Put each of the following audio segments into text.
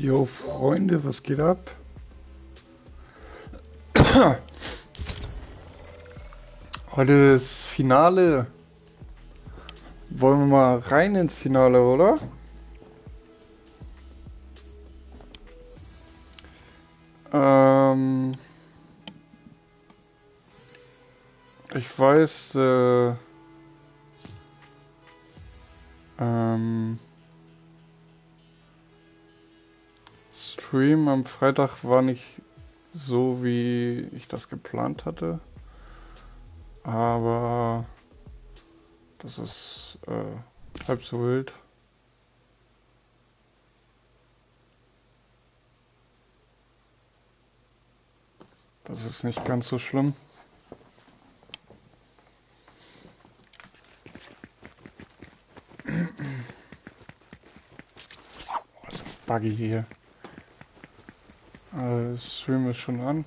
Jo, Freunde, was geht ab? Heute ist Finale. Wollen wir mal rein ins Finale, oder? Ich weiß, Stream am Freitag war nicht so, wie ich das geplant hatte. Aber das ist halb so wild. Das ist nicht ganz so schlimm. Was ist das buggy hier? Stream ist schon an.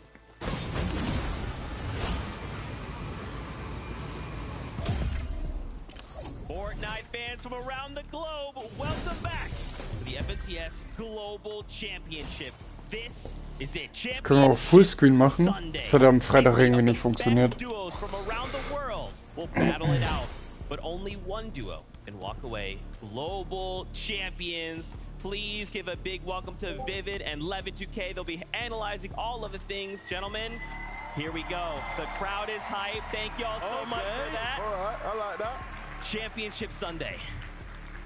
Fortnite fans from around the globe, welcome back to the FNCS Global Championship. This is it. Das können wir auf Fullscreen machen. Das hat am Freitag irgendwie nicht funktioniert. Duos from around the world will battle it out, but only one duo can walk away global champions. Please give a big welcome to Vivid and Levin2K. They'll be analyzing all of the things. Gentlemen, here we go. The crowd is hyped. Thank y'all so much for that. All right, I like that. Championship Sunday.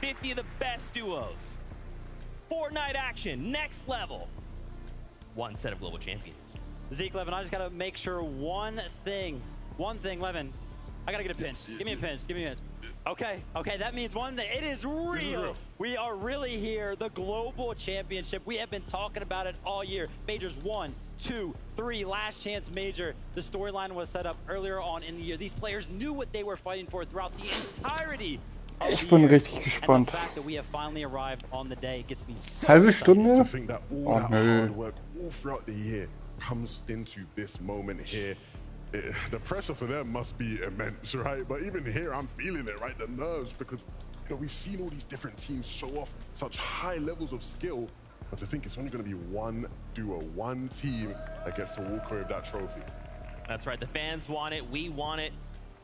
50 of the best duos. Fortnite action, next level. One set of global champions. Zeke, Levin, I just gotta make sure one thing, Levin. I gotta get a pinch. Give me a pinch, give me a pinch. Okay, that means one thing. It is real. We are really here. The Global Championship. We have been talking about it all year. Majors 1, 2, 3, last chance major. The storyline was set up earlier on in the year. These players knew what they were fighting for throughout the entirety of Ich the bin year. richtig gespannt. And the fact that we have finally arrived on the day gets me so Halbe excited. Stunde? I think that all that hard work all throughout the year comes into this moment here. The pressure for them must be immense, right? But even here, I'm feeling it, right? The nerves, because we've seen all these different teams show off such high levels of skill, but to think it's only going to be one duo, one team that gets to walk away with that trophy. That's right. The fans want it. We want it.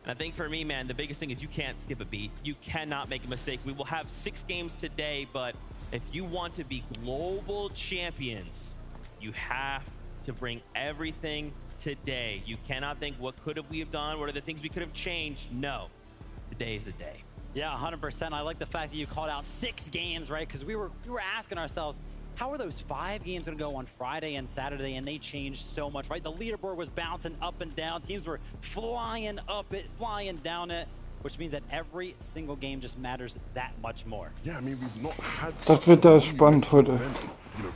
And I think for me, man, the biggest thing is you can't skip a beat. You cannot make a mistake. We will have 6 games today, but if you want to be global champions, you have to bring everything today. You cannot think, what could have we have done? What are the things we could have changed? No. Today is the day. Yeah, 100%. I like the fact that you called out 6 games, right? Because we were asking ourselves, how are those 5 games going to go on Friday and Saturday? And they changed so much, right? The leaderboard was bouncing up and down. Teams were flying up it, flying down it, which means that every single game just matters that much more. Yeah, I mean, we've not had Das wird da spannend heute.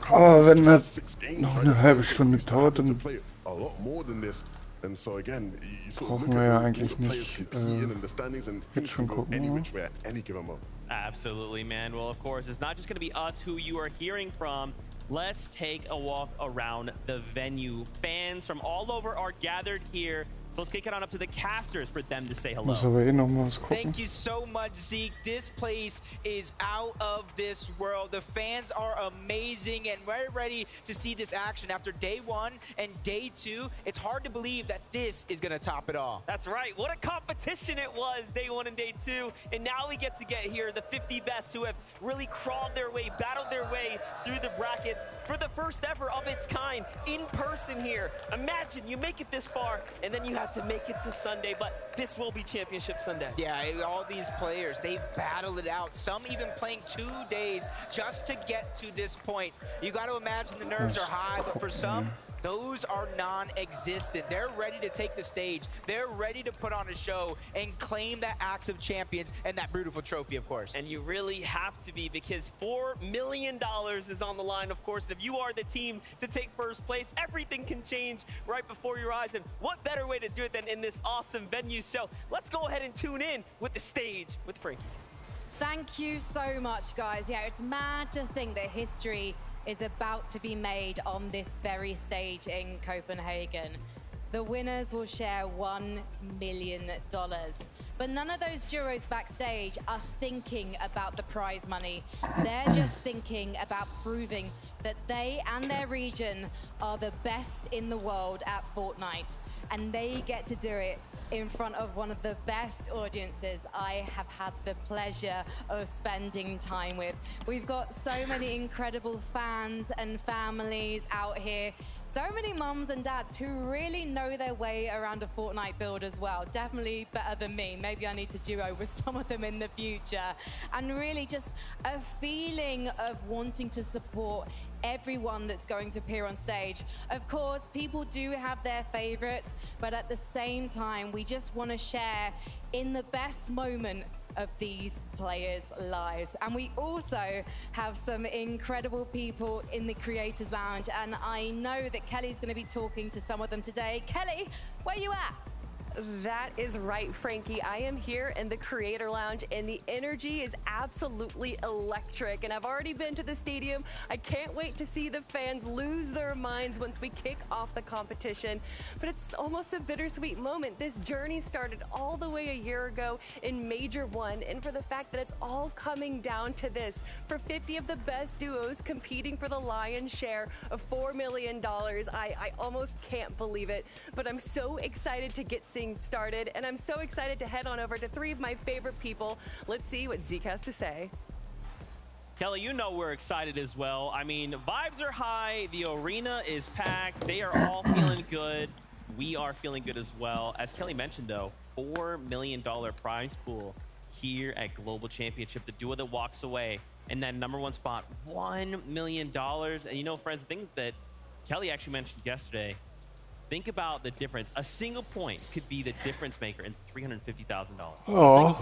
Aber wenn das noch eine halbe Stunde dauert, dann a lot more than this. And so again, you sort of brauchen look wir ja at all eigentlich the players nicht competing and the standings, and things schon can go gucken, any oder? which way at any given moment. Absolutely, man. Well, of course, it's not just going to be us who you are hearing from. Let's take a walk around the venue. Fans from all over are gathered here. So let's kick it on up to the casters for them to say hello. muss aber eh noch mal was gucken. Thank you so much, Zeke. This place is out of this world. The fans are amazing, and we're ready to see this action after day 1 and day 2. It's hard to believe that this is going to top it all. That's right. What a competition it was, day 1 and day 2. And now we get to get here, the 50 best who have really crawled their way, battled their way through the brackets for the first ever of its kind in person here. Imagine you make it this far, and then you have to make it to Sunday, but this will be Championship Sunday. Yeah, all these players, they've battled it out. Some even playing 2 days just to get to this point. You got to imagine the nerves are high, but for some, those are non-existent. They're ready to take the stage. They're ready to put on a show and claim that Axe of Champions and that beautiful trophy, of course. And you really have to be, because $4 million is on the line, of course. And if you are the team to take first place, everything can change right before your eyes. And what better way to do it than in this awesome venue? So let's go ahead and tune in with the stage with Frankie. Thank you so much, guys. Yeah, it's mad to think that history is about to be made on this very stage in Copenhagen. the winners will share $1 million. But none of those duos backstage are thinking about the prize money. They're just thinking about proving that they and their region are the best in the world at Fortnite. And they get to do it in front of one of the best audiences I have had the pleasure of spending time with. We've got so many incredible fans and families out here. So many mums and dads who really know their way around a Fortnite build as well. Definitely better than me. Maybe I need to duo with some of them in the future. And really just a feeling of wanting to support everyone that's going to appear on stage. Of course, people do have their favorites, but at the same time, we just want to share in the best moment of these players' lives. And we also have some incredible people in the Creators Lounge, and I know that Kelly's going to be talking to some of them today. Kelly, where you at? That is right, Frankie. I am here in the Creator Lounge, and the energy is absolutely electric. And I've already been to the stadium. I can't wait to see the fans lose their minds once we kick off the competition. But it's almost a bittersweet moment. This journey started all the way a year ago in Major 1, and for the fact that it's all coming down to this, for 50 of the best duos competing for the lion's share of $4 million. I almost can't believe it, but I'm so excited to get things started, and I'm so excited to head on over to 3 of my favorite people. Let's see what Zeke has to say. Kelly, you know we're excited as well. I mean, vibes are high. The arena is packed. They are all feeling good. We are feeling good as well. As Kelly mentioned, though, $4 million prize pool here at Global Championship. The duo that walks away in that #1 spot, $1 million. And you know, friends, the thing that Kelly actually mentioned yesterday, think about the difference. A single point could be the difference maker in $350,000. Ja,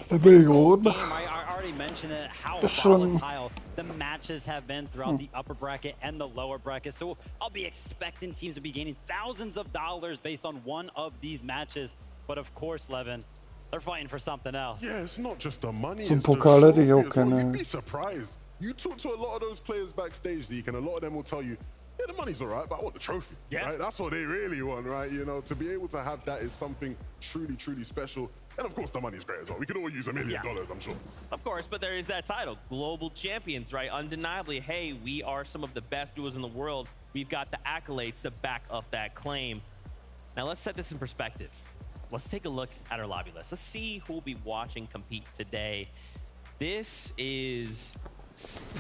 det blir god. I already mentioned it, how volatile the matches have been throughout the upper bracket and the lower bracket. So I'll be expecting teams to be gaining thousands of dollars based on one of these matches. But of course, Levin, they're fighting for something else. Yeah, it's not just the money. Som It's the pokaler trophy det as well. kan. You'd be surprised. You talk to a lot of those players backstage, Zeke, and a lot of them will tell you, yeah, the money's all right, but I want the trophy. Yeah. Right? That's what they really want, right? You know, to be able to have that is something truly, truly special. And of course, the money's great as well. We could all use $1 million, I'm sure. Of course, but there is that title, Global Champions, right? Undeniably, hey, we are some of the best duos in the world. We've got the accolades to back up that claim. Now, let's set this in perspective. Let's take a look at our lobby list. Let's see who will be watching compete today. This is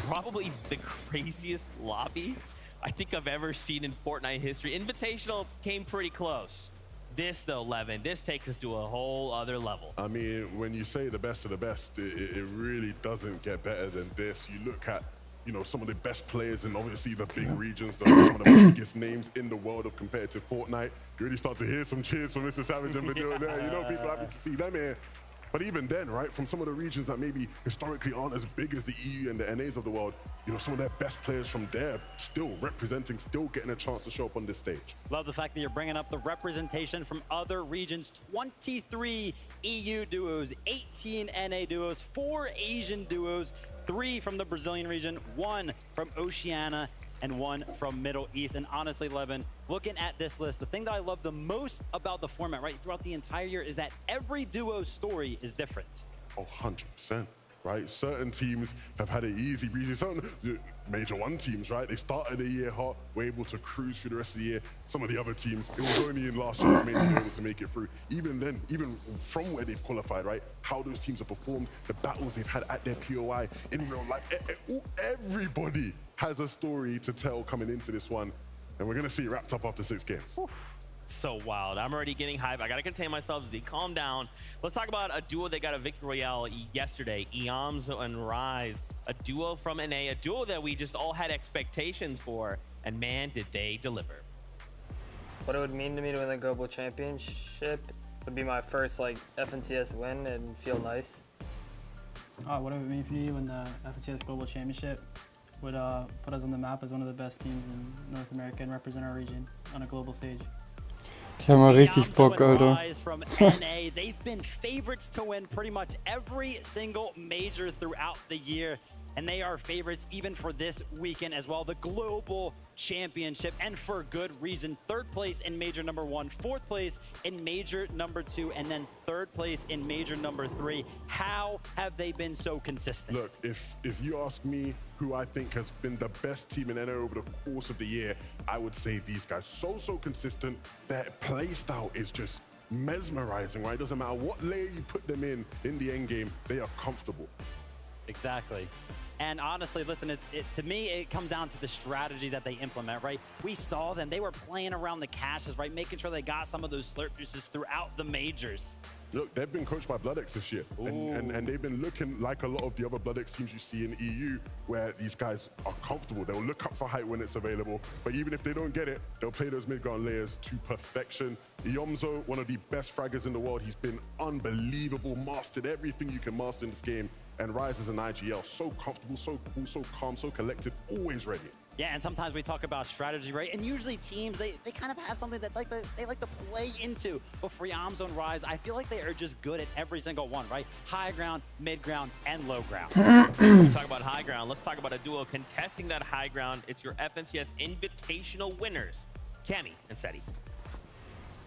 probably the craziest lobby I think I've ever seen in Fortnite history. Invitational came pretty close. This, though, Levin, this takes us to a whole other level. I mean, when you say the best of the best, it really doesn't get better than this. You look at, you know, some of the best players in obviously the big regions, some of the biggest names in the world of competitive Fortnite. You really start to hear some cheers from Mr. Savage and Video there. You know, people happy to see them here. But even then, right, from some of the regions that maybe historically aren't as big as the EU and the NAs of the world, you know, some of their best players from there still representing, still getting a chance to show up on this stage. Love the fact that you're bringing up the representation from other regions. 23 EU duos, 18 NA duos, 4 Asian duos, 3 from the Brazilian region, 1 from Oceania, and 1 from Middle East. And honestly, Levin, looking at this list, the thing that I love the most about the format, right, throughout the entire year is that every duo's story is different. Oh, 100%, right? Certain teams have had it easy. Some Major 1 teams, right? They started the year hot, were able to cruise through the rest of the year. Some of the other teams, it was only in last year's Major they were able to make it through. Even then, even from where they've qualified, right? How those teams have performed, the battles they've had at their POI, in real life. Everybody has a story to tell coming into this one. And we're going to see it wrapped up after 6 games. So wild. I'm already getting hyped. I got to contain myself. Z, calm down. Let's talk about a duo that got a victory royale yesterday. Iamzo and Rise, a duo from NA, a duo that we just all had expectations for. And man, did they deliver. What it would mean to me to win the Global Championship would be my first like FNCS win and feel nice. What it would mean for me to win the FNCS Global Championship would put us on the map as one of the best teams in North America and represent our region on a global stage. Ich hab mal richtig Bock, Alter. From NA, they've been favorites to win pretty much every single major throughout the year. and they are favorites even for this weekend as well. The Global Championship, and for good reason. 3rd place in Major number 1, 4th place in Major number 2, and then 3rd place in Major number 3. How have they been so consistent? Look, if you ask me who I think has been the best team in NA over the course of the year, I would say these guys. So consistent. Their play style is just mesmerizing, right? It doesn't matter what layer you put them in the end game, they are comfortable. Exactly. And honestly, listen, to me, it comes down to the strategies that they implement, right? We saw them. They were playing around the caches, right? Making sure they got some of those slurp juices throughout the majors. Look, they've been coached by BloodX this year. And they've been looking like a lot of the other BloodX teams you see in EU, where these guys are comfortable. They'll look up for height when it's available. But even if they don't get it, they'll play those mid-ground layers to perfection. Yomzo, one of the best fraggers in the world. He's been unbelievable, mastered everything you can master in this game. And Rise is an IGL, so comfortable, so cool, so calm, so collected, always ready. Yeah, and sometimes we talk about strategy, right? And usually teams, they kind of have something that they like to play into. But for Yomzo and Rise, I feel like they are just good at every single one, right? High ground, mid ground, and low ground. Let's talk about high ground. Let's talk about a duo contesting that high ground. It's your FNCS Invitational winners, Cammy and Seti.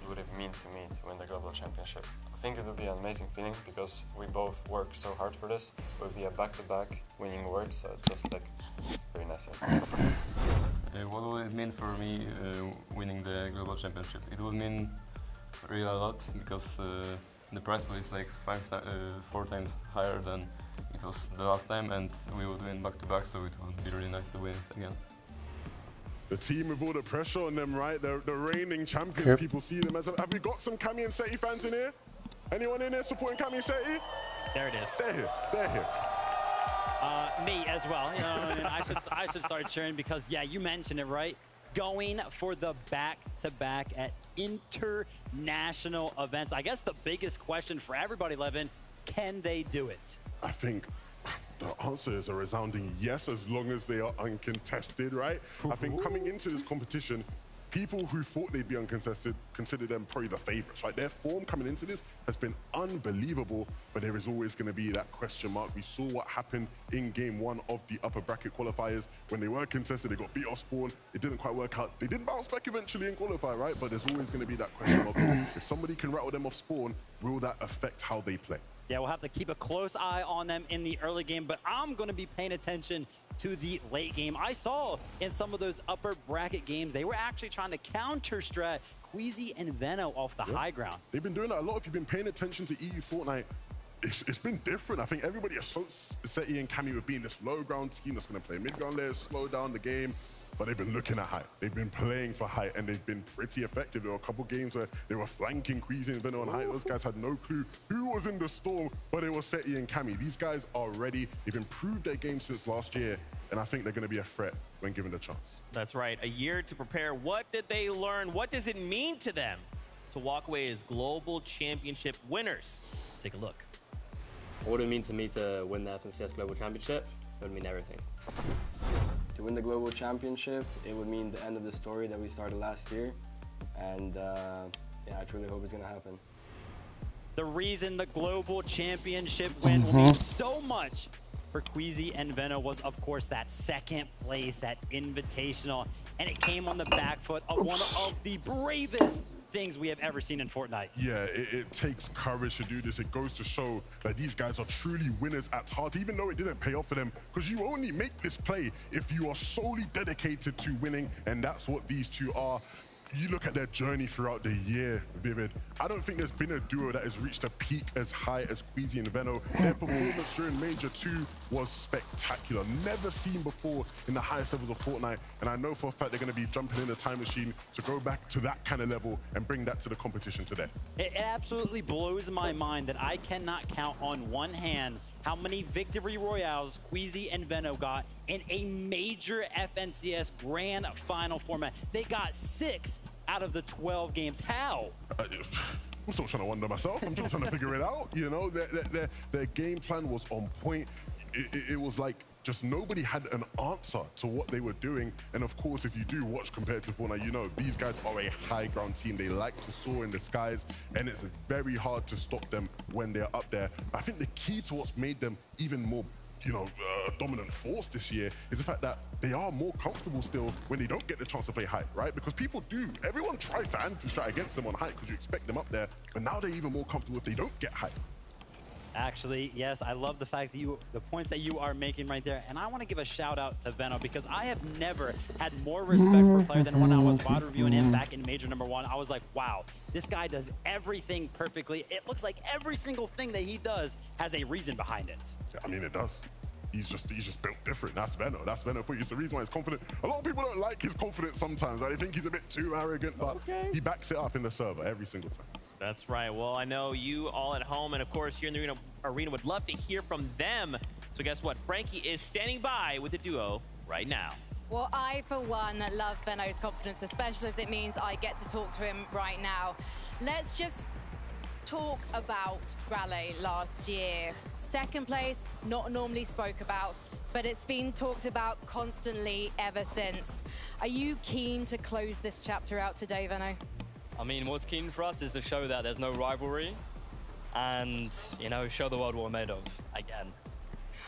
Would it mean to me to win the Global Championship? I think it would be an amazing feeling because we both work so hard for this. It would be a back-to-back winning awards, so just like very nice. What would it mean for me winning the Global Championship? It would mean really a lot because the prize pool is like 4 times higher than it was the last time, and we would win back-to-back, so it would be really nice to win it again. The team with all the pressure on them, right? The reigning champions, yep. People see them as... Have we got some Cammy and Seti fans in here? Anyone in there supporting Cammy and Seti? There it is. They're here. They're here. Me as well. You know, I mean, I should start cheering because, yeah, you mentioned it, right? Going for the back-to-back at international events. I guess the biggest question for everybody, Levin, can they do it? I think the answer is a resounding yes, as long as they are uncontested, right? I think coming into this competition, people who thought they'd be uncontested consider them probably the favorites, right? Their form coming into this has been unbelievable, but there is always going to be that question mark. We saw what happened in game 1 of the upper bracket qualifiers. When they were contested, they got beat off spawn. It didn't quite work out. They did bounce back eventually and qualify, right? But there's always going to be that question mark. If somebody can rattle them off spawn, will that affect how they play? Yeah, we'll have to keep a close eye on them in the early game, but I'm going to be paying attention to the late game. I saw in some of those upper bracket games, they were actually trying to counter-strat Queasy and Veno off the high ground. They've been doing that a lot. If you've been paying attention to EU Fortnite, it's been different. I think everybody associates Seti and Cammy with being this low ground team that's going to play mid-ground layers, slow down the game. But they've been looking at height. They've been playing for height, and they've been pretty effective. There were a couple games where they were flanking Queasy and Veno on height. Those guys had no clue who was in the storm, but it was Seti and Cammy. These guys are ready. They've improved their game since last year, and I think they're going to be a threat when given the chance. That's right. A year to prepare. What did they learn? What does it mean to them to walk away as Global Championship winners? Take a look. What would it mean to me to win the FNCS Global Championship? It would mean everything. To win the Global Championship, it would mean the end of the story that we started last year. And yeah, I truly hope it's going to happen. The reason the Global Championship win will mean so much for Queasy and Veno was, of course, that 2nd place, that Invitational. And it came on the back foot of one of the bravest things we have ever seen in Fortnite. Yeah, it takes courage to do this. It goes to show that these guys are truly winners at heart, even though it didn't pay off for them, because you only make this play if you are solely dedicated to winning, and that's what these two are. You look at their journey throughout the year, Vivid. I don't think there's been a duo that has reached a peak as high as Queasy and Veno. Their performance during Major 2 was spectacular. Never seen before in the highest levels of Fortnite. And I know for a fact they're going to be jumping in the time machine to go back to that kind of level and bring that to the competition today. It absolutely blows my mind that I cannot count on one hand how many victory royales Queasy and Veno got in a major FNCS grand final format. They got 6 out of the 12 games. How? I'm still trying to wonder myself. I'm still trying to figure it out. You know, their game plan was on point. It was like just nobody had an answer to what they were doing. And of course, if you do watch competitive Fortnite, you know these guys are a high ground team. They like to soar in the skies, and it's very hard to stop them when they're up there. I think the key to what's made them even more dominant force this year is the fact that they are more comfortable still when they don't get the chance to play height, right? Because everyone tries to anti-strat against them on height because you expect them up there, but now they're even more comfortable if they don't get height. Actually, yes, I love the fact that the points that you are making right there. And I want to give a shout out to Venno because I have never had more respect for a player than when I was VOD reviewing him back in Major #1. I was like, wow, this guy does everything perfectly. It looks like every single thing that he does has a reason behind it. I mean, it does. He's just built different. That's Venno. That's Venno for you. It's the reason why he's confident. A lot of people don't like his confidence sometimes. Right? They think he's a bit too arrogant, but he backs it up in the server every single time. That's right. Well, I know you all at home and, of course, here in the arena would love to hear from them. So guess what? Frankie is standing by with the duo right now. Well, I, for one, love Venno's confidence, especially if it means I get to talk to him right now. Let's just talk about Raleigh last year. Second place, not normally spoke about, but it's been talked about constantly ever since. Are you keen to close this chapter out today, Venno? I mean, what's keen for us is to show that there's no rivalry and, show the world what we're made of again.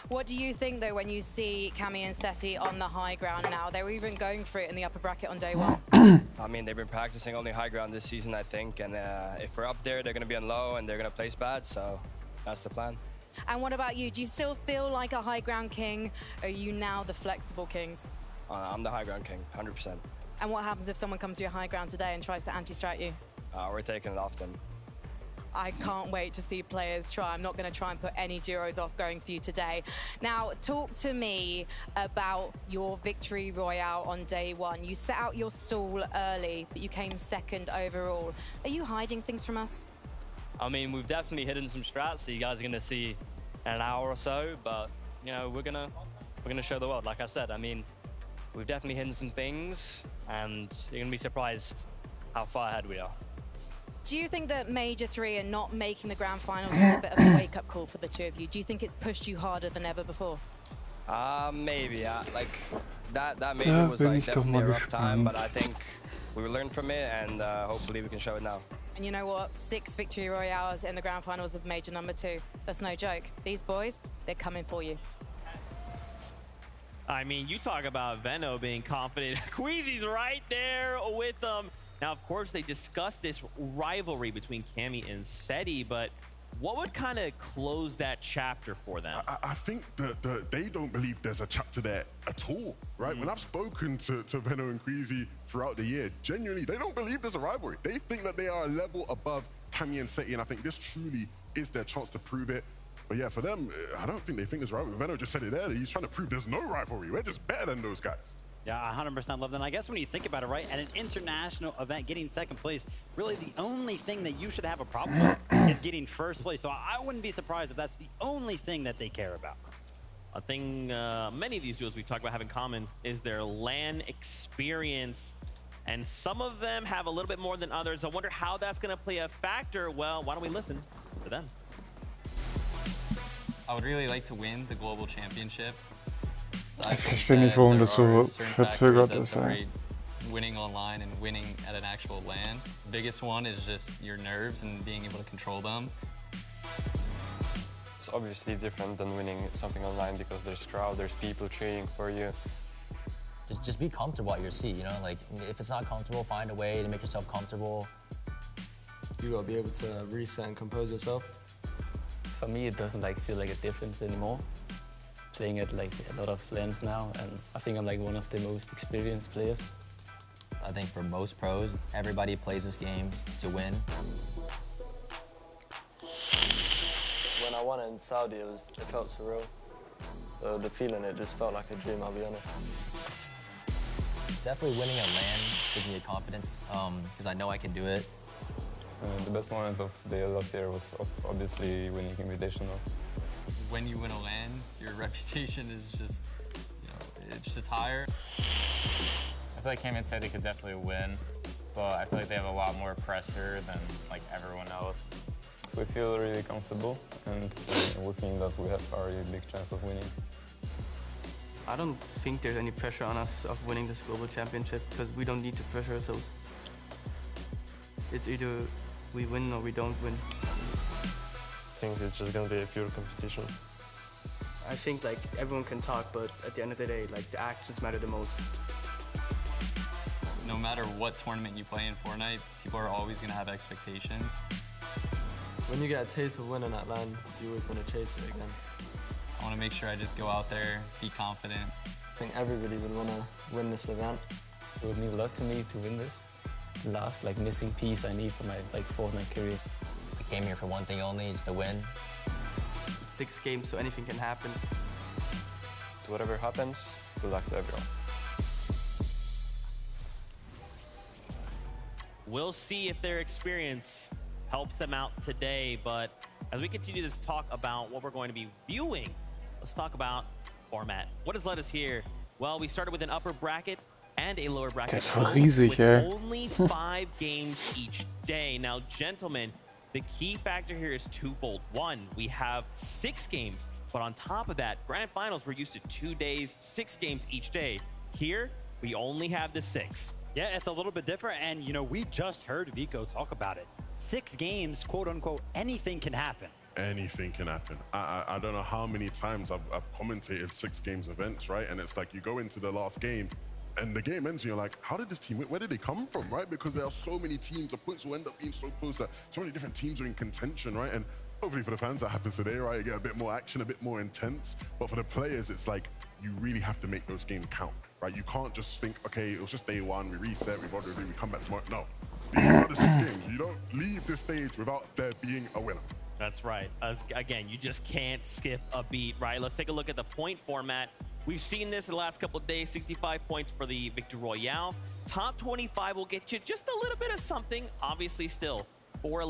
What do you think, though, when you see Cammy and Seti on the high ground now? They were even going for it in the upper bracket on day one. I mean, they've been practicing only high ground this season, I think. And if we're up there, they're going to be on low and they're going to place bad. So that's the plan. And what about you? Do you still feel like a high ground king? Or are you now the flexible kings? I'm the high ground king, 100%. And what happens if someone comes to your high ground today and tries to anti-strat you? We're taking it off them. I can't wait to see players try. I'm not going to try and put any duos off going for you today. Now, talk to me about your victory royale on day one. You set out your stall early, but you came second overall. Are you hiding things from us? I mean, we've definitely hidden some strats, so you guys are going to see in an hour or so, but, we're gonna show the world, like I said. I mean, we've definitely hidden some things, and you're going to be surprised how far ahead we are. Do you think that Major 3 and not making the grand finals was a bit of a wake-up call for the two of you? Do you think it's pushed you harder than ever before? Maybe. Like, that Major was like definitely a rough time, but I think we will learn from it, and hopefully we can show it now. And you know what? 6 victory royales in the grand finals of Major #2. That's no joke. These boys, they're coming for you. I mean, you talk about Venno being confident. Queasy's right there with them. Now, of course, they discussed this rivalry between Cammy and Seti, but what would kind of close that chapter for them? I think that they don't believe there's a chapter there at all, right? When I've spoken to Venno and Queasy throughout the year, genuinely, they don't believe there's a rivalry. They think that they are a level above Cammy and Seti, and I think this truly is their chance to prove it. But yeah, for them, I don't think they think there's a rivalry. Venno just said it there. He's trying to prove there's no rivalry. We're just better than those guys. Yeah, 100% love that. And I guess when you think about it, right, at an international event, getting second place, really the only thing that you should have a problem with is getting first place. So I wouldn't be surprised if that's the only thing that they care about. A thing many of these duos we talk about have in common is their LAN experience. And some of them have a little bit more than others. I wonder how that's going to play a factor. Well, why don't we listen to them? I would really like to win the global championship. Ich verstehe nicht, warum das so verzögert ist. Winning online and winning at an actual LAN. The biggest one is just your nerves and being able to control them. It's obviously different than winning something online because there's crowd, there's people cheering for you. Just be comfortable at your seat, like if it's not comfortable, find a way to make yourself comfortable. You gotta be able to reset and compose yourself. For me, it doesn't feel like a difference anymore. Playing at a lot of LANs now, and I think I'm one of the most experienced players. I think for most pros, everybody plays this game to win. When I won in Saudi, it felt surreal. The feeling, it just felt like a dream, I'll be honest. Definitely winning a LAN gives me a confidence, because I know I can do it. The best moment of the last year was obviously winning Invitational. When you win a LAN, your reputation is just, it's just higher. I feel like Cammy and Seti could definitely win, but I feel like they have a lot more pressure than everyone else. So we feel really comfortable, and we think that we have a really big chance of winning. I don't think there's any pressure on us of winning this global championship because we don't need to pressure ourselves. It's either we win or we don't win. I think it's just going to be a pure competition. I think like everyone can talk, but at the end of the day, like the actions matter the most. No matter what tournament you play in Fortnite, people are always going to have expectations. When you get a taste of winning at LAN, you always want to chase it again. I want to make sure I just go out there, be confident. I think everybody would want to win this event. It would mean a lot to me to win this. The last missing piece I need for my Fortnite career. I came here for one thing only, is to win. It's 6 games, so anything can happen. To whatever happens, good luck to everyone. We'll see if their experience helps them out today, but as we continue this talk about what we're going to be viewing, let's talk about format. What has led us here? Well, we started with an upper bracket and a lower bracket. Das war riesig, with ey. only 5 games each day. Now, gentlemen, the key factor here is twofold. One, we have 6 games, but on top of that, grand finals, we're used to 2 days, 6 games each day. Here, we only have the 6. Yeah, it's a little bit different, and you know, we just heard Vico talk about it. 6 games, quote unquote, anything can happen. Anything can happen. I don't know how many times I've commentated 6 games events, right? And it's like you go into the last game and the game ends and you're like, how did this team, where did they come from, right? Because there are so many teams, the points will end up being so close that so many different teams are in contention, right? And hopefully for the fans that happens today, right, you get a bit more action, a bit more intense. But for the players, it's like, you really have to make those games count, right? You can't just think, okay, it was just day 1, we reset, we come back tomorrow. No, these are the 6 games. You don't leave this stage without there being a winner. That's right. Again, you just can't skip a beat, right? Let's take a look at the point format. We've seen this in the last couple of days, 65 points for the Victory Royale. Top 25 will get you just a little bit of something. Obviously still 4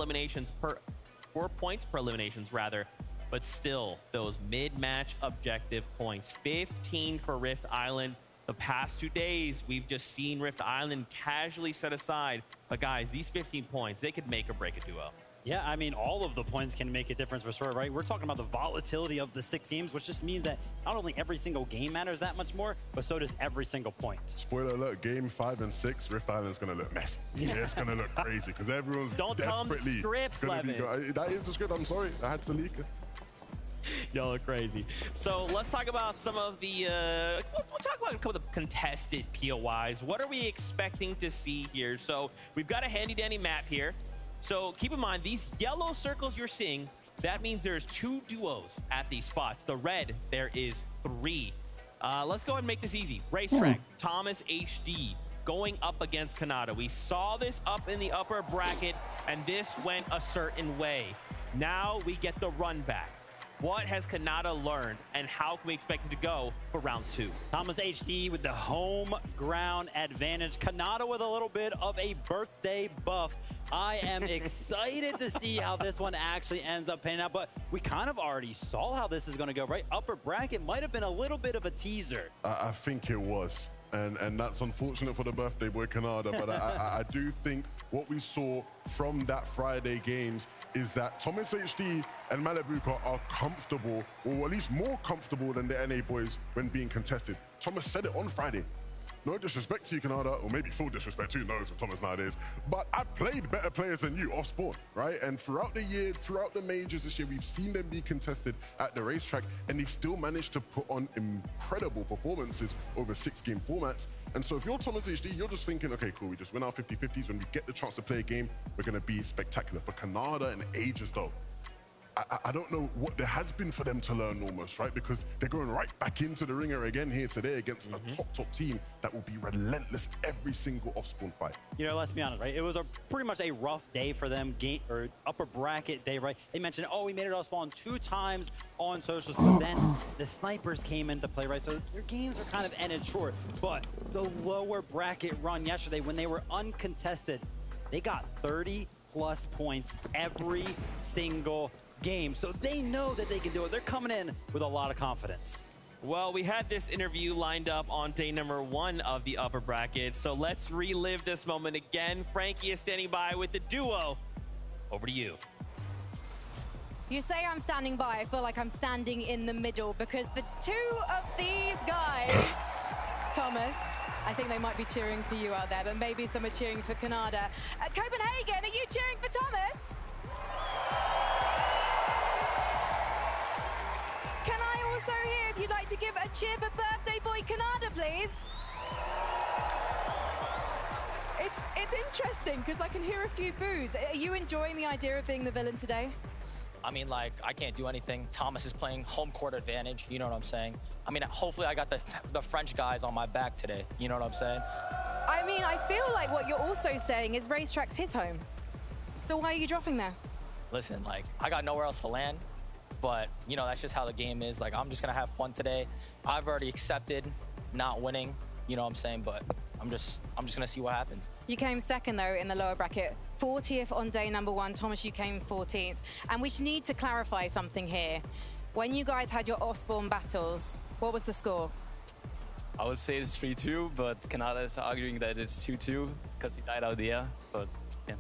points per eliminations rather, but still those mid-match objective points. 15 for Rift Island. The past 2 days, we've just seen Rift Island casually set aside. But guys, these 15 points, they could make or break a duo. Yeah, I mean, all of the points can make a difference for sure, right? We're talking about the volatility of the 6 games, which just means that not only every single game matters that much more, but so does every single point. Spoiler alert, game 5 and 6, Rift Island's going to look messy. Yeah, it's going to look crazy because everyone's Don't tell them the scripts, Levin. That is the script, I'm sorry. I had to leak it. Y'all are crazy. So let's talk about some of the, we'll talk about a couple of the contested POIs. What are we expecting to see here? So we've got a handy dandy map here. So keep in mind, these yellow circles you're seeing, that means there's 2 duos at these spots. The red, there is 3. Let's go ahead and make this easy. Racetrack, Thomas HD going up against Canada. We saw this up in the upper bracket, and this went a certain way. Now we get the run back. What has Canada learned, and how can we expect it to go for round 2? Thomas HD with the home ground advantage. Canada with a little bit of a birthday buff. I am excited to see how this one actually ends up panning out, but we kind of already saw how this is going to go, right? Upper bracket might have been a little bit of a teaser. I think it was. And that's unfortunate for the birthday boy Canada, but I do think what we saw from that Friday games is that Thomas HD and Malabuka are comfortable, or at least more comfortable than the NA boys when being contested. Thomas said it on Friday. No disrespect to you, Canada, or maybe full disrespect, who knows with Thomas nowadays, but I've played better players than you off spawn, right? And throughout the year, throughout the majors this year, we've seen them be contested at the racetrack, and they've still managed to put on incredible performances over 6-game formats. And so if you're Thomas HD, you're just thinking, okay, cool, we just win our 50-50s. When we get the chance to play a game, we're gonna be spectacular. For Canada and ages though, I don't know what there has been for them to learn almost, right? Because they're going right back into the ringer again here today against a top team that will be relentless every single off-spawn fight. You know, let's be honest, right? It was pretty much a rough day for them, or upper bracket day, right? They mentioned, oh, we made it off-spawn 2 times on socials, but then the snipers came into play, right? So their games are kind of ended short. But the lower bracket run yesterday, when they were uncontested, they got 30+ points every single game. So they know that they can do it. They're coming in with a lot of confidence. Well, we had this interview lined up on day number 1 of the upper bracket, so let's relive this moment again. Frankie is standing by with the duo. Over to you. You say I'm standing by. I feel like I'm standing in the middle because the 2 of these guys, Thomas, I think they might be cheering for you out there, but maybe some are cheering for Canada. Copenhagen, are you cheering for Thomas? Can I also hear interesting because I can hear a few boos. Are you enjoying the idea of being the villain today? I mean, like, I can't do anything. Thomas is playing home court advantage. You know what I'm saying? I mean, hopefully I got the French guys on my back today. You know what I'm saying? I mean, I feel like what you're also saying is Racetrack's his home. So why are you dropping there? Listen, like, I got nowhere else to land. But, you know, that's just how the game is. Like, I'm just going to have fun today. I've already accepted not winning. You know what I'm saying? But I'm just going to see what happens. You came second, though, in the lower bracket. 40th on day number 1. Thomas, you came 14th. And we need to clarify something here. When you guys had your Osborne battles, what was the score? I would say it's 3-2, but Canada is arguing that it's 2-2 because he died out there. But yeah.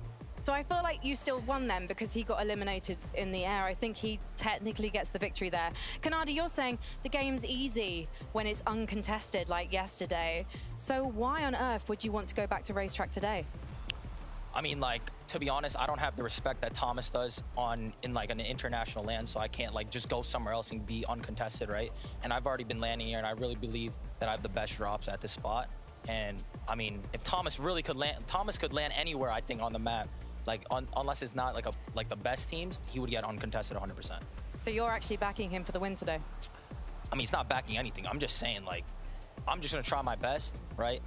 So I feel like you still won them because he got eliminated in the air. I think he technically gets the victory there. Kanada, you're saying the game's easy when it's uncontested like yesterday. So why on earth would you want to go back to Racetrack today? I mean, like, to be honest, I don't have the respect that Thomas does in like an international land, so I can't like just go somewhere else and be uncontested, right? And I've already been landing here, and I really believe that I have the best drops at this spot. And I mean, if Thomas really could land, Thomas could land anywhere, I think, on the map. Like, unless it's not like the best teams, he would get uncontested 100%. So you're actually backing him for the win today? I mean, he's not backing anything. I'm just saying, like, I'm just gonna try my best, right?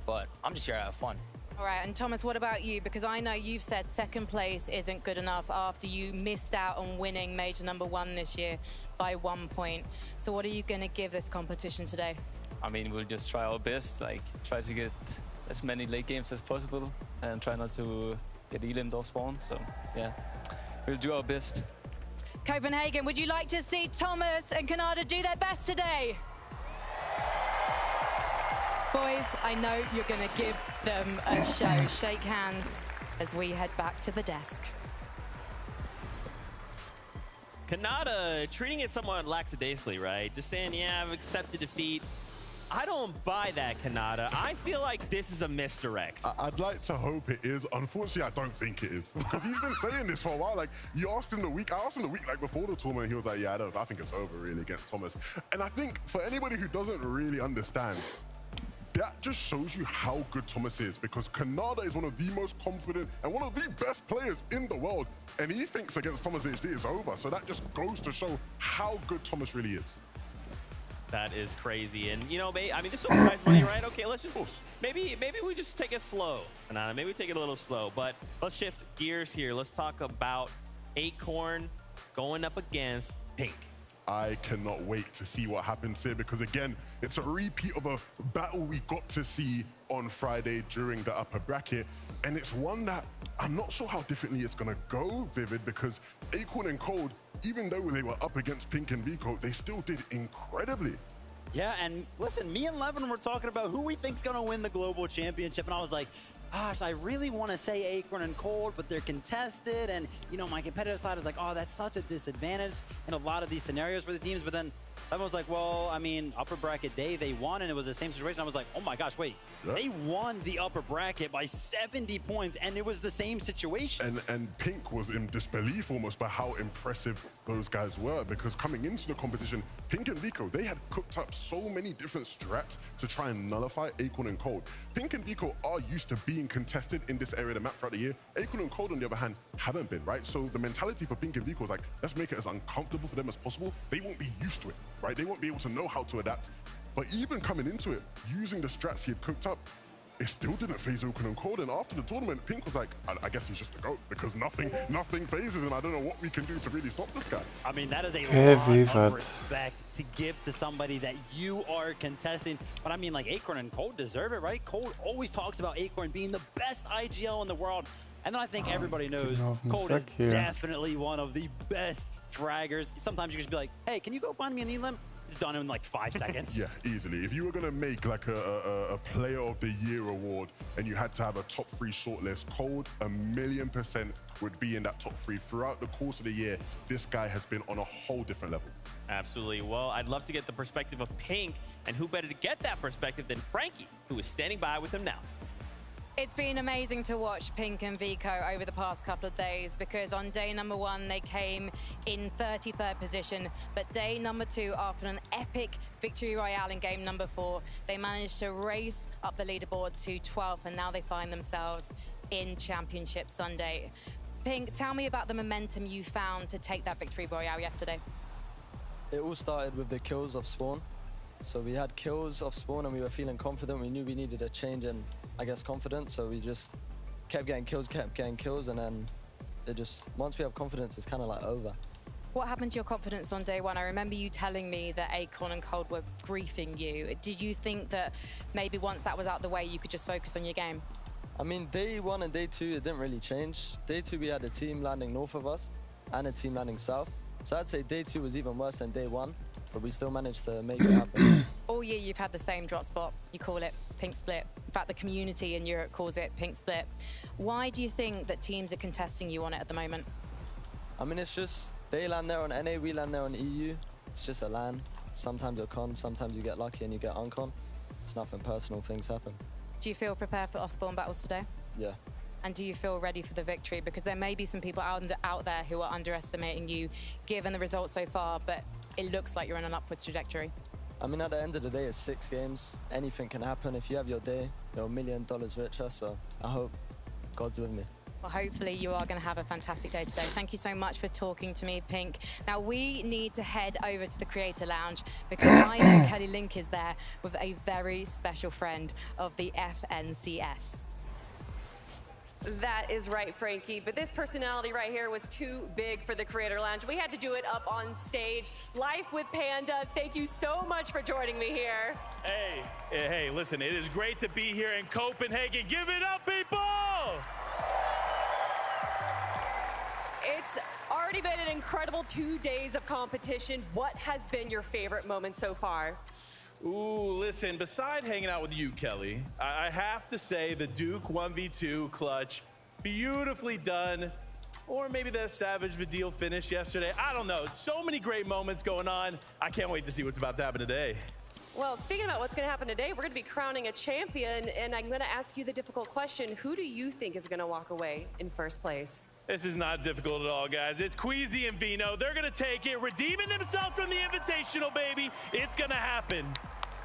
But I'm just here to have fun. All right, and Thomas, what about you? Because I know you've said second place isn't good enough after you missed out on winning major number 1 this year by 1 point. So what are you gonna give this competition today? I mean, we'll just try our best, like try to get as many late games as possible and try not to get Eland or Spawn. So yeah, we'll do our best. Copenhagen, would you like to see Thomas and Canada do their best today? Boys, I know you're going to give them a show. Shake hands as we head back to the desk. Canada treating it somewhat lackadaisically, right? Just saying, yeah, I've accepted defeat. I don't buy that, Canada. I feel like this is a misdirect. I'd like to hope it is. Unfortunately, I don't think it is. Because he's been saying this for a while. Like, I asked him the week like before the tournament, he was like, yeah, I think it's over really against Thomas. And I think for anybody who doesn't really understand, that just shows you how good Thomas is, because Canada is one of the most confident and one of the best players in the world. And he thinks against Thomas HD it's over. So that just goes to show how good Thomas really is. That is crazy. And, you know, I mean, this is prize money, right? Okay, let's just, maybe we just take it slow. Canada, maybe we take it a little slow. But let's shift gears here. Let's talk about Acorn going up against Pink. I cannot wait to see what happens here, because again, it's a repeat of a battle we got to see on Friday during the upper bracket. And it's one that I'm not sure how differently it's going to go, Vivid, because Acorn and Cold, even though they were up against Pink and Vico, they still did incredibly. Yeah, and listen, me and Levin were talking about who we think's going to win the global championship, and I was like, gosh, I really want to say Acorn and Cold, but they're contested, and, you know, my competitive side is like, oh, that's such a disadvantage in a lot of these scenarios for the teams. But then everyone was like, well, I mean, upper bracket day, they won, and it was the same situation. I was like, oh my gosh, wait, they won the upper bracket by 70 points, and it was the same situation. And Pink was in disbelief almost by how impressive those guys were, because coming into the competition, Pink and Vico, they had cooked up so many different strats to try and nullify Acorn and Cold. Pink and Vico are used to being contested in this area of the map throughout the year. Acorn and Cold, on the other hand, haven't been, right? So the mentality for Pink and Vico is like, let's make it as uncomfortable for them as possible. They won't be used to it, right? They won't be able to know how to adapt. But even coming into it, using the strats he had cooked up, it still didn't phase Acorn and Cold. And after the tournament, Pink was like, I guess he's just a GOAT, because nothing phases, and I don't know what we can do to really stop this guy. I mean, that is a lot of respect to give to somebody that you are contesting. But I mean, like, Acorn and Cold deserve it, right? Cold always talks about Acorn being the best IGL in the world. And then I think everybody knows Cold is definitely one of the best fraggers. Sometimes you can just be like, hey, can you go find me an Elim? It's done in like 5 seconds. Yeah, easily. If you were going to make like a Player of the Year award and you had to have a top 3 shortlist, Cold 1,000,000% would be in that top 3 throughout the course of the year. This guy has been on a whole different level. Absolutely. Well, I'd love to get the perspective of Pink, and who better to get that perspective than Frankie, who is standing by with him now. It's been amazing to watch Pink and Vico over the past couple of days, because on day number 1, they came in 33rd position. But day number 2, after an epic victory royale in game number 4, they managed to race up the leaderboard to 12th, and now they find themselves in Championship Sunday. Pink, tell me about the momentum you found to take that victory royale yesterday. It all started with the kills of Spawn. So we had kills of Spawn and we were feeling confident. We knew we needed a change in, I guess, confidence. So we just kept getting kills, and then it just, once we have confidence, it's kind of like over. What happened to your confidence on day one? I remember you telling me that Acorn and Cold were griefing you. Did you think that maybe once that was out the way, you could just focus on your game? I mean, day one and day two, it didn't really change. Day two, we had a team landing north of us and a team landing south. So I'd say day two was even worse than day one, but we still managed to make it happen. All year you've had the same drop spot. You call it pink split. In fact, the community in Europe calls it pink split. Why do you think that teams are contesting you on it at the moment? I mean, it's just, they land there on NA, we land there on EU. It's just a LAN. Sometimes you're con, sometimes you get lucky and you get uncon. It's nothing personal, things happen. Do you feel prepared for off-spawn battles today? Yeah. And do you feel ready for the victory? Because there may be some people out there who are underestimating you, given the results so far, but it looks like you're on an upwards trajectory. I mean, at the end of the day, it's 6 games. Anything can happen. If you have your day, you're $1 million richer, so I hope God's with me. Well, hopefully you are going to have a fantastic day today. Thank you so much for talking to me, Pink. Now, we need to head over to the Creator Lounge because I know Kelly Link is there with a very special friend of the FNCS. That is right, Frankie. But this personality right here was too big for the Creator Lounge. We had to do it up on stage. Life with Panda. Thank you so much for joining me here. Hey, listen, it is great to be here in Copenhagen. Give it up, people! It's already been an incredible 2 days of competition. What has been your favorite moment so far? Ooh, listen, beside hanging out with you, Kelly, I have to say the Duke 1v2 clutch, beautifully done. Or maybe that Savage Vidal finish yesterday. I don't know. So many great moments going on. I can't wait to see what's about to happen today. Well, speaking about what's going to happen today, we're going to be crowning a champion, and I'm going to ask you the difficult question. Who do you think is going to walk away in first place? This is not difficult at all, guys. It's Queasy and Vino. They're going to take it, redeeming themselves from the Invitational, baby. It's going to happen.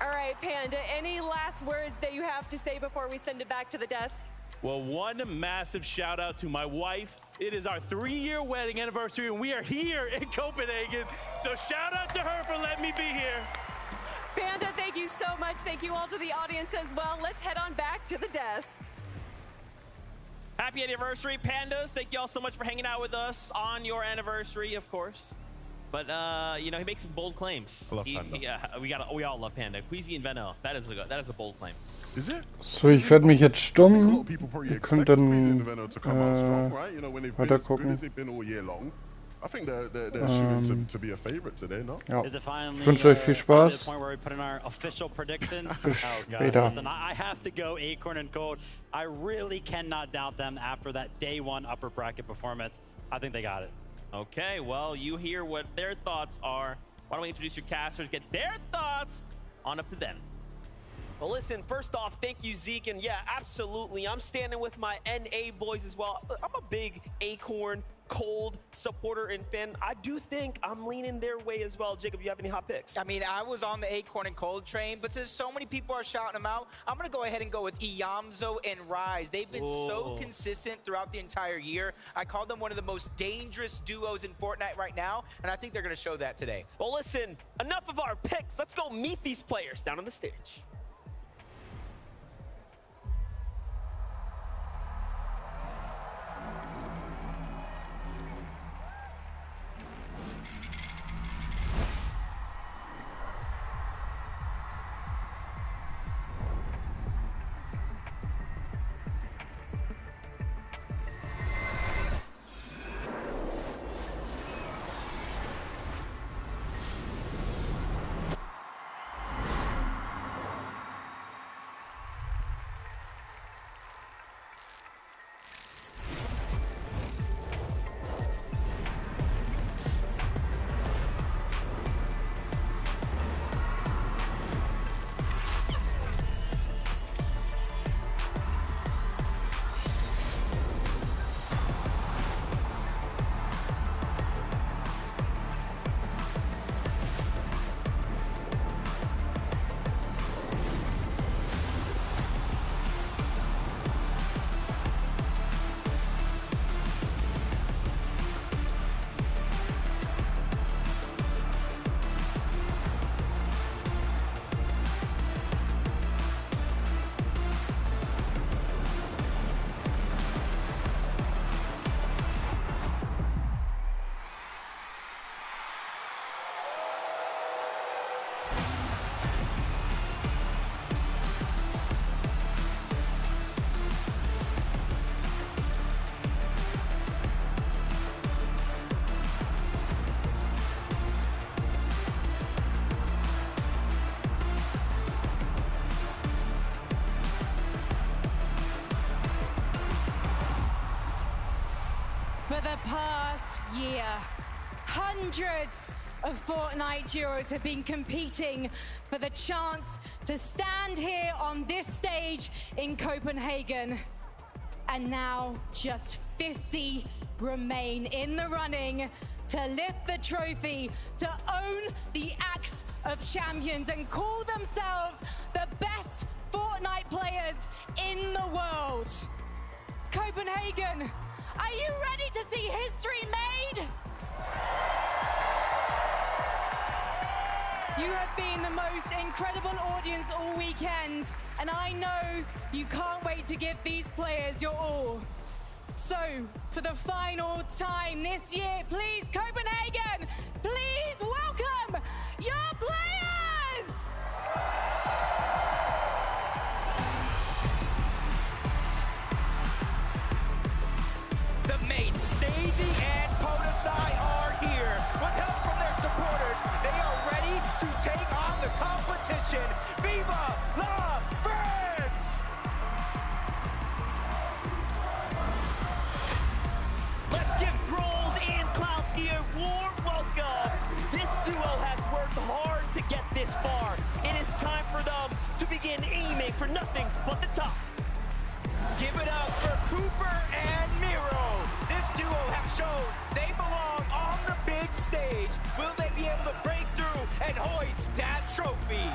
All right, Panda, any last words that you have to say before we send it back to the desk? Well, one massive shout out to my wife. It is our 3-year wedding anniversary, and we are here in Copenhagen. So shout out to her for letting me be here. Panda, thank you so much. Thank you all to the audience as well. Let's head on back to the desk. Happy anniversary, Pandas. Thank you all so much for hanging out with us on your anniversary, of course. But, you know, he makes some bold claims. I love Panda. We all love Panda. Queasy and Veno. That is a bold claim. Is it? So, ich werde mich jetzt stumm. Ihr könnt dann weiter gucken. I think they're shooting to be a favorite today, no? Ja. Is it finally Ich wünsche euch viel Spaß. the point where we put in our official predictions? Bis Oh, guys, später. listen, I have to go Acorn and Cold. I really cannot doubt them after that day one upper bracket performance. I think they got it. Okay, well, you hear what their thoughts are. Why don't we introduce your casters, get their thoughts on up to them. Well, listen, first off, thank you, Zeke. And yeah, absolutely. I'm standing with my NA boys as well. I'm a big Acorn, Cold supporter and fan. I do think I'm leaning their way as well. Jacob, you have any hot picks? I mean, I was on the Acorn and Cold train, but there's so many people are shouting them out. I'm going to go ahead and go with Iyamzo and Rise. They've been so consistent throughout the entire year. I call them one of the most dangerous duos in Fortnite right now, and I think they're going to show that today. Well, listen, enough of our picks. Let's go meet these players down on the stage. For the past year, hundreds of Fortnite duos have been competing for the chance to stand here on this stage in Copenhagen. And now just 50 remain in the running to lift the trophy, to own the Axe of Champions and call themselves the best Fortnite players in the world. Copenhagen, are you ready to see history made? You have been the most incredible audience all weekend, and I know you can't wait to give these players your all. So, for the final time this year, please, Copenhagen, please welcome your players! The mates, Stagey and Podesai, are here. With help from their supporters, they are ready to take on the competition. Viva la France! Let's give Grolls and Klowski a warm welcome. This duo has worked hard to get this far. It is time for them to begin aiming for nothing but the top. Give it up for Cooper and Miro. This duo have shown they belong on the big stage. Will they be able to break through and hoist that trophy?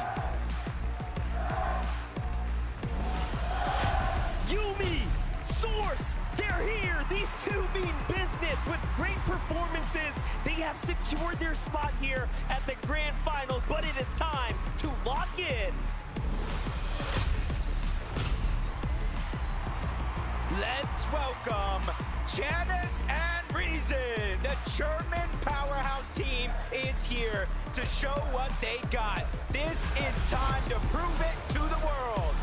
Yumi, Source, they're here. These two mean business with great performances. They have secured their spot here at the grand finals, but it is time to lock in. Let's welcome Janice and Reason. The German powerhouse team is here to show what they got. This is time to prove it to the world.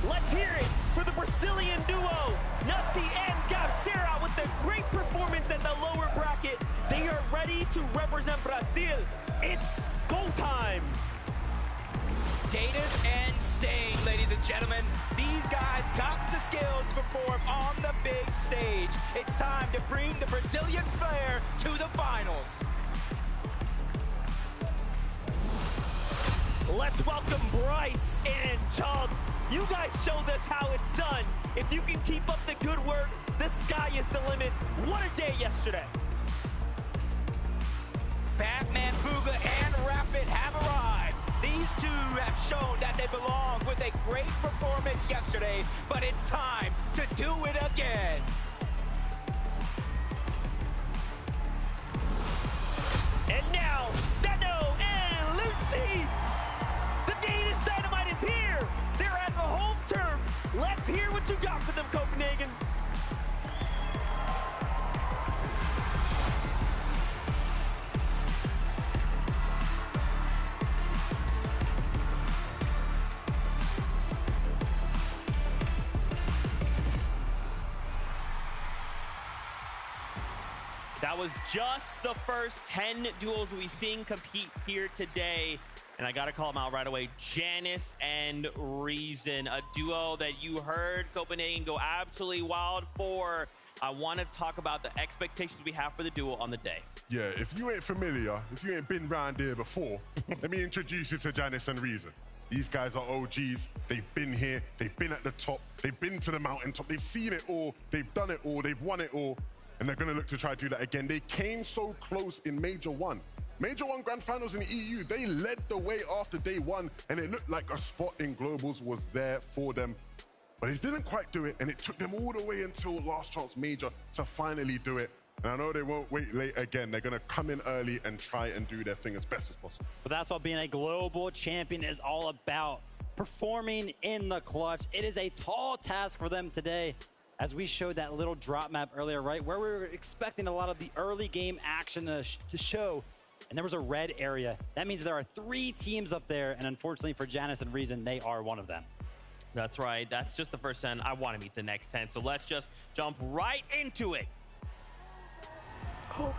Let's hear it for the Brazilian duo, Nutty and Gabsera, with a great performance at the lower bracket. They are ready to represent Brazil. It's go time. Datus and Stain, ladies and gentlemen. These guys got the skill to perform on the big stage. It's time to bring the Brazilian flair to the finals. Let's welcome Bryce and Chubbs. You guys showed us how it's done. If you can keep up the good work, the sky is the limit. What a day yesterday. Batman, Booga, and Rapid have arrived. These two have shown that they belong with a great performance yesterday, but it's time to do it again. And now, Steno and Lucy. The Danish Dynamite is here. They're at the home turf. Let's hear what you got for them, Copenhagen. That was just the first 10 duos we've seen compete here today. And I got to call them out right away. Janice and Reason, a duo that you heard Copenhagen go absolutely wild for. I want to talk about the expectations we have for the duo on the day. Yeah, if you ain't familiar, if you ain't been round here before, let me introduce you to Janice and Reason. These guys are OGs. They've been here. They've been at the top. They've been to the mountaintop. They've seen it all. They've done it all. They've won it all. And they're going to look to try to do that again. They came so close in Major 1. Major 1 Grand Finals in the EU, they led the way after day one, and it looked like a spot in Globals was there for them. But they didn't quite do it, and it took them all the way until Last Chance Major to finally do it. And I know they won't wait late again. They're going to come in early and try and do their thing as best as possible. But that's what being a global champion is all about. Performing in the clutch. It is a tall task for them today. As we showed that little drop map earlier, right, where we were expecting a lot of the early game action to show, and there was a red area. That means there are 3 teams up there, and unfortunately for Janice and Reason, they are one of them. That's right. That's just the first 10. I want to meet the next 10, so let's just jump right into it. Cool.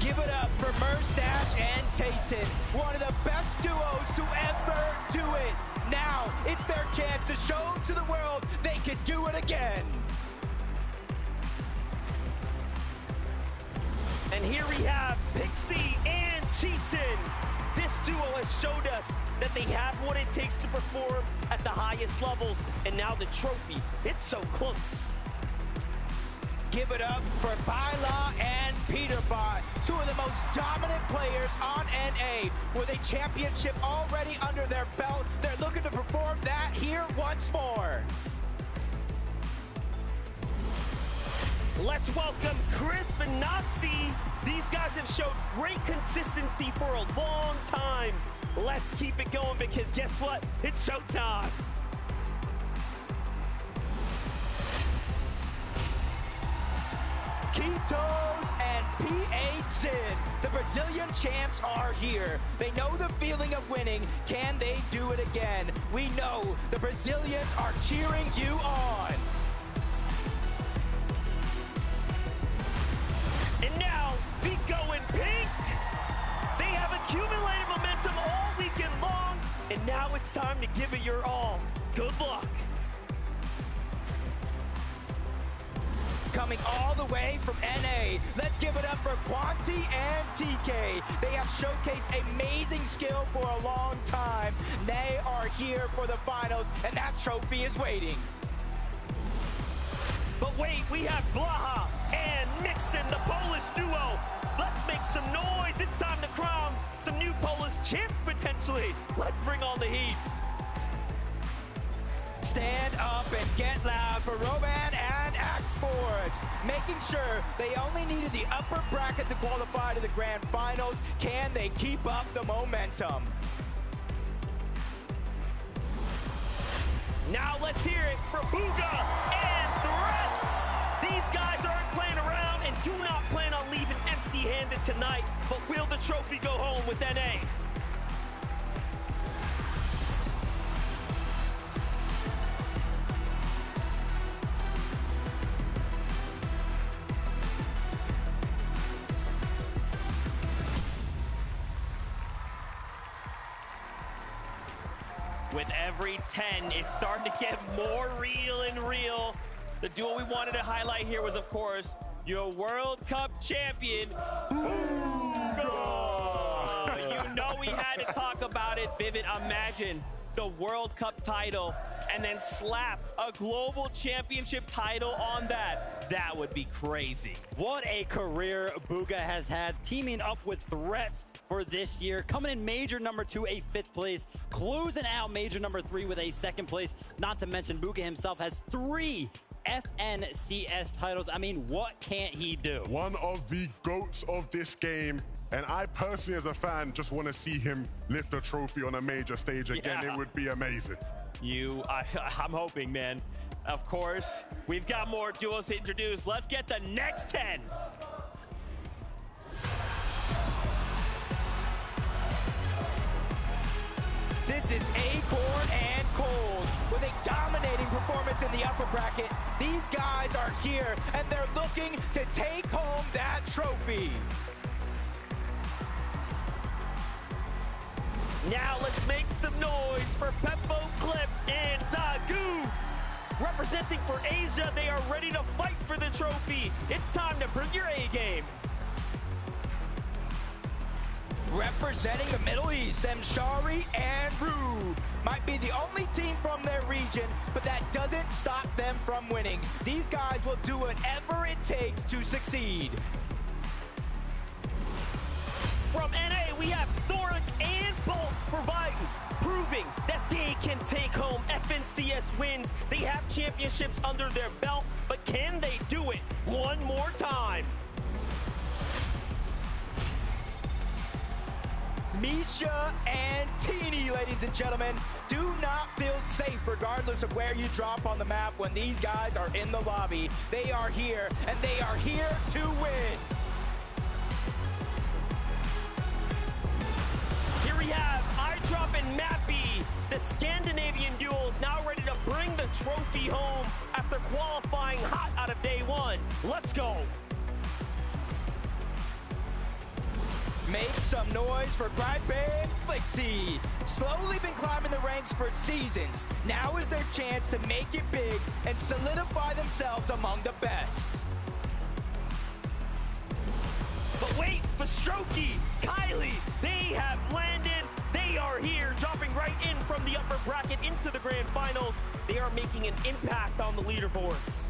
Give it up for Merstash and Tayson, one of the best duos to ever do it. Now it's their chance to show to the world they can do it again. And here we have Pixie and Cheatin. This duo has showed us that they have what it takes to perform at the highest levels, and now the trophy, it's so close. Give it up for Baila and Peterbot, two of the most dominant players on NA. With a championship already under their belt, they're looking to perform that here once more. Let's welcome Crisp and Noxie. These guys have showed great consistency for a long time. Let's keep it going because guess what? It's showtime. Kitos and P8 Zin, the Brazilian champs are here. They know the feeling of winning. Can they do it again? We know the Brazilians are cheering you on. And now, we go in pink. They have accumulated momentum all weekend long, and now it's time to give it your all. Good luck. Coming all the way from NA, let's give it up for Quanti and TK. They have showcased amazing skill for a long time. They are here for the finals, and that trophy is waiting. But wait, we have Blaha and Mixon, the Polish duo. Let's make some noise. It's time to crown some new Polish champs potentially. Let's bring on the heat. Stand up and get loud for Roman and Axforge, making sure they only needed the upper bracket to qualify to the grand finals. Can they keep up the momentum? Now let's hear it for Booga and Threats. These guys aren't playing around and do not plan on leaving empty-handed tonight, but will the trophy go home with NA? With every 10, it's starting to get more real and real. The duo we wanted to highlight here was, of course, your World Cup champion, Booga. You know we had to talk about it. Vivid, imagine the World Cup title and then slap a global championship title on that. That would be crazy. What a career Booga has had, teaming up with Threats for this year, coming in major number 2, a 5th place, closing out major number 3 with a 2nd place. Not to mention Booga himself has 3 FNCS titles. I mean, what can't he do? One of the GOATs of this game. And I personally, as a fan, just want to see him lift a trophy on a major stage again. Yeah. It would be amazing. I'm hoping, man. Of course, we've got more duos to introduce. Let's get the next 10. This is Acorn and Cold with a dominating performance in the upper bracket. These guys are here and they're looking to take home that trophy. Now let's make some noise for Peppo Clip and Zagu. Representing for Asia, they are ready to fight for the trophy. It's time to bring your A game. Representing the Middle East, Mshari and Rue might be the only team from their region, but that doesn't stop them from winning. These guys will do whatever it takes to succeed. From NA, we have Thoric and Bolts proving that they can take home FNCS wins. They have championships under their belt, but can they do it one more time? Misha and Teeny, ladies and gentlemen, do not feel safe regardless of where you drop on the map when these guys are in the lobby. They are here, and they are here to win. Here we have iDrop and Mappy. The Scandinavian duo is now ready to bring the trophy home after qualifying hot out of day 1. Let's go. Make some noise for Crybaby Flixie. Slowly been climbing the ranks for seasons. Now is their chance to make it big and solidify themselves among the best. But wait, Fastrokey, Kylie, they have landed. They are here, dropping right in from the upper bracket into the grand finals. They are making an impact on the leaderboards.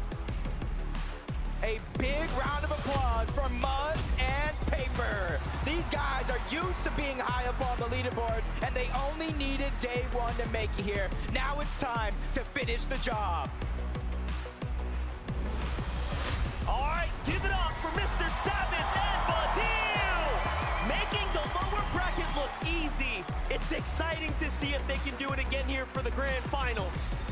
A big round of applause for Muds and Paper. These guys are used to being high up on the leaderboards, and they only needed day one to make it here. Now it's time to finish the job. All right, give it up for Mr. Savage and Badil, making the lower bracket look easy. It's exciting to see if they can do it again here for the grand finals.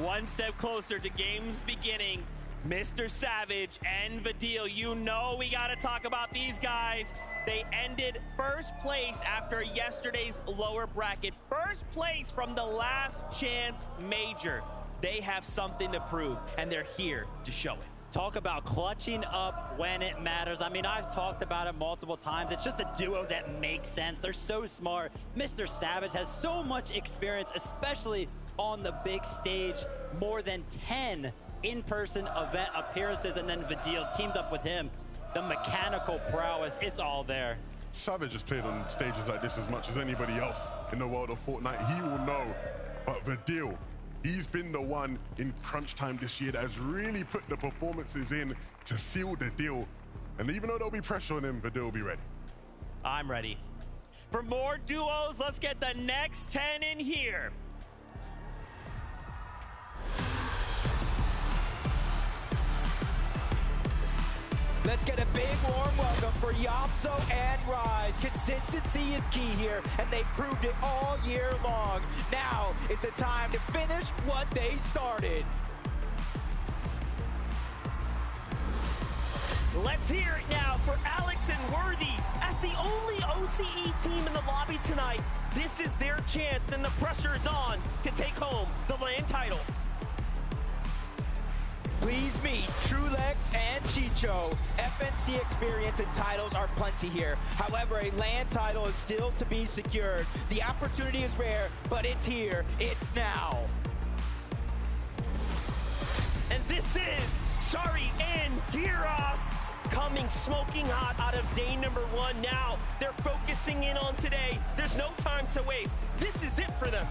One step closer to games beginning. Mr. Savage and Badil, you know we got to talk about these guys. They ended first place after yesterday's lower bracket. First place from the last chance major. They have something to prove, and they're here to show it. Talk about clutching up when it matters. I mean, I've talked about it multiple times. It's just a duo that makes sense. They're so smart. Mr. Savage has so much experience, especially on the big stage. More than 10 in-person event appearances, and then Badil teamed up with him. The mechanical prowess, it's all there. Savage has played on stages like this as much as anybody else in the world of Fortnite. He will know. But Badil, he's been the one in crunch time this year that has really put the performances in to seal the deal. And even though there'll be pressure on him, Badil will be ready. I'm ready. For more duos, let's get the next 10 in here. Let's get a big warm welcome for Yopso and Rise. Consistency is key here, and they proved it all year long. Now is the time to finish what they started. Let's hear it now for Alex and Worthy. As the only OCE team in the lobby tonight, this is their chance, and the pressure is on to take home the LAN title. Please meet Trulex and Chicho. FNC experience and titles are plenty here. However, a LAN title is still to be secured. The opportunity is rare, but it's here. It's now. And this is Shari and Giros coming smoking hot out of day number one. Now they're focusing in on today. There's no time to waste. This is it for them.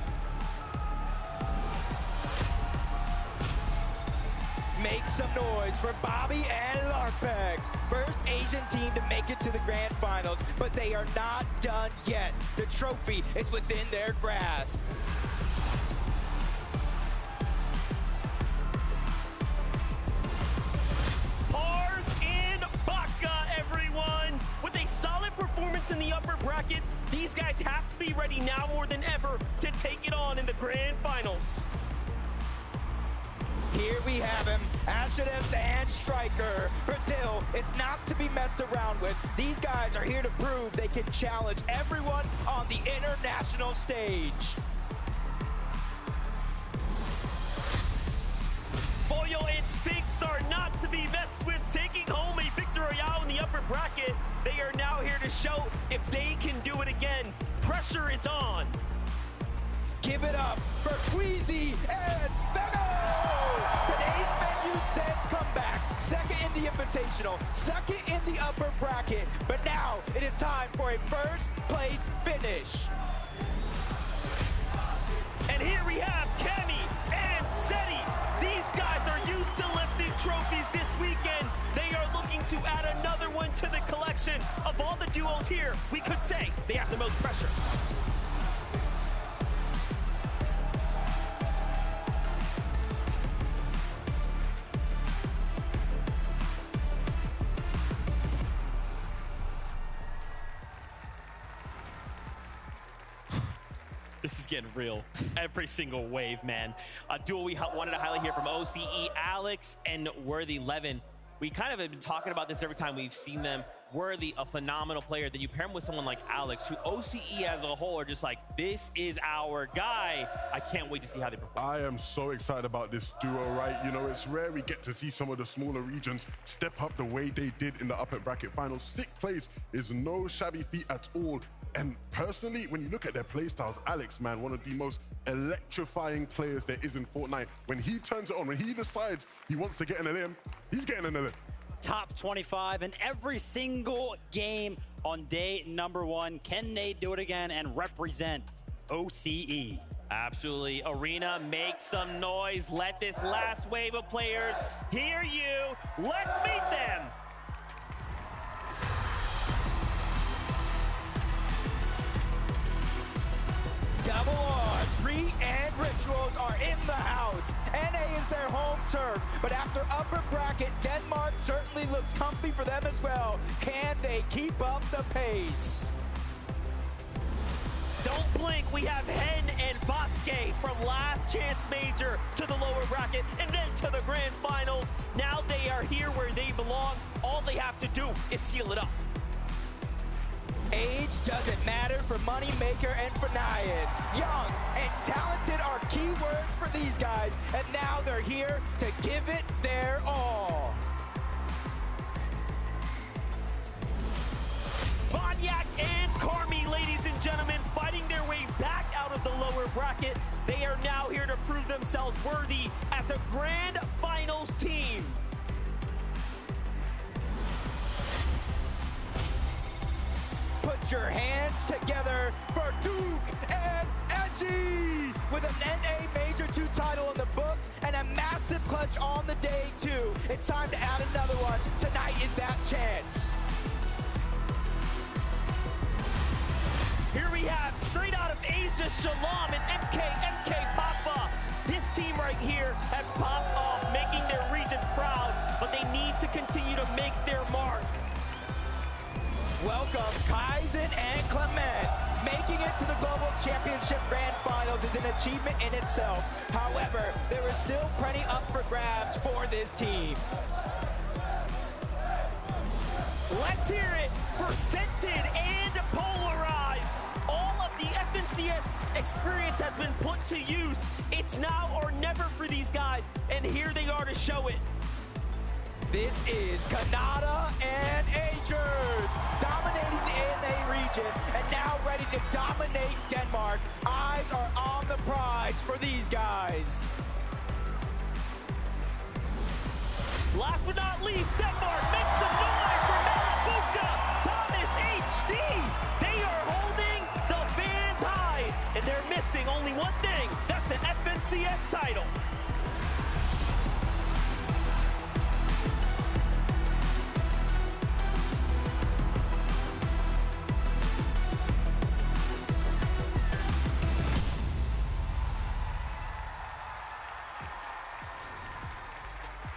Make some noise for Bobby and Larpex. First Asian team to make it to the grand finals, but they are not done yet. The trophy is within their grasp. Pars in Baka, everyone. With a solid performance in the upper bracket, these guys have to be ready now more than ever to take it on in the grand finals. Here we have him, Ashedes and Striker. Brazil is not to be messed around with. These guys are here to prove they can challenge everyone on the international stage. Boyo and Sphinx are not to be messed with, taking home a victory royale in the upper bracket. They are now here to show if they can do it again. Pressure is on. Give it up for Queasy and Beno! Today's menu says comeback. Second in the Invitational, second in the upper bracket, but now it is time for a first place finish. And here we have Kemi and Seti. These guys are used to lifting trophies this weekend. They are looking to add another one to the collection. Of all the duos here, we could say they have the most pressure. This is getting real. Every single wave, man. A duel we wanted to highlight here from OCE, Alex and Worthy Levin. We kind of have been talking about this every time we've seen them. worthy, a phenomenal player. Then you pair him with someone like Alex, who OCE as a whole are just like, this is our guy. I can't wait to see how they perform. I am so excited about this duo, right? You know, it's rare we get to see some of the smaller regions step up the way they did in the upper bracket finals. 6th place is no shabby feat at all. And personally, when you look at their play styles, Alex, man, one of the most electrifying players there is in Fortnite. When he turns it on, when he decides he wants to get an LM, he's getting an LM. Top 25 in every single game on day number 1. Can they do it again and represent OCE? Absolutely. Arena, make some noise. Let this last wave of players hear you. Let's meet them. Double odds, Re and Rituals are in the house. NA is their home turf, but after upper bracket, Denmark certainly looks comfy for them as well. Can they keep up the pace? Don't blink, we have Hen and Bosque from last chance major to the lower bracket and then to the grand finals. Now they are here where they belong. All they have to do is seal it up. Age doesn't matter for Moneymaker and for Nyan. Young and talented are key words for these guys, and now they're here to give it their all. Vanyak and Carmi, ladies and gentlemen, fighting their way back out of the lower bracket. They are now here to prove themselves worthy as a grand finals team. Put your hands together for Duke and Edgy! With an NA Major 2 title in the books and a massive clutch on the day too. It's time to add another one. Tonight is that chance. Here we have, straight out of Asia, Shalom and MK Papa. This team right here has popped off, making their region proud, but they need to continue to make their mark. Welcome Kaizen and Clement. Making it to the Global Championship Grand Finals is an achievement in itself. However, there is still plenty up for grabs for this team. Let's hear it for Scented and Polarized. All of the FNCS experience has been put to use. It's now or never for these guys, and here they are to show it. This is Kanata and Agers, dominating the NA region and now ready to dominate Denmark. Eyes are on the prize for these guys. Last but not least, Denmark makes some noise for Malabuka, Thomas HD. They are holding the fans high, and they're missing only one thing. That's an FNCS title.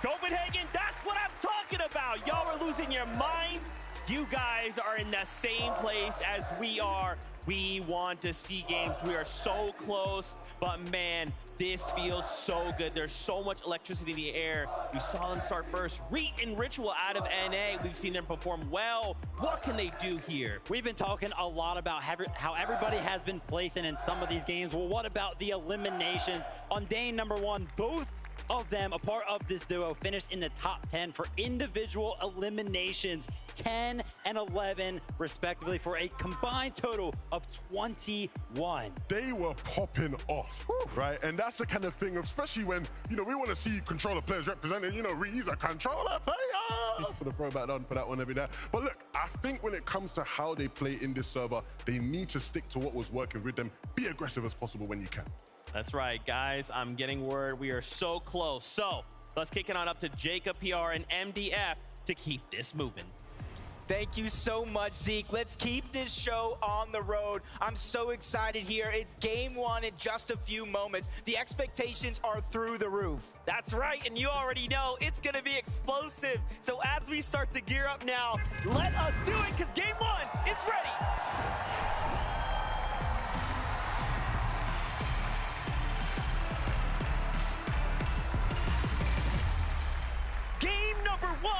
Copenhagen, that's what I'm talking about. Y'all are losing your minds. You guys are in the same place as we are. We want to see games. We are so close, but man, this feels so good. There's so much electricity in the air. We saw them start first. Reet and Ritual out of NA. We've seen them perform well. What can they do here? We've been talking a lot about how everybody has been placing in some of these games. Well, what about the eliminations? On day number 1, both of them, a part of this duo, finished in the top 10 for individual eliminations, 10 and 11 respectively, for a combined total of 21. They were popping off, right? And that's the kind of thing, especially when, you know, we want to see controller players represented. You know, he's a controller player. For the throwback on for that one every day. But look, I think when it comes to how they play in this server, they need to stick to what was working with them. Be aggressive as possible when you can. That's right, guys. I'm getting word we are so close. So let's kick it on up to Jacob PR and MDF to keep this moving. Thank you so much, Zeke. Let's keep this show on the road. I'm so excited here. It's game 1 in just a few moments. The expectations are through the roof. That's right, and you already know it's going to be explosive. So as we start to gear up now, let us do it, because game 1 is ready. Game number 1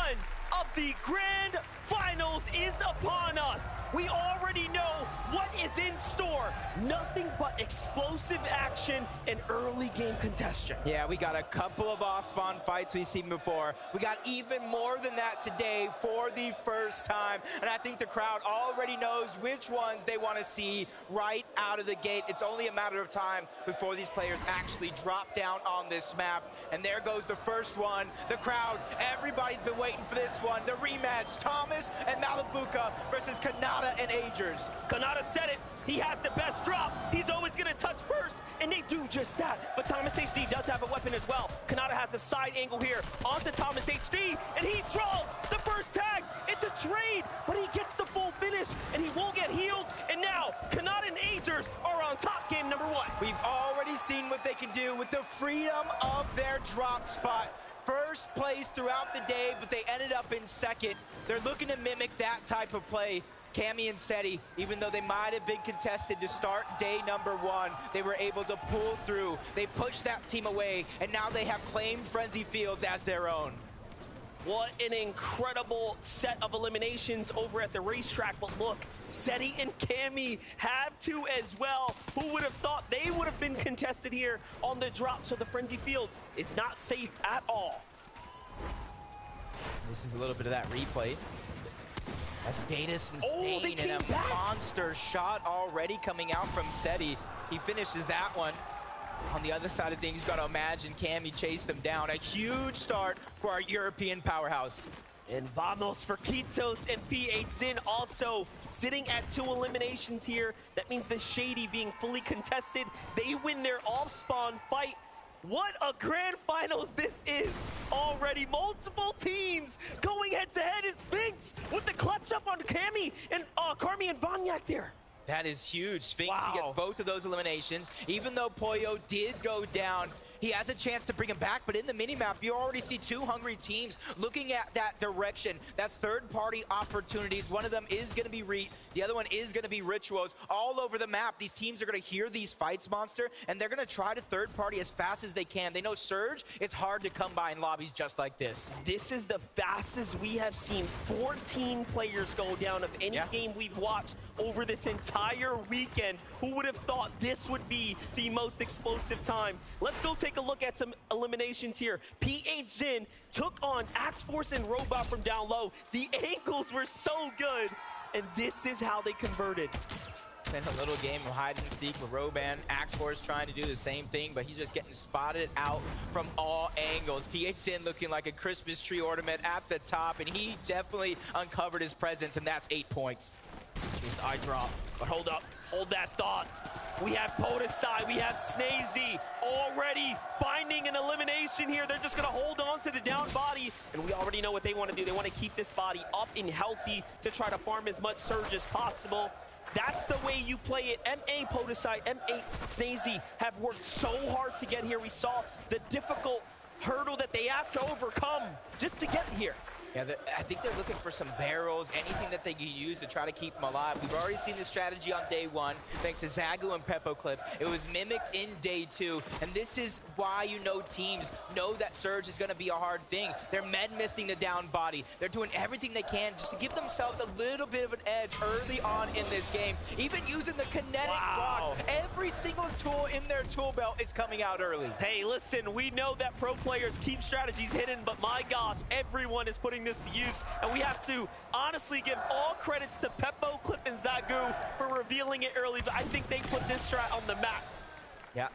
of the Grand Finals. Finals is upon us. We already know what is in store. Nothing but explosive action and early game congestion. Yeah, we got a couple of off-spawn fights we've seen before. We got even more than that today for the first time. And I think the crowd already knows which ones they want to see right out of the gate. It's only a matter of time before these players actually drop down on this map. And there goes the first one. The crowd, everybody's been waiting for this one. The rematch, Thomas and Malabuka versus Kanata and Agers. Kanata said it. He has the best drop. He's always going to touch first, and they do just that. But Thomas HD does have a weapon as well. Kanata has a side angle here onto Thomas HD, and he draws the first tags. It's a trade, but he gets the full finish, and he won't get healed. And now, Kanata and Agers are on top, game number 1. We've already seen what they can do with the freedom of their drop spot. First place throughout the day, but they ended up in second. They're looking to mimic that type of play. Cammy and Seti, even though they might have been contested to start day number 1, they were able to pull through. They pushed that team away, and now they have claimed Frenzy Fields as their own. What an incredible set of eliminations over at the racetrack. But look, Seti and Cammy have to as well. Who would have thought they would have been contested here on the drop? So the Frenzy Fields is not safe at all. This is a little bit of that replay. That's Datus and Stain, and a monster shot already coming out from Seti. He finishes that one. On the other side of things, you've got to imagine Cammy chased them down. A huge start for our European powerhouse. And vamos for Kitos and PH Zin also sitting at 2 eliminations here. That means the Shady being fully contested. They win their off-spawn fight. What a grand finals this is already. Multiple teams going head-to-head. It's Sphinx with the clutch up on Cammy and Carmi and Vanyak there. That is huge. Sphinx, he gets both of those eliminations. Even though Pollo did go down, he has a chance to bring him back, but in the minimap, you already see 2 hungry teams looking at that direction. That's third-party opportunities. One of them is going to be Reet. The other one is going to be Rituals. All over the map, these teams are going to hear these fights, Monster, and they're going to try to third-party as fast as they can. They know Surge, it's hard to come by in lobbies just like this. This is the fastest we have seen 14 players go down of any game we've watched over this entire weekend. Who would have thought this would be the most explosive time? Let's go take a look at some eliminations here. PH Zin took on Axe Force and Robot from down low. The angles were so good, and this is how they converted. And a little game of hide and seek with Roban. Axe Force trying to do the same thing, but he's just getting spotted out from all angles. PH Zin looking like a Christmas tree ornament at the top, and he definitely uncovered his presence, and that's 8 points. His eye drop, but hold up, hold that thought. We have Podesai, we have Snazy already finding an elimination here. They're just gonna hold on to the down body, and we already know what they wanna do. They wanna keep this body up and healthy to try to farm as much Surge as possible. That's the way you play it. MA Podesai, MA Snazy have worked so hard to get here. We saw the difficult hurdle that they have to overcome just to get here. Yeah, I think they're looking for some barrels, anything that they can use to try to keep them alive. We've already seen this strategy on day 1, thanks to Zagu and Peppo Clip. It was mimicked in day 2, and this is why you know teams know that Surge is going to be a hard thing. They're med-misting the down body. They're doing everything they can just to give themselves a little bit of an edge early on in this game. Even using the kinetic blocks. Every single tool in their tool belt is coming out early. Hey, listen, we know that pro players keep strategies hidden, but my gosh, everyone is putting this to use, and we have to honestly give all credits to Peppo, Clip, and Zagu for revealing it early, but I think they put this strat on the map. Yeah.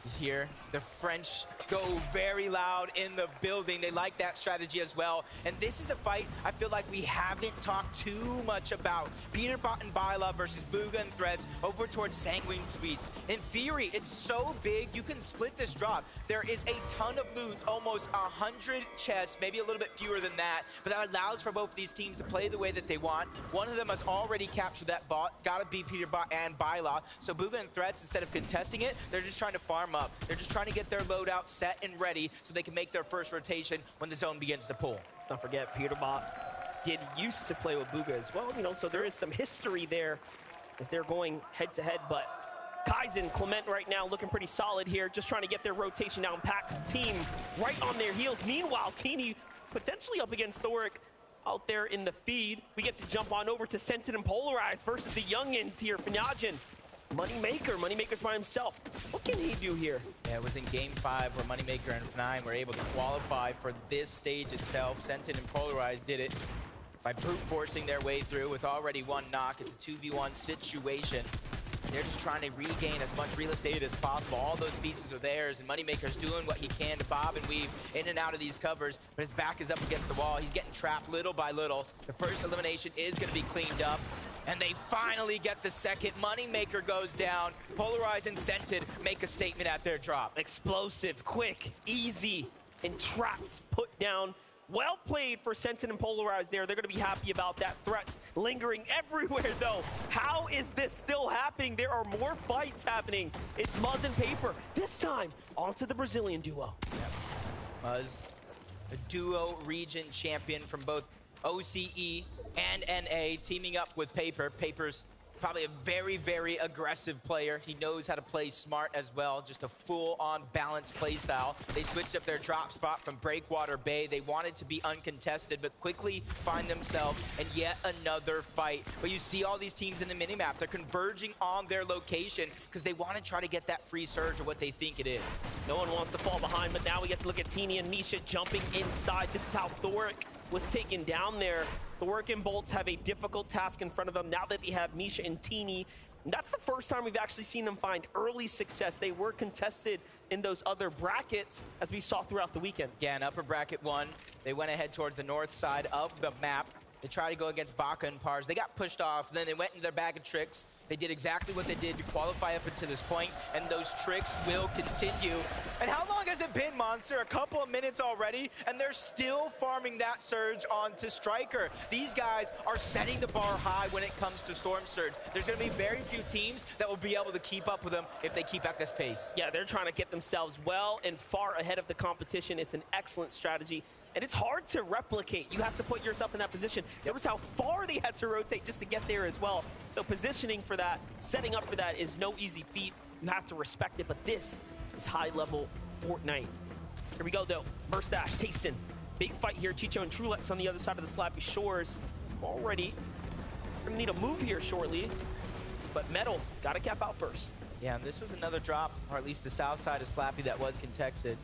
He's here. The French go very loud in the building. They like that strategy as well. And this is a fight I feel like we haven't talked too much about. Peterbot and Byla versus Booga and Threads over towards Sanguine Sweets. In theory, it's so big, you can split this drop. There is a ton of loot, almost 100 chests, maybe a little bit fewer than that, but that allows for both of these teams to play the way that they want. One of them has already captured that vault. It's got to be Peterbot and Byla. So Booga and Threads, instead of contesting it, they're just trying to farm up. They're just trying to get their loadout set and ready so they can make their first rotation when the zone begins to pull. Let's not forget, Peterbot used to play with Booga as well, you know, so there is some history there as they're going head-to-head, but Kaizen, Clement right now looking pretty solid here, just trying to get their rotation down, pack team right on their heels. Meanwhile, Teeny potentially up against Thoric. out there in the feed. We get to jump on over to Sentin and Polarize versus the youngins here. Fanyajin, Moneymaker's by himself. What can he do here? Yeah, it was in Game 5 where Moneymaker and F9 were able to qualify for this stage itself. Sentin and Polarize did it by brute forcing their way through with already one knock. It's a 2v1 situation. They're just trying to regain as much real estate as possible. All those pieces are theirs, and Moneymaker's doing what he can to bob and weave in and out of these covers, but his back is up against the wall. He's getting trapped little by little. The first elimination is going to be cleaned up, and they finally get the second. Moneymaker goes down. Polarize and Sentin make a statement at their drop. Explosive, quick, easy, and trapped, put down. Well played for Sentin and Polarize there. They're going to be happy about that. Threats lingering everywhere, though. How is this still happening? There are more fights happening. It's Muzz and Paper. This time, onto the Brazilian duo. Yep. Muzz, a duo region champion from both OCE and NA, teaming up with Paper. Paper's probably a very, very aggressive player. He knows how to play smart as well. Just a full-on balanced play style. They switched up their drop spot from Breakwater Bay. They wanted to be uncontested, but quickly find themselves in yet another fight. But you see all these teams in the minimap. They're converging on their location because they want to try to get that free surge of what they think it is. No one wants to fall behind, but now we get to look at Teeny and Misha jumping inside. This is how Thoric was taken down there. Thoric and Bolts have a difficult task in front of them now that they have Misha and Teeny. And that's the first time we've actually seen them find early success. They were contested in those other brackets, as we saw throughout the weekend. Yeah, in upper bracket 1, they went ahead towards the north side of the map. They tried to go against Baka and Pars. They got pushed off, and then they went into their bag of tricks. They did exactly what they did to qualify up until this point, and those tricks will continue. And how long has it been, Monster? A couple of minutes already, and they're still farming that surge onto Striker. These guys are setting the bar high when it comes to Storm Surge. There's going to be very few teams that will be able to keep up with them if they keep at this pace. Yeah, they're trying to get themselves well and far ahead of the competition. It's an excellent strategy, and it's hard to replicate. You have to put yourself in that position. Notice how far they had to rotate just to get there as well. So positioning for that, setting up for that is no easy feat. You have to respect it, but this is high-level Fortnite. Here we go, though. Burstash, Tayson. Big fight here. Chicho and Trulex on the other side of the Slappy Shores. Already gonna need a move here shortly, but Metal gotta cap out first. Yeah, and this was another drop, or at least the south side of Slappy that was contested.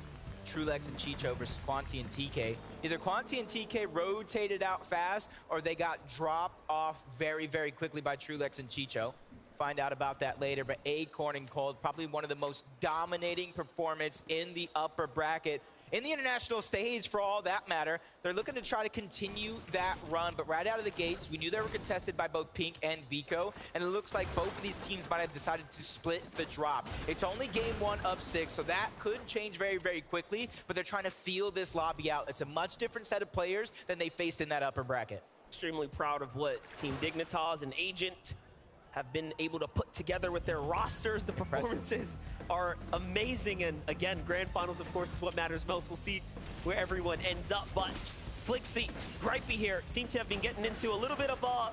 Trulex and Chicho versus Quanti and TK. Either Quanti and TK rotated out fast, or they got dropped off very, very quickly by Trulex and Chicho. Find out about that later, but Acorn and Cold, probably one of the most dominating performance in the upper bracket. In the international stage, for all that matter, they're looking to try to continue that run, but right out of the gates, we knew they were contested by both Pink and Vico, and it looks like both of these teams might have decided to split the drop. It's only game 1 of 6, so that could change very, very quickly, but they're trying to feel this lobby out. It's a much different set of players than they faced in that upper bracket. Extremely proud of what Team Dignitas and Agent have been able to put together with their rosters. The performances are amazing, and again, grand finals, of course, is what matters most. We'll see where everyone ends up, but Flixie, Gripey here, seem to have been getting into a little bit of a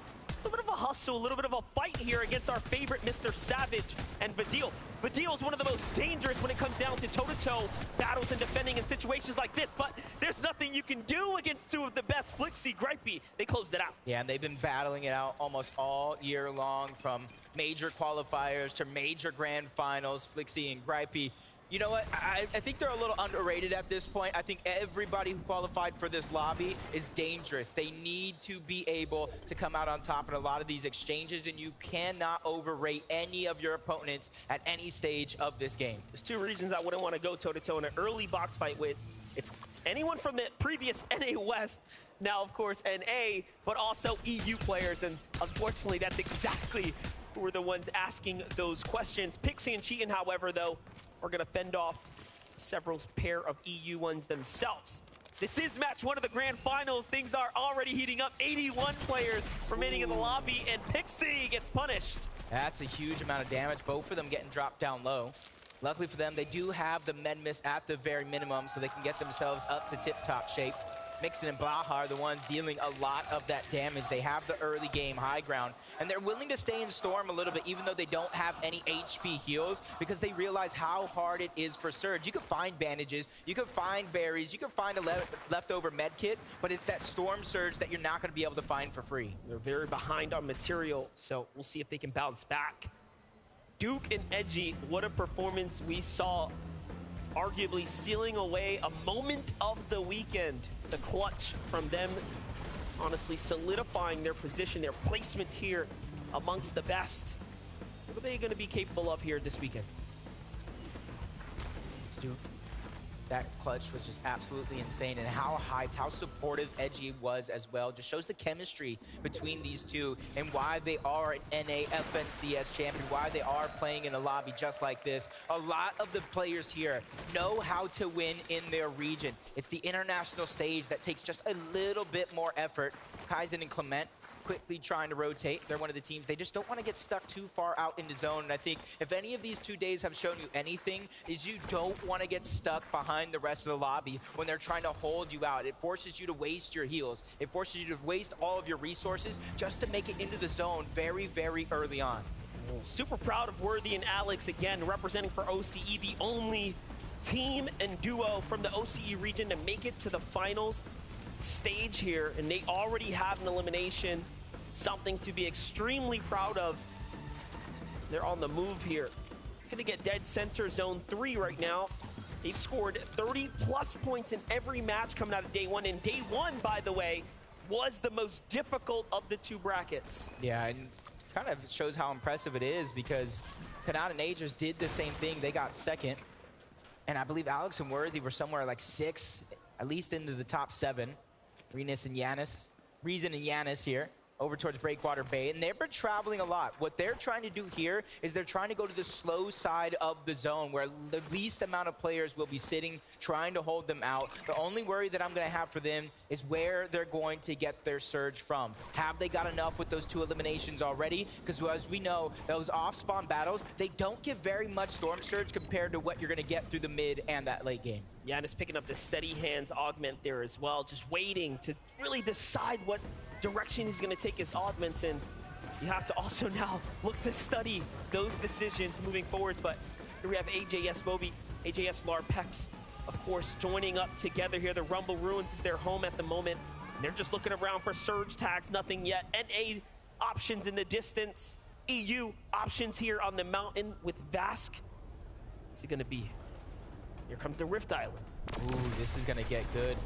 hustle, a little bit of a fight here against our favorite Mr. Savage and Vadil. Vadil is one of the most dangerous when it comes down to toe-to-toe battles and defending in situations like this, but there's nothing you can do against two of the best. Flixie, Gripey, they closed it out. Yeah, and they've been battling it out almost all year long, from major qualifiers to major grand finals. Flixie and Gripey, you know what? I think they're a little underrated at this point. I think everybody who qualified for this lobby is dangerous. They need to be able to come out on top in a lot of these exchanges, and you cannot overrate any of your opponents at any stage of this game. There's two regions I wouldn't want to go toe-to-toe in an early box fight with. It's anyone from the previous NA West, now, of course, NA, but also EU players, and unfortunately, that's exactly who were the ones asking those questions. Pixie and Cheatin', however, though, are going to fend off several pair of EU ones themselves. This is match 1 of the grand finals. Things are already heating up. 81 players remaining in the lobby, and Pixie gets punished. That's a huge amount of damage. Both of them getting dropped down low. Luckily for them, they do have the med miss at the very minimum, so they can get themselves up to tip-top shape. Mixon and Baja are the ones dealing a lot of that damage. They have the early game high ground, and they're willing to stay in Storm a little bit, even though they don't have any HP heals, because they realize how hard it is for Surge. You can find bandages, you can find berries, you can find a leftover med kit, but it's that Storm Surge that you're not going to be able to find for free. They're very behind on material, so we'll see if they can bounce back. Duke and Edgy, what a performance we saw, arguably stealing away a moment of the weekend. The clutch from them, honestly solidifying their position, their placement here amongst the best. What are they going to be capable of here this weekend? Duke. That clutch was just absolutely insane, and how hyped, how supportive Edgy was as well. Just shows the chemistry between these two and why they are an NA FNCS champion, why they are playing in a lobby just like this. A lot of the players here know how to win in their region. It's the international stage that takes just a little bit more effort. Kaizen and Clement quickly trying to rotate. They're one of the teams. They just don't want to get stuck too far out in the zone. And I think if any of these 2 days have shown you anything, is you don't want to get stuck behind the rest of the lobby when they're trying to hold you out. It forces you to waste your heals. It forces you to waste all of your resources just to make it into the zone very, very early on. Super proud of Worthy and Alex, again, representing for OCE, the only team and duo from the OCE region to make it to the finals stage here. And they already have an elimination. Something to be extremely proud of. They're on the move here. Gonna get dead center zone 3 right now. They've scored 30+ points in every match coming out of day one. And day one, by the way, was the most difficult of the 2 brackets. Yeah, and kind of shows how impressive it is, because Kanata and Agers did the same thing. They got second. And I believe Alex and Worthy were somewhere like 6, at least into the top 7. Reason and Yanis here over towards Breakwater Bay, and they've been traveling a lot. What they're trying to do here is they're trying to go to the slow side of the zone where the least amount of players will be sitting, trying to hold them out. The only worry that I'm going to have for them is where they're going to get their surge from. Have they got enough with those 2 eliminations already? Because as we know, those off-spawn battles, they don't give very much Storm Surge compared to what you're going to get through the mid and that late game. Yeah, and it's picking up the steady hands augment there as well, just waiting to really decide what direction he's going to take his augments in. You have to also now look to study those decisions moving forwards. But here we have AJS Moby, AJS Larpex, of course, joining up together here. The Rumble Ruins is their home at the moment. And they're just looking around for surge tags, nothing yet. NA options in the distance. EU options here on the mountain with Vask. What's it going to be? Here comes the Rift Island. Ooh, this is going to get good.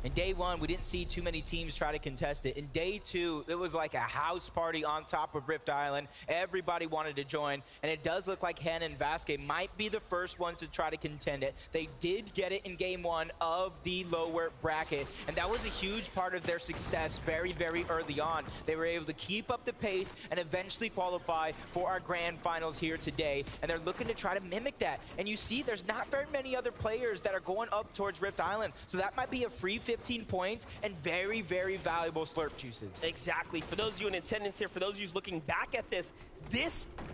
In day one, we didn't see too many teams try to contest it. In day two, it was like a house party on top of Rift Island. Everybody wanted to join, and it does look like Hen and Vasque might be the first ones to try to contend it. They did get it in game one of the lower bracket, and that was a huge part of their success very, very early on. They were able to keep up the pace and eventually qualify for our grand finals here today, and they're looking to try to mimic that. And you see, there's not very many other players that are going up towards Rift Island, so that might be a free 15 points and very, very valuable slurp juices. Exactly. For those of you in attendance here, for those of you looking back at this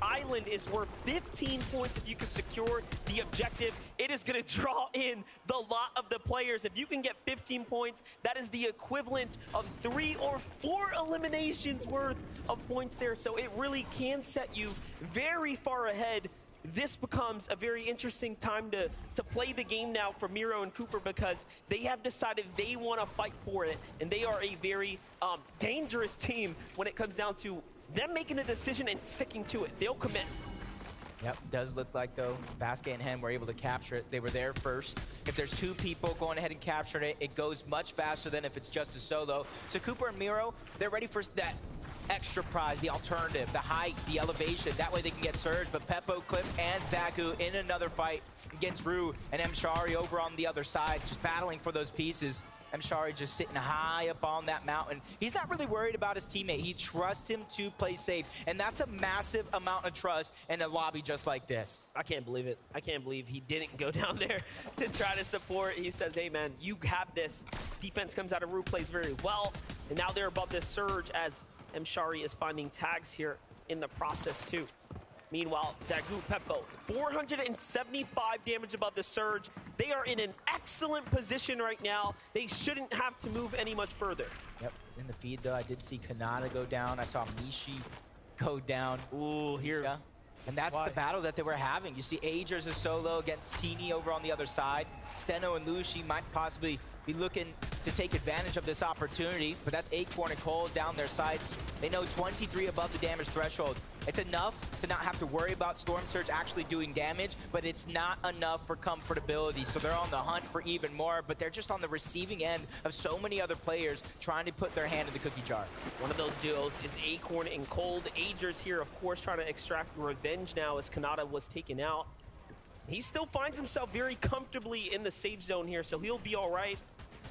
island is worth 15 points if you can secure the objective. It is going to draw in the lot of the players. If you can get 15 points, that is the equivalent of 3 or 4 eliminations worth of points there. So it really can set you very far ahead. This becomes a very interesting time to play the game now for Miro and Cooper, because they have decided they want to fight for it, and they are a very dangerous team when it comes down to them making a decision and sticking to it. They'll commit. Yep, does look like, though, Vasque and Hen were able to capture it. They were there first. If there's 2 people going ahead and capturing it, it goes much faster than if it's just a solo. So Cooper and Miro, they're ready for that extra prize, the alternative, the height, the elevation. That way they can get Surge. But Peppo, Cliff, and Zaku in another fight against Rue and Mshari over on the other side, just battling for those pieces. Mshari just sitting high up on that mountain. He's not really worried about his teammate. He trusts him to play safe, and that's a massive amount of trust in a lobby just like this. I can't believe it. I can't believe he didn't go down there to try to support. He says, hey, man, you have this. Defense comes out of Rue, plays very well, and now they're above this Surge as Mshari is finding tags here in the process too. Meanwhile, Zagu Peppo, 475 damage above the surge. They are in an excellent position right now. They shouldn't have to move any much further. Yep, in the feed though, I did see Kanata go down. I saw Mishi go down. Ooh, here. Yeah. And that's the battle that they were having. You see Agers is solo against Teeny over on the other side. Steno and Lushi might possibly be looking to take advantage of this opportunity, but that's Acorn and Cole down their sights. They know 23 above the damage threshold. It's enough to not have to worry about Storm Surge actually doing damage, but it's not enough for comfortability. So they're on the hunt for even more, but they're just on the receiving end of so many other players trying to put their hand in the cookie jar. One of those duos is Acorn and Cold. Agers here, of course, trying to extract revenge now as Kanata was taken out. He still finds himself very comfortably in the safe zone here, so he'll be all right.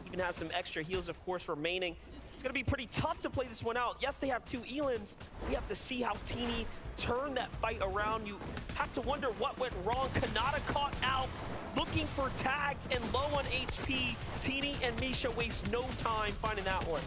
Even has some extra heals, of course, remaining. It's going to be pretty tough to play this one out. Yes, they have 2 elims. We have to see how Teeny turned that fight around. You have to wonder what went wrong. Kanata caught out, looking for tags and low on HP. Teeny and Misha waste no time finding that one.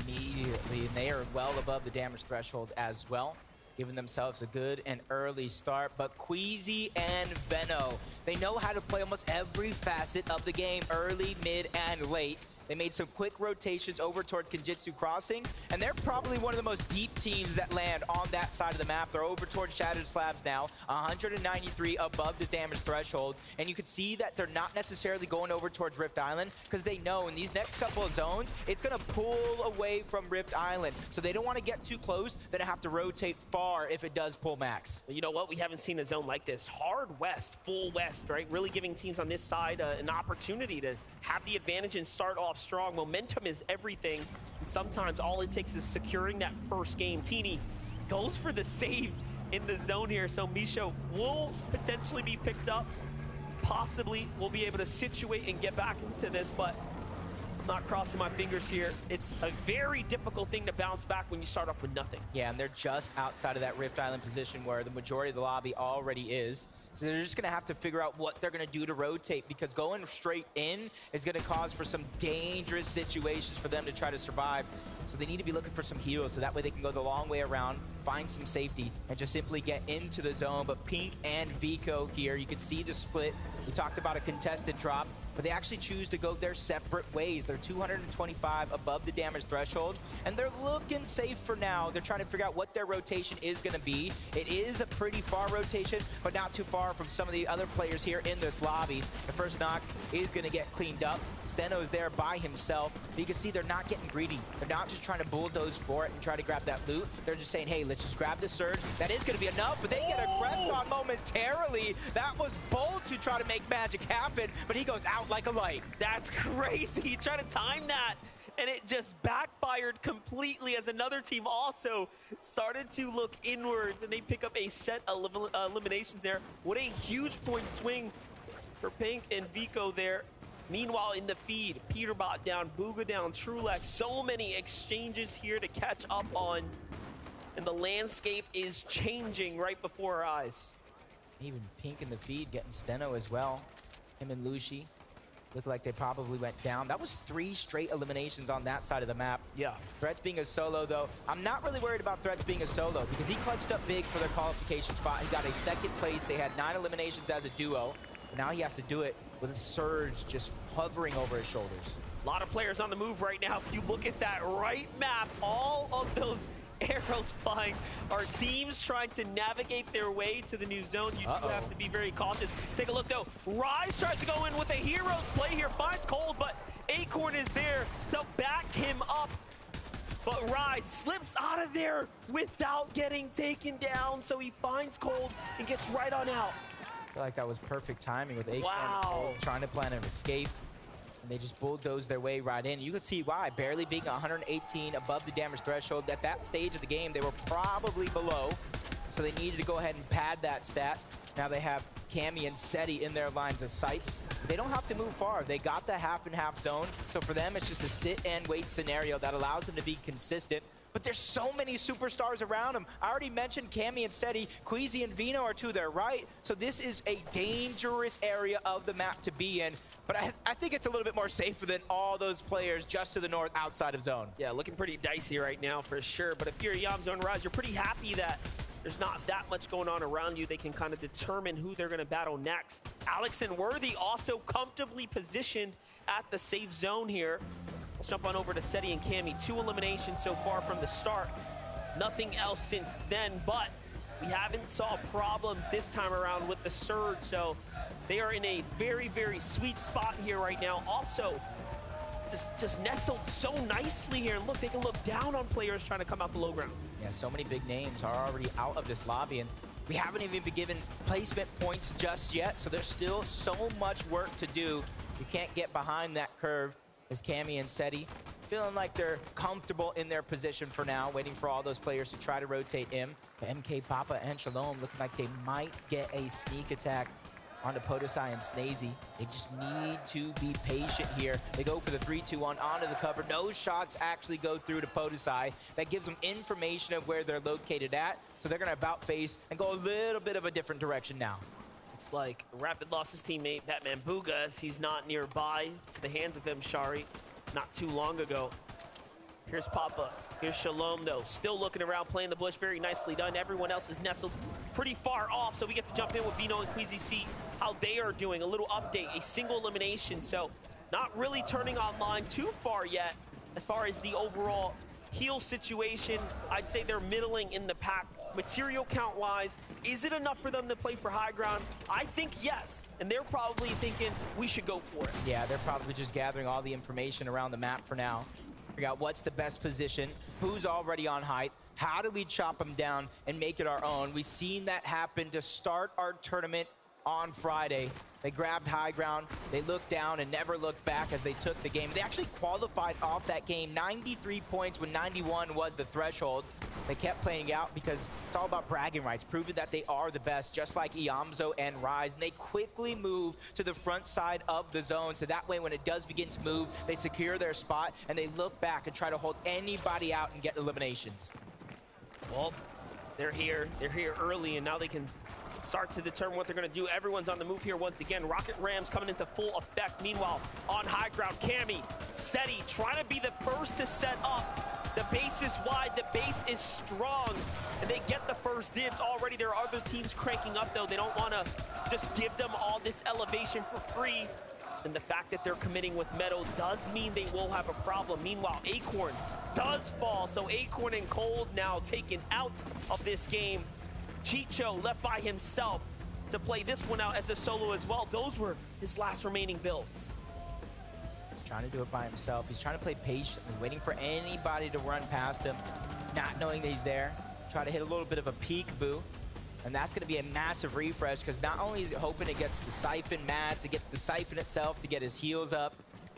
Immediately, and they are well above the damage threshold as well, giving themselves a good and early start. But Queasy and Veno, they know how to play almost every facet of the game, early, mid, and late. They made some quick rotations over towards Kenjutsu Crossing, and they're probably one of the most deep teams that land on that side of the map. They're over towards Shattered Slabs now, 193 above the damage threshold, and you can see that they're not necessarily going over towards Rift Island because they know in these next couple of zones, it's going to pull away from Rift Island. So they don't want to get too close, then have to rotate far if it does pull max. You know what? We haven't seen a zone like this. Hard west, full west, right? Really giving teams on this side an opportunity to have the advantage and start off strong. Momentum is everything, and sometimes all it takes is securing that first game. Teeny goes for the save in the zone here, so Misha will potentially be picked up. Possibly we'll be able to situate and get back into this, but I'm not crossing my fingers here. It's a very difficult thing to bounce back when you start off with nothing. Yeah, and they're just outside of that Rift Island position where the majority of the lobby already is. So they're just going to have to figure out what they're going to do to rotate, because going straight in is going to cause for some dangerous situations for them to try to survive. So they need to be looking for some heals, so that way they can go the long way around, find some safety, and just simply get into the zone. But Pink and Vico here, you can see the split. We talked about a contested drop, but they actually choose to go their separate ways. They're 225 above the damage threshold, and they're looking safe for now. They're trying to figure out what their rotation is going to be. It is a pretty far rotation, but not too far from some of the other players here in this lobby. The first knock is going to get cleaned up. Steno is there by himself. But you can see they're not getting greedy. They're not just trying to bulldoze for it and try to grab that loot. They're just saying, hey, let's just grab the surge. That is going to be enough, but they get a crest on momentarily. That was bold to try to make magic happen, but he goes out like a light. That's crazy. He tried to time that, and it just backfired completely as another team also started to look inwards, and they pick up a set of eliminations there. What a huge point swing for Pink and Vico there. Meanwhile, in the feed, Peterbot down, Booga down, Trulex. So many exchanges here to catch up on, and the landscape is changing right before our eyes. Even Pink in the feed getting Steno as well. Him and Lushi look like they probably went down. That was 3 straight eliminations on that side of the map. Yeah. Threats being a solo, though. I'm not really worried about Threats being a solo because he clutched up big for their qualification spot. He got a second place. They had 9 eliminations as a duo. But now he has to do it with a surge just hovering over his shoulders. A lot of players on the move right now. If you look at that right map, all of those arrows flying. Are teams trying to navigate their way to the new zone? You do have to be very cautious. Take a look, though. Rise tries to go in with a hero's play here. Finds Cold, but Acorn is there to back him up. But Rise slips out of there without getting taken down. So he finds Cold and gets right on out. I feel like that was perfect timing with Acorn trying to plan an escape. And they just bulldozed their way right in. You can see why. Barely being 118 above the damage threshold. At that stage of the game, they were probably below. So they needed to go ahead and pad that stat. Now they have Cammy and Seti in their lines of sights. They don't have to move far. They got the half and half zone. So for them, it's just a sit and wait scenario that allows them to be consistent. But there's so many superstars around him. I already mentioned Cammy and Seti. Queasy and Vino are to their right. So this is a dangerous area of the map to be in. But I think it's a little bit more safer than all those players just to the north outside of zone. Yeah, looking pretty dicey right now for sure. But if you're Yam Zone Rise, you're pretty happy that there's not that much going on around you. They can kind of determine who they're going to battle next. Alex and Worthy also comfortably positioned at the safe zone here. Let's jump on over to Seti and Cammy. 2 eliminations so far from the start. Nothing else since then, but we haven't saw problems this time around with the Surge, so they are in a very, very sweet spot here right now. Also, just nestled so nicely here. And look, they can look down on players trying to come out the low ground. Yeah, so many big names are already out of this lobby, and we haven't even been given placement points just yet, so there's still so much work to do. You can't get behind that curve as Cammy and Seti feeling like they're comfortable in their position for now, waiting for all those players to try to rotate in. But MK, Papa, and Shalom looking like they might get a sneak attack onto Podesai and Snazy. They just need to be patient here. They go for the 3-2-1 onto the cover. No shots actually go through to Podesai. That gives them information of where they're located at. So they're going to about face and go a little bit of a different direction now. Looks like Rapid lost his teammate, Batman Booga, as he's not nearby to the hands of Shari not too long ago. Here's Papa. Here's Shalom, though. Still looking around, playing the bush. Very nicely done. Everyone else is nestled pretty far off, so we get to jump in with Vino and Queasy, see how they are doing. A little update, a single elimination, so not really turning online too far yet. As far as the overall heal situation, I'd say they're middling in the pack. Material count-wise, is it enough for them to play for high ground? I think yes, and they're probably thinking we should go for it. Yeah, they're probably just gathering all the information around the map for now. Figure out what's the best position, who's already on height, how do we chop them down and make it our own. We've seen that happen to start our tournament on Friday. They grabbed high ground, they looked down and never looked back as they took the game. They actually qualified off that game, 93 points when 91 was the threshold. They kept playing out because it's all about bragging rights, proving that they are the best, just like Iamzo and Rise. And they quickly move to the front side of the zone, so that way when it does begin to move, they secure their spot and they look back and try to hold anybody out and get eliminations. Well, they're here early, and now they can start to determine what they're going to do. Everyone's on the move here once again. Rocket Rams coming into full effect. Meanwhile, on high ground, Cammy, Seti trying to be the first to set up. The base is wide, the base is strong, and they get the first dibs already. There are other teams cranking up, though. They don't want to just give them all this elevation for free. And the fact that they're committing with Meadow does mean they will have a problem. Meanwhile, Acorn does fall, so Acorn and Cold now taken out of this game. Chicho left by himself to play this one out as a solo as well. Those were his last remaining builds. He's trying to do it by himself. He's trying to play patiently, waiting for anybody to run past him, not knowing that he's there. Try to hit a little bit of a peekaboo. And that's going to be a massive refresh because not only is it hoping it gets the Siphon mats, it gets the Siphon itself to get his heals up.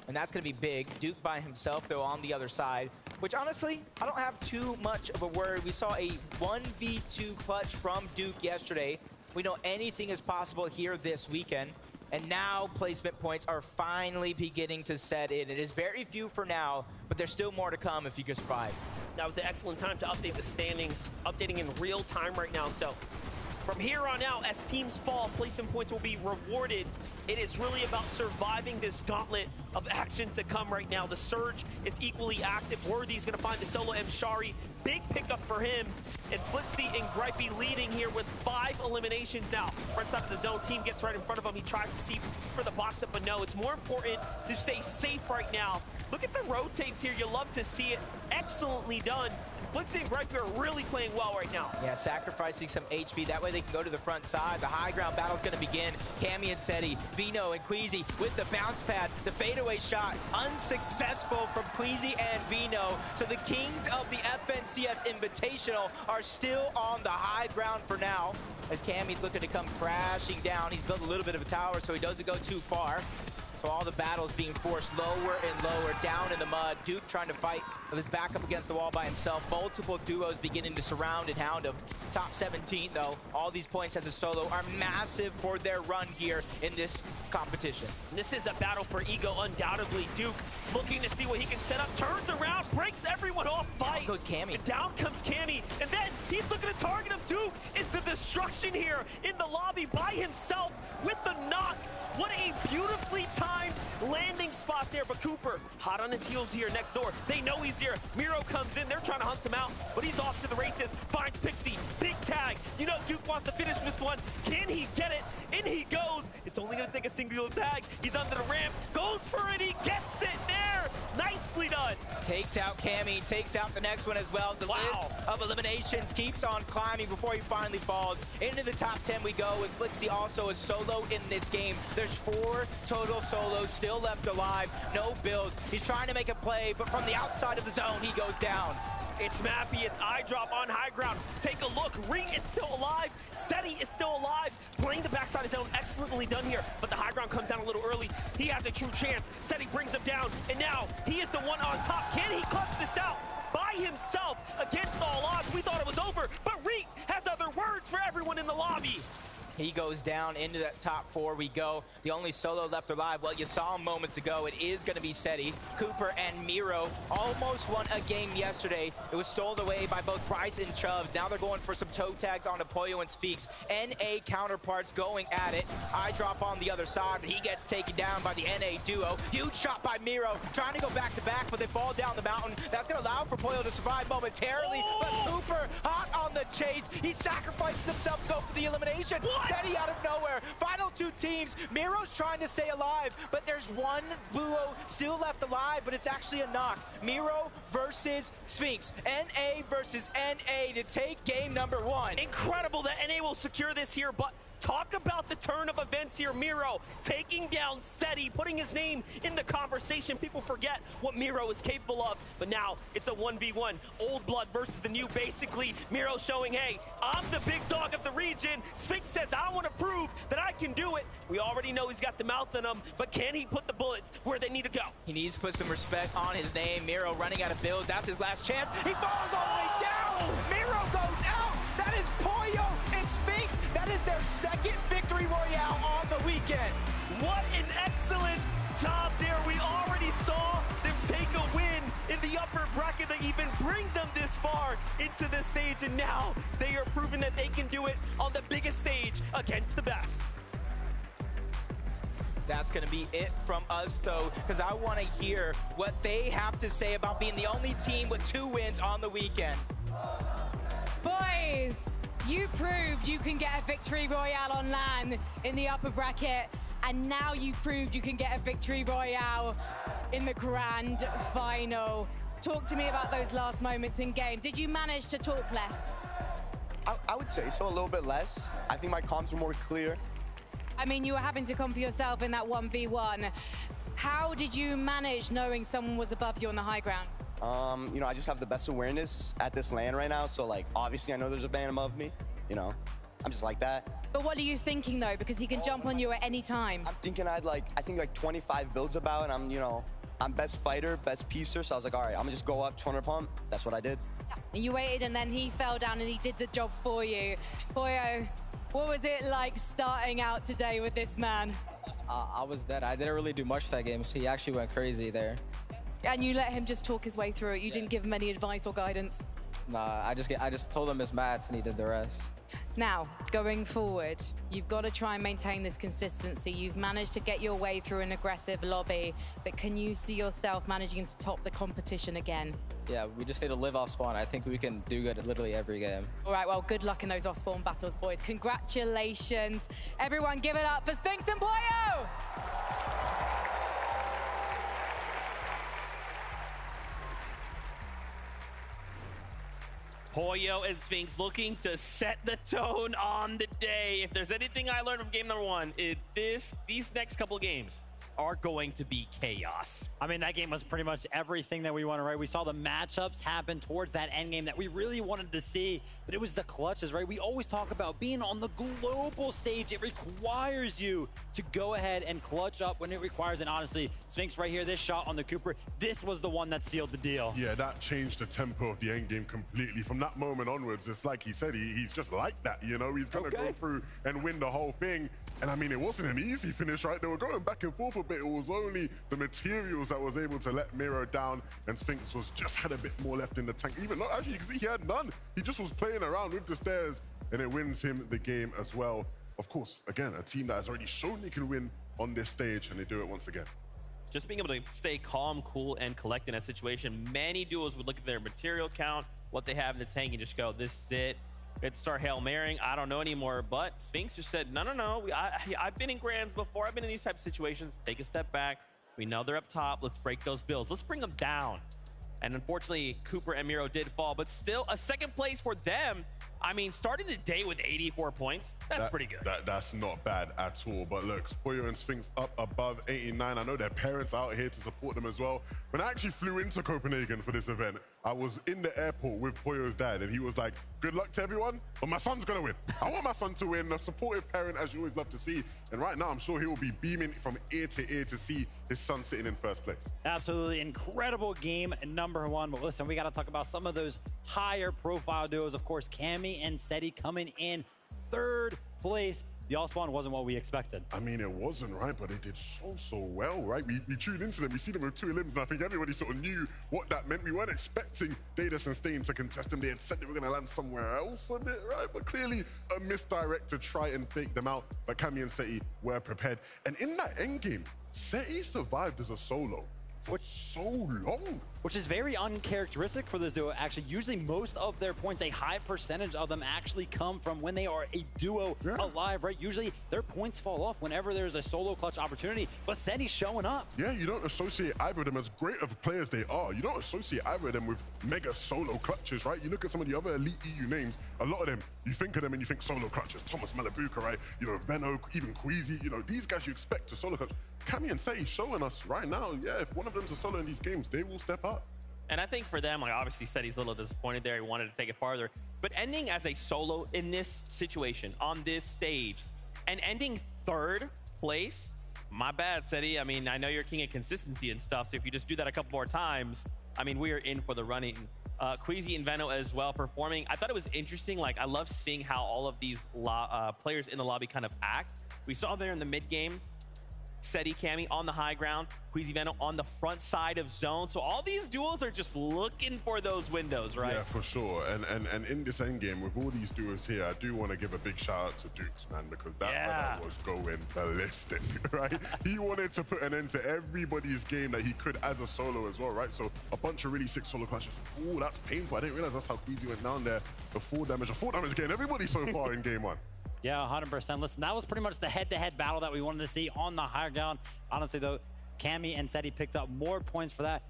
And that's going to be big. Duke by himself, though, on the other side. Which, honestly, I don't have too much of a worry. We saw a 1v2 clutch from Duke yesterday. We know anything is possible here this weekend. And now placement points are finally beginning to set in. It is very few for now, but there's still more to come if you can survive. That was an excellent time to update the standings, updating in real time right now. So from here on out, as teams fall, placement points will be rewarded. It is really about surviving this gauntlet of action to come right now. The Surge is equally active. Worthy's going to find the solo Shari. Big pickup for him. And Flixie and Gripey leading here with 5 eliminations now. Front side of the zone, team gets right in front of him. He tries to see for the box up, but no. It's more important to stay safe right now. Look at the rotates here. You love to see it. Excellently done. Flixie and Gripey are really playing well right now. Yeah, sacrificing some HP. That way they can go to the front side. The high ground battle's going to begin. Cammy and Seti, Vino and Queasy with the bounce pad. The fadeaway shot unsuccessful from Queasy and Vino. So the kings of the FNCS Invitational are still on the high ground for now. As Cammy's looking to come crashing down. He's built a little bit of a tower, so he doesn't go too far. So all the battles being forced lower and lower, down in the mud. Duke trying to fight with his back up against the wall by himself. Multiple duos beginning to surround and hound him. Top 17, though. All these points as a solo are massive for their run here in this competition. This is a battle for ego, undoubtedly. Duke looking to see what he can set up. Turns around, breaks everyone off. Fight. Down goes Cammy. And down comes Cammy. And then he's looking to target him. Duke is the destruction here in the lobby by himself with the knock. What a beautifully timed landing spot there, but Cooper hot on his heels here next door. They know he's here. Miro comes in, they're trying to hunt him out, but he's off to the races. Finds Pixie, big tag. You know Duke wants to finish this one. Can he get it? In he goes. It's only gonna take a single tag. He's under the ramp, goes for it, he gets it there. Nicely done. Takes out Cammy, takes out the next one as well. The list of eliminations keeps on climbing before he finally falls. Into the top 10 we go, with Flixie also a solo in this game. There's 4 total solos still left alive, no builds. He's trying to make a play, but from the outside of the zone, he goes down. It's Mappy, it's eye drop on high ground. Take a look, Ree is still alive. Seti is still alive. Playing the backside of his own, excellently done here, but the high ground comes down a little early. He has a true chance. Seti brings him down, and now he is the one on top. Can he clutch this out by himself against all odds? We thought it was over, but Ree has other words for everyone in the lobby. He goes down into that top 4 we go. The only solo left alive, well, you saw him moments ago. It is going to be Seti. Cooper and Miro almost won a game yesterday. It was stolen away by both Bryce and Chubbs. Now they're going for some toe tags on Apoyo and Sphinx. NA counterparts going at it. I drop on the other side, but he gets taken down by the NA duo. Huge shot by Miro, trying to go back to back, but they fall down the mountain. That's going to allow for Apoyo to survive momentarily, but Cooper hot on the chase. He sacrifices himself to go for the elimination. Seti out of nowhere. Final 2 teams. Miro's trying to stay alive, but there's one duo still left alive, but it's actually a knock. Miro versus Sphinx. NA versus NA to take game number 1. Incredible that NA will secure this here, but talk about the turn of events here. Miro taking down Seti, putting his name in the conversation. People forget what Miro is capable of, but now it's a 1v1. Old blood versus the new, basically. Miro showing, hey, I'm the big dog of the region. Sphinx says, I want to prove that I can do it. We already know he's got the mouth in him, but can he put the bullets where they need to go? He needs to put some respect on his name. Miro running out of builds. That's his last chance. He falls all the way down. Miro goes out. That is Poyo and Sphinx. That is their second victory royale on the weekend. What an excellent job there. We already saw them take a win in the upper bracket that even bring them this far into this stage, and now they are proving that they can do it on the biggest stage against the best. That's going to be it from us, though, because I want to hear what they have to say about being the only team with 2 wins on the weekend. Boys, you proved you can get a victory royale on LAN in the upper bracket, and now you proved you can get a victory royale in the grand final. Talk to me about those last moments in game. Did you manage to talk less? I would say so, a little bit less. I think my comms were more clear. I mean, you were having to come for yourself in that 1v1. How did you manage knowing someone was above you on the high ground? You know, I just have the best awareness at this LAN right now, so like obviously I know there's a man above me, you know. I'm just like that. But what are you thinking though? Because he can jump on you at any time. I'm thinking I think like 25 builds about, and I'm, you know, I'm best fighter, best piecer, so I was like, all right, I'm gonna just go up 200 pump. That's what I did. And you waited, and then he fell down and he did the job for you. Poyo, what was it like starting out today with this man? I was dead. I didn't really do much that game, so he actually went crazy there. And you let him just talk his way through it. You didn't give him any advice or guidance. Nah, I just told him his mats and he did the rest. Now, going forward, you've got to try and maintain this consistency. You've managed to get your way through an aggressive lobby, but can you see yourself managing to top the competition again? Yeah, we just need to live off spawn. I think we can do good at literally every game. All right, well, good luck in those off-spawn battles, boys. Congratulations. Everyone give it up for Sphinx and Poyo! Poyo and Sphinx looking to set the tone on the day. If there's anything I learned from game number 1, these next couple of games are going to be chaos. I mean, that game was pretty much everything that we wanted, right? We saw the matchups happen towards that end game that we really wanted to see, but it was the clutches, right? We always talk about being on the global stage. It requires you to go ahead and clutch up when it requires, and honestly, Sphinx right here, this shot on the Cooper, this was the one that sealed the deal. Yeah, that changed the tempo of the end game completely. From that moment onwards, it's like he said, he's just like that, you know? He's gonna go through and win the whole thing. And I mean, it wasn't an easy finish, right? They were going back and forth a bit. It was only the materials that was able to let Miro down, and Sphinx was just had a bit more left in the tank. Even though, actually, you can see he had none. He just was playing around with the stairs, and it wins him the game as well. of course, again, a team that has already shown they can win on this stage, and they do it once again. Just being able to stay calm, cool, and collect in that situation. Many duos would look at their material count, what they have in the tank, and just go, this is it. Let's start Hail Marrying. I don't know anymore. But Sphinx just said, no, no, no. I've been in Grands before. I've been in these types of situations. Take a step back. We know they're up top. Let's break those builds. Let's bring them down. And unfortunately, Cooper and Miro did fall, but still a second place for them. I mean, starting the day with 84 points, that's pretty good. That's not bad at all. But look, Spoyo and Sphinx up above 89. I know their parents are out here to support them as well. When I actually flew into Copenhagen for this event, I was in the airport with Poyo's dad, and he was like, good luck to everyone, but my son's going to win. I want my son to win, a supportive parent, as you always love to see. And right now, I'm sure he will be beaming from ear to ear to see his son sitting in first place. Absolutely incredible game number one. But listen, we got to talk about some of those higher profile duos. Of course, Cammy and Seti coming in third place. The All-Spawn wasn't what we expected. I mean, it wasn't, right? But they did so well, right? We tuned into them. We see them with 2 limbs, and I think everybody sort of knew what that meant. We weren't expecting Daedus and Stain to contest them. They had said they were going to land somewhere else a bit, right? But clearly a misdirect to try and fake them out. But Cammy and Seti were prepared. And in that endgame, Seti survived as a solo for so long. Which is very uncharacteristic for this duo. Actually, usually most of their points, a high percentage of them actually come from when they are a duo alive, right? Usually their points fall off whenever there's a solo clutch opportunity, but Seti's showing up. Yeah, you don't associate either of them, as great of players they are, you don't associate either of them with mega solo clutches, right? You look at some of the other elite EU names, a lot of them, you think of them and you think solo clutches. Thomas Malabuka, right? You know, Venno, even Queasy, you know, these guys you expect to solo clutch. Cammy and Seti showing us right now, yeah, if one of them's a solo in these games, they will step up. And I think for them, like obviously Seti's a little disappointed there. He wanted to take it farther. But ending as a solo in this situation, on this stage, and ending third place, my bad, Seti. I mean, I know you're king of consistency and stuff, so if you just do that a couple more times, I mean, we are in for the running. Queasy and Venno as well performing. I thought it was interesting. Like, I love seeing how all of these players in the lobby kind of act. We saw there in the mid game, Seti, Cammy on the high ground, Queasy, Venno on the front side of zone. So all these duos are just looking for those windows, right? Yeah, for sure. And in this end game, with all these duos here, I do want to give a big shout out to Dukes, man, because that brother was going ballistic, right? He wanted to put an end to everybody's game that he could as a solo as well, right? So a bunch of really sick solo clashes. Ooh, that's painful. I didn't realize that's how Queasy went down there. The 4 damage getting everybody so far in game 1. Yeah, 100%. Listen, that was pretty much the head-to-head battle that we wanted to see on the higher ground. Honestly, though, Cammy and Seti picked up more points for that.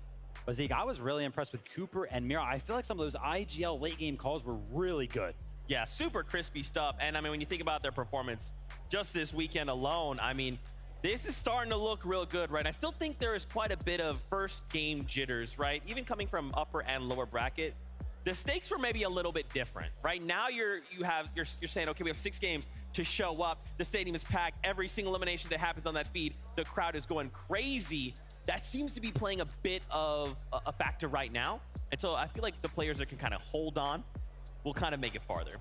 But Zeke, I was really impressed with Cooper and Mira. I feel like some of those IGL late-game calls were really good. Yeah, super crispy stuff. And, I mean, when you think about their performance just this weekend alone, I mean, this is starting to look real good, right? I still think there is quite a bit of first-game jitters, right? Even coming from upper and lower bracket. The stakes were maybe a little bit different, right? Now you're saying, okay, we have 6 games to show up. The stadium is packed. Every single elimination that happens on that feed, the crowd is going crazy. That seems to be playing a bit of a factor right now. And so I feel like the players that can kind of hold on will kind of make it farther.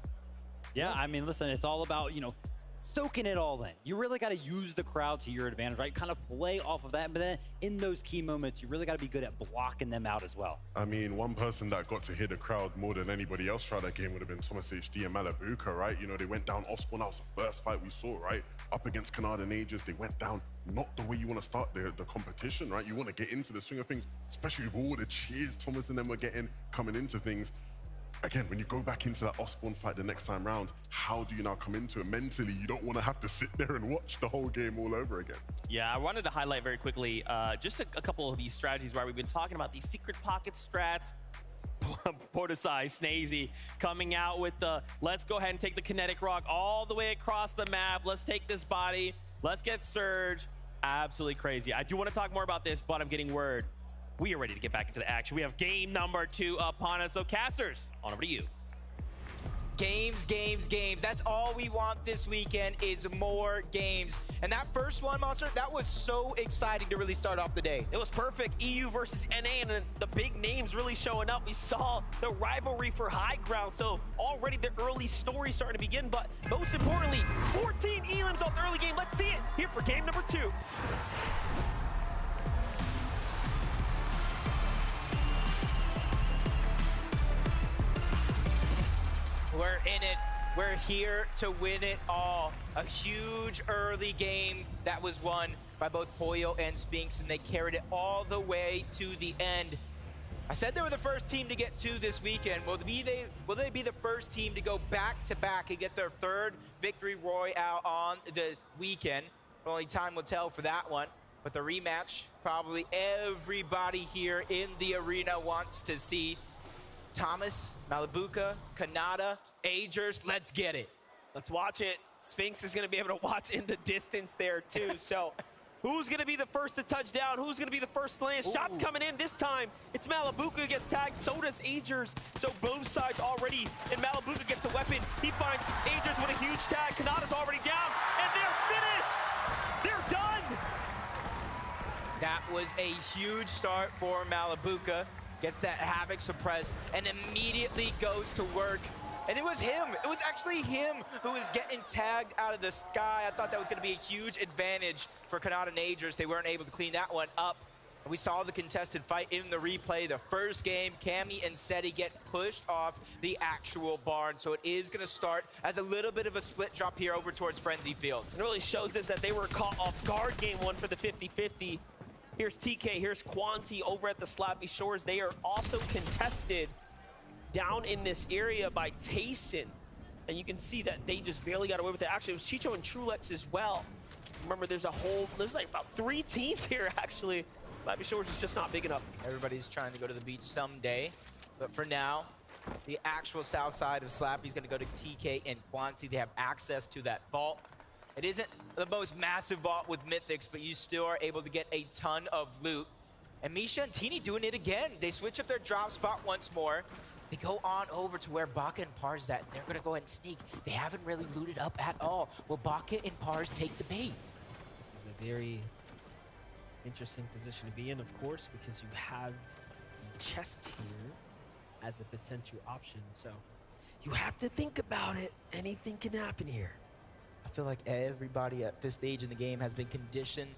Yeah, I mean, listen, it's all about, you know, soaking it all in. You really got to use the crowd to your advantage, right? Kind of play off of that. But then in those key moments, you really got to be good at blocking them out as well. I mean, one person that got to hear the crowd more than anybody else throughout that game would have been Thomas HD and Malabuka, right? You know, they went down Osborne. That was the first fight we saw, right? Up against Canard and Aegis. They went down not the way you want to start the competition, right? You want to get into the swing of things, especially with all the cheers Thomas and them were getting coming into things. Again, when you go back into that Osborne fight the next time round, how do you now come into it mentally? You don't want to have to sit there and watch the whole game all over again. Yeah, I wanted to highlight very quickly just a couple of these strategies where we've been talking about these secret pocket strats. Portisai, Snazy coming out with the, let's go ahead and take the kinetic rock all the way across the map. Let's take this body. Let's get Surge. Absolutely crazy. I do want to talk more about this, but I'm getting word. We are ready to get back into the action. We have game number 2 upon us. So casters, on over to you. Games, games, games. That's all we want this weekend is more games. And that first one, Monster, that was so exciting to really start off the day. It was perfect. EU versus NA, and the big names really showing up. We saw the rivalry for high ground, so already the early story starting to begin. But most importantly, 14 elims off the early game. Let's see it here for game number 2. We're in it. We're here to win it all. A huge early game that was won by both Pollo and Sphinx, and they carried it all the way to the end. I said they were the first team to get to this weekend. Will they be the first team to go back-to-back and get their third victory royale on the weekend? Only time will tell for that one. But the rematch, probably everybody here in the arena wants to see. Thomas, Malabuka, Kanata, Agers, let's get it. Let's watch it. Sphinx is going to be able to watch in the distance there, too. So who's going to be the first to touch down? Who's going to be the first to land? Shots coming in this time. It's Malabuka who gets tagged. So does Agers. So both sides already. And Malabuka gets a weapon. He finds Agers with a huge tag. Kanata's already down. And they're finished. They're done. That was a huge start for Malabuka. Gets that Havoc suppressed and immediately goes to work. And it was him. It was actually him who was getting tagged out of the sky. I thought that was going to be a huge advantage for Kanata and Agers. They weren't able to clean that one up. We saw the contested fight in the replay. The first game, Cammy and Seti get pushed off the actual barn. So it is going to start as a little bit of a split drop here over towards Frenzy Fields. It really shows us that they were caught off guard game one for the 50-50. Here's TK, here's Quanti over at the Slappy Shores. They are also contested down in this area by Tayson. And you can see that they just barely got away with it. Actually, it was Chicho and Trulex as well. Remember, there's like about 3 teams here, actually. Slappy Shores is just not big enough. Everybody's trying to go to the beach someday. But for now, the actual south side of Slappy is going to go to TK and Quanti. They have access to that vault. It isn't the most massive vault with Mythics, but you still are able to get a ton of loot. And Misha and Teeny doing it again. They switch up their drop spot once more. They go on over to where Baka and Pars is at, and they're going to go ahead and sneak. They haven't really looted up at all. Will Baka and Pars take the bait? This is a very interesting position to be in, of course, because you have the chest here as a potential option. So you have to think about it. Anything can happen here. I feel like everybody at this stage in the game has been conditioned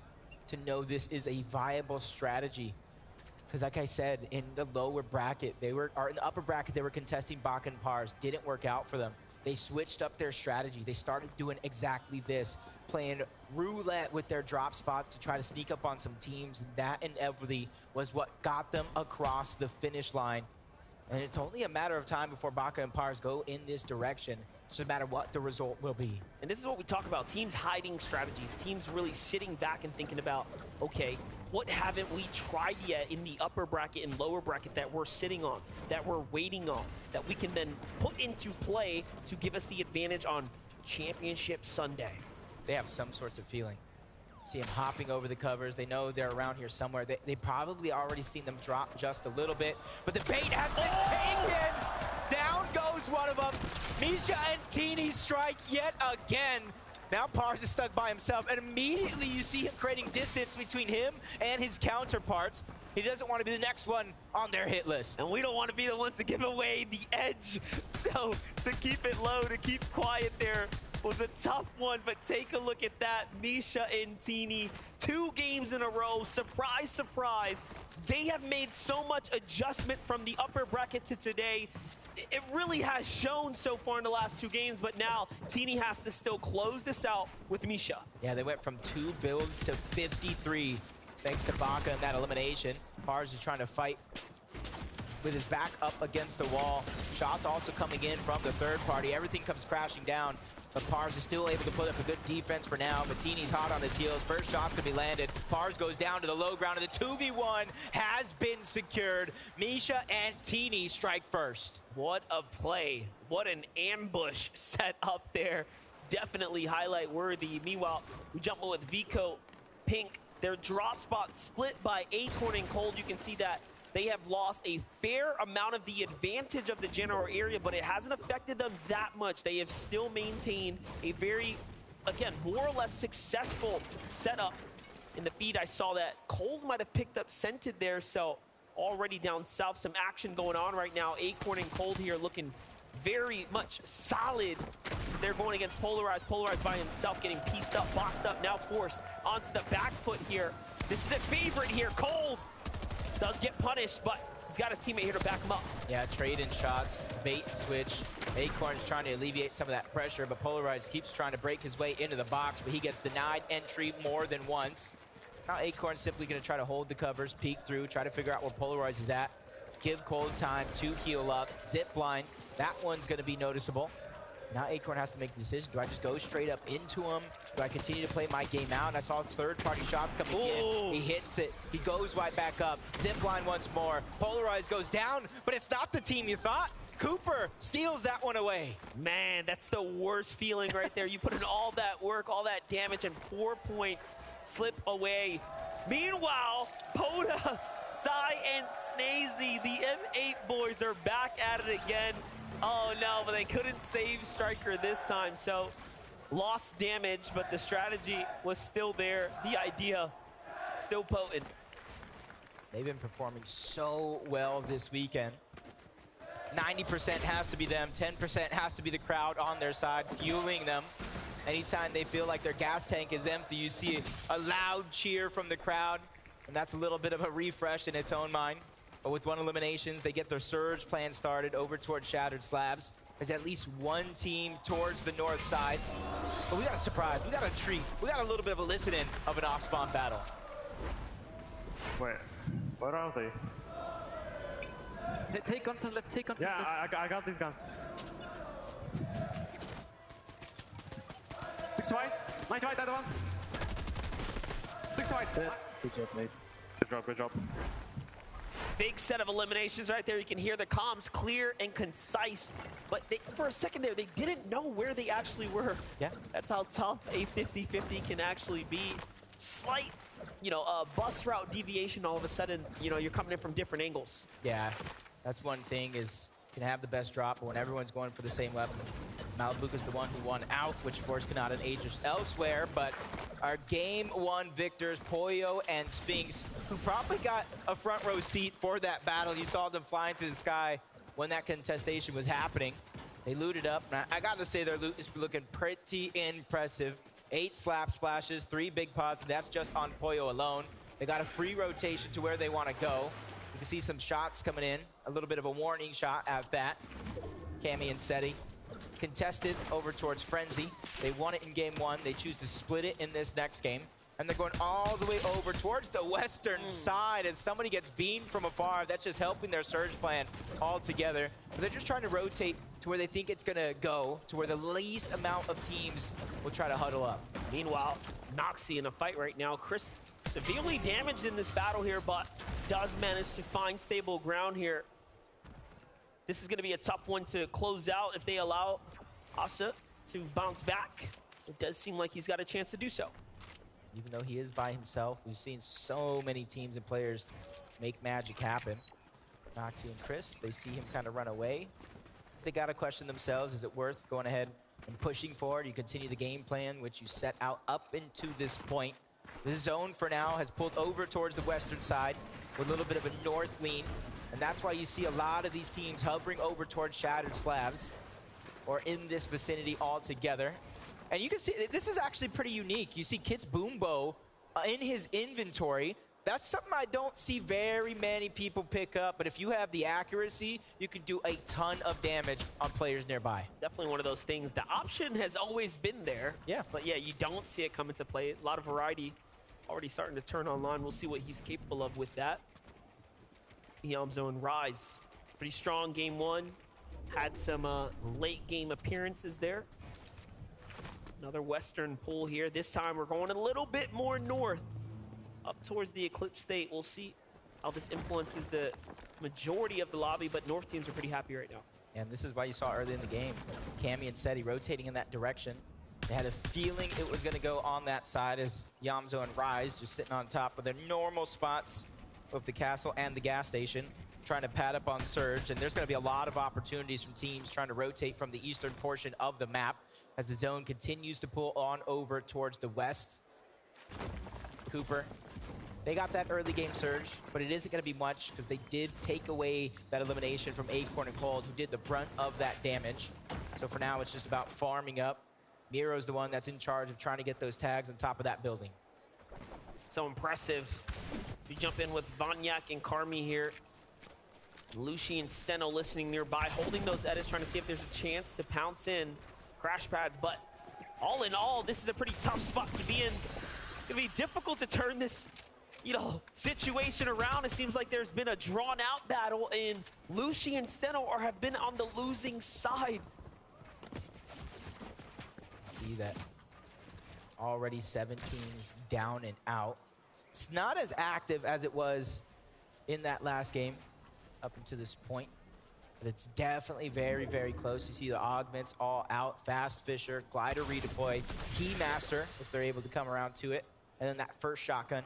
to know this is a viable strategy. Because like I said, in the lower bracket, in the upper bracket, they were contesting Baka and Pars. Didn't work out for them. They switched up their strategy. They started doing exactly this, playing roulette with their drop spots to try to sneak up on some teams. And that inevitably was what got them across the finish line. And it's only a matter of time before Baka and Pars go in this direction. It's no matter what the result will be. And this is what we talk about, teams hiding strategies, teams really sitting back and thinking about, okay, what haven't we tried yet in the upper bracket and lower bracket that we're sitting on, that we're waiting on, that we can then put into play to give us the advantage on Championship Sunday. They have some sorts of feeling. See them hopping over the covers. They know they're around here somewhere. They probably already seen them drop just a little bit, but the bait has been taken. Down goes one of them. Misha and Teeny strike yet again. Now Pars is stuck by himself, and immediately you see him creating distance between him and his counterparts. He doesn't want to be the next one on their hit list. And we don't want to be the ones to give away the edge. So to keep it low, to keep quiet there was a tough one, but take a look at that. Misha and Teeny, 2 games in a row. Surprise, surprise. They have made so much adjustment from the upper bracket to today. It really has shown so far in the last 2 games, but now Teeny has to still close this out with Misha. Yeah, they went from 2 builds to 53 thanks to Baka and that elimination. Pars is trying to fight with his back up against the wall. Shots also coming in from the third party. Everything comes crashing down. But Pars is still able to put up a good defense for now. But Teeny's hot on his heels. First shot's gonna be landed. Pars goes down to the low ground, and the 2v1 has been secured. Misha and Teeny strike first. What a play. What an ambush set up there. Definitely highlight worthy. Meanwhile, we jump in with Vico, Pink. Their drop spot split by Acorn and Cold. You can see that they have lost a fair amount of the advantage of the general area, but it hasn't affected them that much. They have still maintained a very, again, more or less successful setup. In the feed, I saw that Cold might have picked up Scented there, so already down south, some action going on right now. Acorn and Cold here looking very much solid as they're going against Polarized. Polarized by himself, getting pieced up, boxed up, now forced onto the back foot here. This is a favorite here. Cold does get punished, but He's got his teammate here to back him up. Yeah, trade in shots, bait and switch. Acorn is trying to alleviate some of that pressure, but Polarized keeps trying to break his way into the box, but he gets denied entry more than once. Now Acorn's simply going to try to hold the covers, peek through, try to figure out where Polarized is at. Give Cold time to heal up. Zip line, that one's going to be noticeable. Now Acorn has to make the decision. Do I just go straight up into him? Do I continue to play my game out? And I saw third-party shots coming in. He hits it. He goes right back up. Zip line once more. Polarized goes down, but it's not the team you thought. Cooper steals that one away. Man, that's the worst feeling right there. You put in all that work, all that damage, and 4 points slip away. Meanwhile, Poda, Sai, and Snazy, the M8 boys, are back at it again. Oh no, but they couldn't save Striker this time, so lost damage, but the strategy was still there. The idea still potent. They've been performing so well this weekend. 90% has to be them, 10% has to be the crowd on their side, fueling them. Anytime they feel like their gas tank is empty, you see a loud cheer from the crowd, and that's a little bit of a refresh in its own mind. But with 1 elimination, they get their surge plan started over towards Shattered Slabs. There's at least one team towards the north side. But we got a surprise, we got a treat. We got a little bit of a listen-in of an off-spawn battle. Wait, where are they? Take guns on left, take guns on left. Yeah, I got these guns. 6 white, 9 white, other one. 6 white. Good job, mate. Good job, good job. Big set of eliminations right there. You can hear the comms clear and concise. But for a second there, they didn't know where they actually were. Yeah. That's how tough a 50-50 can actually be. Slight, bus route deviation, all of a sudden, you're coming in from different angles. Yeah, that's one thing is you can have the best drop, but when everyone's going for the same weapon, Malibuca's the one who won out, which forced Kanata and Aegis elsewhere, but our game 1 victors, Poyo and Sphinx, who probably got a front row seat for that battle. You saw them flying through the sky when that contestation was happening. They looted up, and I got to say their loot is looking pretty impressive. 8 slap splashes, 3 big pots, and that's just on Poyo alone. They got a free rotation to where they want to go. You can see some shots coming in, a little bit of a warning shot at that. Cammy and Seti contested over towards Frenzy. They won it in game 1. They choose to split it in this next game. And they're going all the way over towards the western side as somebody gets beamed from afar. That's just helping their surge plan all together. But they're just trying to rotate to where they think it's going to go, to where the least amount of teams will try to huddle up. Meanwhile, Noxie in a fight right now. Chris severely damaged in this battle here, but does manage to find stable ground here. This is going to be a tough one to close out if they allow Asa to bounce back. It does seem like he's got a chance to do so. Even though he is by himself, we've seen so many teams and players make magic happen. Noxie and Chris, they see him kind of run away. They got to question themselves, is it worth going ahead and pushing forward? You continue the game plan, which you set out up into this point. This zone for now has pulled over towards the western side with a little bit of a north lean. And that's why you see a lot of these teams hovering over towards Shattered Slabs or in this vicinity altogether. And you can see, this is actually pretty unique. You see Kit's Boombo in his inventory. That's something I don't see very many people pick up, but if you have the accuracy, you can do a ton of damage on players nearby. Definitely one of those things. The option has always been there. Yeah. But yeah, you don't see it come into play. A lot of variety already starting to turn online. We'll see what he's capable of with that. Yamzo and Rise, pretty strong game 1. Had some late game appearances there. Another western pull here. This time we're going a little bit more north, up towards the Eclipse State. We'll see how this influences the majority of the lobby, but north teams are pretty happy right now. And this is why you saw early in the game, Cammy and Seti rotating in that direction. They had a feeling it was going to go on that side as Yamzo and Rise just sitting on top of their normal spots of the castle and the gas station, trying to pad up on Surge. And there's going to be a lot of opportunities from teams trying to rotate from the eastern portion of the map as the zone continues to pull on over towards the west. Cooper, they got that early game surge, but it isn't going to be much because they did take away that elimination from Acorn and Cold, who did the brunt of that damage. So for now, it's just about farming up. Miro's the one that's in charge of trying to get those tags on top of that building. So impressive. So we jump in with Vanyak and Karmi here. Lucy and Seno listening nearby, holding those edits, trying to see if there's a chance to pounce in crash pads. But all in all, this is a pretty tough spot to be in. It's gonna be difficult to turn this, you know, situation around. It seems like there's been a drawn out battle, and Lucy and Seno have been on the losing side. See that already 7 teams down and out. It's not as active as it was in that last game up until this point, but it's definitely very, very close. You see the augments all out, Fast Fisher, Glider redeploy, Keymaster if they're able to come around to it, and then that first shotgun.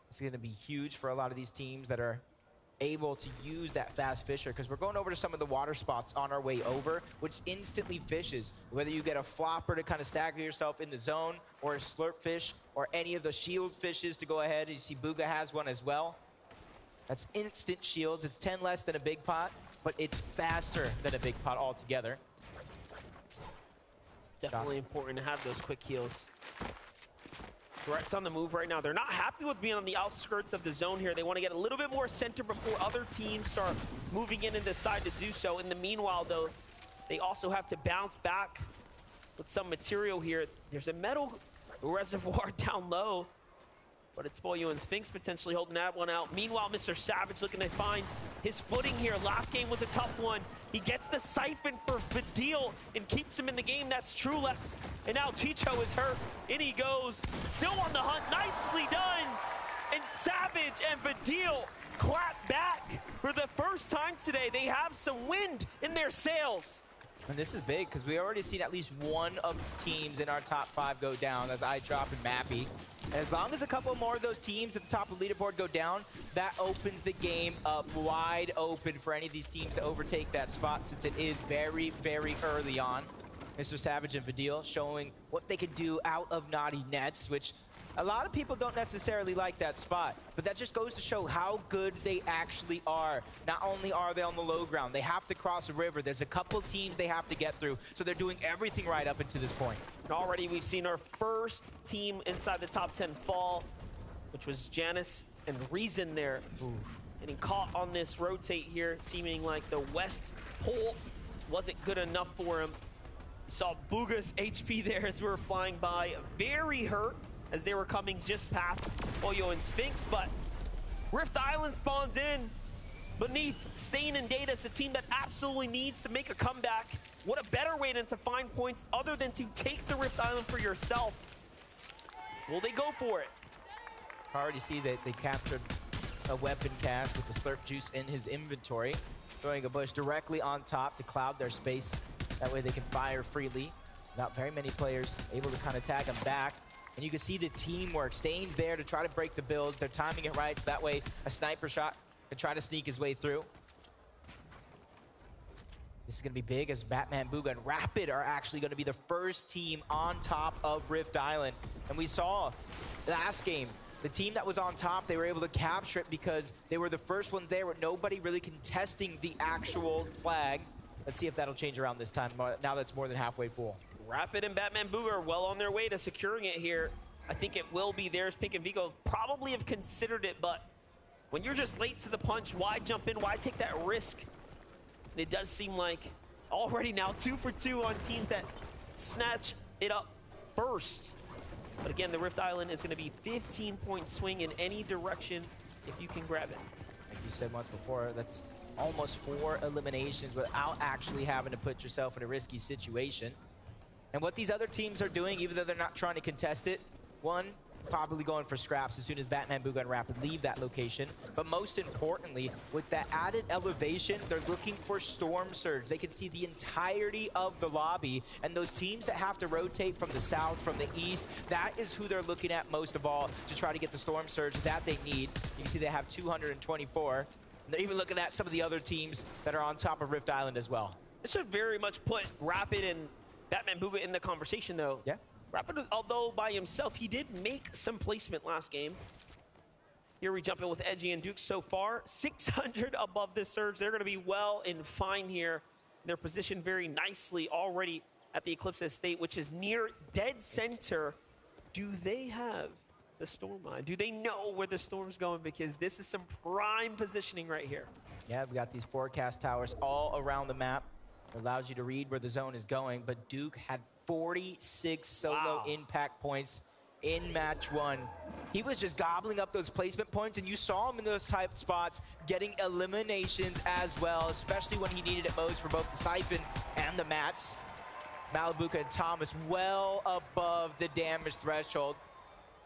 It's going to be huge for a lot of these teams that are able to use that Fast Fisher, because we're going over to some of the water spots on our way over, which instantly fishes. Whether you get a flopper to kind of stagger yourself in the zone, or a slurp fish, or any of the shield fishes to go ahead. You see Booga has one as well. That's instant shields. It's 10 less than a big pot, but it's faster than a big pot altogether. Definitely important to have those quick heals. Threats on the move right now. They're not happy with being on the outskirts of the zone here. They want to get a little bit more center before other teams start moving in and decide to do so. In the meanwhile, though, they also have to bounce back with some material here. There's a metal reservoir down low, but it's Pollo and Sphinx potentially holding that one out. Meanwhile, Mr. Savage looking to find his footing here. Last game was a tough one. He gets the siphon for Vidil and keeps him in the game. That's Trulex. And now Chicho is hurt. In he goes. Still on the hunt. Nicely done. And Savage and Vidil clap back for the first time today. They have some wind in their sails. And this is big, because we already seen at least one of the teams in our top 5 go down. That's iDrop and Mappy. And as long as a couple more of those teams at the top of the leaderboard go down, that opens the game up wide open for any of these teams to overtake that spot, since it is very, very early on. Mr. Savage and Vidil showing what they can do out of Naughty Nets, which a lot of people don't necessarily like that spot, but that just goes to show how good they actually are. Not only are they on the low ground, they have to cross a river. There's a couple teams they have to get through, so they're doing everything right up until this point. Already we've seen our first team inside the top 10 fall, which was Janice and Reason there. Oof. Getting caught on this rotate here, seeming like the west pole wasn't good enough for him. Saw Booga's HP there as we were flying by. Very hurt as they were coming just past Pollo and Sphinx, but Rift Island spawns in beneath Stain and Datus, a team that absolutely needs to make a comeback. What a better way than to find points other than to take the Rift Island for yourself. Will they go for it? I already see that they captured a weapon cache with the Slurp Juice in his inventory, throwing a bush directly on top to cloud their space. That way they can fire freely. Not very many players able to kind of tag them back. And you can see the teamwork. Stain's there to try to break the build. They're timing it right, so that way a sniper shot can try to sneak his way through. This is going to be big, as Batman, Booga, and Rapid are actually going to be the first team on top of Rift Island. And we saw last game, the team that was on top, they were able to capture it because they were the first ones there with nobody really contesting the actual flag. Let's see if that'll change around this time, now that's more than halfway full. Rapid and Batman Booga are well on their way to securing it here. I think it will be theirs. Pink and Vigo probably have considered it, but when you're just late to the punch, why jump in? Why take that risk? And it does seem like already now 2 for 2 on teams that snatch it up first. But again, the Rift Island is going to be 15-point swing in any direction if you can grab it. Like you said once before, that's almost 4 eliminations without actually having to put yourself in a risky situation. And what these other teams are doing, even though they're not trying to contest it, one, probably going for scraps as soon as Batman, Booga, and Rapid leave that location. But most importantly, with that added elevation, they're looking for Storm Surge. They can see the entirety of the lobby, and those teams that have to rotate from the south, from the east, that is who they're looking at most of all to try to get the Storm Surge that they need. You can see they have 224. And they're even looking at some of the other teams that are on top of Rift Island as well. This should very much put Rapid and Batman Booga in the conversation, though. Yeah. Rapid, although by himself, he did make some placement last game. Here we jump in with Edgy and Duke so far. 600 above this surge. They're going to be well and fine here. They're positioned very nicely already at the Eclipse Estate, which is near dead center. Do they have the storm mine? Do they know where the storm's going? Because this is some prime positioning right here. Yeah, we got these forecast towers all around the map. It allows you to read where the zone is going, but Duke had 46 solo impact points in match 1. He was just gobbling up those placement points, and you saw him in those type spots getting eliminations as well, especially when he needed it most for both the Siphon and the Mats. Malibuca and Thomas well above the damage threshold.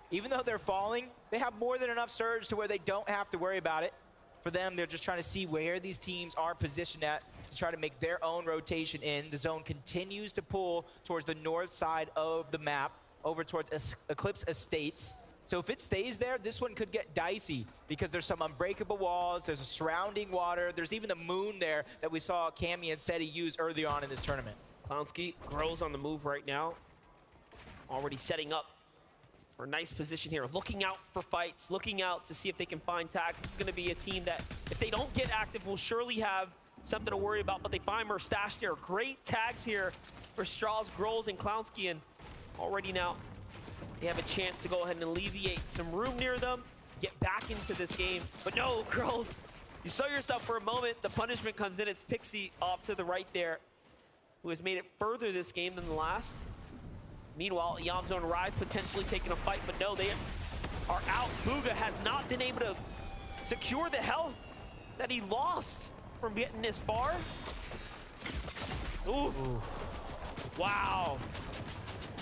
Even though they're falling, they have more than enough surge to where they don't have to worry about it. For them, they're just trying to see where these teams are positioned at to try to make their own rotation in. The zone continues to pull towards the north side of the map, over towards Eclipse Estates. So if it stays there, this one could get dicey because there's some unbreakable walls, there's a surrounding water, there's even the moon there that we saw Cammy and Seti use early on in this tournament. Clownski grows on the move right now. Already setting up for a nice position here. Looking out for fights, looking out to see if they can find tags. This is going to be a team that, if they don't get active, will surely have something to worry about. But they find Mustache there. Great tags here for Strauss, Grols, and Clownski. And already now, they have a chance to go ahead and alleviate some room near them, get back into this game. But no, Grols, you saw yourself for a moment. The punishment comes in. It's Pixie off to the right there, who has made it further this game than the last. Meanwhile, Yamzo and Rise potentially taking a fight, but no, they are out. Booga has not been able to secure the health that he lost from getting this far. Oof. Wow.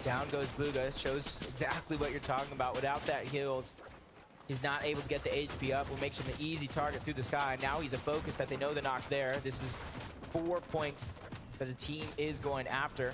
Down goes Booga. Shows exactly what you're talking about. Without that heals, he's not able to get the HP up, what makes him an easy target through the sky. Now he's a focus that they know the knock's there. This is 4 points that the team is going after.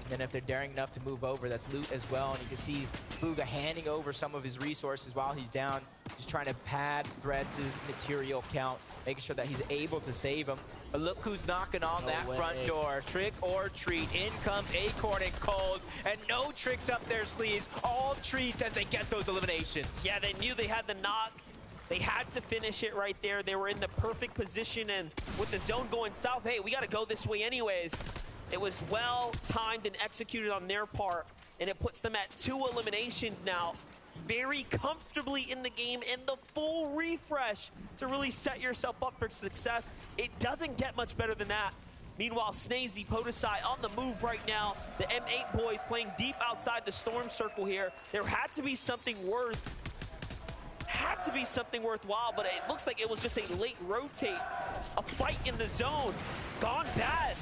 And then if they're daring enough to move over, that's loot as well. And you can see Booga handing over some of his resources while he's down, just trying to pad Threads' material count, making sure that he's able to save him. But look who's knocking on that front door. Trick or treat. In comes Acorn and Cold, and no tricks up their sleeves. All treats as they get those eliminations. Yeah, they knew they had the knock. They had to finish it right there. They were in the perfect position, and with the zone going south, hey, we got to go this way anyways. It was well timed and executed on their part, and it puts them at 2 eliminations now, very comfortably in the game, and the full refresh to really set yourself up for success. It doesn't get much better than that. Meanwhile, Snazy, Podesai on the move right now. The M8 boys playing deep outside the storm circle here. There had to be something worthwhile, but it looks like it was just a late rotate. A fight in the zone. Gone bad.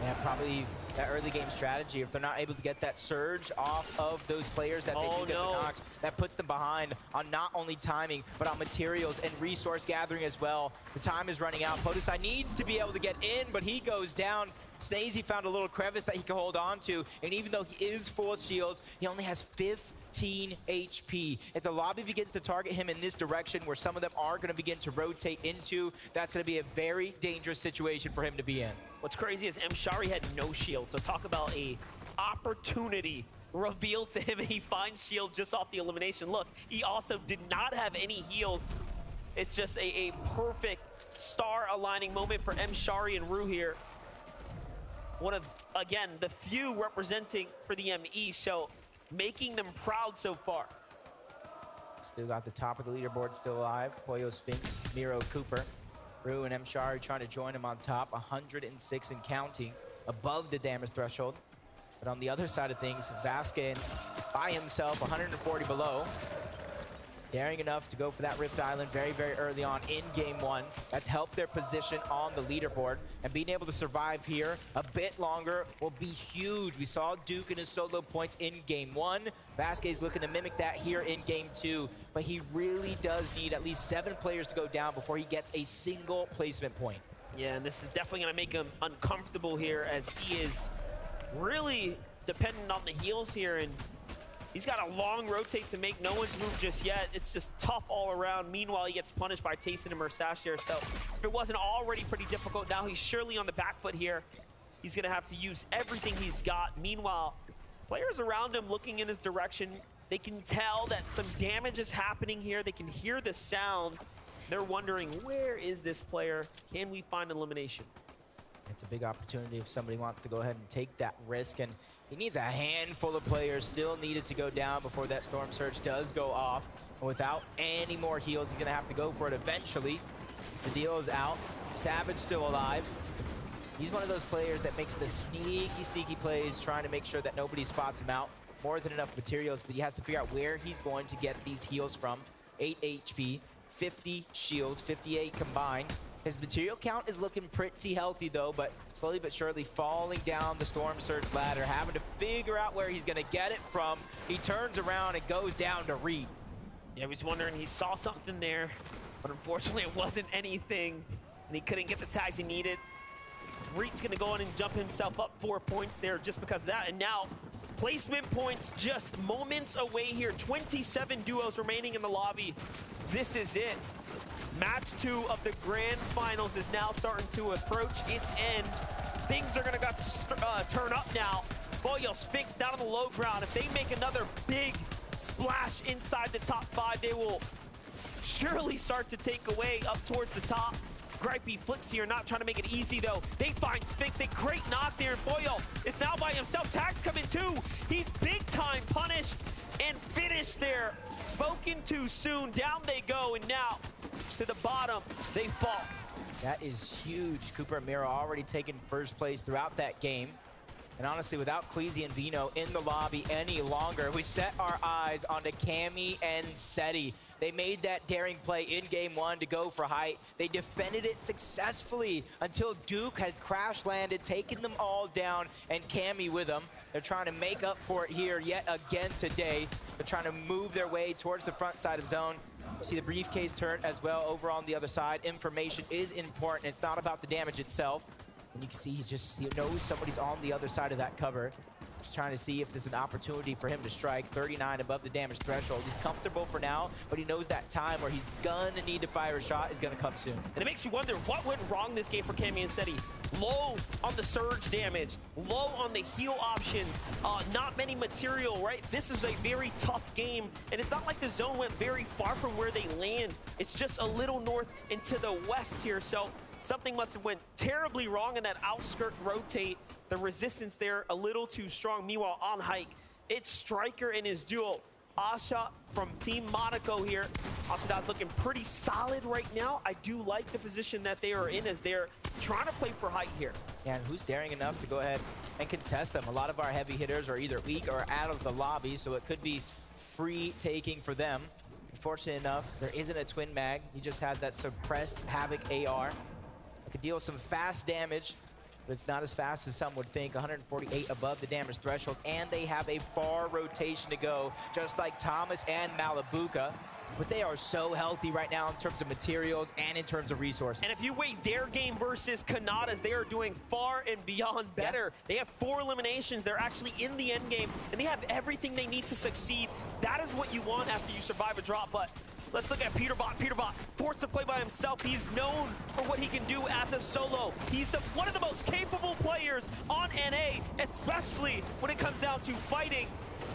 Yeah, probably that early game strategy. If they're not able to get that surge off of those players that they do get the knocks, that puts them behind on not only timing, but on materials and resource gathering as well. The time is running out. Podesai needs to be able to get in, but he goes down. Snazy found a little crevice that he can hold on to, and even though he is full of shields, he only has 15 HP. If the lobby begins to target him in this direction, where some of them are going to begin to rotate into, that's going to be a very dangerous situation for him to be in. What's crazy is Mshari had no shield, so talk about a opportunity revealed to him, and he finds shield just off the elimination. Look, he also did not have any heals. It's just a perfect star aligning moment for Mshari and Rue here. One of, again, the few representing for the ME, so making them proud so far. Still got the top of the leaderboard still alive. Pollo Sphinx, Miro Cooper. Rue and Mshari trying to join him on top. 106 and counting, above the damage threshold. But on the other side of things, Vasquez by himself, 140 below. Daring enough to go for that Rift Island very, very early on in game 1. That's helped their position on the leaderboard. And being able to survive here a bit longer will be huge. We saw Duke in his solo points in game 1. Vasquez looking to mimic that here in game 2. But he really does need at least 7 players to go down before he gets a single placement point. Yeah, and this is definitely going to make him uncomfortable here, as he is really dependent on the heals here, and he's got a long rotate to make. No one's moved just yet. It's just tough all around. Meanwhile, he gets punished by Tayson and Mustache here. So if it wasn't already pretty difficult, now he's surely on the back foot here. He's going to have to use everything he's got. Meanwhile, players around him looking in his direction, they can tell that some damage is happening here. They can hear the sounds. They're wondering, where is this player? Can we find elimination? It's a big opportunity if somebody wants to go ahead and take that risk. And He needs a handful of players still needed to go down before that Storm Surge does go off. And without any more heals, he's going to have to go for it eventually. Vidil is out. Savage still alive. He's one of those players that makes the sneaky plays, trying to make sure that nobody spots him out. More than enough materials, but he has to figure out where he's going to get these heals from. 8 HP, 50 shields, 58 combined. His material count is looking pretty healthy though, but slowly but surely falling down the Storm Surge ladder, having to figure out where he's gonna get it from. He turns around and goes down to Reed. Yeah, he was wondering, he saw something there, but unfortunately it wasn't anything, and he couldn't get the tags he needed. Reed's gonna go in and jump himself up 4 points there just because of that, and now placement points just moments away here. 27 duos remaining in the lobby. This is it. Match 2 of the grand finals is now starting to approach its end. Things are gonna turn up now. Boyo, Sphinx down on the low ground. If they make another big splash inside the top 5, they will surely start to take away up towards the top. Gripey Flicks here, not trying to make it easy though. They find Sphinx, a great knock there, and Boyo is now by himself. Tags coming too. He's big time punished and finished there. Spoken too soon, down they go, and now to the bottom, they fall. That is huge. Cooper and Mira already taking first place throughout that game. And honestly, without Queasy and Vino in the lobby any longer, we set our eyes onto Cammy and Seti. They made that daring play in game 1 to go for height. They defended it successfully until Duke had crash landed, taken them all down, and Cammy with them. They're trying to make up for it here yet again today. They're trying to move their way towards the front side of zone. You see the briefcase turn as well over on the other side. Information is important. It's not about the damage itself. And you can see he knows somebody's on the other side of that cover. Just trying to see if there's an opportunity for him to strike. 39 above the damage threshold. He's comfortable for now, but he knows that time where he's gonna need to fire a shot is gonna come soon. And it makes you wonder what went wrong this game for Cammy and Seti. Low on the surge damage, low on the heal options, not many material, right? This is a very tough game, and it's not like the zone went very far from where they land. It's just a little north and to the west here, so something must have went terribly wrong in that outskirt rotate. The resistance there a little too strong. Meanwhile, on hike, it's Striker and his duo. Asha from Team Monaco here. Asha's looking pretty solid right now. I do like the position that they are in as they're trying to play for height here. Yeah, and who's daring enough to go ahead and contest them? A lot of our heavy hitters are either weak or out of the lobby, so it could be free taking for them. Fortunate enough, there isn't a twin mag. He just has that suppressed Havoc AR. It could deal some fast damage, but it's not as fast as some would think. 148 above the damage threshold, and they have a far rotation to go, just like Thomas and Malabuka. But they are so healthy right now in terms of materials and in terms of resources. And if you weigh their game versus Kanata's, they are doing far and beyond better. Yeah. They have 4 eliminations. They're actually in the end game, and they have everything they need to succeed. That is what you want after you survive a drop. But let's look at Peterbot. Peterbot forced to play by himself. He's known for what he can do as a solo. He's one of the most capable players on NA, especially when it comes down to fighting.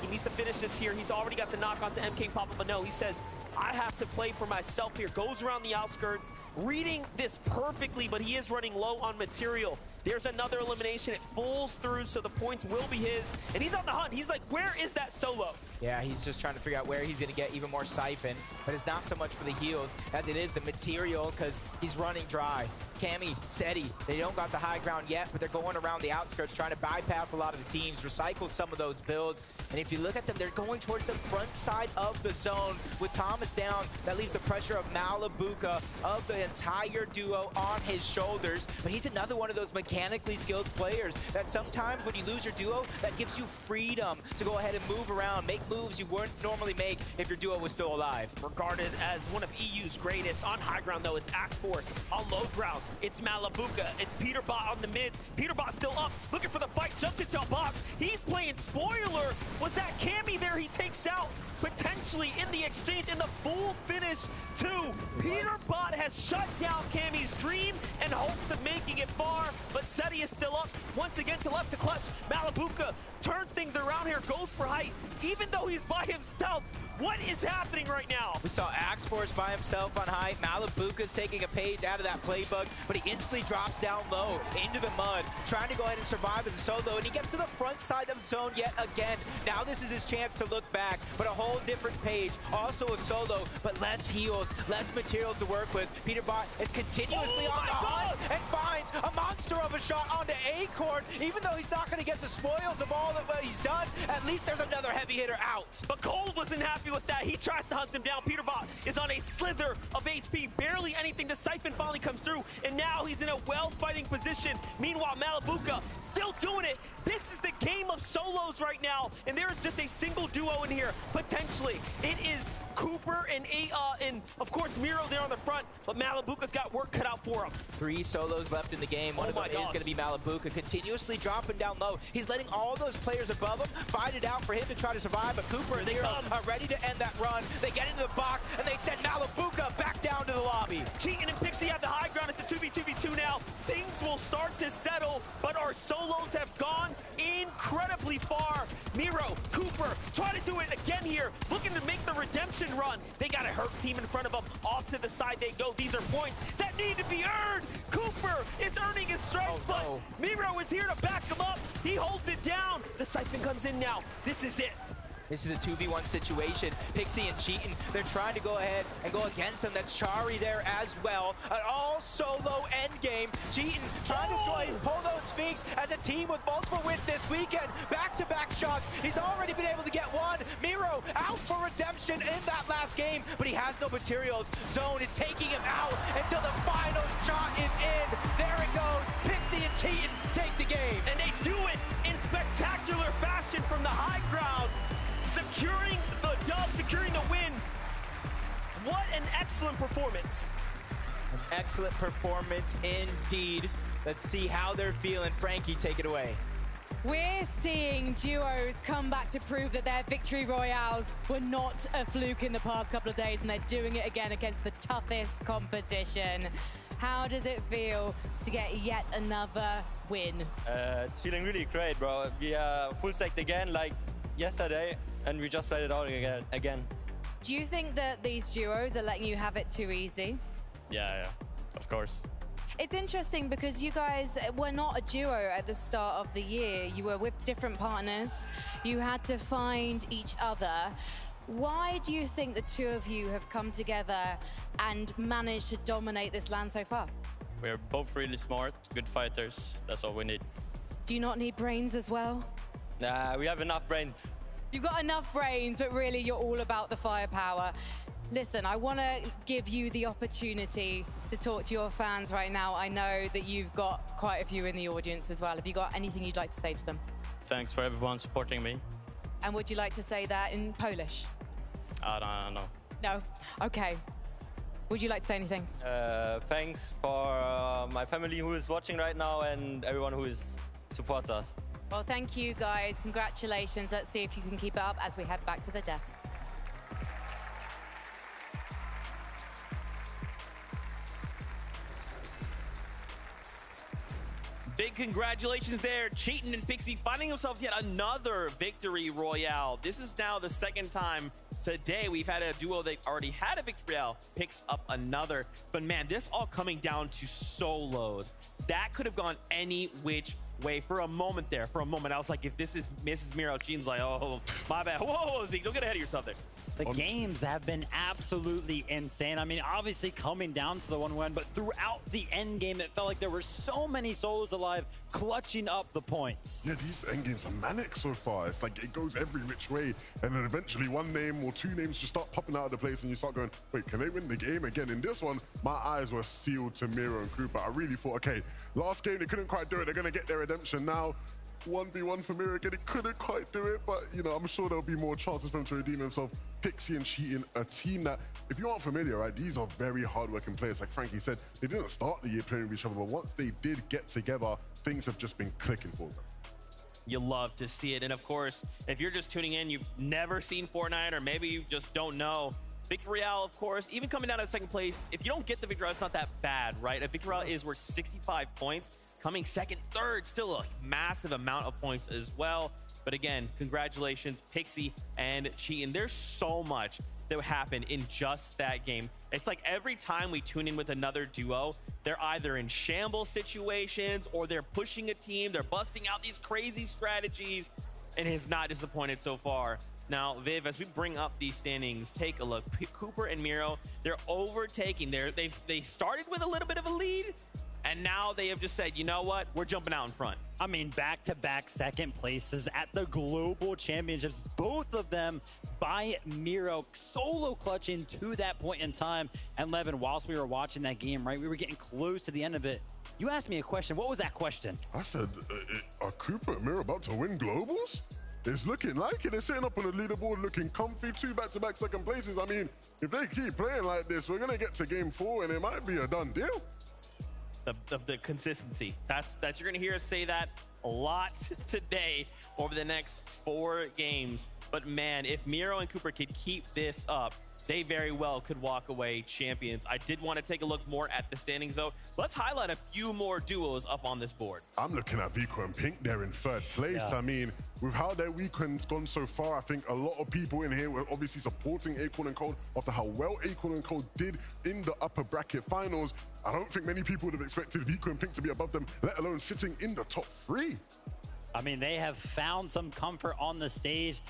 He needs to finish this here. He's already got the knock onto MK Papa, but no, he says, I have to play for myself here. Goes around the outskirts, reading this perfectly, but he is running low on material. There's another elimination. It falls through, so the points will be his. And he's on the hunt. He's like, where is that solo? Yeah, he's just trying to figure out where he's going to get even more siphon. But it's not so much for the heals as it is the material, because he's running dry. Cammy, Seti, they don't got the high ground yet, but they're going around the outskirts, trying to bypass a lot of the teams, recycle some of those builds. And if you look at them, they're going towards the front side of the zone. With Thomas down, that leaves the pressure of Malabuka, of the entire duo, on his shoulders. But he's another one of those mechanically skilled players that sometimes when you lose your duo, that gives you freedom to go ahead and move around, make moves you wouldn't normally make if your duo was still alive. Regarded as one of EU's greatest. On high ground, though, it's Axe Force. On low ground, it's Malabuka. It's Peterbot on the mids. Peterbot still up, looking for the fight, jumped into a box. He's playing spoiler. Was that Cammy there? He takes out, potentially in the exchange, in the full finish too. Peter Bot has shut down Cammy's dream and hopes of making it far, but Seti is still up. Once again to left to clutch. Malabuka turns things around here, goes for height, even though he's by himself. What is happening right now? We saw Axe Force by himself on height. Malabuka's taking a page out of that playbook, but he instantly drops down low into the mud, trying to go ahead and survive as a solo, and he gets to the front side of zone yet again. Now this is his chance to look back, but a whole different page. Also a solo, but less heals, less materials to work with. Peter Bot is continuously on the hunt and finds a monster of a shot onto Acorn. Even though he's not going to get the spoils of all that he's done, at least there's another heavy hitter out. But Cold wasn't happy with that. He tries to hunt him down. Peter Bot is on a slither of HP, barely anything. The Siphon finally comes through, and now he's in a well-fighting position. Meanwhile, Malabuka still doing it. This is the game of solos right now, and there is just a single duo in here, potentially. It is Cooper and of course Miro there on the front, but Malabuka's got work cut out for him. 3 solos left in the game. One of them is going to be Malabuka, continuously dropping down low. He's letting all those players above him fight it out for him to try to survive, but Cooper and Miro are ready to end that run. They get into the box, and they send Malabuka back down to the lobby. Cheatin' and Pixie have the high ground. It's a 2v2v2 now. Things will start to settle, but our solos have gone incredibly far. Miro, Cooper, try to do it again here, looking to make the redemption run. They got a hurt team in front of them. Off to the side they go. These are points that need to be earned. Cooper is earning his strength, but Miro is here to back him up. He holds it down. The Siphon comes in now. This is it. This is a 2v1 situation. Pixie and Cheatin', they're trying to go ahead and go against him. That's Chari there as well. An all-solo endgame. Cheatin' trying to join Polo and Sphinx as a team with multiple wins this weekend. Back-to-back shots. He's already been able to get one. Miro out for redemption in that last game, but he has no materials. Zone is taking him out until the final shot is in. There it goes. Pixie and Cheatin' take the game. And they do it in spectacular fashion from the high ground. Securing the dub, securing the win. What an excellent performance. An excellent performance indeed. Let's see how they're feeling. Frankie, take it away. We're seeing duos come back to prove that their victory royales were not a fluke in the past couple of days, and they're doing it again against the toughest competition. How does it feel to get yet another win? It's feeling really great, bro. We are full stacked again like yesterday, and we just played it all again. Do you think that these duos are letting you have it too easy? Yeah, of course. It's interesting because you guys were not a duo at the start of the year. You were with different partners. You had to find each other. Why do you think the two of you have come together and managed to dominate this LAN so far? We're both really smart, good fighters. That's all we need. Do you not need brains as well? Nah, we have enough brains. You've got enough brains, but really you're all about the firepower. Listen, I want to give you the opportunity to talk to your fans right now. I know that you've got quite a few in the audience as well. Have you got anything you'd like to say to them? Thanks for everyone supporting me. And would you like to say that in Polish? I don't know. No? Okay. Would you like to say anything? Thanks for my family who is watching right now and everyone who supports us. Well, thank you, guys. Congratulations. Let's see if you can keep it up as we head back to the desk. Big congratulations there. Cheatin' and Pixie finding themselves yet another victory royale. This is now the second time today we've had a duo that already had a victory royale picks up another. But man, this all coming down to solos. That could have gone any which way for a moment there. For a moment, I was like, if this is Mrs. Miro, Jean's like, oh, my bad. Whoa, Zeke, don't get ahead of yourself there. The games have been absolutely insane. I mean, obviously coming down to the 1-1, but throughout the end game, it felt like there were so many solos alive, clutching up the points. Yeah, these end games are manic so far. It's like it goes every which way, and then eventually one name or two names just start popping out of the place, and you start going, wait, can they win the game again? In this one, my eyes were sealed to Miro and Cooper. I really thought, okay, last game they couldn't quite do it. They're going to get their redemption now. 1v1 for Miro again. He couldn't quite do it, but you know, I'm sure there'll be more chances for him to redeem himself. Pixie and Cheatin', a team that, if you aren't familiar, right, these are very hardworking players. Like Frankie said, they didn't start the year playing with each other, but once they did get together, things have just been clicking for them. You love to see it. And of course, if you're just tuning in, you've never seen Fortnite, or maybe you just don't know. Victory Royale, of course, even coming down to second place, if you don't get the Victory Royale, it's not that bad, right? A Victory Royale is worth 65 points. Coming second, third, still a massive amount of points as well. But again, congratulations, Pixie and Cheatin'. There's so much that happened in just that game. It's like every time we tune in with another duo, they're either in shambles situations or they're pushing a team, they're busting out these crazy strategies, and has not disappointed so far. Now, Viv, as we bring up these standings, take a look. Cooper and Miro, they're overtaking. They started with a little bit of a lead, and now they have just said, you know what? We're jumping out in front. I mean, back-to-back second places at the Global Championships. Both of them by Miro, solo clutching to that point in time. And Levin, whilst we were watching that game, right, we were getting close to the end of it. You asked me a question. What was that question? I said, are Cooper and Miro about to win globals? It's looking like it. They're sitting up on the leaderboard looking comfy, 2 back-to-back second places. I mean, if they keep playing like this, we're going to get to game 4 and it might be a done deal. The consistency. That's you're gonna hear us say that a lot today over the next 4 games. But man, if Miro and Cooper could keep this up, they very well could walk away champions. I did want to take a look more at the standings though. Let's highlight a few more duos up on this board. I'm looking at Vico and Pink. They're in 3rd place. Yeah. I mean, with how their weekend's gone so far, I think a lot of people in here were obviously supporting Acorn and Cold after how well Acorn and Cold did in the upper bracket finals. I don't think many people would have expected Vico and Pink to be above them, let alone sitting in the top 3. I mean, they have found some comfort on the stage.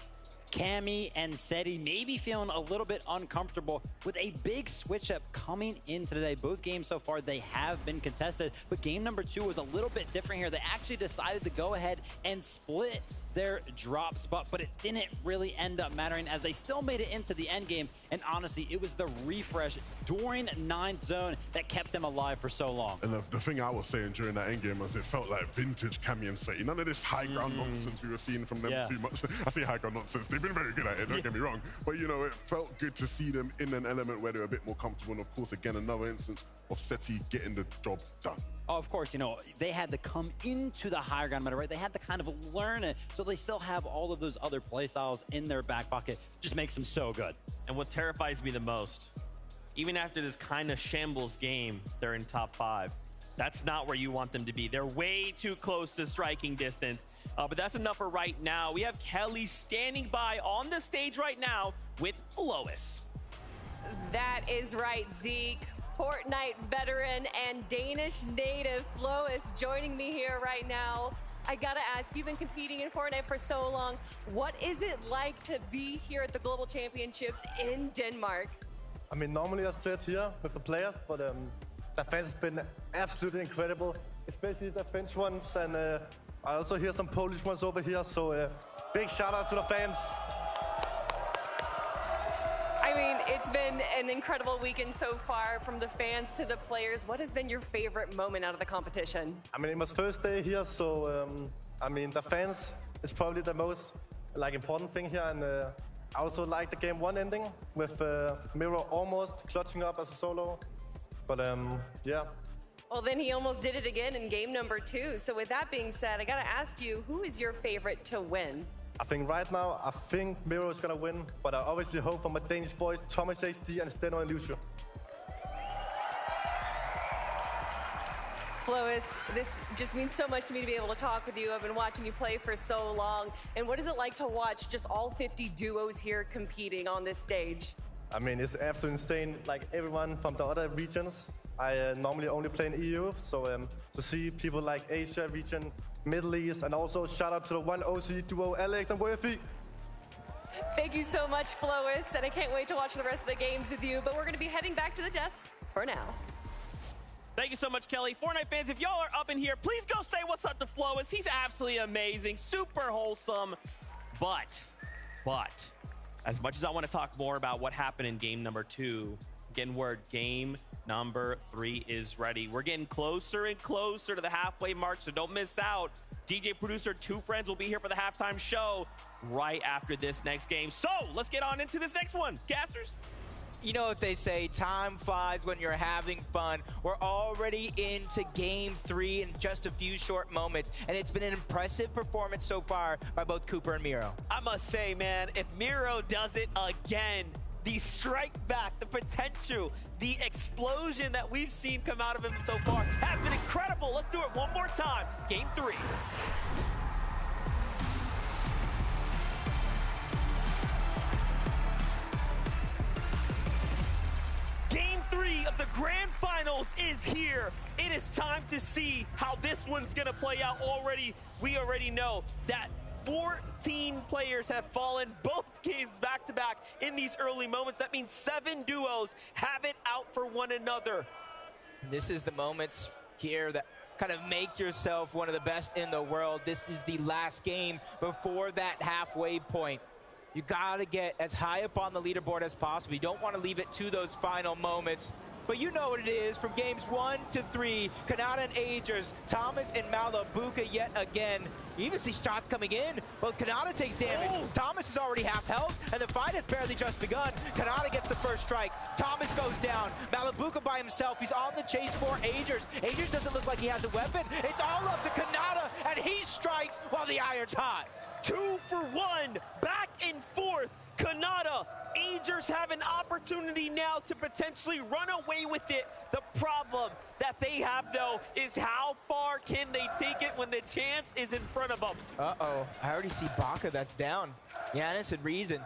Cammy and Seti maybe feeling a little bit uncomfortable with a big switch up coming in today. Both games so far, they have been contested, but game number 2 was a little bit different here. They actually decided to go ahead and split their drop spot, but it didn't really end up mattering as they still made it into the end game. And honestly, it was the refresh during 9th zone that kept them alive for so long. And the thing I was saying during that end game was it felt like vintage Cammy and Seti. None of this high ground nonsense we were seeing from them too much. I say high ground nonsense. They've been very good at it, don't get me wrong. But, you know, it felt good to see them in an element where they were a bit more comfortable. And, of course, again, another instance of Seti getting the job done. Oh, of course, you know, they had to come into the higher ground meta, right? They had to kind of learn it, so they still have all of those other play styles in their back pocket. Just makes them so good. And what terrifies me the most, even after this kind of shambles game, they're in top 5. That's not where you want them to be. They're way too close to striking distance. But that's enough for right now. We have Kelly standing by on the stage right now with Lois. That is right, Zeke. Fortnite veteran and Danish native Lois joining me here right now. I gotta ask, you've been competing in Fortnite for so long. What is it like to be here at the Global Championships in Denmark? I mean, normally I sit here with the players, but the fans have been absolutely incredible, especially the French ones, and I also hear some Polish ones over here, so big shout out to the fans. I mean, it's been an incredible weekend so far, from the fans to the players. What has been your favorite moment out of the competition? I mean, it was first day here, so I mean, the fans is probably the most important thing here, and I also like the game 1 ending with Miro almost clutching up as a solo, but yeah. Well, then he almost did it again in game number 2. So with that being said, I gotta ask you, who is your favorite to win? I think right now, I think Miro is gonna win, but I obviously hope for my Danish boys, Thomas HD and Steno and Lucio. Flois, this just means so much to me to be able to talk with you. I've been watching you play for so long. And what is it like to watch just all 50 duos here competing on this stage? I mean, it's absolutely insane. Like everyone from the other regions, I normally only play in EU, so to see people like Asia region, Middle East, and also shout out to the one OC duo, Alex and Worthy. Thank you so much, Flois, and I can't wait to watch the rest of the games with you, but we're gonna be heading back to the desk for now. Thank you so much, Kelly. Fortnite fans, if y'all are up in here, please go say what's up to Flois. He's absolutely amazing, super wholesome. But, as much as I want to talk more about what happened in game number 2, getting word game number 3 is ready. We're getting closer and closer to the halfway mark, so don't miss out. DJ producer, 2 friends will be here for the halftime show right after this next game. So let's get on into this next one. Casters. You know what they say, time flies when you're having fun. We're already into game 3 in just a few short moments, and it's been an impressive performance so far by both Cooper and Miro. I must say, man, if Miro does it again, the strike back, the potential, the explosion that we've seen come out of him so far has been incredible. Let's do it one more time. Game 3. Game 3 of the grand finals is here. It is time to see how this one's gonna play out already. We already know that 14 players have fallen both games back-to-back in these early moments. That means 7 duos have it out for one another. This is the moments here that kind of make yourself one of the best in the world. This is the last game before that halfway point. You gotta get as high up on the leaderboard as possible. You don't want to leave it to those final moments. But you know what it is from games 1 to 3. Kanata and Agers, Thomas and Malabuka yet again. You even see shots coming in, but Kanata takes damage. Oh. Thomas is already half health, and the fight has barely just begun. Kanata gets the first strike. Thomas goes down. Malabuka by himself. He's on the chase for Agers. Agers doesn't look like he has a weapon. It's all up to Kanata, and he strikes while the iron's hot. 2 for 1, back and forth. Kanata, Agers have an opportunity now to potentially run away with it. The problem that they have, though, is how far can they take it when the chance is in front of them? Uh-oh, I already see Baka that's down. Giannis and Reason.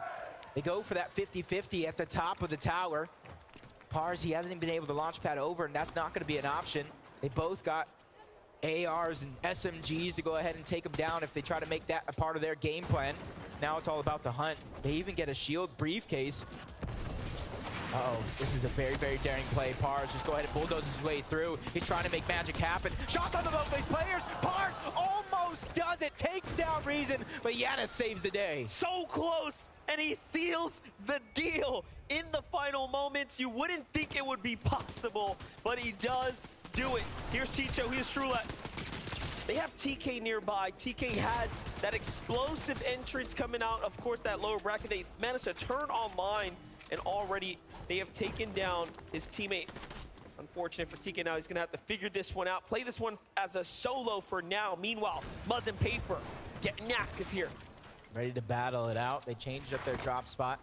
They go for that 50-50 at the top of the tower. Pars, he hasn't even been able to launch pad over, and that's not going to be an option. They both got ARs and SMGs to go ahead and take them down if they try to make that a part of their game plan. Now it's all about the hunt. They even get a shield briefcase. Uh-oh, this is a very, very daring play. Pars just go ahead and bulldoze his way through. He's trying to make magic happen. Shots on the both these players. Pars almost does it. Takes down Reason, but Giannis saves the day. So close, and he seals the deal in the final moments. You wouldn't think it would be possible, but he does do it. Here's Chicho, here's Trulex. They have TK nearby. TK had that explosive entrance coming out. Of course, that lower bracket, they managed to turn online, and already they have taken down his teammate. Unfortunate for TK now. He's going to have to figure this one out. Play this one as a solo for now. Meanwhile, Muzz and Paper getting active here. Ready to battle it out. They changed up their drop spot.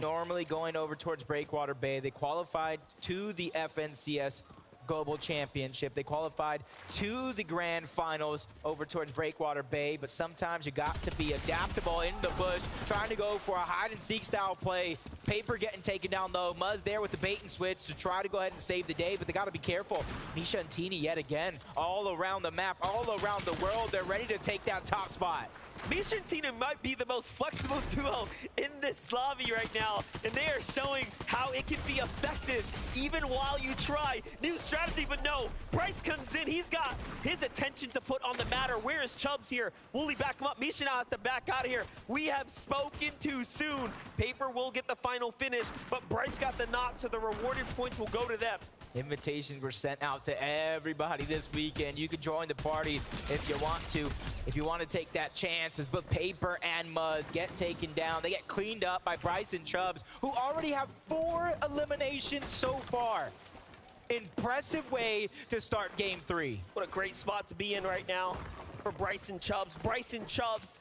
Normally going over towards Breakwater Bay. They qualified to the FNCS Global Championship. They qualified to the grand finals over towards Breakwater Bay, but sometimes you got to be adaptable in the bush, trying to go for a hide-and-seek style play. Paper getting taken down low. Muzz there with the bait and switch to try to go ahead and save the day, but they got to be careful. Nisha and Tini yet again, all around the map, all around the world. They're ready to take that top spot. Misha and Tina might be the most flexible duo in this lobby right now, and they are showing how it can be effective even while you try new strategy. But no, Bryce comes in. He's got his attention to put on the matter. Where is Chubbs here? Will he back him up? Misha now has to back out of here. We have spoken too soon. Paper will get the final finish, but Bryce got the knock, so the rewarded points will go to them. Invitations were sent out to everybody this weekend. You can join the party if you want to. If you want to take that chance, as both Paper and Muzz get taken down. They get cleaned up by Bryce and Chubbs, who already have 4 eliminations so far. Impressive way to start game 3. What a great spot to be in right now for Bryce and Chubbs. Bryce and Chubbs,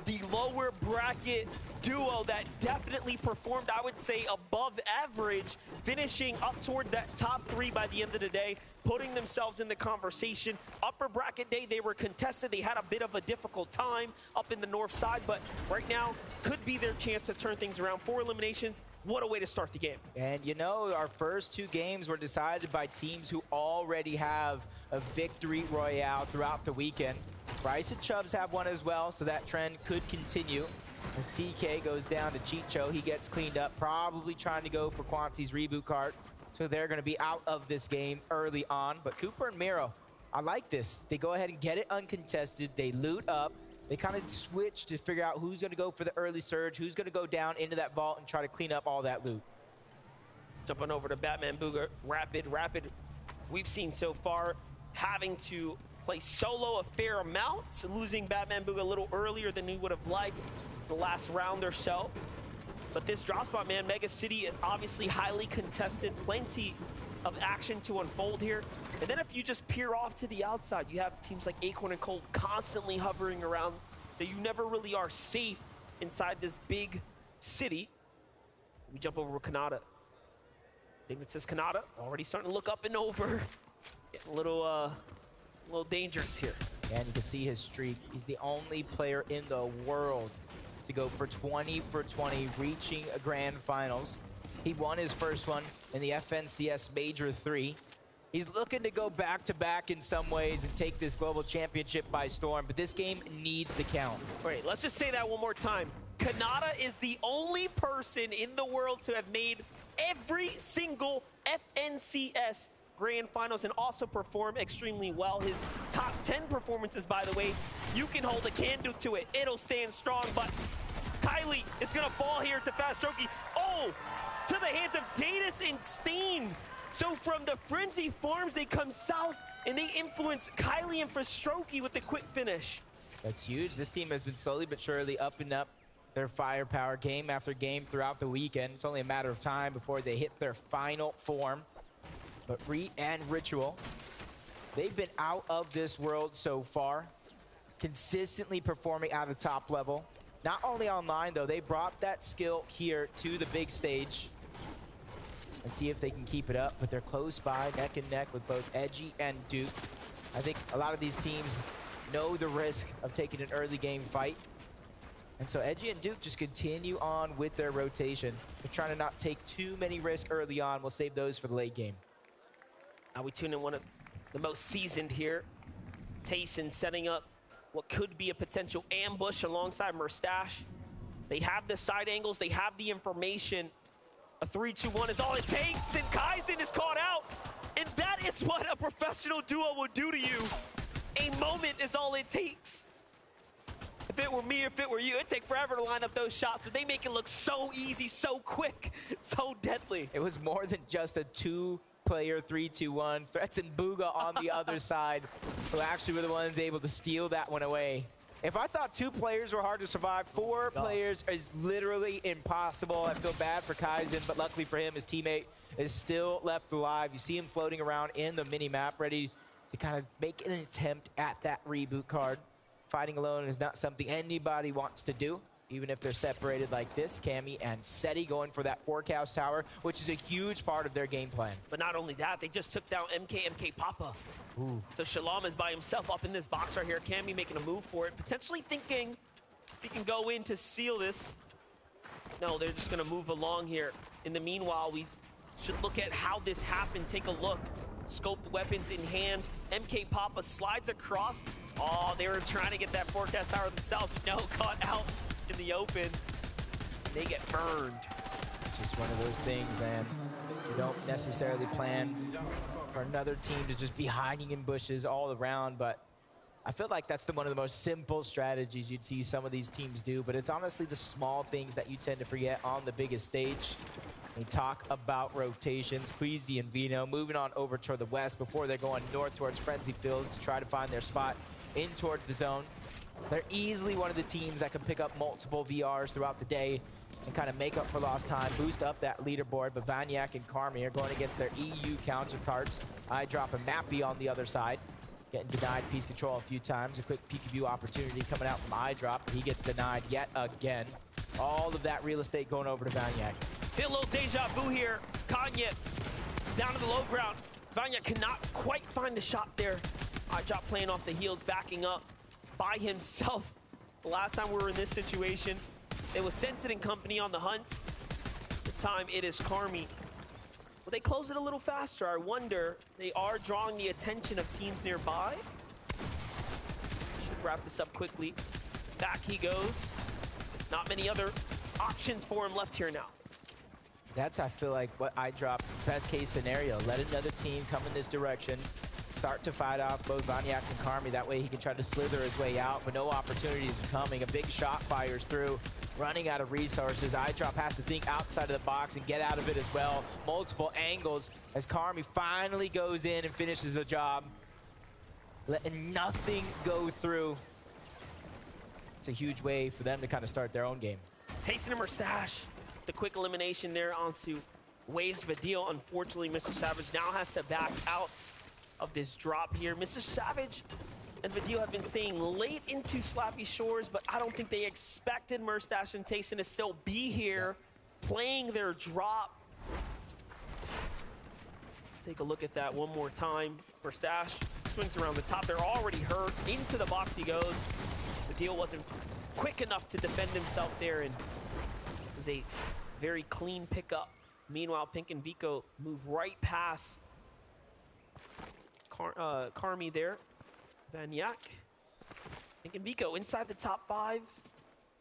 the lower bracket duo that definitely performed, I would say, above average, finishing up towards that top 3 by the end of the day, putting themselves in the conversation. Upper bracket day, they were contested. They had a bit of a difficult time up in the north side, but right now could be their chance to turn things around. 4 eliminations. What a way to start the game. And you know, our first 2 games were decided by teams who already have a victory royale throughout the weekend. Bryce and Chubbs have one as well, so that trend could continue. As TK goes down to Chicho, he gets cleaned up, probably trying to go for Quanti's reboot card. So they're going to be out of this game early on. But Cooper and Miro, I like this. They go ahead and get it uncontested. They loot up. They kind of switch to figure out who's going to go for the early surge, who's going to go down into that vault and try to clean up all that loot. Jumping over to Batman Booger, Rapid. We've seen so far having to play solo a fair amount, losing Batman Booga a little earlier than he would have liked the last round or so. But this drop spot, man, Mega City, obviously highly contested, plenty of action to unfold here. And then if you just peer off to the outside, you have teams like Acorn and Cold constantly hovering around, so you never really are safe inside this big city. We jump over with Kanata. Dignitas Kanata already starting to look up and over. Getting a little dangerous here. And you can see his streak. He's the only player in the world to go for 20 for 20, reaching a grand finals. He won his first one in the FNCS Major 3. He's looking to go back-to-back in some ways and take this global championship by storm, but this game needs to count. All right, let's just say that one more time. Kanata is the only person in the world to have made every single FNCS Grand Finals and also perform extremely well. His top 10 performances, by the way, you can hold a candle to it. It'll stand strong, but Kylie is going to fall here to Fast Strokey. Oh, to the hands of Datus and Steen. So from the Frenzy Farms, they come south and they influence Kylie and Frostroki with the quick finish. That's huge. This team has been slowly but surely upping up their firepower game after game throughout the weekend. It's only a matter of time before they hit their final form. But Reet and Ritual, they've been out of this world so far, consistently performing at the top level. Not only online, though, they brought that skill here to the big stage. And see if they can keep it up, but they're close by, neck and neck with both Edgy and Duke. I think a lot of these teams know the risk of taking an early game fight. And so Edgy and Duke just continue on with their rotation. They're trying to not take too many risks early on. We'll save those for the late game. Now we tune in one of the most seasoned here. Tayson setting up what could be a potential ambush alongside Murstache. They have the side angles, they have the information. A 3-2-1 is all it takes, and Kaizen is caught out. And that is what a professional duo will do to you. A moment is all it takes. If it were me, if it were you, it'd take forever to line up those shots, but they make it look so easy, so quick, so deadly. It was more than just a two-player 3-2-1. Threats and Booga on the other side, who actually were the ones able to steal that one away. If I thought 2 players were hard to survive, 4 players is literally impossible. I feel bad for Kaizen, but luckily for him, his teammate is still left alive. You see him floating around in the mini-map, ready to kind of make an attempt at that reboot card. Fighting alone is not something anybody wants to do, even if they're separated like this. Cammy and Seti going for that forecast tower, which is a huge part of their game plan. But not only that, they just took down MK Papa. Ooh. So Shalom is by himself up in this box right here. Cammy making a move for it, potentially thinking he can go in to seal this. No, they're just gonna move along here. In the meanwhile, we should look at how this happened. Take a look. Scoped weapons in hand. MK Papa slides across. Oh, they were trying to get that forecast tower themselves, but no, caught out in the open. They get burned. It's just one of those things, man. You don't necessarily plan for another team to just be hiding in bushes all around, but I feel like that's one of the most simple strategies you'd see some of these teams do, but it's honestly the small things that you tend to forget on the biggest stage. We talk about rotations. Queasy and Vino moving on over toward the west before they're going north towards Frenzy Fields to try to find their spot in towards the zone. They're easily one of the teams that can pick up multiple VRs throughout the day and kind of make up for lost time, boost up that leaderboard. But Vanyak and Carmi are going against their EU counterparts. I drop a Mappy on the other side, getting denied piece control a few times. A quick peek-a-view opportunity coming out from iDrop. He gets denied yet again. All of that real estate going over to Vanyak. Feel a little deja vu here. Kanye down to the low ground. Vanyak cannot quite find the shot there. iDrop playing off the heels, backing up by himself. The last time we were in this situation, it was Sensen and company on the hunt. This time it is Carmi. Will they close it a little faster? I wonder. They are drawing the attention of teams nearby. Should wrap this up quickly. Back he goes. Not many other options for him left here now. That's, I feel like, what iDrop, best case scenario. Let another team come in this direction, start to fight off both Vanyak and Carmi. That way he can try to slither his way out, but no opportunities are coming. A big shot fires through, running out of resources. iDrop has to think outside of the box and get out of it as well. Multiple angles as Carmi finally goes in and finishes the job, letting nothing go through. It's a huge way for them to kind of start their own game. Tayson and Murstache the quick elimination there onto Waves Vidil. Unfortunately, Mr. Savage now has to back out of this drop here. Mr. Savage and Vidil have been staying late into Slappy Shores, but I don't think they expected Merstash and Tayson to still be here playing their drop. Let's take a look at that one more time. Merstash swings around the top. They're already hurt. Into the box he goes. Vidil wasn't quick enough to defend himself there, and it was a very clean pickup. Meanwhile, Pink and Vico move right past Carmi there. Vanyak. Pink and Vico inside the top 5.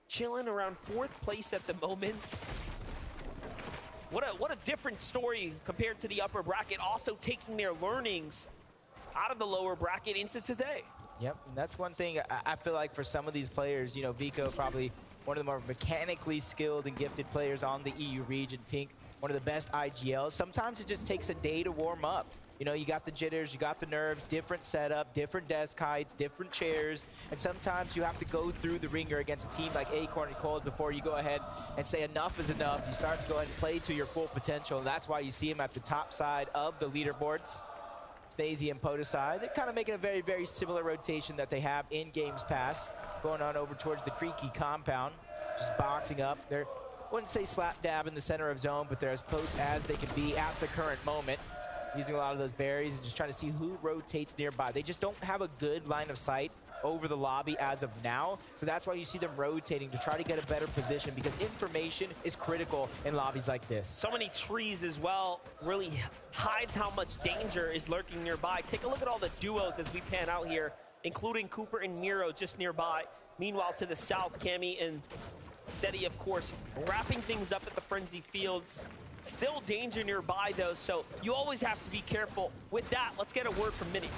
Chilling around 4th place at the moment. What a different story compared to the upper bracket. Also taking their learnings out of the lower bracket into today. Yep, and that's one thing I feel like for some of these players, you know, Vico probably one of the more mechanically skilled and gifted players on the EU region. Pink, one of the best IGLs. Sometimes it just takes a day to warm up. You know, you got the jitters, you got the nerves, different setup, different desk heights, different chairs, and sometimes you have to go through the ringer against a team like Acorn and Cold before you go ahead and say enough is enough. You start to go ahead and play to your full potential, and that's why you see him at the top side of the leaderboards. Stacey and Podesai, they're kind of making a very, very similar rotation that they have in Games Pass, going on over towards the Creaky compound, just boxing up. They're, I wouldn't say slap dab in the center of zone, but they're as close as they can be at the current moment, using a lot of those berries and just trying to see who rotates nearby. They just don't have a good line of sight over the lobby as of now, so that's why you see them rotating to try to get a better position, because information is critical in lobbies like this. So many trees as well really hides how much danger is lurking nearby. Take a look at all the duos as we pan out here, including Cooper and Miro just nearby. Meanwhile, to the south, Cammy and Seti, of course, wrapping things up at the Frenzy Fields. Still danger nearby, though, so you always have to be careful. With that, let's get a word from Minnie.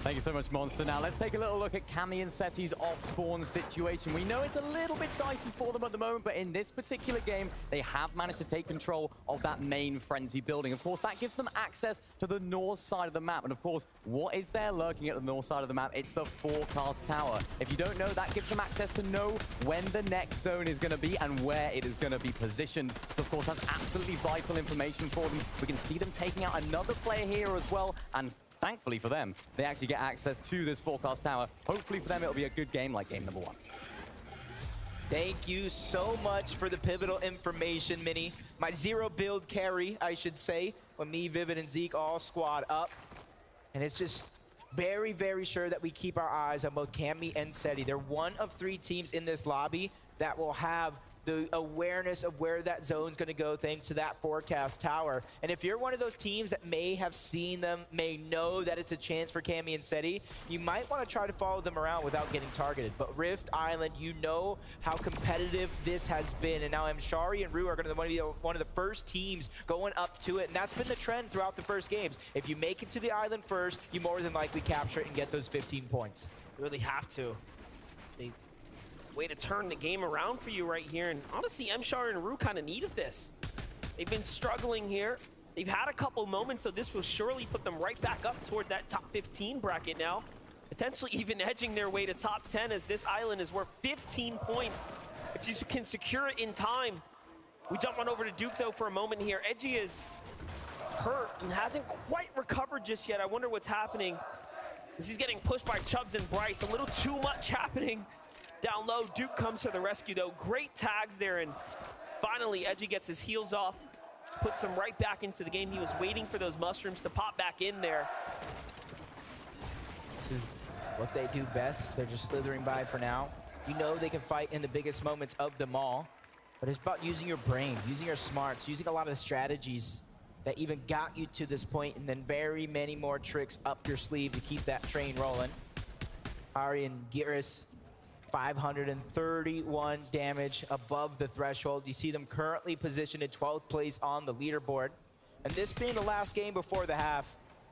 Thank you so much, Monster. Now, let's take a little look at Cammy and Seti's off-spawn situation. We know it's a little bit dicey for them at the moment, but in this particular game, they have managed to take control of that main Frenzy building. Of course, that gives them access to the north side of the map. And of course, what is there lurking at the north side of the map? It's the forecast tower. If you don't know, that gives them access to know when the next zone is going to be and where it is going to be positioned. So, of course, that's absolutely vital information for them. We can see them taking out another player here as well, and thankfully for them, they actually get access to this forecast tower. Hopefully for them, it'll be a good game like game number 1. Thank you so much for the pivotal information, Minnie. My zero build carry, I should say, when me, Vivid, and Zeke all squad up. And it's just very, very sure that we keep our eyes on both Cammy and Seti. They're one of 3 teams in this lobby that will have the awareness of where that zone's going to go thanks to that forecast tower. And if you're one of those teams that may have seen them, may know that it's a chance for Cammy and Seti, you might want to try to follow them around without getting targeted. But Rift Island, you know how competitive this has been. And now Mshari and Rue are going to be one of the first teams going up to it. And that's been the trend throughout the first games. If you make it to the island first, you more than likely capture it and get those 15 points. You really have to. It's a way to turn the game around for you right here. And honestly, Mshar and Rue kind of needed this. They've been struggling here. They've had a couple moments, so this will surely put them right back up toward that top 15 bracket now. Potentially even edging their way to top 10, as this island is worth 15 points if you can secure it in time. We jump on over to Duke, though, for a moment here. Edgy is hurt and hasn't quite recovered just yet. I wonder what's happening, as he's getting pushed by Chubbs and Bryce. A little too much happening down low. Duke comes to the rescue, though. Great tags there, and finally Edgy gets his heels off, puts him right back into the game. He was waiting for those mushrooms to pop back in there. This is what they do best. They're just slithering by for now. You know they can fight in the biggest moments of them all, but it's about using your brain, using your smarts, using a lot of the strategies that even got you to this point, and then very many more tricks up your sleeve to keep that train rolling. Ari and Giris, 531 damage above the threshold. You see them currently positioned in 12th place on the leaderboard. And this being the last game before the half,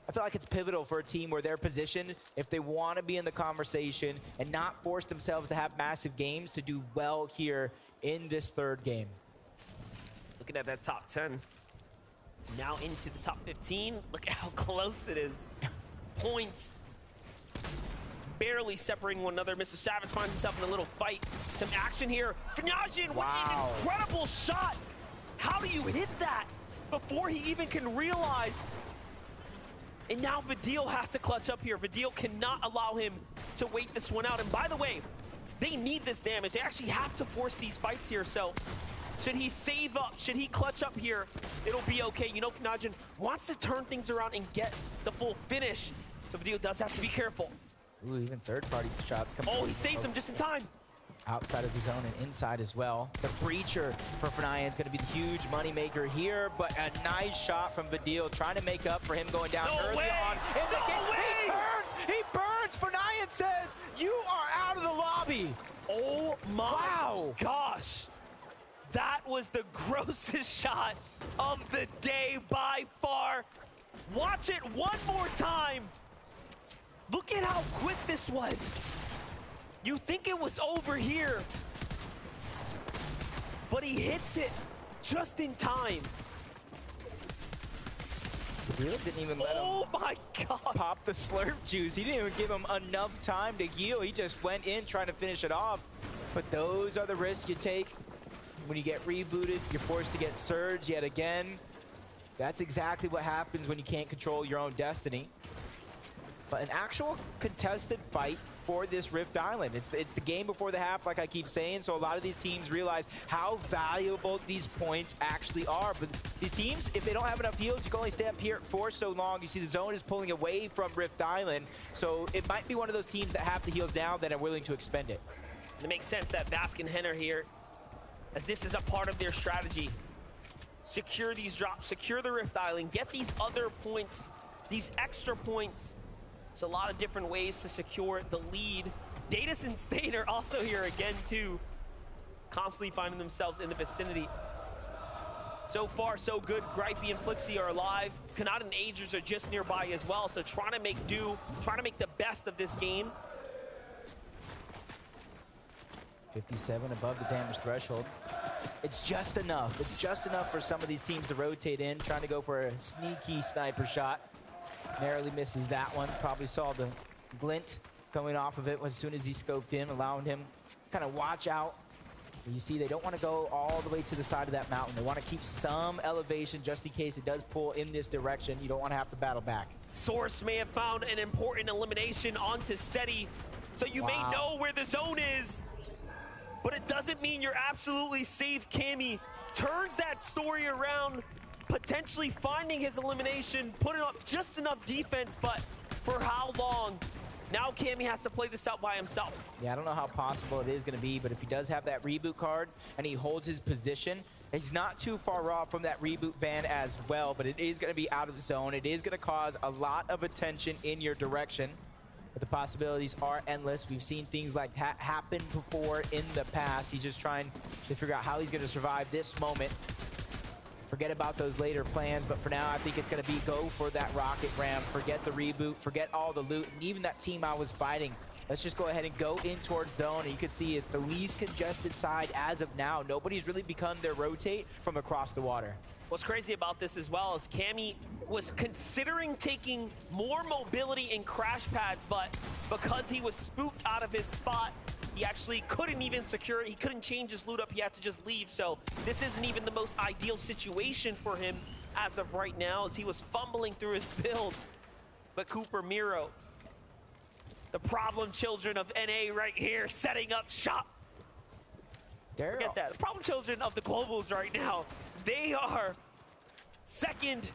I feel like it's pivotal for a team where they're positioned, if they want to be in the conversation and not force themselves to have massive games, to do well here in this 3rd game. Looking at that top 10. Now into the top 15. Look at how close it is. Points barely separating one another. Mr. Savage finds himself in a little fight. Some action here. Fnajian with an incredible shot. How do you hit that before he even can realize? And now Vidil has to clutch up here. Vidil cannot allow him to wait this one out. And by the way, they need this damage. They actually have to force these fights here. So should he save up, should he clutch up here, it'll be okay. You know, Fnajian wants to turn things around and get the full finish. So Vidil does have to be careful. Ooh, even third-party shots coming. Oh, he saves him just in time. Outside of the zone and inside as well. The breacher for Fnajian is going to be the huge moneymaker here, but a nice shot from Vidil trying to make up for him going down early on. In the game. He burns! Fnajian says, you are out of the lobby! Oh my gosh! That was the grossest shot of the day by far. Watch it one more time. Look at how quick this was. You think it was over here, but he hits it just in time. Didn't even let him pop the slurp juice. He didn't even give him enough time to heal. He just went in trying to finish it off. But those are the risks you take. When you get rebooted, you're forced to get surged yet again. That's exactly what happens when you can't control your own destiny. But an actual contested fight for this Rift Island. It's the game before the half, like I keep saying, so a lot of these teams realize how valuable these points actually are. But these teams, if they don't have enough heals, you can only stay up here for so long. You see the zone is pulling away from Rift Island, so it might be one of those teams that have the heals down that are willing to expend it. It makes sense that Bask and Hen are here, as this is a part of their strategy. Secure these drops, secure the Rift Island, get these other points, these extra points. There's a lot of different ways to secure the lead. Datus and Stain are also here again too, constantly finding themselves in the vicinity. So far, so good. Gripey and Flixie are alive. Kanata and Agers are just nearby as well, so trying to make do, trying to make the best of this game. 57 above the damage threshold. It's just enough. It's just enough for some of these teams to rotate in, trying to go for a sneaky sniper shot. Narrowly misses that one. Probably saw the glint coming off of it as soon as he scoped in, allowing him to kind of watch out. You see, they don't want to go all the way to the side of that mountain. They want to keep some elevation just in case it does pull in this direction. You don't want to have to battle back. Source may have found an important elimination onto Seti, so you may know where the zone is, but it doesn't mean you're absolutely safe. Cammy turns that story around, potentially finding his elimination, putting up just enough defense, but for how long? Now Cammy has to play this out by himself. Yeah, I don't know how possible it is going to be, but if he does have that reboot card and he holds his position, he's not too far off from that reboot van as well, but it is going to be out of zone. It is going to cause a lot of attention in your direction, but the possibilities are endless. We've seen things like that happen before in the past. He's just trying to figure out how he's going to survive this moment. Forget about those later plans, but for now, I think it's going to be go for that rocket ram. Forget the reboot, forget all the loot, and even that team I was fighting. Let's just go ahead and go in towards zone, and you can see it's the least congested side as of now. Nobody's really begun their rotate from across the water. What's crazy about this as well is Cammy was considering taking more mobility in crash pads, but because he was spooked out of his spot, he actually couldn't even secure it. He couldn't change his loot up. He had to just leave. So this isn't even the most ideal situation for him as of right now, as he was fumbling through his builds. But Cooper Miro, the problem children of NA right here, setting up shop. Forget that. The problem children of the Globals right now, they are second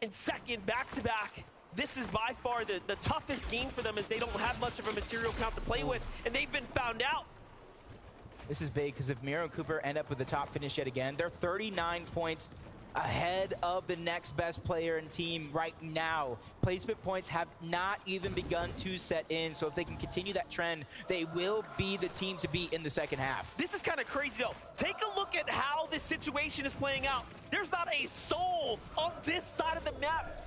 and second back-to-back. This is by far the toughest game for them, as they don't have much of a material count to play with, and they've been found out. This is big, because if Miro and Cooper end up with the top finish yet again, they're 39 points ahead of the next best player in team right now. Placement points have not even begun to set in, so if they can continue that trend, they will be the team to beat in the second half. This is kind of crazy, though. Take a look at how this situation is playing out. There's not a soul on this side of the map.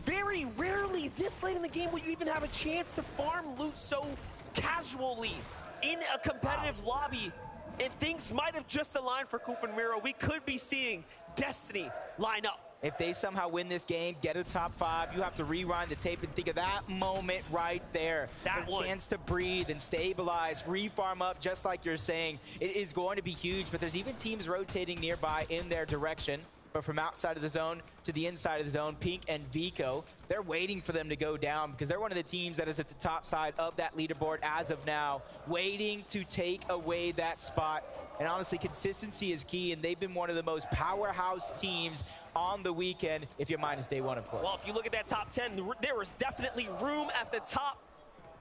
Very rarely this late in the game will you even have a chance to farm loot so casually in a competitive lobby. And things might have just aligned for Cooper and Miro. We could be seeing Destiny line up. If they somehow win this game, get a top 5, you have to rewind the tape and think of that moment right there. That one. Chance to breathe and stabilize, refarm up, just like you're saying. It is going to be huge, but there's even teams rotating nearby in their direction. But from outside of the zone to the inside of the zone, Pink and Vico, they're waiting for them to go down because they're one of the teams that is at the top side of that leaderboard as of now, waiting to take away that spot. And honestly, consistency is key, and they've been one of the most powerhouse teams on the weekend, if you're minus day 1, of course. Well, if you look at that top 10, there was definitely room at the top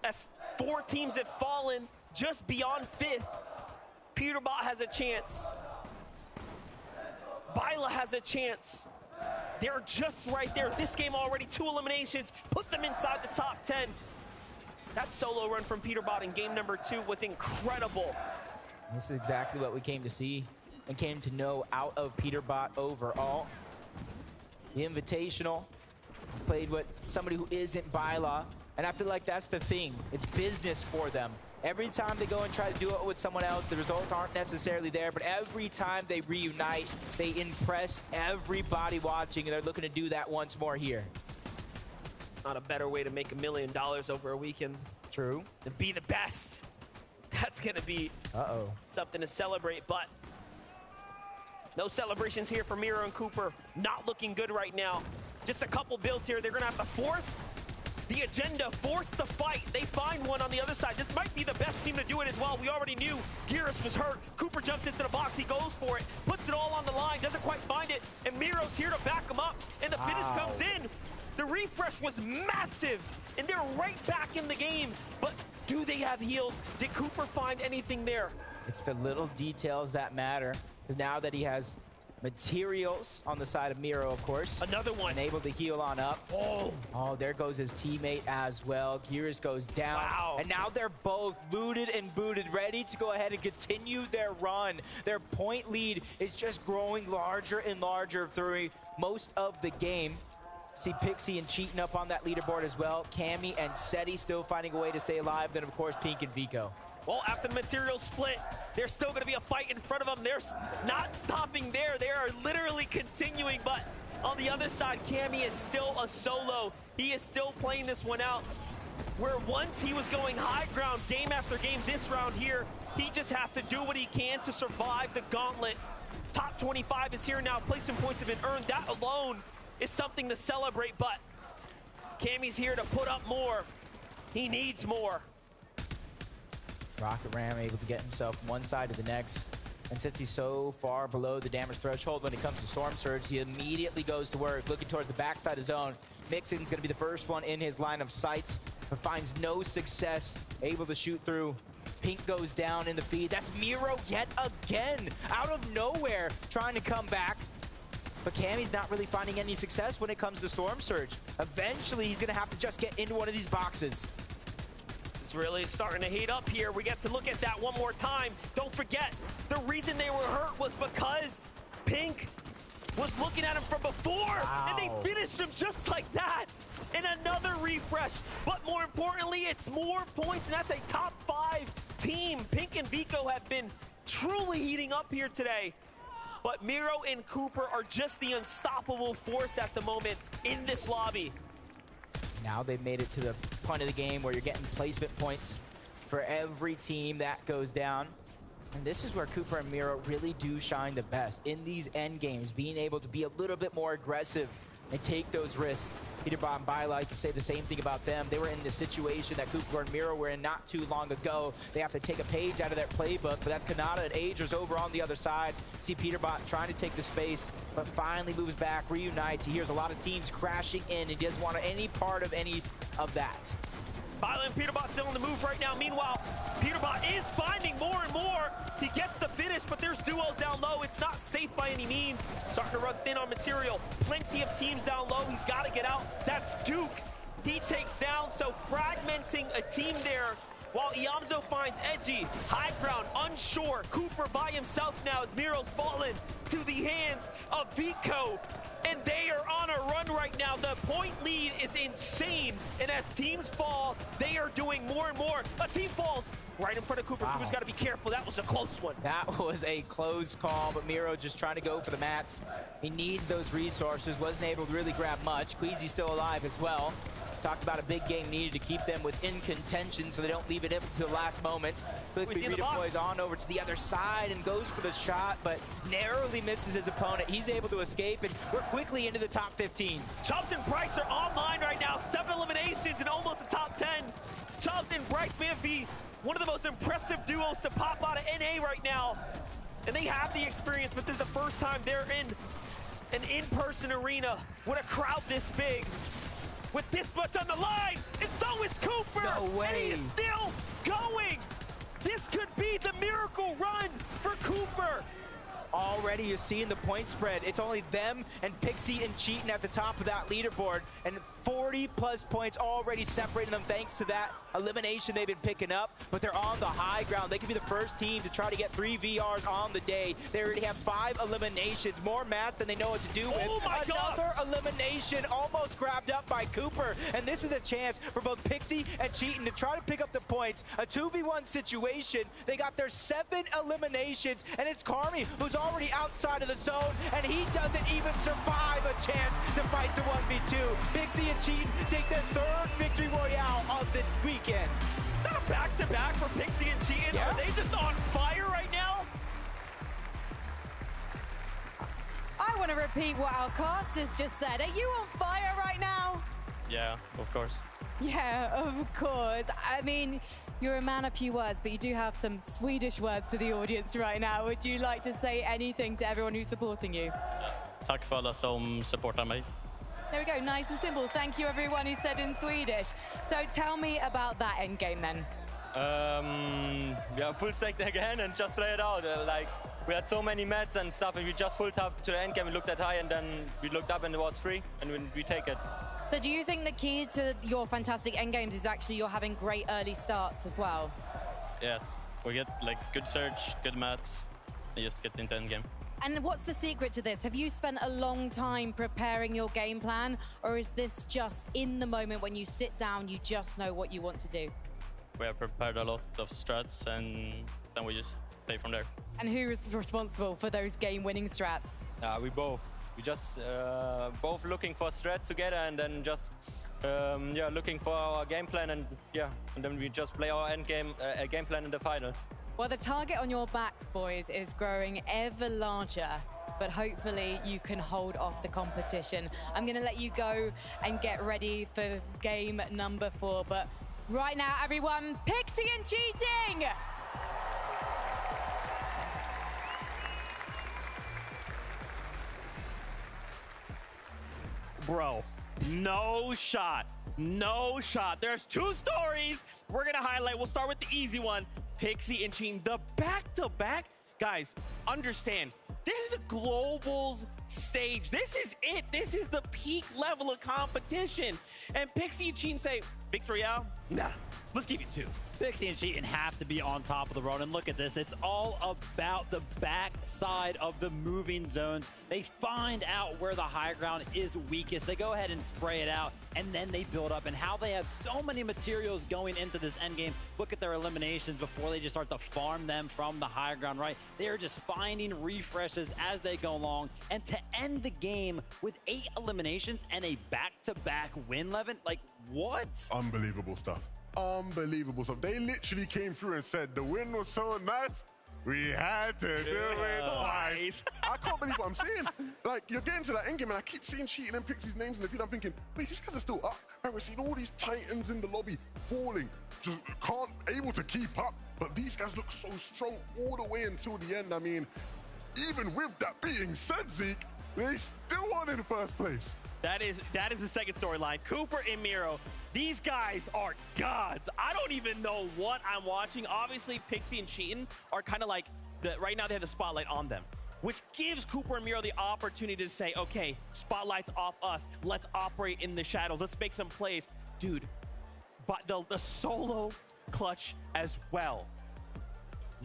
as 4 teams have fallen just beyond 5th. Peterbot has a chance. Byla has a chance. They're just right there. This game already 2 eliminations, put them inside the top 10. That solo run from Peterbot in game number 2 was incredible. This is exactly what we came to see and came to know out of Peterbot overall. The Invitational played with somebody who isn't Byla, and I feel like that's the thing. It's business for them. Every time they go and try to do it with someone else, the results aren't necessarily there, but every time they reunite, they impress everybody watching, and they're looking to do that once more here. It's not a better way to make $1 million over a weekend. True. To be the best. That's going to be something to celebrate, but no celebrations here for Miro and Cooper. Not looking good right now. Just a couple builds here. They're going to have to force the agenda, force the fight. They find one on the other side. This might be the best team to do it as well. We already knew Geras was hurt. Cooper jumps into the box. He goes for it, puts it all on the line, doesn't quite find it, and Miro's here to back him up, and the finish comes in. The refresh was massive, and they're right back in the game, but do they have heals? Did Cooper find anything there? It's the little details that matter, because now that he has materials on the side of Miro, of course. Another one. And able to heal on up. Oh, there goes his teammate as well. Geras goes down. Wow. And now they're both looted and booted, ready to go ahead and continue their run. Their point lead is just growing larger and larger through most of the game. See Pixie and Cheating up on that leaderboard as well. Cammy and Seti still finding a way to stay alive. Then, of course, Pink and Vico. Well, after the material split, there's still going to be a fight in front of them. They're not stopping there. They are literally continuing, but on the other side, Cammy is still a solo. He is still playing this one out, where once he was going high ground game after game, this round here, he just has to do what he can to survive the gauntlet. Top 25 is here now. Placement points have been earned. That alone is something to celebrate, but Cammy's here to put up more. He needs more. Rocket Ram able to get himself one side to the next. And since he's so far below the damage threshold when it comes to Storm Surge, he immediately goes to work, looking towards the backside of zone. Mixon's going to be the first one in his line of sights, but finds no success, able to shoot through. Pink goes down in the feed. That's Miro yet again, out of nowhere, trying to come back. But Cammy's not really finding any success when it comes to Storm Surge. Eventually, he's going to have to just get into one of these boxes. It's really starting to heat up here. We get to look at that one more time. Don't forget, the reason they were hurt was because Pink was looking at him from before, and they finished him just like that. And another refresh, but more importantly, it's more points, and that's a top 5 team. Pink and Vico have been truly heating up here today. But Miro and Cooper are just the unstoppable force at the moment in this lobby. Now they've made it to the point of the game where you're getting placement points for every team that goes down. And this is where Cooper and Miro really do shine the best. In these end games, being able to be a little bit more aggressive and take those risks. Peterbot and Byla, I can say the same thing about them. They were in the situation that Cooper and Miro were in not too long ago. They have to take a page out of their playbook, but that's Kanata and Agers over on the other side. See Peterbot trying to take the space, but finally moves back, reunites. He hears a lot of teams crashing in, and he doesn't want any part of any of that. Byla and Peterbot still on the move right now. Meanwhile, Peterbot is finding more and more. He gets the finish, but there's duos down low. It's not safe by any means. Starting to run thin on material. Plenty of teams down low. He's got to get out. That's Duke. He takes down, so fragmenting a team there. While Iamzo finds Edgy, high ground, unsure. Cooper by himself now as Miro's fallen to the hands of Vico. And they are on a run right right now. The point lead is insane. And as teams fall, they are doing more and more. A team falls right in front of Cooper. Wow. Cooper's got to be careful. That was a close one. That was a close call, but Miro just trying to go for the mats. He needs those resources. Wasn't able to really grab much. Queasy's still alive as well. Talked about a big game needed to keep them within contention so they don't leave it up to the last moments. Quickly redeploys on over to the other side and goes for the shot, but narrowly misses his opponent. He's able to escape, and we're quickly into the top 15. Chubbs and Bryce are online right now. 7 eliminations and almost the top 10. Chubbs and Bryce may be one of the most impressive duos to pop out of NA right now. And they have the experience, but this is the first time they're in an in-person arena with a crowd this big, with this much on the line. And so is Cooper. No way. And he is still going. This could be the miracle run for Cooper. Already you're seeing the point spread. It's only them and Pixie and Cheatin at the top of that leaderboard, and 40+ points already separating them thanks to that elimination they've been picking up, but they're on the high ground. They could be the first team to try to get 3 VRs on the day. They already have 5 eliminations, more mats than they know what to do with. Oh my Another God. elimination almost grabbed up by Cooper, and this is a chance for both Pixie and Cheatin to try to pick up the points. A 2v1 situation. They got their 7 eliminations, and it's Carmi who's already outside of the zone, and he doesn't even survive a chance to fight the 1v2. Pixie and Cheatin take their 3rd victory royale of the weekend. It's not a back-to-back for Pixie and Cheatin. Yeah. Are they just on fire right now? I want to repeat what our casters just said. Are you on fire right now? Yeah, of course. Yeah, of course. I mean, you're a man of few words, but you do have some Swedish words for the audience right now. Would you like to say anything to everyone who's supporting you? Tack för alla som supportar mig. There we go, nice and simple. Thank you, everyone, he said in Swedish. So tell me about that end game then. Yeah, full stacked again and just play it out. Like, we had so many mats and stuff, and we just full tapped to the end game. We looked at high, and then we looked up, and it was free, and we take it. So do you think the key to your fantastic end games is actually you're having great early starts as well? Yes, we get like good search, good mats, and just get into end game. And what's the secret to this? Have you spent a long time preparing your game plan, or is this just in the moment when you sit down, you just know what you want to do? We have prepared a lot of strats, and then we just play from there. And who is responsible for those game-winning strats? We both. We just both looking for strats together, and then just yeah, looking for our game plan, and yeah, and then we just play our end game game plan in the finals. Well, the target on your backs, boys, is growing ever larger, but hopefully you can hold off the competition. I'm going to let you go and get ready for game number 4, but right now, everyone, Pixie and Cheating! Bro, no shot. No shot. There's 2 stories we're going to highlight. We'll start with the easy one. Pixie and Cheating, the back-to-back. Guys, understand, this is a globals stage. This is it. This is the peak level of competition. And Pixie and Cheating say, victory out? Nah, let's give you 2. Pixie and Cheating have to be on top of the road, and look at this. It's all about the backside of the moving zones. They find out where the high ground is weakest. They go ahead and spray it out, and then they build up. And how they have so many materials going into this endgame. Look at their eliminations before they just start to farm them from the high ground, right? They are just finding refreshes as they go along. And to end the game with 8 eliminations and a back-to-back win, Levin, like, what? Unbelievable stuff. Unbelievable stuff. They literally came through and said the win was so nice, we had to do it twice. I can't believe what I'm seeing. Like, you're getting to that endgame, and I keep seeing Cheating and Pixie's names in the feed. I'm thinking, wait, these guys are still up. And we're seeing all these titans in the lobby falling, just can't able to keep up. But these guys look so strong all the way until the end. I mean, even with that being said, Zeke, they still won in first place. That is the second storyline. Cooper and Miro, these guys are gods. I don't even know what I'm watching. Obviously, Pixie and Cheating are kind of like, right now they have the spotlight on them, which gives Cooper and Miro the opportunity to say, okay, spotlight's off us. Let's operate in the shadows. Let's make some plays. Dude, but the solo clutch as well.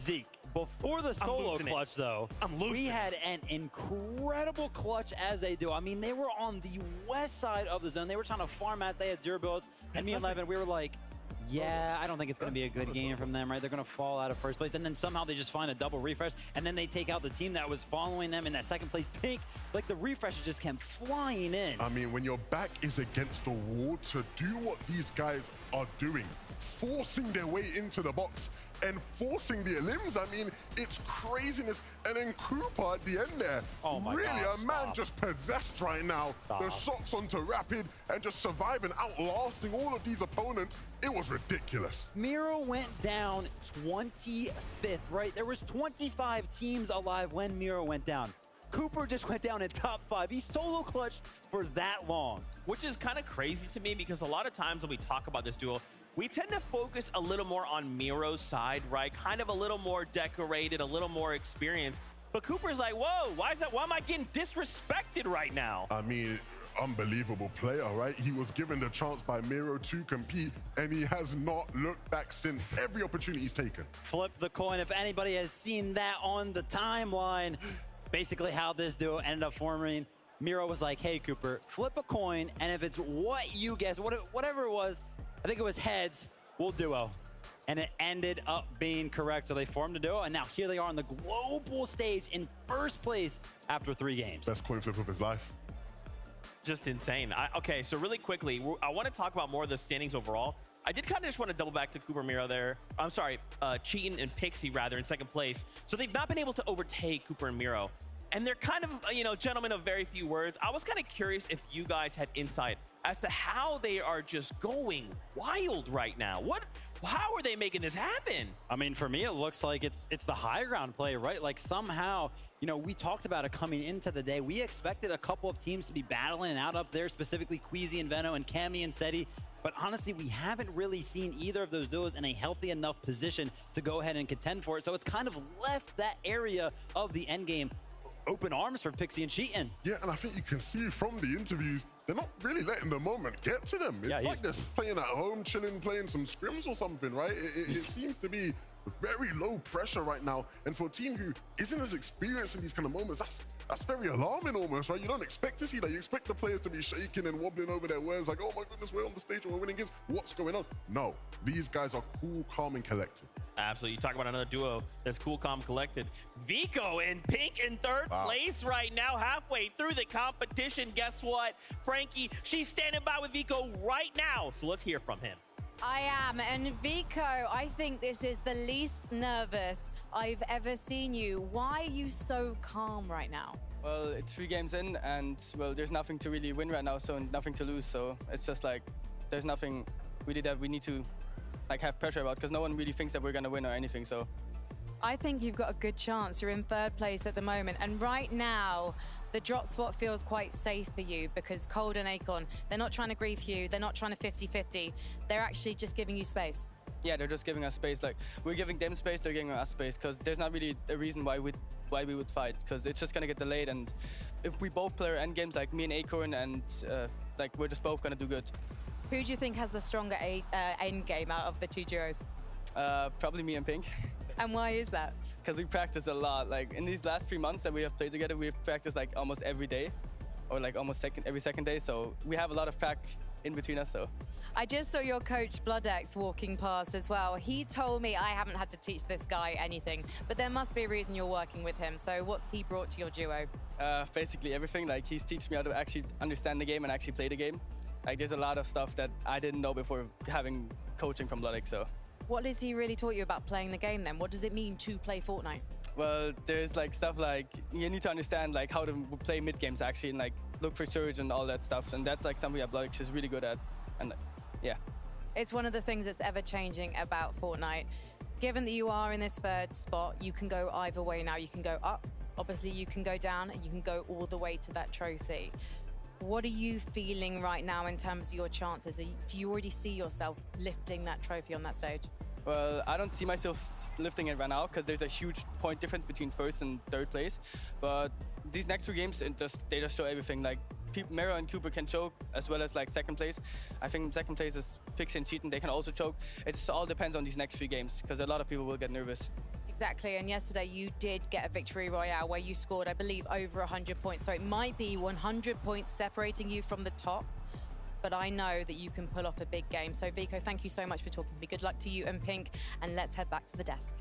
Zeke, before the solo clutch, though, we had an incredible clutch as they do. I mean, they were on the west side of the zone. They were trying to farm out. They had 0 builds. And me and Levin, we were like, yeah, I don't think it's going to be a good game from them, right? They're going to fall out of first place. And then somehow they just find a double refresh. And then they take out the team that was following them in that second place. Pink, like the refreshes just kept flying in. I mean, when your back is against the wall, to do what these guys are doing, forcing their way into the box and forcing the elims, I mean, it's craziness. And then Cooper at the end there, really a man just possessed right now. The shots onto Rapid and just surviving, outlasting all of these opponents. It was ridiculous. Miro went down 25th, right? There was 25 teams alive when Miro went down. Cooper just went down in top 5. He solo clutched for that long. Which is kind of crazy to me because a lot of times when we talk about this duel, we tend to focus a little more on Miro's side, right? Kind of a little more decorated, a little more experienced. But Cooper's like, whoa, why am I getting disrespected right now? I mean, unbelievable player, right? He was given the chance by Miro to compete, and he has not looked back since. Every opportunity he's taken. Flip the coin. If anybody has seen that on the timeline, basically how this duo ended up forming. Miro was like, hey, Cooper, flip a coin, and if it's what you guess, whatever it was, I think it was heads, we'll duo. And it ended up being correct. So they formed a duo, and now here they are on the global stage in first place after 3 games. Best coin flip of his life. Just insane. Okay, so really quickly, I want to talk about more of the standings overall. I did kind of just want to double back to Cooper Miro there. I'm sorry, Cheatin and Pixie, rather, in second place. So they've not been able to overtake Cooper and Miro. And they're kind of, gentlemen of very few words. I was kind of curious if you guys had insight as to how they are just going wild right now. How are they making this happen? I mean, for me, it looks like it's the high ground play, right? Like somehow, we talked about it coming into the day. We expected a couple of teams to be battling it out up there, specifically Queasy and Veno and Cammy and Seti. But honestly, we haven't really seen either of those duos in a healthy enough position to go ahead and contend for it. So it's kind of left that area of the end game open arms for Pixie and Cheatin. Yeah, and I think you can see from the interviews, they're not really letting the moment get to them. It's like they're playing at home, chilling, playing some scrims or something, right? It seems to be very low pressure right now. And for a team who isn't as experienced in these kind of moments, that's very alarming almost, right? You don't expect to see that. You expect the players to be shaking and wobbling over their words like, oh my goodness, we're on the stage and we're winning games. What's going on? No, these guys are cool, calm, and collected. Absolutely. You talk about another duo that's cool, calm, collected. Vico and Pink in third place right now, halfway through the competition. Guess what? Frankie, she's standing by with Vico right now. So let's hear from him. I am. And Vico, I think this is the least nervous I've ever seen you. Why are you so calm right now? Well, it's 3 games in, and, well, there's nothing to really win right now, so nothing to lose. So it's just like there's nothing really that we need to have pressure about, because no one really thinks that we're going to win or anything. So I think you've got a good chance. You're in 3rd place at the moment. And right now, the drop spot feels quite safe for you because Cold and Acorn, they're not trying to grief you. They're not trying to 50-50. They're actually just giving you space. Yeah, they're just giving us space. Like, we're giving them space, they're giving us space, because there's not really a reason why we would fight, because it's just going to get delayed. And if we both play our end games, like me and Acorn, and we're just both going to do good. Who do you think has the stronger end game out of the 2 duos? Probably me and Pink. And why is that? Because we practice a lot. Like, in these last 3 months that we have played together, we've practiced like almost every day, or like almost every second day. So we have a lot of prac in between us. So I just saw your coach Bloodex walking past as well. He told me I haven't had to teach this guy anything, but there must be a reason you're working with him. So what's he brought to your duo? Basically everything. Like, he's teaching me how to actually understand the game and actually play the game. Like, there's a lot of stuff that I didn't know before having coaching from Bloodex. So what has he really taught you about playing the game then? What does it mean to play Fortnite? Well, there's like stuff like you need to understand like how to play mid games actually, and like look for surge and all that stuff. And that's like something that Bloodex is really good at. And yeah. It's one of the things that's ever changing about Fortnite. Given that you are in this 3rd spot, you can go either way now. You can go up, obviously you can go down, and you can go all the way to that trophy. What are you feeling right now in terms of your chances? Do you already see yourself lifting that trophy on that stage? Well, I don't see myself lifting it right now because there's a huge point difference between 1st and 3rd place. But these next 2 games, they just show everything. Like, Mero and Cooper can choke, as well as like 2nd place. I think 2nd place is Pixie and Cheatin. They can also choke. It all depends on these next 3 games because a lot of people will get nervous. Exactly, and yesterday you did get a victory royale where you scored, I believe, over 100 points. So it might be 100 points separating you from the top, but I know that you can pull off a big game. So Vico, thank you so much for talking to me. Good luck to you and Pink, and let's head back to the desk.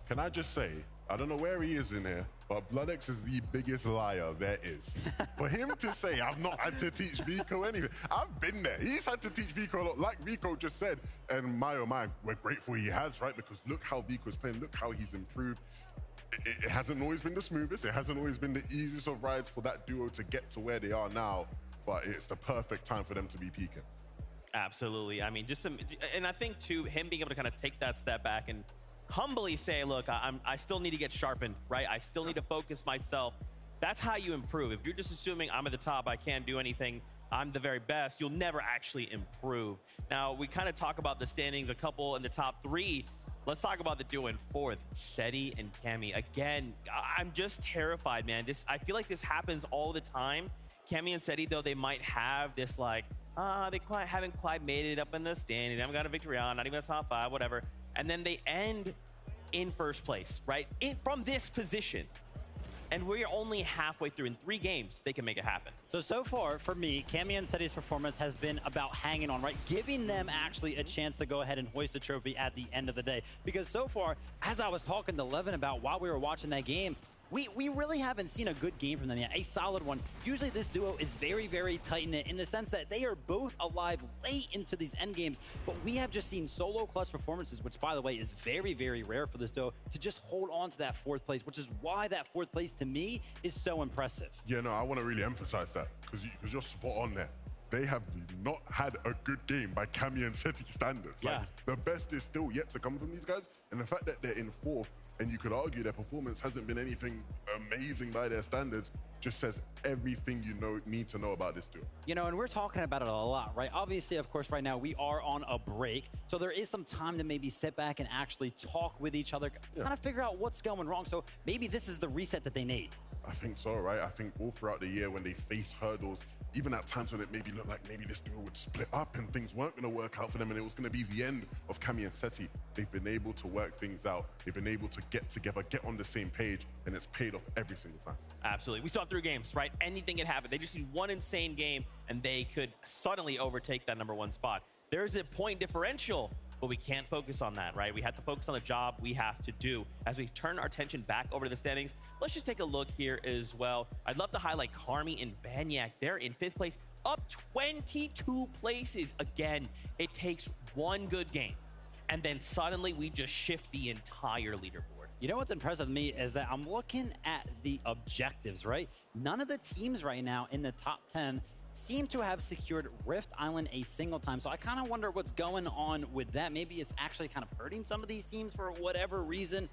Can I just say, I don't know where he is in here, but BloodX is the biggest liar there is. For him to say, I've not had to teach Vico anything, I've been there. He's had to teach Vico a lot, like Vico just said. And my, oh my, we're grateful he has, right? Because look how Vico's playing, look how he's improved. It hasn't always been the smoothest, it hasn't always been the easiest of rides for that duo to get to where they are now, but it's the perfect time for them to be peaking. Absolutely. I mean, and I think too, him being able to kind of take that step back and humbly say, look, I still need to get sharpened, right? I still need to focus myself. That's how you improve. If you're just assuming I'm at the top, I can't do anything, I'm the very best, you'll never actually improve. Now, we kind of talk about the standings, a couple in the top 3. Let's talk about the duo in 4th, Seti and Cammy. Again, I'm just terrified, man. I feel like this happens all the time. Cammy and Seti, though, they might have this like, they haven't quite made it up in the standing. They haven't got a victory on, not even a top 5, whatever. And then they end in 1st place, right? From this position. And we're only halfway through. In 3 games, they can make it happen. So far, for me, Cammy and Seti's performance has been about hanging on, right? Giving them actually a chance to go ahead and hoist the trophy at the end of the day. Because so far, as I was talking to Levin about while we were watching that game, we really haven't seen a good game from them yet, a solid one. Usually this duo is very, very tight-knit in the sense that they are both alive late into these end games, but we have just seen solo clutch performances, which, by the way, is very, very rare for this duo, to just hold on to that 4th place, which is why that 4th place, to me, is so impressive. Yeah, no, I want to really emphasize that, because you're spot on there. They have not had a good game by Cammy and Seti standards. Like, the best is still yet to come from these guys, and the fact that they're in 4th, and you could argue their performance hasn't been anything amazing by their standards, just says everything you need to know about this duo. You know, and we're talking about it a lot, right? Obviously, of course, right now we are on a break, so there is some time to maybe sit back and actually talk with each other, kind of figure out what's going wrong. So maybe this is the reset that they need. I think so, right? I think all throughout the year when they face hurdles, even at times when it maybe looked like maybe this duo would split up and things weren't going to work out for them and it was going to be the end of Cammy and Seti, they've been able to work things out. They've been able to get together, get on the same page, and it's paid off every single time. Absolutely. We saw 3 games, right? Anything can happen. They just need one insane game and they could suddenly overtake that #1 spot. There's a point differential, but we can't focus on that, right? We have to focus on the job we have to do. As we turn our attention back over to the standings, let's just take a look here as well. I'd love to highlight Carmi and Vanyak. They're in 5th place, up 22 places. Again, it takes one good game, and then suddenly we just shift the entire leaderboard. You know what's impressive to me is that I'm looking at the objectives, right? None of the teams right now in the top 10 seem to have secured Rift Island a single time. So I kind of wonder what's going on with that. Maybe it's actually kind of hurting some of these teams for whatever reason.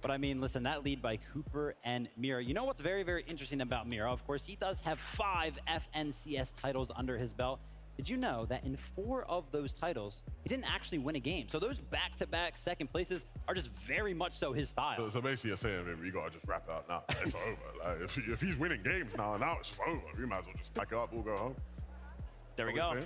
But I mean, listen, that lead by Cooper and Mira. You know what's very, very interesting about Mira? Of course, he does have 5 FNCS titles under his belt. Did you know that in 4 of those titles, he didn't actually win a game? So those back-to-back second places are just very much so his style. So basically you're saying, maybe you got to just wrap it up now. It's over. Like, if he's winning games now it's just over. We might as well just pack it up, we'll go home. There we go.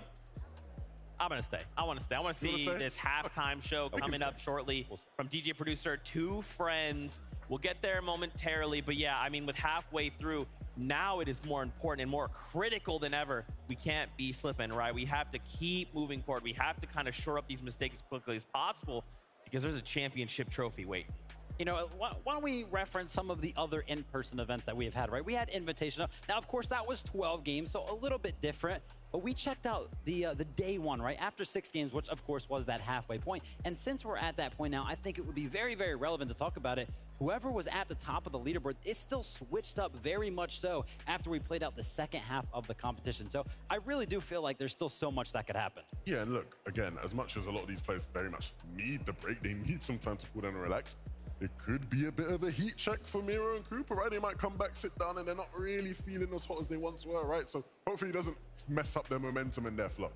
I'm going to stay. I want to stay. I want to see this halftime show coming up shortly from DJ Producer, 2 Friends. We'll get there momentarily. But yeah, I mean, with halfway through, now it is more important and more critical than ever. We can't be slipping, right? We have to keep moving forward. We have to kind of shore up these mistakes as quickly as possible because there's a championship trophy waiting. You know, why don't we reference some of the other in-person events that we have had, right? We had Invitational. Now, of course, that was 12 games, so a little bit different. But we checked out the day 1, right? After 6 games, which, of course, was that halfway point. And since we're at that point now, I think it would be very, very relevant to talk about it. Whoever was at the top of the leaderboard is still switched up very much so after we played out the second half of the competition. So I really do feel like there's still so much that could happen. Yeah, and look, again, as much as a lot of these players very much need the break, they need some time to cool down and relax. It could be a bit of a heat check for Mira and Cooper, right? They might come back, sit down, and they're not really feeling as hot as they once were, right? So hopefully it doesn't mess up their momentum and their flow.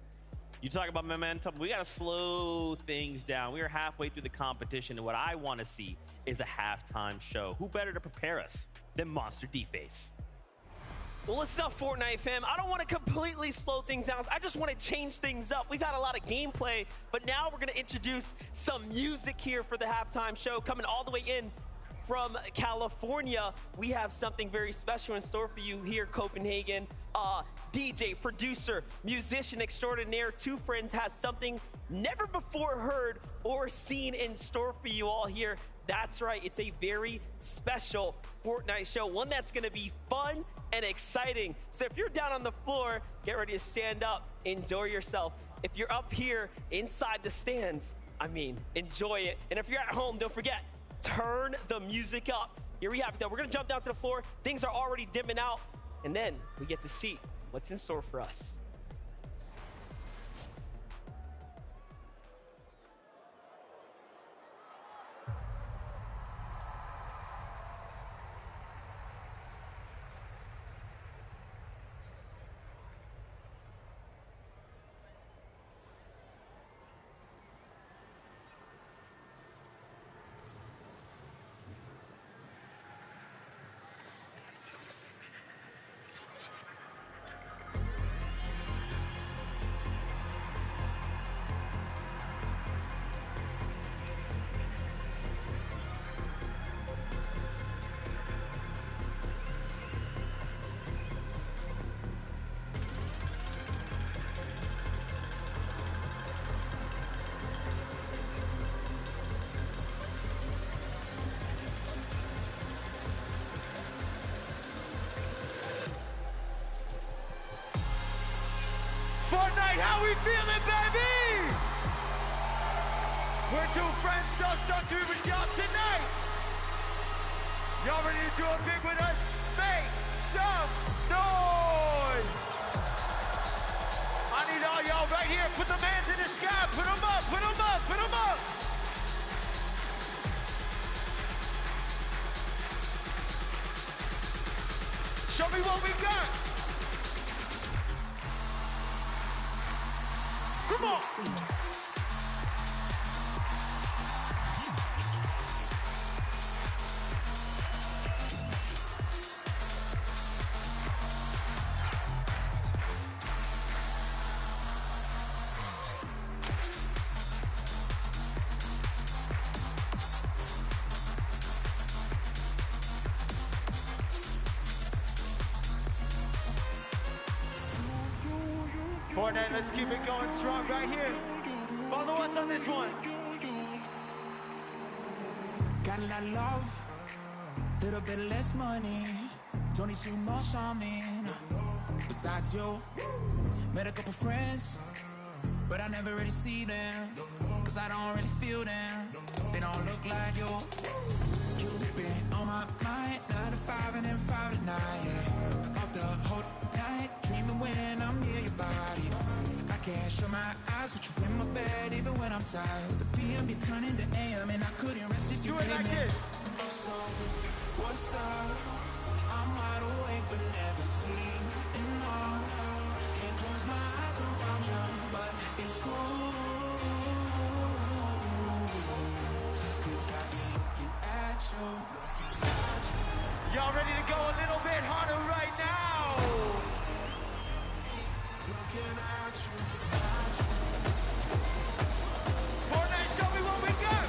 You talk about momentum, we got to slow things down. We are halfway through the competition, and what I want to see is a halftime show. Who better to prepare us than Monster D-Face? Well, listen up, Fortnite fam. I don't want to completely slow things down. I just want to change things up. We've had a lot of gameplay, but now we're going to introduce some music here for the halftime show. Coming all the way in from California, we have something very special in store for you here, Copenhagen. DJ, producer, musician extraordinaire, Two Friends has something never before heard or seen in store for you all here. That's right, it's a very special Fortnite show, one that's gonna be fun and exciting. So if you're down on the floor, get ready to stand up, enjoy yourself. If you're up here inside the stands, I mean, enjoy it. And if you're at home, don't forget, turn the music up. Here we have it though. We're gonna jump down to the floor. Things are already dimming out, and then we get to see what's in store for us. Fortnite, how we feeling, baby? We're Two Friends, so stoked to be with y'all tonight. Y'all ready to do a big with us? Make some noise. I need all y'all right here. Put the hands in the sky. Put them up, put them up, put them up. Show me what we got. Come on. Fortnite, let's keep it going strong right here. Follow us on this one. Got a lot of love, little bit less money. Don't need too much on me. Besides you, met a couple friends, but I never really see them, cause I don't really feel them. They don't look like you. You've been on my mind, 9 to 5 and then 5 to 9, yeah. Up the whole night, dreaming when I'm near your body. I can't shut my eyes with you in my bed, even when I'm tired. The PM be turning to AM and I couldn't rest if you do it like this. So, what's up? I'm wide awake but never sleeping on. Can't close my eyes around you, but it's cool. Cause I be looking at you. Y'all ready to go a little bit harder right now? Looking at you. Fortnite, show me what we got.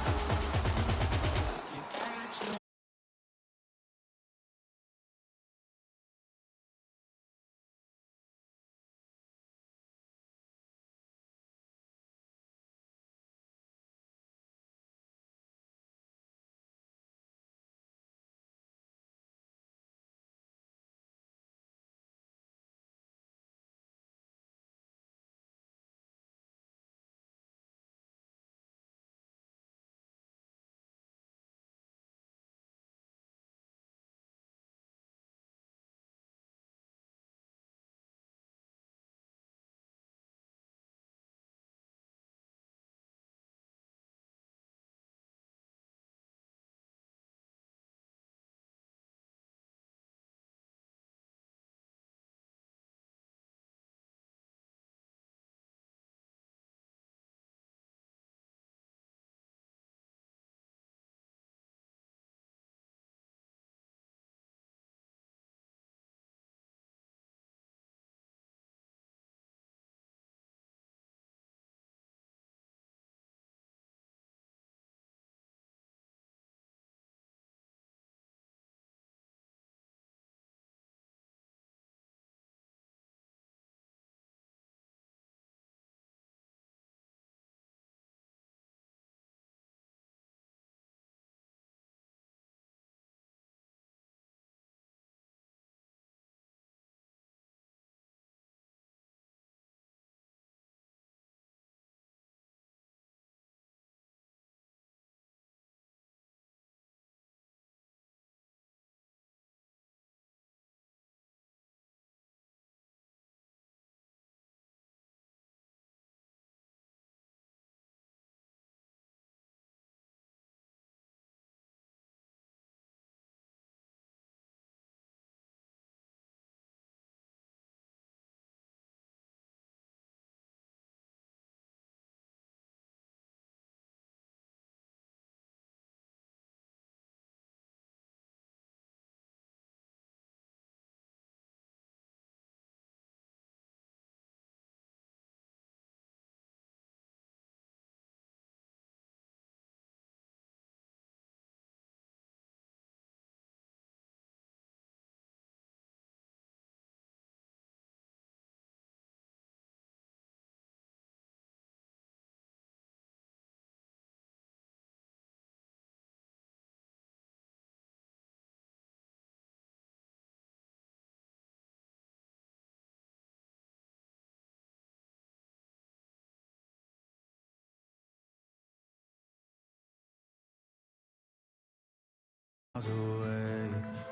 away.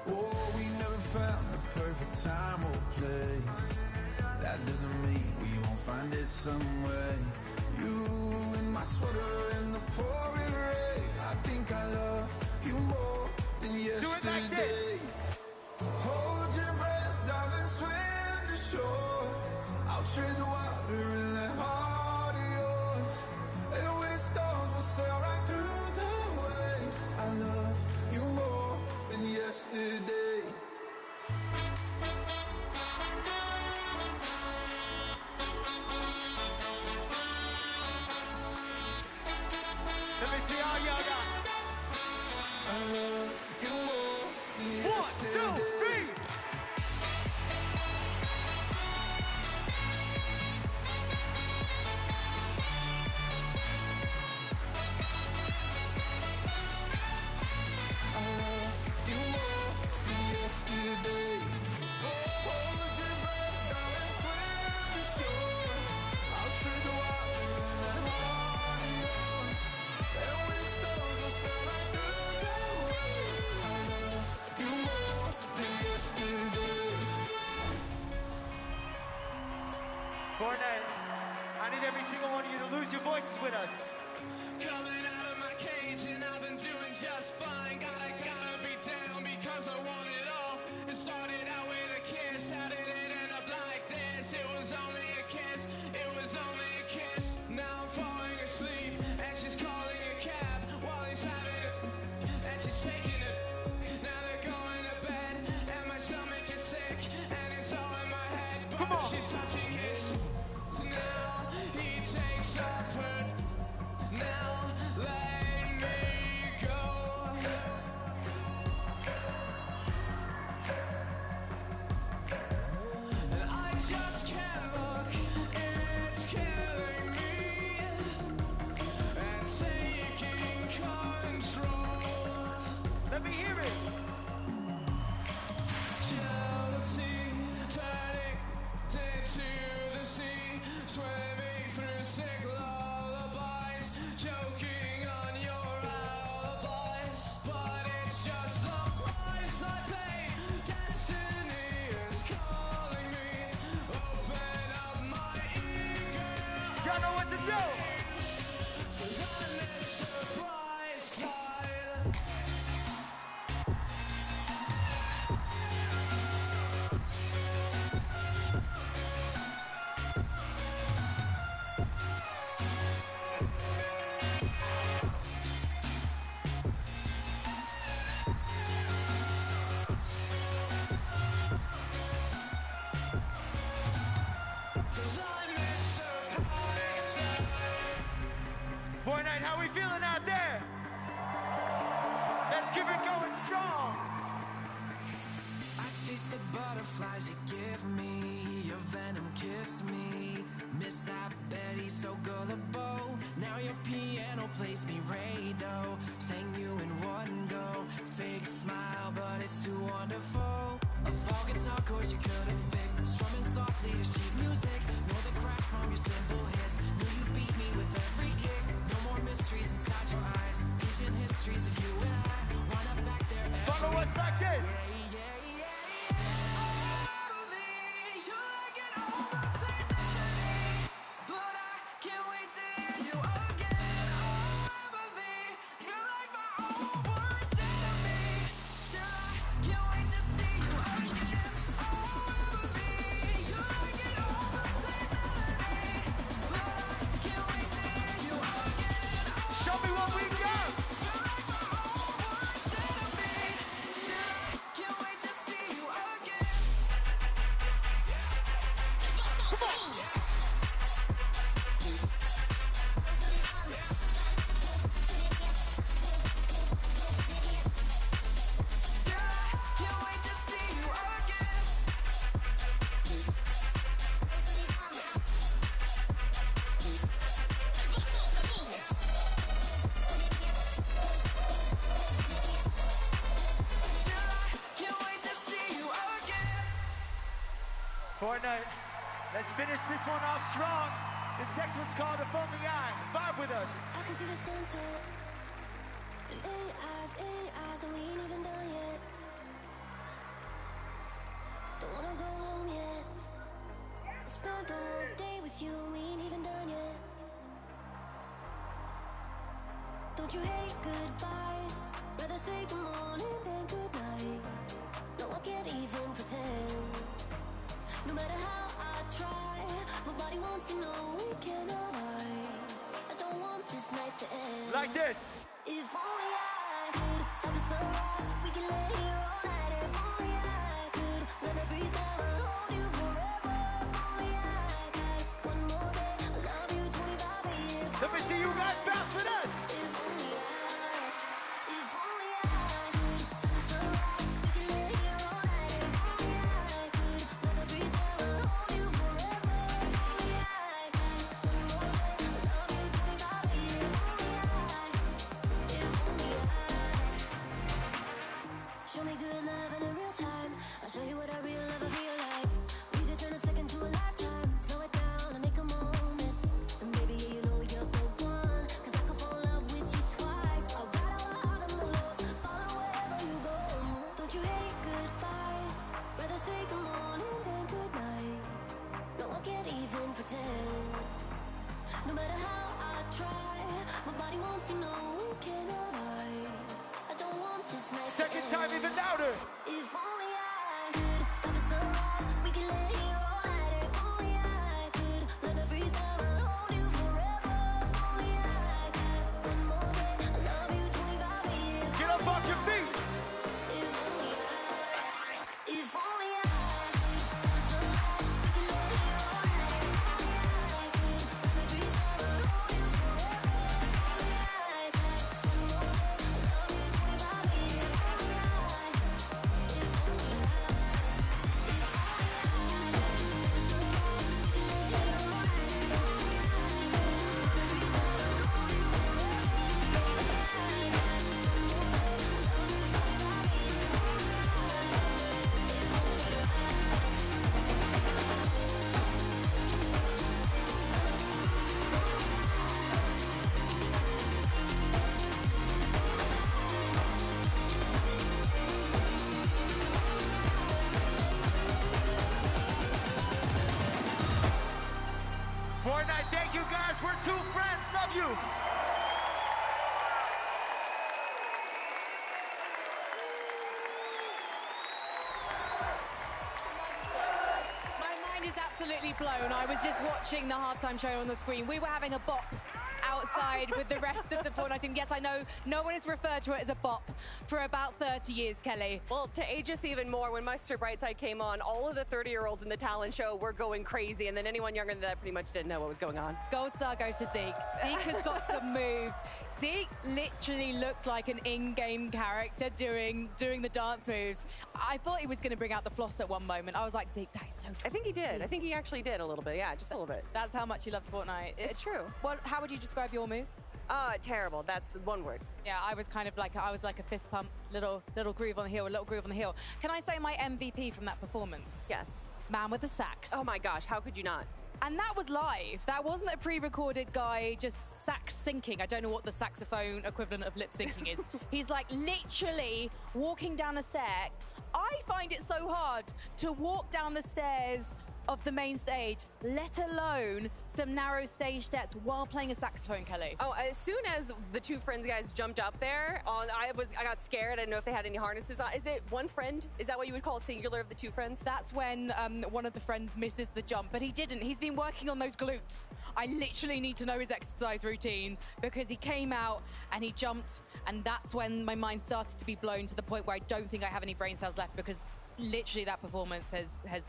Oh, we never found the perfect time or place. That doesn't mean we won't find it some way. You in my sweater in the pouring rain. I think I love you more than yesterday. Do it like this. Hold your breath, darling, swim to shore. I'll trade the water in that heart of yours. And when it storms, we'll sail right through the waves. I love you more than yesterday. Let me see all y'all got. I love you more than 1, 2, 3. Fortnite, I need every single one of you to lose your voices with us. Coming out of my cage and I've been doing just fine. Gotta be down because I want it all. It started out with a kiss. How did it end up like this? It was only a kiss. It was only a kiss. Now I'm falling asleep and she's calling a cab while he's having it and she's taking it. Now they're going to bed and my stomach is sick and it's all in my head. But she's touching his. Now he takes off her. Now let me go. And I just can't look. It's killing me and taking control. Let me hear it. Jealousy turning into the sea, swimming through sick lullabies, choking on your alibis. But it's just the price I pay. Destiny is calling me. Open up my eager Y'all know what to do. eyes, 'cause I missed the bright side. Fortnite, how we feeling out there? Let's keep it going strong. I chase the butterflies you give me. Your venom kiss me. Miss I Betty, so gullible. Now your piano plays me Rado. Sang you in one go. Fake smile, but it's too wonderful. Of all guitar chords you could have picked. Strumming softly to sheet music. Know the crack from your cymbal hits. Knew you beat me with every kick. No more mysteries inside your eyes. Ancient histories of you and I. Wind up back there. Follow us like this. Show me what we got. Fortnite, let's finish this one off strong. This next one's called The Foaming Eye. Vibe with us. I can see the sunset. And in your eyes, and we ain't even done yet. Don't wanna go home yet. Spend the whole day with you, we ain't even done yet. Don't you hate goodbyes? Rather say good morning than good night. No, I can't even pretend. No matter how I try, my body wants to know we cannot hide. I don't want this night to end. Like this. If only I could stop the sunrise, we can lay here all night. If only I could let me freeze down and hold you forever. If only I had one more day, I love you 25 years. Let me see you guys bounce with us. If only I could stop the sunrise, we can lay here all night. If only I could let me freeze down and hold you forever. If only I had one more day, I love you 25 years. Show me good love in a real time. I'll show you what a real lover feel like. We could turn a second to a lifetime. Slow it down and make a moment. And baby, yeah, you know you're the one. Cause I could fall in love with you twice. I'll ride all the highs and the lows, follow wherever you go. Don't you hate goodbyes? Rather say good morning than good night. No, I can't even pretend. No matter how I try, my body wants to know we cannot hide. I don't want this night to Second end. time even louder. If only I could stop the sunrise, we can lay here all night. If only I could let me freeze down and hold you forever. If only I had one more day, I love you 25 years. Get up off your feet. If only I could stop the sunrise, we can lay here all night. If only I could let me freeze down and hold you forever. If only I had one more day, I love you 25 years. If only I Fortnite, thank you guys. We're two friends. Love you. My mind is absolutely blown. I was just watching the halftime show on the screen. We were having a bop outside with the rest of the Fortnite team. Yes, I know no one has referred to it as a bop for about 30 years, Kelly. Well, to age us even more, when Mr. Brightside came on, all of the 30-year-olds in the talent show were going crazy, and then anyone younger than that pretty much didn't know what was going on. Gold star goes to Zeke. Zeke has got some moves. Zeke literally looked like an in-game character doing the dance moves. I thought he was going to bring out the floss at one moment. I was like, Zeke, that is so true. I think he did. I think he actually did a little bit. Yeah, just a little bit. That's how much he loves Fortnite. It's true. Well, how would you describe your moves? Terrible. That's one word. Yeah, I was kind of like a fist pump, little groove on the heel, a little groove on the heel. Can I say my MVP from that performance? Yes. Man with the sax. Oh my gosh, how could you not? And that was live. That wasn't a pre-recorded guy just sax syncing. I don't know what the saxophone equivalent of lip syncing is. He's like literally walking down a stair. I find it so hard to walk down the stairs of the main stage, let alone some narrow stage steps while playing a saxophone, Kelly. Oh, as soon as the two friends guys jumped up there, I got scared. I didn't know if they had any harnesses on. Is it one friend? Is that what you would call a singular of the two friends? That's when one of the friends misses the jump, but he didn't. He's been working on those glutes. I literally need to know his exercise routine because he came out and he jumped, and that's when my mind started to be blown to the point where I don't think I have any brain cells left because literally that performance has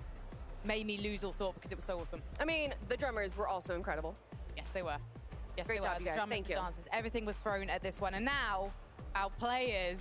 made me lose all thought because it was so awesome. I mean, the drummers were also incredible. Yes, they were. Yes, Great they job, were. you The guys. drummers, Thank the you. dancers, everything was thrown at this one. And now our players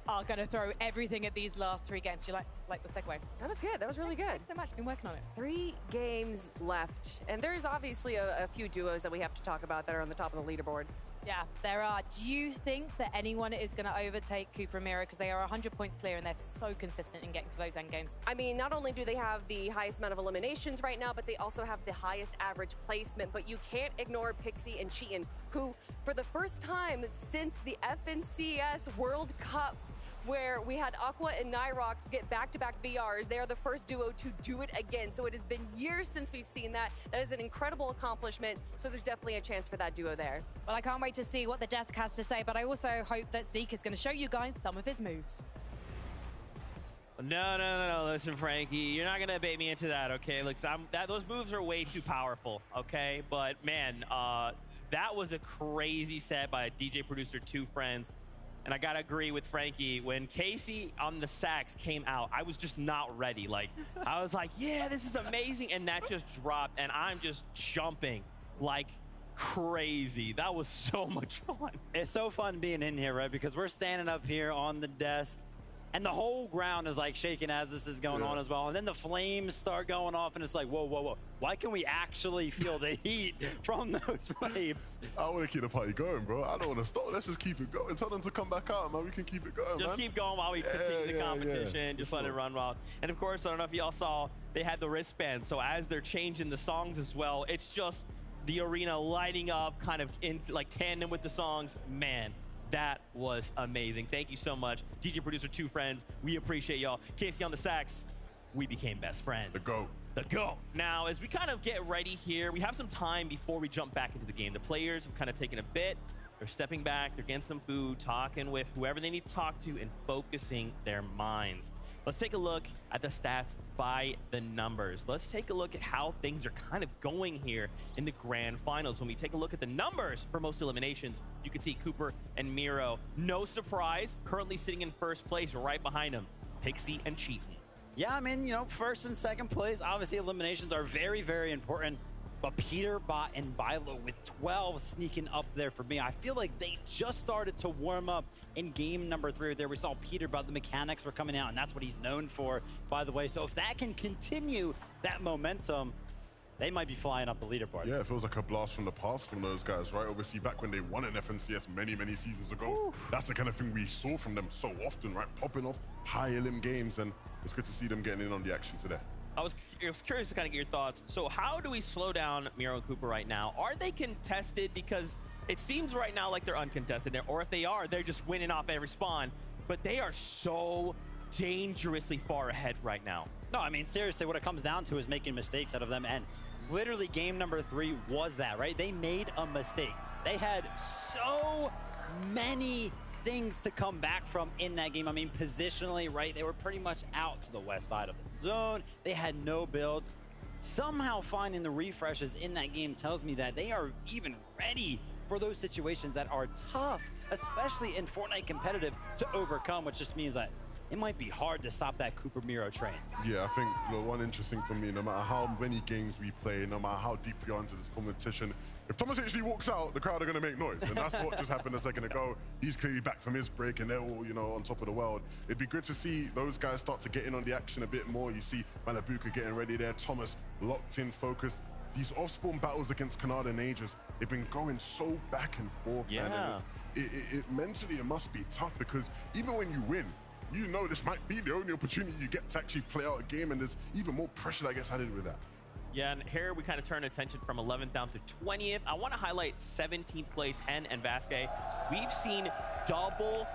are going to throw everything at these last three games. Do you like the segue? That was good. That was really good. Thanks so much. Been working on it. 3 games left. And there's obviously a few duos that we have to talk about that are on the top of the leaderboard. Yeah, there are. Do you think that anyone is going to overtake Cooper and Miro? Because they are 100 points clear and they're so consistent in getting to those end games. I mean, not only do they have the highest amount of eliminations right now, but they also have the highest average placement. But you can't ignore Pixie and Cheatin', who, for the first time since the FNCS World Cup, where we had Aqua and Nyrox get back-to-back VRs. They are the first duo to do it again. So it has been years since we've seen that. That is an incredible accomplishment. So there's definitely a chance for that duo there. Well, I can't wait to see what the desk has to say, but I also hope that Zeke is going to show you guys some of his moves. No. Listen, Frankie, you're not going to bait me into that, okay? Look, those moves are way too powerful, okay? But, man, that was a crazy set by DJ Producer 2 Friends. And I got to agree with Frankie. When Casey on the sax came out, I was just not ready. Like, I was like, yeah, this is amazing. And that just dropped, and I'm just jumping like crazy. That was so much fun. It's so fun being in here, right? Because we're standing up here on the desk, and the whole ground is like shaking as this is going on as well. And then the flames start going off, and it's like, whoa. Why can we actually feel the heat from those flames? I want to keep the party going, bro. I don't want to stop. Let's just keep it going. Tell them to come back out, man. We can keep it going, Just keep going while we continue the competition. Just let it run wild. And, of course, I don't know if y'all saw, they had the wristbands. So as they're changing the songs as well, it's just the arena lighting up kind of in like tandem with the songs. Man. That was amazing. Thank you so much. DJ Producer 2 Friends, we appreciate y'all. Casey on the sax, we became best friends. The GOAT. The GOAT. Now, as we kind of get ready here, we have some time before we jump back into the game. The players have kind of taken a bit. They're stepping back, they're getting some food, talking with whoever they need to talk to, and focusing their minds. Let's take a look at the stats by the numbers. Let's take a look at how things are kind of going here in the grand finals. When we take a look at the numbers for most eliminations, you can see Cooper and Miro. No surprise, currently sitting in first place right behind them, Pixie and Cheatin'. Yeah, I mean, you know, first and second place, obviously eliminations are very, very important. But Peterbot and Bilo with 12 sneaking up there for me. I feel like they just started to warm up in game number 3 there. We saw Peterbot, the mechanics were coming out, and that's what he's known for, by the way. So if that can continue that momentum, they might be flying up the leaderboard. Yeah, it feels like a blast from the past from those guys, right? Obviously, back when they won an FNCS many seasons ago, that's the kind of thing we saw from them so often, right? Popping off high elim games, and it's good to see them getting in on the action today. I was curious to kind of get your thoughts. So how do we slow down Miro and Cooper right now? Are they contested? Because it seems right now like they're uncontested. Or if they are, they're just winning off every spawn. But they are so dangerously far ahead right now. No, I mean, seriously, what it comes down to is making mistakes out of them. And literally game number 3 was that, right? They made a mistake. They had so many things to come back from in that game. I mean, positionally, right? They were pretty much out to the west side of the zone. They had no builds. Somehow finding the refreshes in that game tells me that they are even ready for those situations that are tough, especially in Fortnite competitive, to overcome, which just means that it might be hard to stop that Cooper Miro train. Yeah, I think the one interesting for me, no matter how many games we play, no matter how deep we are into this competition, if Thomas actually walks out, the crowd are going to make noise. And that's what just happened a second ago. He's clearly back from his break, and they're all, you know, on top of the world. It'd be good to see those guys start to get in on the action a bit more. You see Manabuka getting ready there, Thomas locked in, focused. These off-spawn battles against Canada and Aegis, they've been going so back and forth, man. And mentally, it must be tough, because even when you win, you know this might be the only opportunity you get to actually play out a game, and there's even more pressure that gets added with that. Yeah, and here we kind of turn attention from 11th down to 20th. I want to highlight 17th place, Hen and Vasquez. We've seen double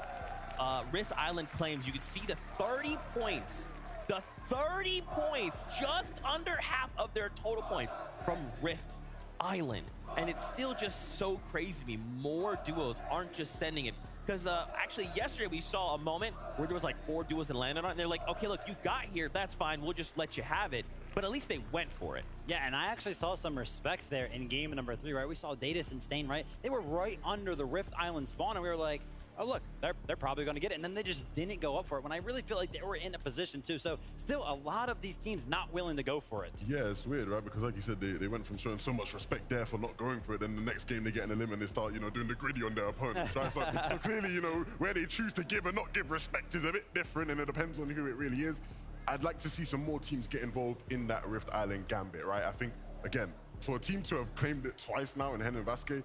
Rift Island claims. You can see the 30 points. The 30 points, just under half of their total points from Rift Island. And it's still just so crazy to me. More duos aren't just sending it. Because actually yesterday we saw a moment where there was like 4 duos and landed on it, and they're like, okay, look, you got here, that's fine, we'll just let you have it. But at least they went for it. Yeah, and I actually saw some respect there in game number 3, right? We saw Datus and Stain, right? They were right under the Rift Island spawn, and we were like, oh, look, they're probably going to get it. And then they just didn't go up for it when I really feel like they were in a position to. So still a lot of these teams not willing to go for it. Yeah, it's weird, right? Because like you said, they went from showing so much respect there for not going for it. Then the next game they get in a limit and they start, you know, doing the gritty on their opponents, right? So clearly, you know, where they choose to give and not give respect is a bit different, and it depends on who it really is. I'd like to see some more teams get involved in that Rift Island gambit, right? I think, again, for a team to have claimed it twice now in Hen and Vasquez,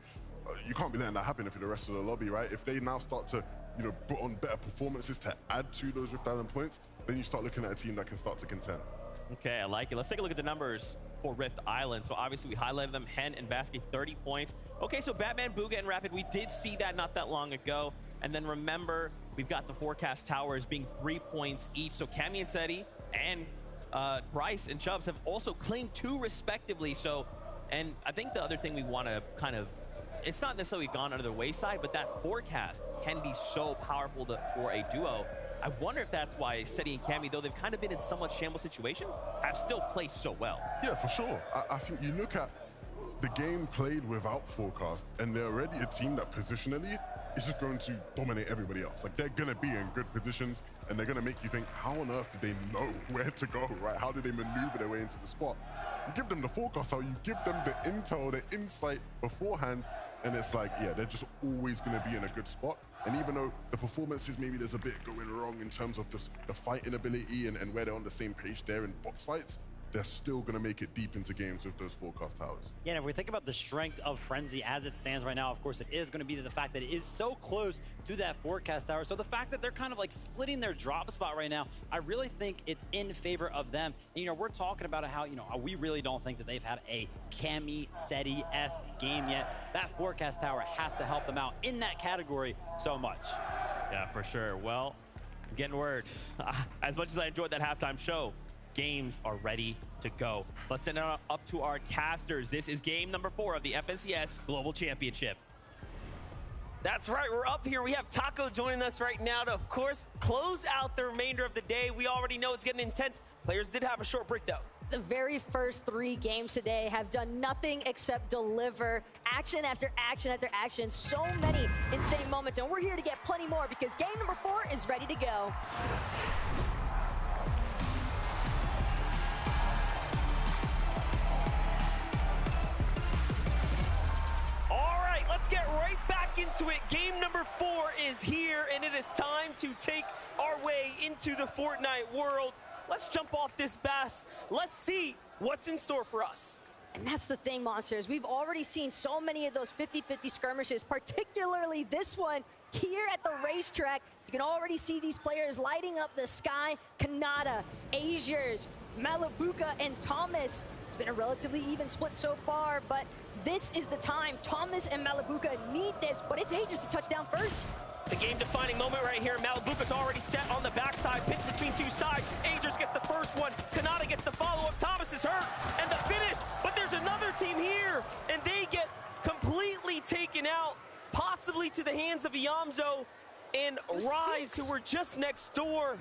you can't be letting that happen if you're the rest of the lobby, right? If they now start to, you know, put on better performances to add to those Rift Island points, then you start looking at a team that can start to contend. Okay, I like it. Let's take a look at the numbers for Rift Island. So obviously we highlighted them, Hen and Basket, 30 points. Okay, so Batman, Booga, and Rapid, we did see that not that long ago. And then remember, we've got the Forecast Towers being 3 points each. So Cammy and Seti and Bryce and Chubbs have also claimed 2 respectively. So, and I think the other thing we want to kind of, it's not necessarily gone under the wayside, but that Forecast can be so powerful for a duo. I wonder if that's why Seti and Cammy, though they've kind of been in somewhat shambles situations, have still played so well. Yeah, for sure. I think you look at the game played without Forecast, and they're already a team that positionally is just going to dominate everybody else. Like, they're going to be in good positions, and they're going to make you think, how on earth did they know where to go, right? How did they maneuver their way into the spot? You give them the forecast, how you give them the intel, the insight beforehand, and it's like, yeah, they're just always going to be in a good spot. And even though the performances, maybe there's a bit going wrong in terms of the fighting ability and where they're on the same page there in box fights, they're still going to make it deep into games with those Forecast Towers. Yeah, and if we think about the strength of Frenzy as it stands right now, of course, it is going to be the fact that it is so close to that Forecast Tower. So the fact that they're kind of like splitting their drop spot right now, I really think it's in favor of them. And, you know, we're talking about how, you know, we really don't think that they've had a Cammy Seti-esque game yet. That Forecast Tower has to help them out in that category so much. Yeah, for sure. Well, I'm getting word. As much as I enjoyed that halftime show, games are ready to go. Let's send it up to our casters. This is game number 4 of the FNCS Global Championship. That's right, we're up here. We have Taco joining us right now to, of course, close out the remainder of the day. We already know it's getting intense. Players did have a short break, though. The very first 3 games today have done nothing except deliver action after action after action. So many insane moments, and we're here to get plenty more because game number 4 is ready to go. Let's get right back into it. Game number 4 is here, and it is time to take our way into the Fortnite world. Let's jump off this bass. Let's see what's in store for us. And that's the thing, Monsters. We've already seen so many of those 50-50 skirmishes, particularly this one here at the racetrack. You can already see these players lighting up the sky. Kanata, Azures, Malabuka, and Thomas. It's been a relatively even split so far, but this is the time. Thomas and Malabuka need this, but it's Azures to touch down first. The game-defining moment right here. Malabuka's already set on the backside, pinned between 2 sides. Azures gets the first one. Kanata gets the follow-up. Thomas is hurt, and the finish. But there's another team here, and they get completely taken out, possibly to the hands of Iamzo and Rise, who were just next door.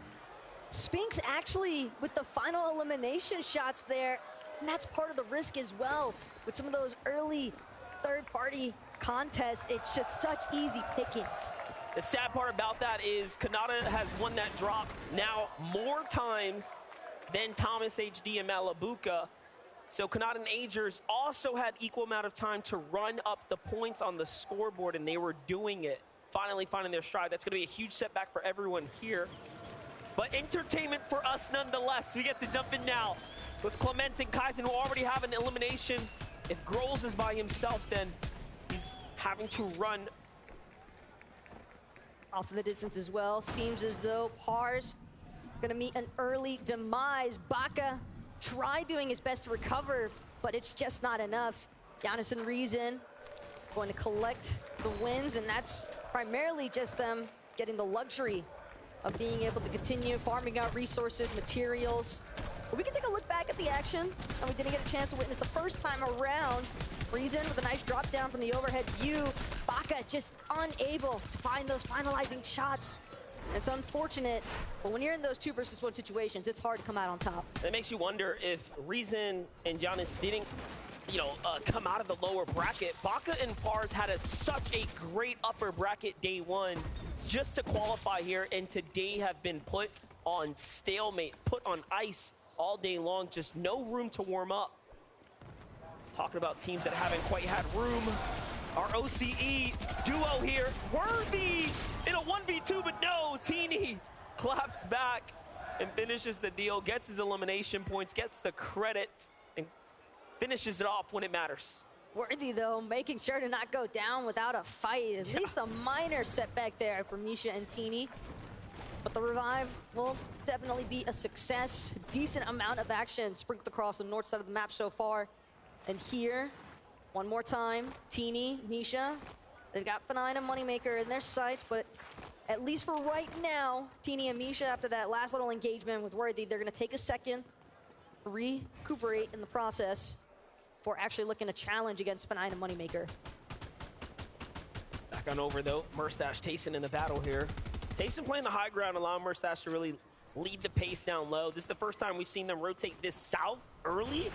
Spinks actually with the final elimination shots there, and that's part of the risk as well. With some of those early third-party contests, it's just such easy pickings. The sad part about that is Kanata has won that drop now more times than Thomas, HD, and Malabuka. So Kanata and Azures also had equal amount of time to run up the points on the scoreboard, and they were doing it, finally finding their stride. That's going to be a huge setback for everyone here. But entertainment for us nonetheless. We get to jump in now with Clement and Kaizen, who already have an elimination. If Grols is by himself, then he's having to run off of the distance as well. Seems as though Par's gonna meet an early demise. Baka tried doing his best to recover, but it's just not enough. Giannis and Reason going to collect the wins, and that's primarily just them getting the luxury of being able to continue farming out resources, materials. But we can take a look back at the action, and we didn't get a chance to witness the first time around. Reason with a nice drop down from the overhead view. Baka just unable to find those finalizing shots. It's unfortunate, but when you're in those 2 versus 1 situations, it's hard to come out on top. It makes you wonder if Reason and Giannis didn't, come out of the lower bracket. Baka and Pars had such a great upper bracket day 1 just to qualify here, and today have been put on stalemate, put on ice all day long, just no room to warm up. Talking about teams that haven't quite had room. Our OCE duo here, Worthy in a 1v2, but no, Teeny claps back and finishes the deal, gets his elimination points, gets the credit, and finishes it off when it matters. Worthy, though, making sure to not go down without a fight. At least a minor setback there for Misha and Teeny. But the revive will definitely be a success. Decent amount of action sprinkled across the north side of the map so far. And here, one more time, Teeny, Misha, they've got F9 and Moneymaker in their sights, but at least for right now, Teeny and Misha, after that last little engagement with Worthy, they're gonna take a second, recuperate in the process for actually looking to challenge against F9 and Moneymaker. Back on over though, Murstache, Tayson in the battle here. Tayson playing the high ground, allowing Murstache to really lead the pace down low. This is the first time we've seen them rotate this south early.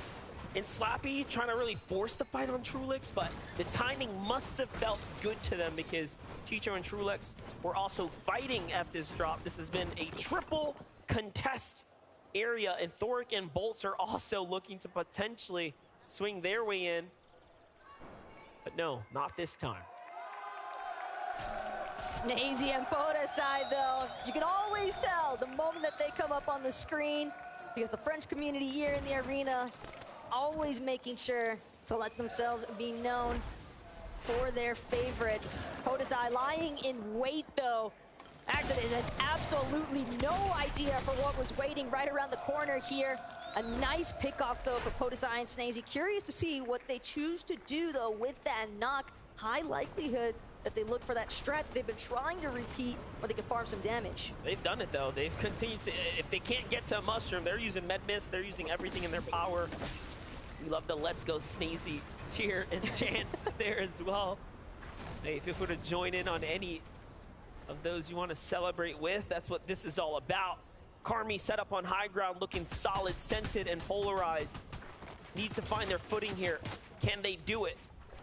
And Slappy trying to really force the fight on Trulix, but the timing must have felt good to them because Chicho and Trulix were also fighting at this drop. This has been a triple contest area, and Thoric and Bolts are also looking to potentially swing their way in. But no, not this time. Snazy and Podesai, though, you can always tell the moment that they come up on the screen because the French community here in the arena always making sure to let themselves be known for their favorites. Podesai lying in wait, though. Accident had absolutely no idea for what was waiting right around the corner here. A nice pickoff, though, for Podesai and Snazy. Curious to see what they choose to do, though, with that knock. High likelihood that they look for that strat they've been trying to repeat where they can farm some damage. They've done it, though. They've continued to, if they can't get to a Mushroom, they're using Med Mist, they're using everything in their power. We love the Let's Go Snazy cheer and chant there as well. Hey, if you were to join in on any of those you want to celebrate with, that's what this is all about. Karmi set up on high ground, looking solid, scented, and polarized. Need to find their footing here. Can they do it?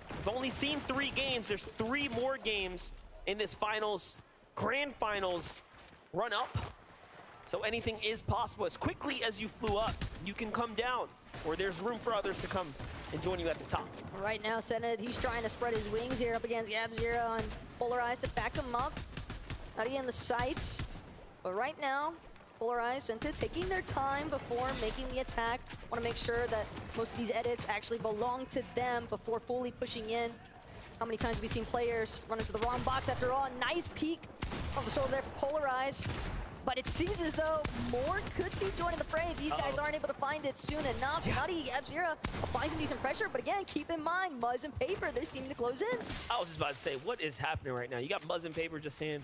We've only seen 3 games. There's 3 more games in this finals, grand finals run up. So anything is possible. As quickly as you flew up, you can come down, or there's room for others to come and join you at the top. Right now, Senate, he's trying to spread his wings here up against Gab0 and Polarized to back him up. Not in the sights, but right now, Polarized and taking their time before making the attack. Want to make sure that most of these edits actually belong to them before fully pushing in. How many times have we seen players run into the wrong box after all? Nice peek of the shoulder there for Polarized. But it seems as though more could be joining the fray. These guys aren't able to find it soon enough. Nutty, Gab0 applies some decent pressure, but again, keep in mind, Muzz and Paper, they seem to close in. I was just about to say, what is happening right now? You got Muzz and Paper just saying,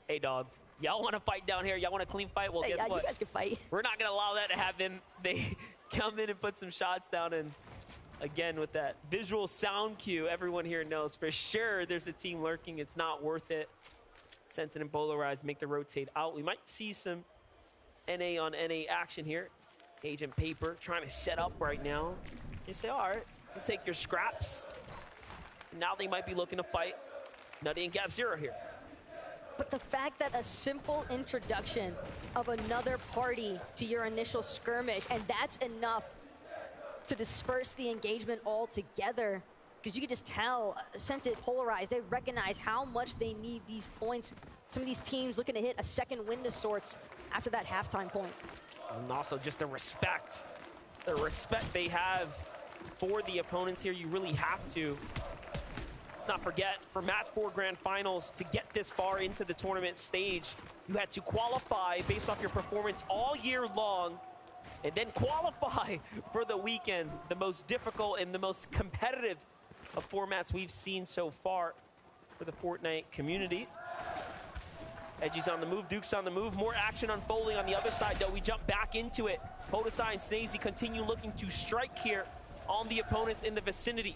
hey, dog, y'all want to fight down here? Y'all want a clean fight? Well, hey, guess what? You guys can fight. We're not going to allow that to happen. They come in and put some shots down, and again, with that visual sound cue, everyone here knows for sure there's a team lurking. It's not worth it. Scented and Polarized make the rotate out. We might see some NA on NA action here. Agent Paper trying to set up right now. You say, all right, you take your scraps. Now they might be looking to fight Nutty and Gab0 here. But the fact that a simple introduction of another party to your initial skirmish, and that's enough to disperse the engagement altogether, because you can just tell, Scented, Polarized, they recognize how much they need these points. Some of these teams looking to hit a second win of sorts after that halftime point. And also just the respect they have for the opponents here. You really have to. Let's not forget, for Match 4 Grand Finals, to get this far into the tournament stage, you had to qualify based off your performance all year long, and then qualify for the weekend, the most difficult and the most competitive of formats we've seen so far for the Fortnite community. Edgy's on the move, Duke's on the move. More action unfolding on the other side, though. We jump back into it. Podesai and Snazy continue looking to strike here on the opponents in the vicinity.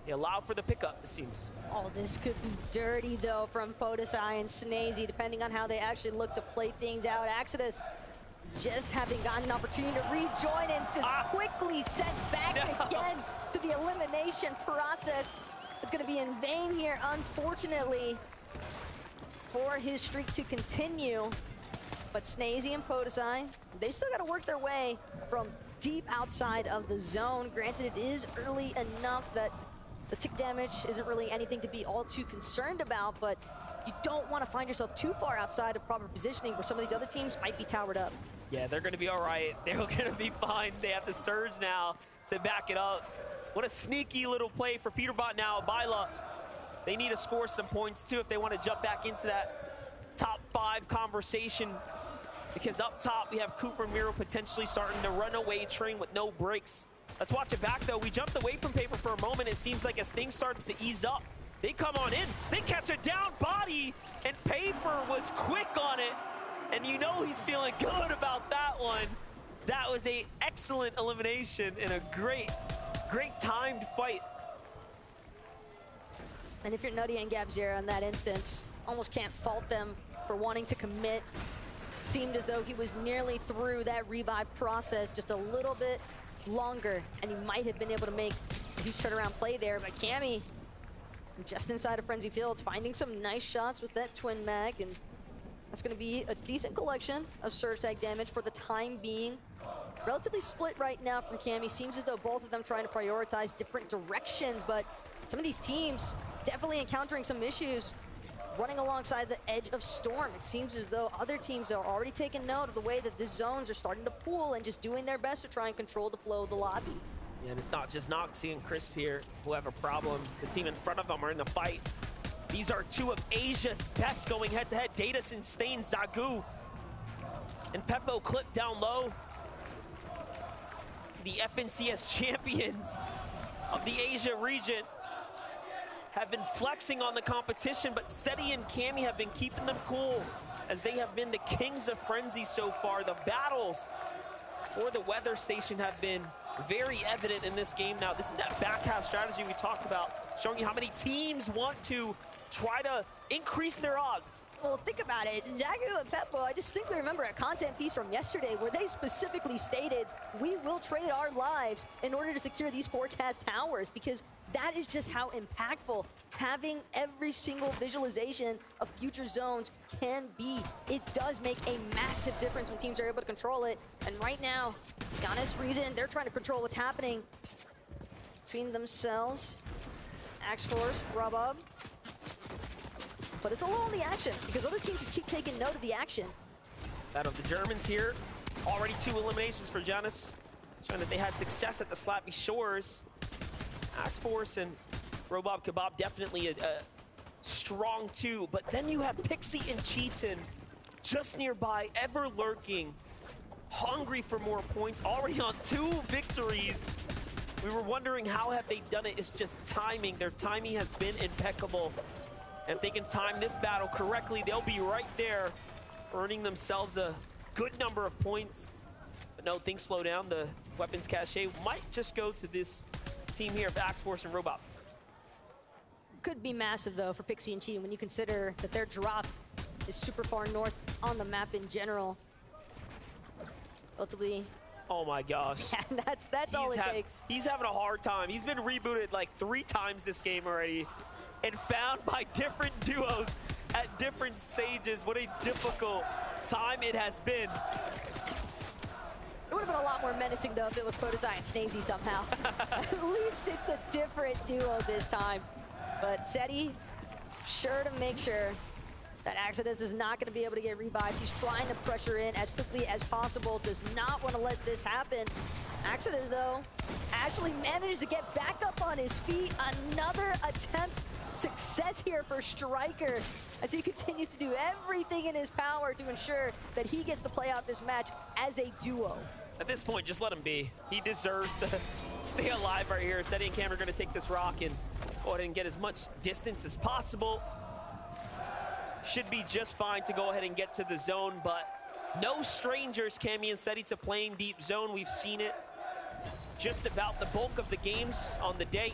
They allow for the pickup, it seems. Oh, this could be dirty, though, from Podesai and Snazy, depending on how they actually look to play things out. Exodus just having gotten an opportunity to rejoin and just quickly sent back again to the elimination process. It's going to be in vain here, unfortunately, for his streak to continue. But Snazy and Podesai, they still got to work their way from deep outside of the zone. Granted, it is early enough that the tick damage isn't really anything to be all too concerned about, but you don't want to find yourself too far outside of proper positioning where some of these other teams might be towered up. Yeah, they're going to be all right. They're going to be fine. They have the surge now to back it up. What a sneaky little play for Peterbot now. Byla, they need to score some points too if they want to jump back into that top 5 conversation. Because up top, we have Cooper and Miro potentially starting to run away train with no breaks. Let's watch it back though. We jumped away from Paper for a moment. It seems like as things started to ease up, they come on in, they catch a down body, and Paper was quick on it. And you know he's feeling good about that one. That was an excellent elimination and a great timed fight. And if you're Nutty and Gabzera in that instance, almost can't fault them for wanting to commit. Seemed as though he was nearly through that revive process, just a little bit longer, and he might have been able to make a huge turnaround play there. But Cammy, just inside of Frenzy Fields, finding some nice shots with that twin mag, and that's going to be a decent collection of surge tag damage for the time being. Relatively split right now from Cammy. Seems as though both of them trying to prioritize different directions, but some of these teams definitely encountering some issues running alongside the edge of Storm. It seems as though other teams are already taking note of the way that the zones are starting to pool and just doing their best to try and control the flow of the lobby. Yeah, and it's not just Noxie and Crisp here who have a problem. The team in front of them are in the fight. These are two of Asia's best going head-to-head. Datus and Stain, Zagu, and Peppo clip down low. The FNCS champions of the Asia region have been flexing on the competition, but Seti and Cammy have been keeping them cool as they have been the kings of Frenzy so far. The battles for the weather station have been very evident in this game now. This is that back half strategy we talked about, showing you how many teams want to try to increase their odds. Well, think about it. Zagu and Peppo, I distinctly remember a content piece from yesterday where they specifically stated, we will trade our lives in order to secure these forecast towers, because that is just how impactful having every single visualization of future zones can be. It does make a massive difference when teams are able to control it. And right now, Giannis Reason, they're trying to control what's happening between themselves. Axe Force, Rubab. But it's a lull in the action because other teams just keep taking note of the action. That of the Germans here. Already 2 eliminations for Giannis, showing that they had success at the Slappy Shores. Axe Force and Robot Kebab definitely a strong 2, but then you have Pixie and Cheaton just nearby, ever lurking, hungry for more points, already on 2 victories. We were wondering how have they done it. It's just timing. Their timing has been impeccable. And if they can time this battle correctly, they'll be right there, earning themselves a good number of points. But no, things slow down. The weapons cache might just go to this team here of Axe Force and Robot. Could be massive, though, for Pixie and Cheaton when you consider that their drop is super far north on the map in general. Relatively. Oh my gosh. Yeah, that's all it takes. He's having a hard time. He's been rebooted like 3 times this game already and found by different duos at different stages. What a difficult time it has been. It would have been a lot more menacing, though, if it was Podesai and Snazy somehow. At least it's a different duo this time. But Seti, sure to make sure that Exodus is not going to be able to get revived. He's trying to pressure in as quickly as possible. Does not want to let this happen. Exodus, though, actually managed to get back up on his feet. Another attempt. Success here for Striker as he continues to do everything in his power to ensure that he gets to play out this match as a duo. At this point, just let him be. He deserves to stay alive right here. Seti and Cam are going to take this rock and go ahead and get as much distance as possible. Should be just fine to go ahead and get to the zone, but no strangers, Cammy and Seti, to playing deep zone. We've seen it just about the bulk of the games on the day.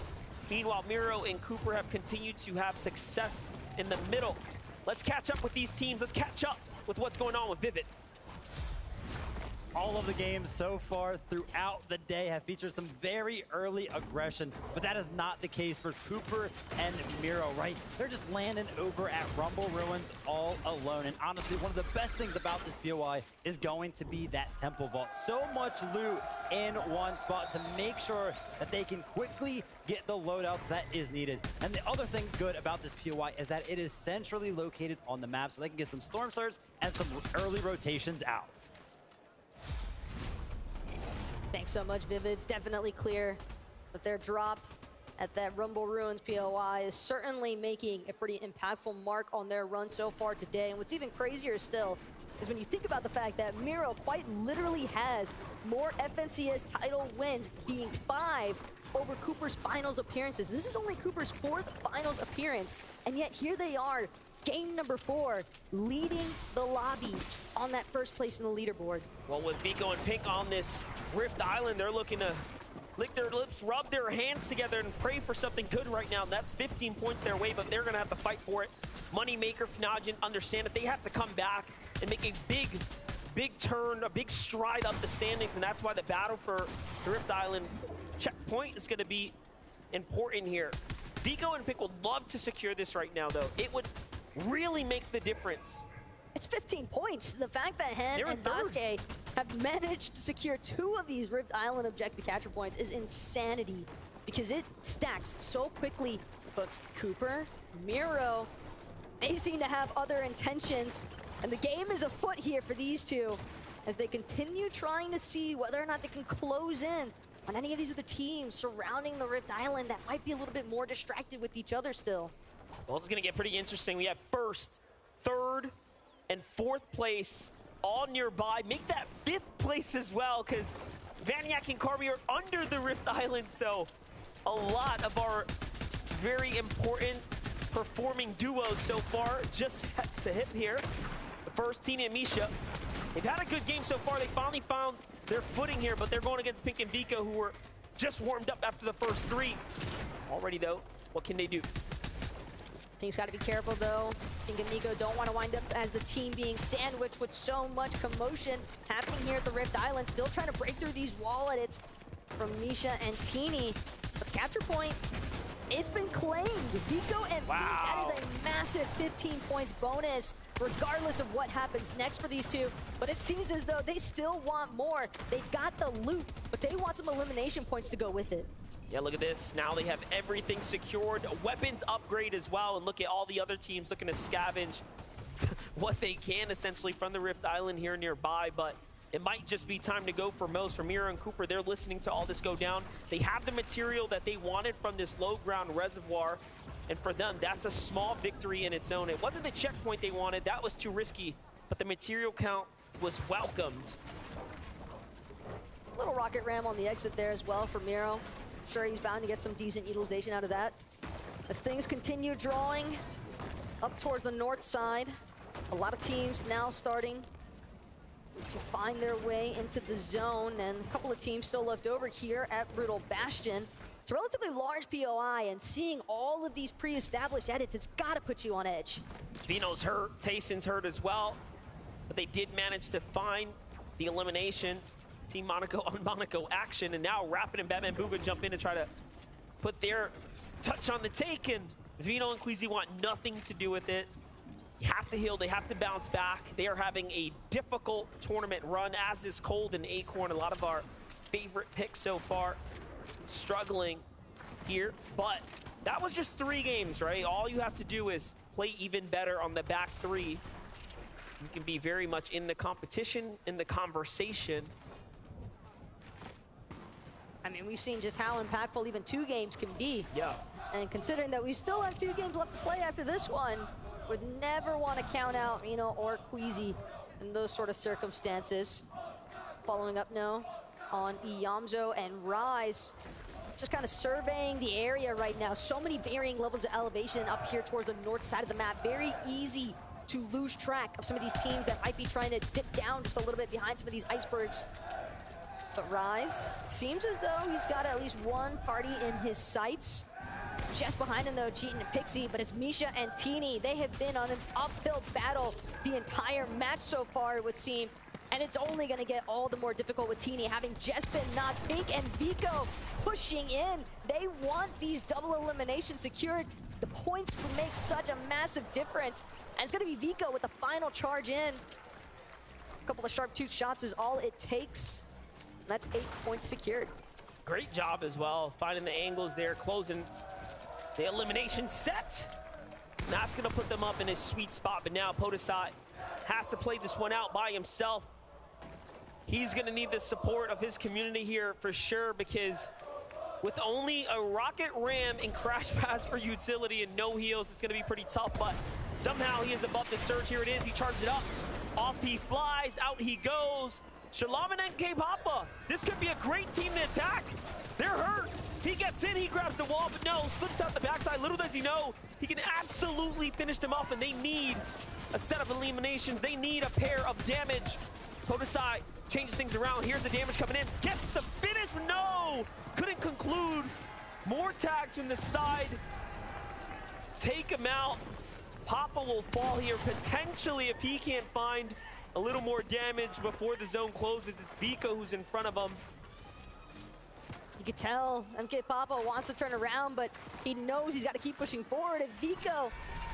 Meanwhile, Miro and Cooper have continued to have success in the middle. Let's catch up with these teams. Let's catch up with what's going on with Vivid. All of the games so far throughout the day have featured some very early aggression, but that is not the case for Cooper and Miro, right? They're just landing over at Rumble Ruins all alone. And honestly, one of the best things about this POI is going to be that Temple Vault. So much loot in one spot to make sure that they can quickly get the loadouts that is needed. And the other thing good about this POI is that it is centrally located on the map, so they can get some Storm Surge and some early rotations out. Thanks so much, Vivid. It's definitely clear But their drop at that Rumble Ruins POI is certainly making a pretty impactful mark on their run so far today. And what's even crazier still is when you think about the fact that Miro quite literally has more FNCS title wins, being 5 over Cooper's finals appearances. This is only Cooper's 4th finals appearance, and yet here they are, game number 4, leading the lobby on that first place in the leaderboard. Well, with Vico and Pink on this Rift Island, they're looking to lick their lips, rub their hands together, and pray for something good right now. That's 15 points their way, but they're going to have to fight for it. Moneymaker, Fnagen understand that they have to come back and make a big turn, a big stride up the standings, and that's why the battle for the Rift Island checkpoint is going to be important here. Vico and Pink would love to secure this right now, though. It would really make the difference. It's 15 points. The fact that Hen and Daisuke have managed to secure 2 of these Rift Island objective capture points is insanity, because it stacks so quickly. But Cooper, Miro, they seem to have other intentions, and the game is afoot here for these two as they continue trying to see whether or not they can close in on any of these other teams surrounding the Rift Island that might be a little bit more distracted with each other still. Well, it's going to get pretty interesting. We have 1st, 3rd, and 4th place all nearby. Make that 5th place as well, because Vaniac and Carby are under the Rift Island, so a lot of our very important performing duos so far just to hit here. The first, Tina and Misha. They've had a good game so far. They finally found their footing here, but they're going against Pink and Vico, who were just warmed up after the first 3. Already, though, what can they do? Pink's got to be careful, though. Pink and Nico don't want to wind up as the team being sandwiched with so much commotion happening here at the Rift Island. Still trying to break through these wall edits from Misha and Teeny. But the capture point, it's been claimed. Vico and Pink, that is a massive 15 points bonus, regardless of what happens next for these two. But it seems as though they still want more. They've got the loot, but they want some elimination points to go with it. Yeah, look at this. Now they have everything secured. Weapons upgrade as well. And look at all the other teams looking to scavenge what they can, essentially, from the Rift Island here nearby. But it might just be time to go for most. For Miro and Cooper, they're listening to all this go down. They have the material that they wanted from this low-ground reservoir. And for them, that's a small victory in its own. It wasn't the checkpoint they wanted. That was too risky. But the material count was welcomed. Little rocket ram on the exit there as well for Miro. Sure, he's bound to get some decent utilization out of that. As things continue drawing up towards the north side, a lot of teams now starting to find their way into the zone, and a couple of teams still left over here at Brutal Bastion. It's a relatively large POI, and seeing all of these pre-established edits, it's got to put you on edge. Vino's hurt, Tayson's hurt as well, but they did manage to find the elimination. Team Monaco on Monaco action, and now Rapid and Batman Booga jump in to try to put their touch on the take, and Vino and Queasy want nothing to do with it. You have to heal, they have to bounce back. They are having a difficult tournament run, as is Cold and Acorn, a lot of our favorite picks so far, struggling here. But that was just 3 games, right? All you have to do is play even better on the back 3. You can be very much in the competition, in the conversation. I mean, we've seen just how impactful even 2 games can be. Yeah. And considering that we still have 2 games left to play after this one, would never want to count out, you know, or Queasy in those sort of circumstances. Following up now on Iyamzo and Rise. Just kind of surveying the area right now. So many varying levels of elevation up here towards the north side of the map. Very easy to lose track of some of these teams that might be trying to dip down just a little bit behind some of these icebergs. But Rise seems as though he's got at least one party in his sights. Just behind him, though, Cheatin' and Pixie, but it's Misha and Teeny. They have been on an uphill battle the entire match so far, it would seem. And it's only going to get all the more difficult with Teeny having just been knocked. Pink and Vico pushing in. They want these double eliminations secured. The points would make such a massive difference. And it's going to be Vico with the final charge in. A couple of sharp tooth shots is all it takes. That's 8 points secured. Great job as well, finding the angles there, closing the elimination set. That's gonna put them up in a sweet spot, but now Podesai has to play this one out by himself. He's gonna need the support of his community here for sure, because with only a rocket ram and crash pads for utility and no heals, it's gonna be pretty tough, but somehow he is above the surge. Here it is, he charges it up. Off he flies, out he goes. Shalom and NK Papa, this could be a great team to attack. They're hurt. He gets in, he grabs the wall, but no, slips out the backside. Little does he know, he can absolutely finish them off, and they need a set of eliminations. They need a pair of damage. Podesai changes things around. Here's the damage coming in. Gets the finish, no! Couldn't conclude. More tags from the side. Take him out. Papa will fall here, potentially, if he can't find a little more damage before the zone closes. It's Vico who's in front of him. You can tell MK Papa wants to turn around, but he knows he's got to keep pushing forward. If Vico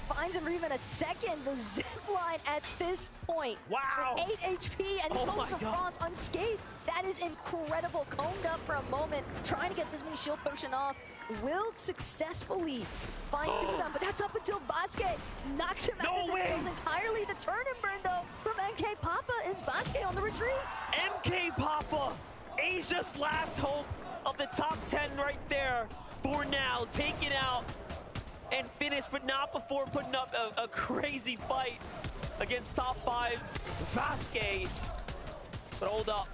finds him for even a second, the zip line at this point. Wow. With 8 HP, and he comes across unscathed. That is incredible. Combed up for a moment, trying to get this mini shield potion off. Will successfully find them, but that's up until Basket knocks him out of the field entirely. The turn and burn, though, from NK Papa. Is Basket on the retreat? MK Papa, Asia's last hope of the top 10 right there for now. Taken out and finished, but not before putting up a crazy fight against top 5's Vasquez. But hold up.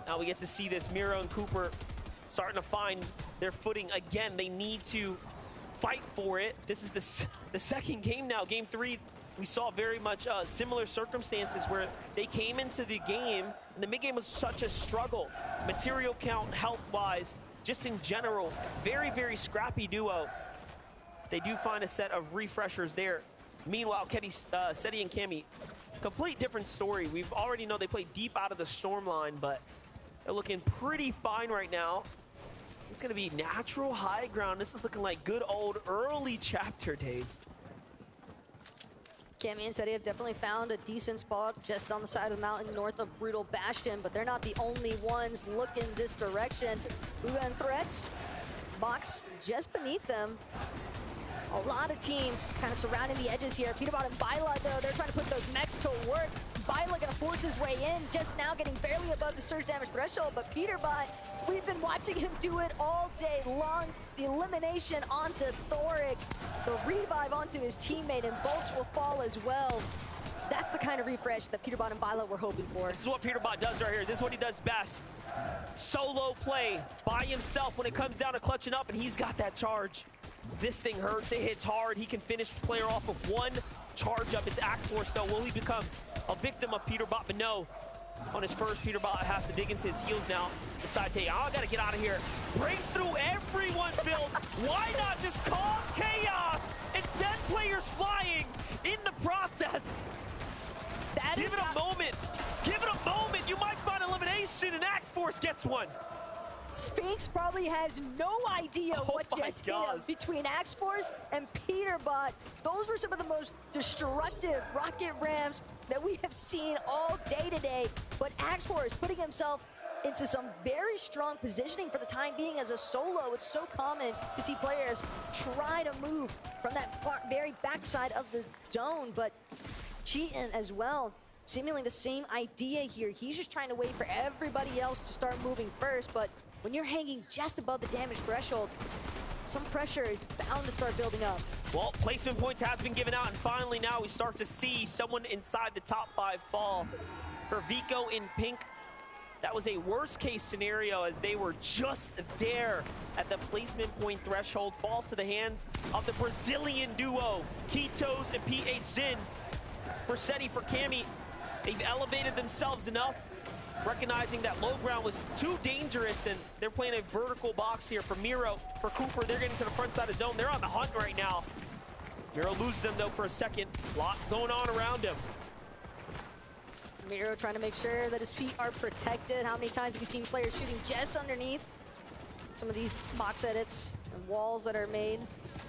Now we get to see this. Miro and Cooper starting to find their footing again. They need to fight for it. This is the second game now. Game 3, we saw very much similar circumstances where they came into the game and the mid-game was such a struggle. Material count, health-wise, just in general, very, very scrappy duo. They do find a set of refreshers there. Meanwhile, Seti and Cammy, complete different story. We've already know they play deep out of the storm line, but they're looking pretty fine right now. It's gonna be natural high ground. This is looking like good old early chapter days. Cammy and Seti have definitely found a decent spot just on the side of the mountain north of Brutal Bastion, but they're not the only ones looking this direction. Uga and Threats, box just beneath them. A lot of teams kind of surrounding the edges here. Peterbot and Byla, though, they're trying to put those mechs to work. Byla gonna force his way in, just now getting barely above the surge damage threshold, but Peterbot, we've been watching him do it all day long. The elimination onto Thoric, the revive onto his teammate, and bolts will fall as well. That's the kind of refresh that Peterbot and Byla were hoping for. This is what Peterbot does right here. This is what he does best. Solo play by himself when it comes down to clutching up, and he's got that charge. This thing hurts, it hits hard. He can finish the player off with one charge up. It's Axe Force, though. Will he become a victim of Peterbot? But no. On his first, Peterbot has to dig into his heels now. Decides, hey, I gotta get out of here. Breaks through everyone's build. Why not just cause chaos and send players flying in the process? Give it a moment. Give it a moment. You might find elimination, and Axe Force gets one. Sphinx probably has no idea what just hit him between Axe Force and Peterbot. Those were some of the most destructive rocket rams that we have seen all day today. But Axe Force putting himself into some very strong positioning for the time being as a solo. It's so common to see players try to move from that very backside of the zone, but Cheatin as well. Seemingly the same idea here. He's just trying to wait for everybody else to start moving first, but when you're hanging just above the damage threshold, some pressure is bound to start building up. Well, placement points have been given out, and finally now we start to see someone inside the top 5 fall. For Vico in pink, that was a worst case scenario as they were just there at the placement point threshold. Falls to the hands of the Brazilian duo, Kitos and PH Zin. For Seti, for Cammy, they've elevated themselves enough, recognizing that low ground was too dangerous, and they're playing a vertical box here. For Miro, for Cooper, they're getting to the front side of zone. They're on the hunt right now. Miro loses him, though, for a second. Lot going on around him. Miro trying to make sure that his feet are protected. How many times have we seen players shooting just underneath some of these box edits and walls that are made?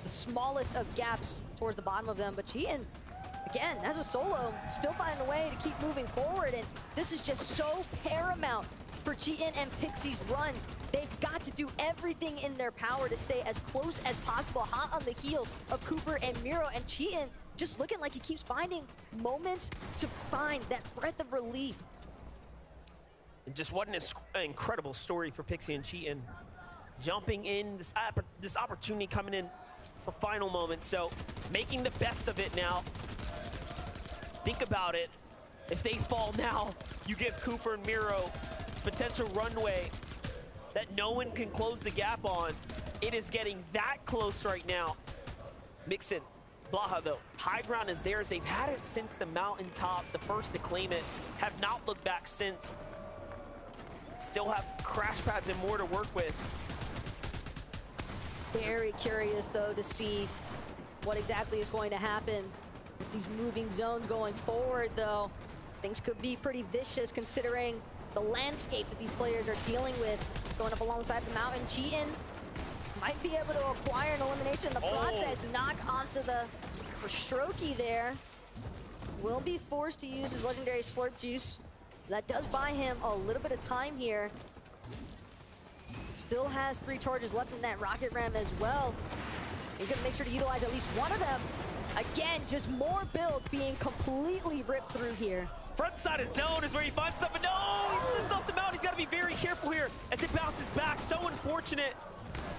The smallest of gaps towards the bottom of them, but Cheatin, again, as a solo, still finding a way to keep moving forward, and this is just so paramount for Cheatin and Pixie's run. They've got to do everything in their power to stay as close as possible, hot on the heels of Cooper and Miro, and Cheatin just looking like he keeps finding moments to find that breath of relief. And just what an incredible story for Pixie and Cheatin'. Jumping in, this opportunity coming in for final moments. So making the best of it now. Think about it. If they fall now, you give Cooper and Miro potential runway that no one can close the gap on. It is getting that close right now. Mixon, Blaha though, high ground is theirs. They've had it since the mountaintop, the first to claim it, have not looked back since. Still have crash pads and more to work with. Very curious, though, to see what exactly is going to happen with these moving zones going forward, though. Things could be pretty vicious considering the landscape that these players are dealing with. Going up alongside the mountain, Cheatin' might be able to acquire an elimination in the process. Knock onto the Strokey there. Will be forced to use his legendary Slurp Juice. That does buy him a little bit of time here. Still has 3 charges left in that rocket ram as well. He's gonna make sure to utilize at least one of them. Again, just more builds being completely ripped through here. Front side of zone is where he finds something. No, he slips off the mountain. He's got to be very careful here as it bounces back. So unfortunate.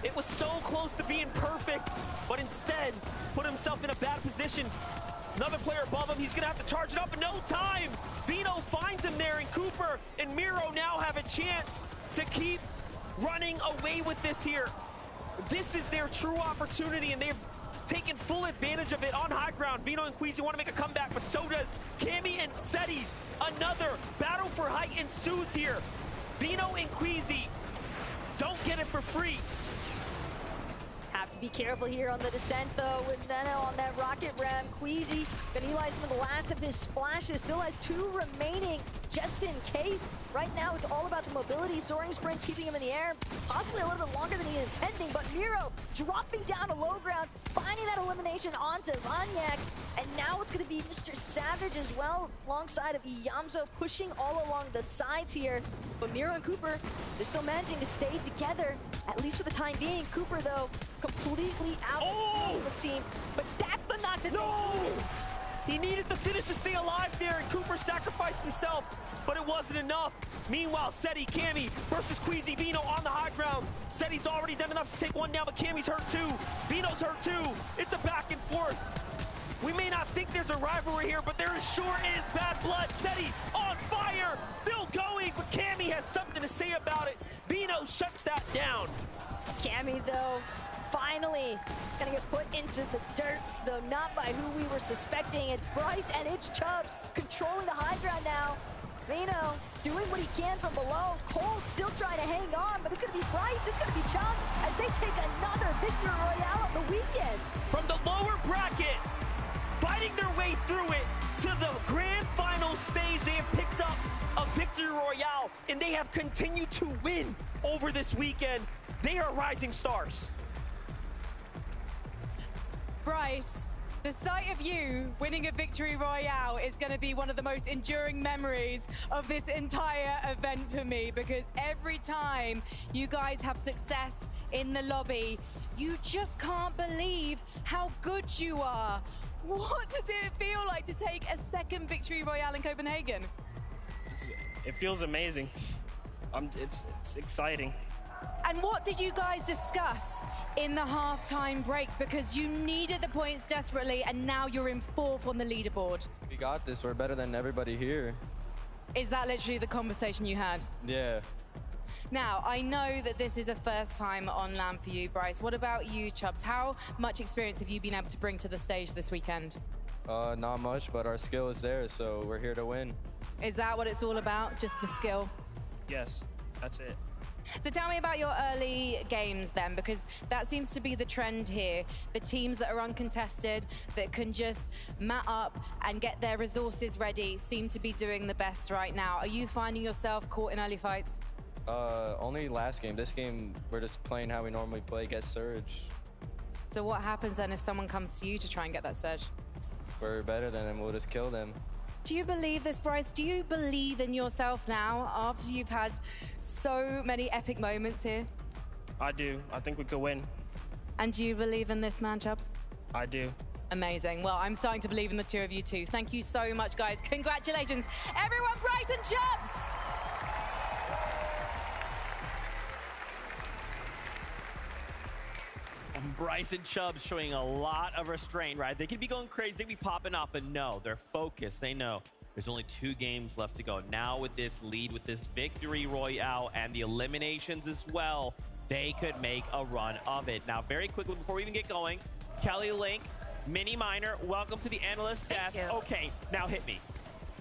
It was so close to being perfect, but instead put himself in a bad position. Another player above him. He's going to have to charge it up in no time. Vino finds him there, and Cooper and Miro now have a chance to keep running away with this here. This is their true opportunity, and they've taken full advantage of it on high ground. Vino and Queasy want to make a comeback, but so does Cammy and Seti. Another battle for height ensues here. Vino and Queasy don't get it for free. Have to be careful here on the descent, though, with Neno on that rocket ram. Queasy gonna utilize some of the last of his splashes. Still has 2 remaining, just in case. Right now, it's all about the mobility. Soaring sprints keeping him in the air, possibly a little bit longer than he is intending, but Miro dropping down to low ground, finding that elimination onto Vanyak, and now it's gonna be Mr. Savage as well, alongside of Iyamzo, pushing all along the sides here. But Miro and Cooper, they're still managing to stay together, at least for the time being. Cooper, though, completely out of the would seem, but that's the knock that they needed. He needed the finish to stay alive there, and Cooper sacrificed himself, but it wasn't enough. Meanwhile, Seti, Cammy versus Queasy Vino on the high ground. Seti's already done enough to take one down, but Cammy's hurt too. Vino's hurt too. It's a back and forth. We may not think there's a rivalry here, but there sure is bad blood. Seti on fire, still going, but Cammy has something to say about it. Vino shuts that down. Cammy, though, finally gonna get put into the dirt, though not by who we were suspecting. It's Bryce and it's Chubbs controlling the high ground now. Vino doing what he can from below. Cole still trying to hang on, but it's gonna be Bryce, it's gonna be Chubbs as they take another victory royale on the weekend. From the lower bracket, fighting their way through it to the grand final stage, they have picked up a victory royale, and they have continued to win over this weekend. They are rising stars. Bryce, the sight of you winning a victory royale is going to be one of the most enduring memories of this entire event for me, because every time you guys have success in the lobby, you just can't believe how good you are. What does it feel like to take a second victory royale in Copenhagen? It feels amazing. It's exciting. And what did you guys discuss in the halftime break? Because you needed the points desperately, and now you're in 4th on the leaderboard. We got this. We're better than everybody here. Is that literally the conversation you had? Yeah. Now, I know that this is a first time on LAN for you, Bryce. What about you, Chubbs? How much experience have you been able to bring to the stage this weekend? Not much, but our skill is there, so we're here to win. Is that what it's all about, just the skill? Yes, that's it. So tell me about your early games then, because that seems to be the trend here. The teams that are uncontested, that can just mat up and get their resources ready, seem to be doing the best right now. Are you finding yourself caught in early fights? Only last game. This game, we're just playing how we normally play, get Surge. So what happens then if someone comes to you to try and get that Surge? We're better than them, we'll just kill them. Do you believe this, Bryce? Do you believe in yourself now after you've had so many epic moments here? I do. I think we could win. And do you believe in this man, Chubbs? I do. Amazing. Well, I'm starting to believe in the two of you too. Thank you so much, guys. Congratulations, everyone, Bryce and Chubbs! Bryce and Chubb showing a lot of restraint, right? They could be going crazy, they could be popping off, but no, they're focused. They know there's only 2 games left to go. Now with this lead, with this victory royale and the eliminations as well, they could make a run of it. Now, very quickly, before we even get going, Kelly Link, Mini Miner, welcome to the analyst desk. Okay, now hit me.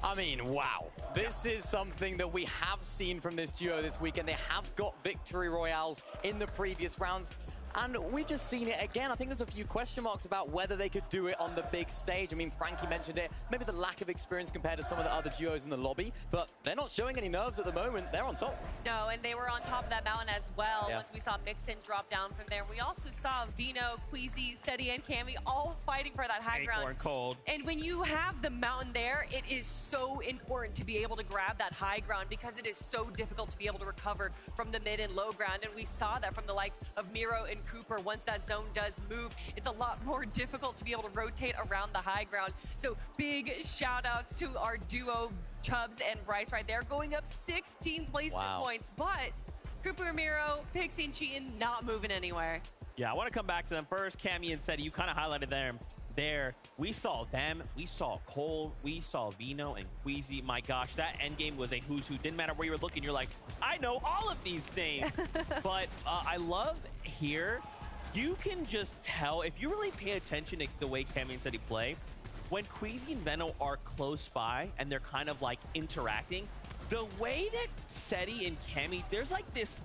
I mean, wow. This is something that we have seen from this duo this weekend. They have got victory royales in the previous rounds. And we've just seen it again. I think there's a few question marks about whether they could do it on the big stage. I mean, Frankie mentioned it. Maybe the lack of experience compared to some of the other duos in the lobby. But they're not showing any nerves at the moment. They're on top. No, and they were on top of that mountain as well. Once we saw Mixon drop down from there. We also saw Vino, Queasy, Seti, and Cammy all fighting for that high ground. Acorn cold. And when you have the mountain there, it is so important to be able to grab that high ground because it is so difficult to be able to recover from the mid and low ground. And we saw that from the likes of Miro and Cooper. Once that zone does move, it's a lot more difficult to be able to rotate around the high ground. So big shout outs to our duo, Chubbs and Bryce right there, going up 16 placement points. But Cooper, Miro, Pixie, and Cheatin not moving anywhere. Yeah, I want to come back to them first. Cammy and Seti, you kind of highlighted them there. We saw them, we saw Cole, we saw Vino and Queasy. My gosh, that end game was a who's who. Didn't matter where you were looking, you're like, I know all of these things. But I love here, you can just tell, if you really pay attention to the way Cammy and Seti play, when Queasy and Veno are close by and they're kind of like interacting, the way that Seti and Cammy, there's like this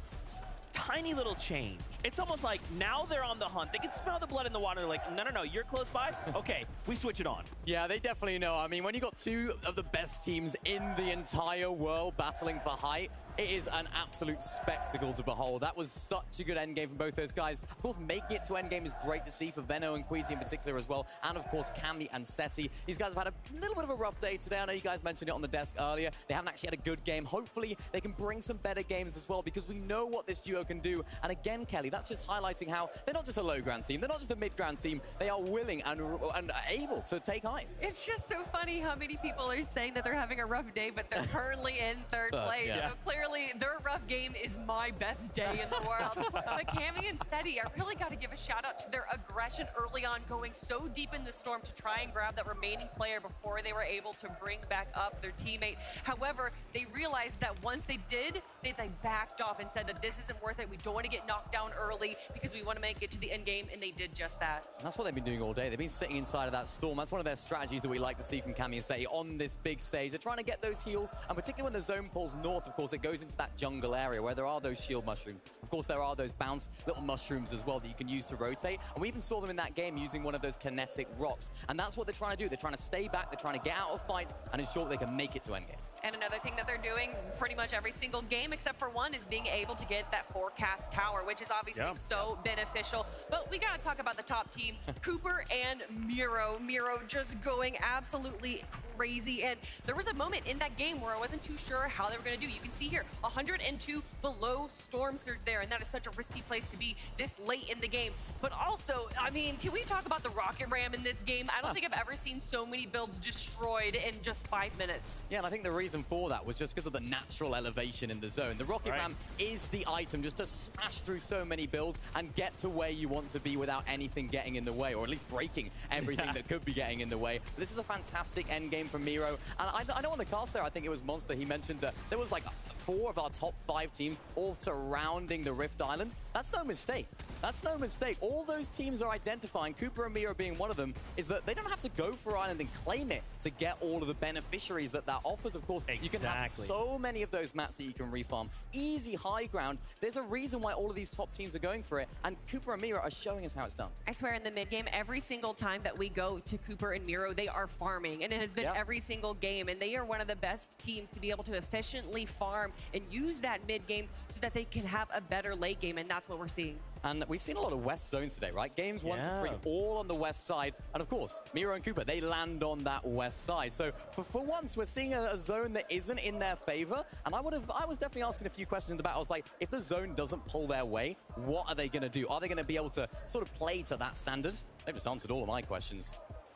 tiny little change. It's almost like now they're on the hunt. They can smell the blood in the water. They're like, no, no, no, you're close by? Okay, we switch it on. Yeah, they definitely know. I mean, when you got 2 of the best teams in the entire world battling for height, it is an absolute spectacle to behold. That was such a good endgame from both those guys. Of course, making it to endgame is great to see for Veno and Queasy in particular as well. And of course, Cammy and Seti. These guys have had a little bit of a rough day today. I know you guys mentioned it on the desk earlier. They haven't actually had a good game. Hopefully, they can bring some better games as well because we know what this duo can do. And again, Kelly, that's just highlighting how they're not just a low ground team. They're not just a mid ground team. They are willing and able to take height. It's just so funny how many people are saying that they're having a rough day, but they're currently in 3rd place. Yeah. So clearly, their rough game is my best day in the world. But Cammy and Seti, I really got to give a shout out to their aggression early on, going so deep in the storm to try and grab that remaining player before they were able to bring back up their teammate. However, they realized that once they did, they backed off and said that this isn't worth it. We don't want to get knocked down early because we want to make it to the end game, and they did just that. And that's what they've been doing all day. They've been sitting inside of that storm. That's one of their strategies that we like to see from Cammy and Seti on this big stage. They're trying to get those heals, and particularly when the zone pulls north, of course, it goes into that jungle area where there are those shield mushrooms. Of course, there are those bounce little mushrooms as well that you can use to rotate. And we even saw them in that game using one of those kinetic rocks. And that's what they're trying to do. They're trying to stay back. They're trying to get out of fights and ensure that they can make it to endgame. And another thing that they're doing pretty much every single game except for one is being able to get that forecast tower, which is obviously so beneficial. But we got to talk about the top team, Cooper and Miro. Miro just going absolutely crazy. And there was a moment in that game where I wasn't too sure how they were going to do. You can see here, 102 below storm surge there, and that is such a risky place to be this late in the game. But also, I mean, can we talk about the rocket ram in this game? I don't think I've ever seen so many builds destroyed in just 5 minutes. Yeah, and I think the reason for that was just because of the natural elevation in the zone. The rocket ram is the item just to smash through so many builds and get to where you want to be without anything getting in the way, or at least breaking everything that could be getting in the way. But this is a fantastic endgame from Miro. And I know on the cast there, I think it was Monster, he mentioned that there was like 4 of our top 5 teams all surrounding the Rift Island. That's no mistake. That's no mistake. All those teams are identifying, Cooper and Miro being one of them, is that they don't have to go for Island and claim it to get all of the beneficiaries that offers. Of course, you can have so many of those maps that you can refarm. Easy high ground. There's a reason why all of these top teams are going for it, and Cooper and Miro are showing us how it's done. I swear in the mid game, every single time that we go to Cooper and Miro, they are farming, and it has been every single game, and they are one of the best teams to be able to efficiently farm and use that mid game so that they can have a better late game, and that's what we're seeing. And we've seen a lot of West zones today, right? Games 1 to 3, all on the West side. And of course, Miro and Cooper, they land on that West side. So for once, we're seeing a zone that isn't in their favor. And I was definitely asking a few questions about, I was like, if the zone doesn't pull their way, what are they going to do? Are they going to be able to sort of play to that standard? They've just answered all of my questions.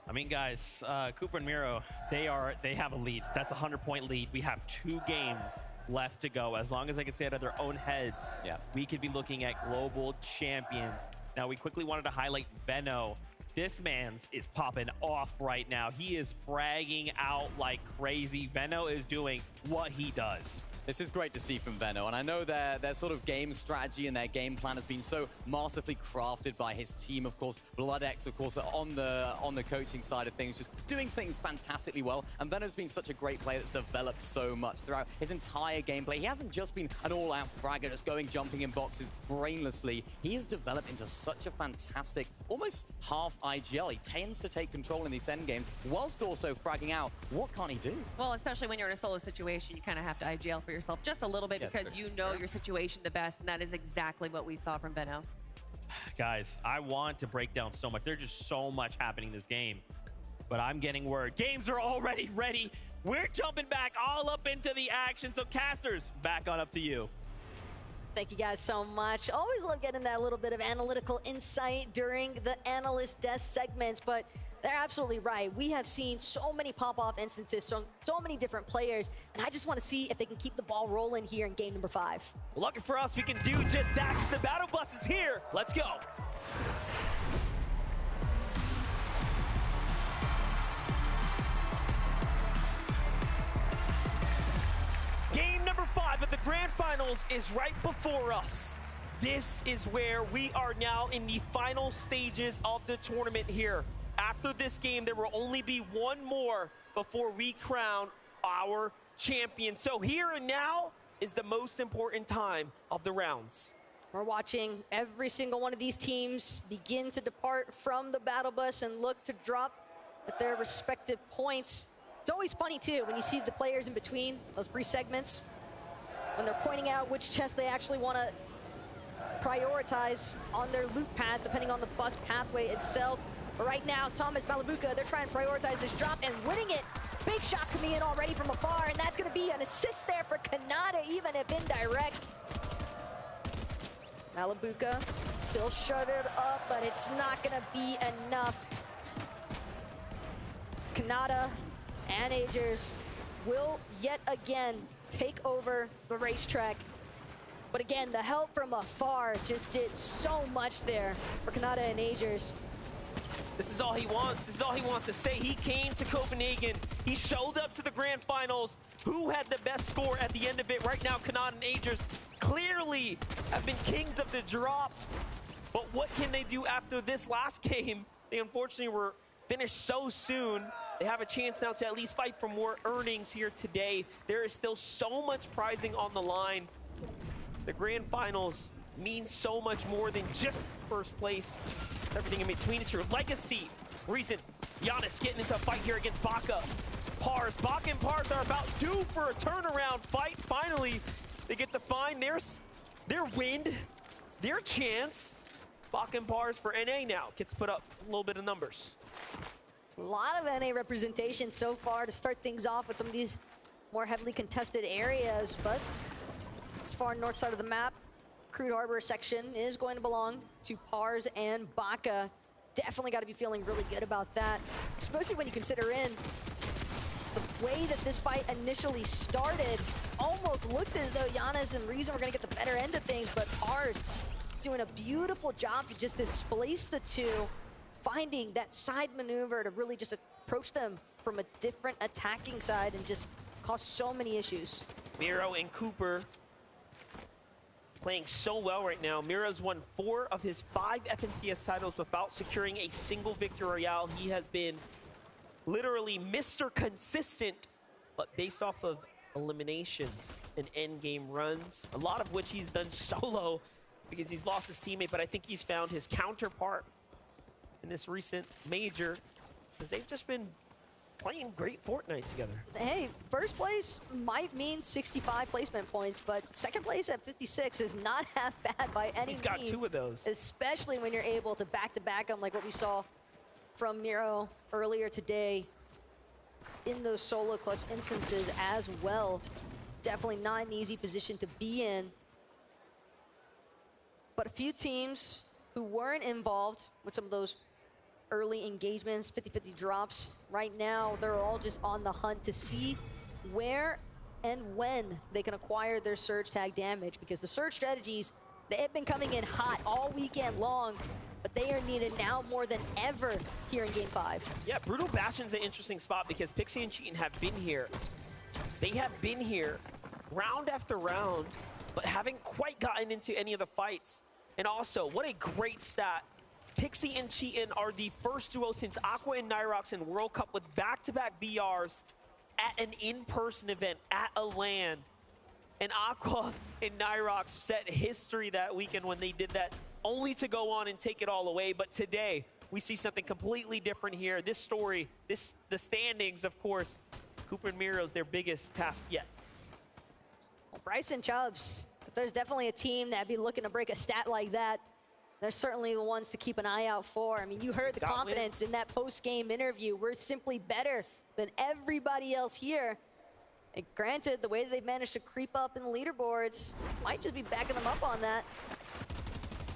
I mean, guys, Cooper and Miro, they have a lead. That's a 100-point lead. We have 2 games left to go. As long as they can stay out of their own heads, we could be looking at global champions. Now, we quickly wanted to highlight Venno. This man's is popping off right now. He is fragging out like crazy. Venno is doing what he does. This is great to see from Venno, and I know their sort of game strategy and their game plan has been so masterfully crafted by his team, of course. BloodX, of course, on the coaching side of things, just doing things fantastically well. And Venno's been such a great player that's developed so much throughout his entire gameplay. He hasn't just been an all-out fragger, just jumping in boxes brainlessly. He has developed into such a fantastic, almost half IGL. He tends to take control in these end games, whilst also fragging out. What can't he do? Well, especially when you're in a solo situation, you kind of have to IGL for yourself just a little bit because you know your situation the best, and that is exactly what we saw from Venno. Guys, I want to break down so much. There's just so much happening in this game, but I'm getting word. Games are already ready. We're jumping back all up into the action. So casters, back on up to you. Thank you guys so much. Always love getting that little bit of analytical insight during the analyst desk segments, but they're absolutely right. We have seen so many pop-off instances, so many different players, and I just want to see if they can keep the ball rolling here in game number 5. Lucky for us, we can do just that because the battle bus is here. Let's go. Game number 5 of the Grand Finals is right before us. This is where we are now in the final stages of the tournament here. After this game, there will only be one more before we crown our champion. So here and now is the most important time of the rounds. We're watching every single one of these teams begin to depart from the battle bus and look to drop at their respective points. It's always funny, too, when you see the players in between those brief segments, when they're pointing out which chest they actually want to prioritize on their loot paths, depending on the bus pathway itself. But right now, Thomas Malabuka, they're trying to prioritize this drop and winning it. Big shots coming in already from afar, and that's going to be an assist there for Kanata, even if indirect. Malabuka still shuttered up, but it's not going to be enough. Kanata and Agers will yet again take over the racetrack. But again, the help from afar just did so much there for Kanata and Agers. This is all he wants. This is all he wants to say. He came to Copenhagen. He showed up to the Grand Finals. Who had the best score at the end of it? Right now, Kanata and Agers clearly have been kings of the drop. But what can they do after this last game? They unfortunately were finished so soon. They have a chance now to at least fight for more earnings here today. There is still so much prizing on the line. The Grand Finals means so much more than just first place. It's everything in between. It's your legacy. Recent Giannis getting into a fight here against Baka. Pars. Baka and Pars are about due for a turnaround fight. Finally, they get to find their wind, their chance. Baka and Pars for NA now gets put up a little bit of numbers. A lot of NA representation so far to start things off with some of these more heavily contested areas, but as far north side of the map, Crude Harbor section is going to belong to Pars and Baka. Definitely got to be feeling really good about that, especially when you consider in the way that this fight initially started. Almost looked as though Giannis and Reason were going to get the better end of things, but Pars doing a beautiful job to just displace the two, finding that side maneuver to really just approach them from a different attacking side and just cause so many issues. Miro and Cooper playing so well right now. Miro's won 4 of his 5 FNCS titles without securing a single victory royale. He has been literally Mr. Consistent, but based off of eliminations and end game runs, a lot of which he's done solo because he's lost his teammate, but I think he's found his counterpart in this recent major because they've just been playing great Fortnite together. Hey, first place might mean 65 placement points, but second place at 56 is not half bad by any means. He's got 2 of those. Especially when you're able to back-to-back them like what we saw from Miro earlier today in those solo clutch instances as well. Definitely not an easy position to be in. But a few teams who weren't involved with some of those early engagements, 50-50 drops, right now they're all just on the hunt to see where and when they can acquire their surge tag damage, because the surge strategies They have been coming in hot all weekend long, but they are needed now more than ever here in Game 5. Yeah, Brutal Bastion's an interesting spot because Pixie and Cheatin have been here. They have been here round after round, but haven't quite gotten into any of the fights. And also, what a great stat. Pixie and Cheatin are the first duo since Aqua and Nyrox in World Cup with back-to-back VRs at an in-person event, at a LAN. And Aqua and Nyrox set history that weekend when they did that, only to go on and take it all away. But today, we see something completely different here. This story, the standings, of course, Cooper and Miro's their biggest task yet. Well, Bryson Chubbs, if there's definitely a team that'd be looking to break a stat like that, they're certainly the ones to keep an eye out for. I mean, you heard the confidence in that post-game interview. We're simply better than everybody else here. And granted, the way that they've managed to creep up in the leaderboards might just be backing them up on that.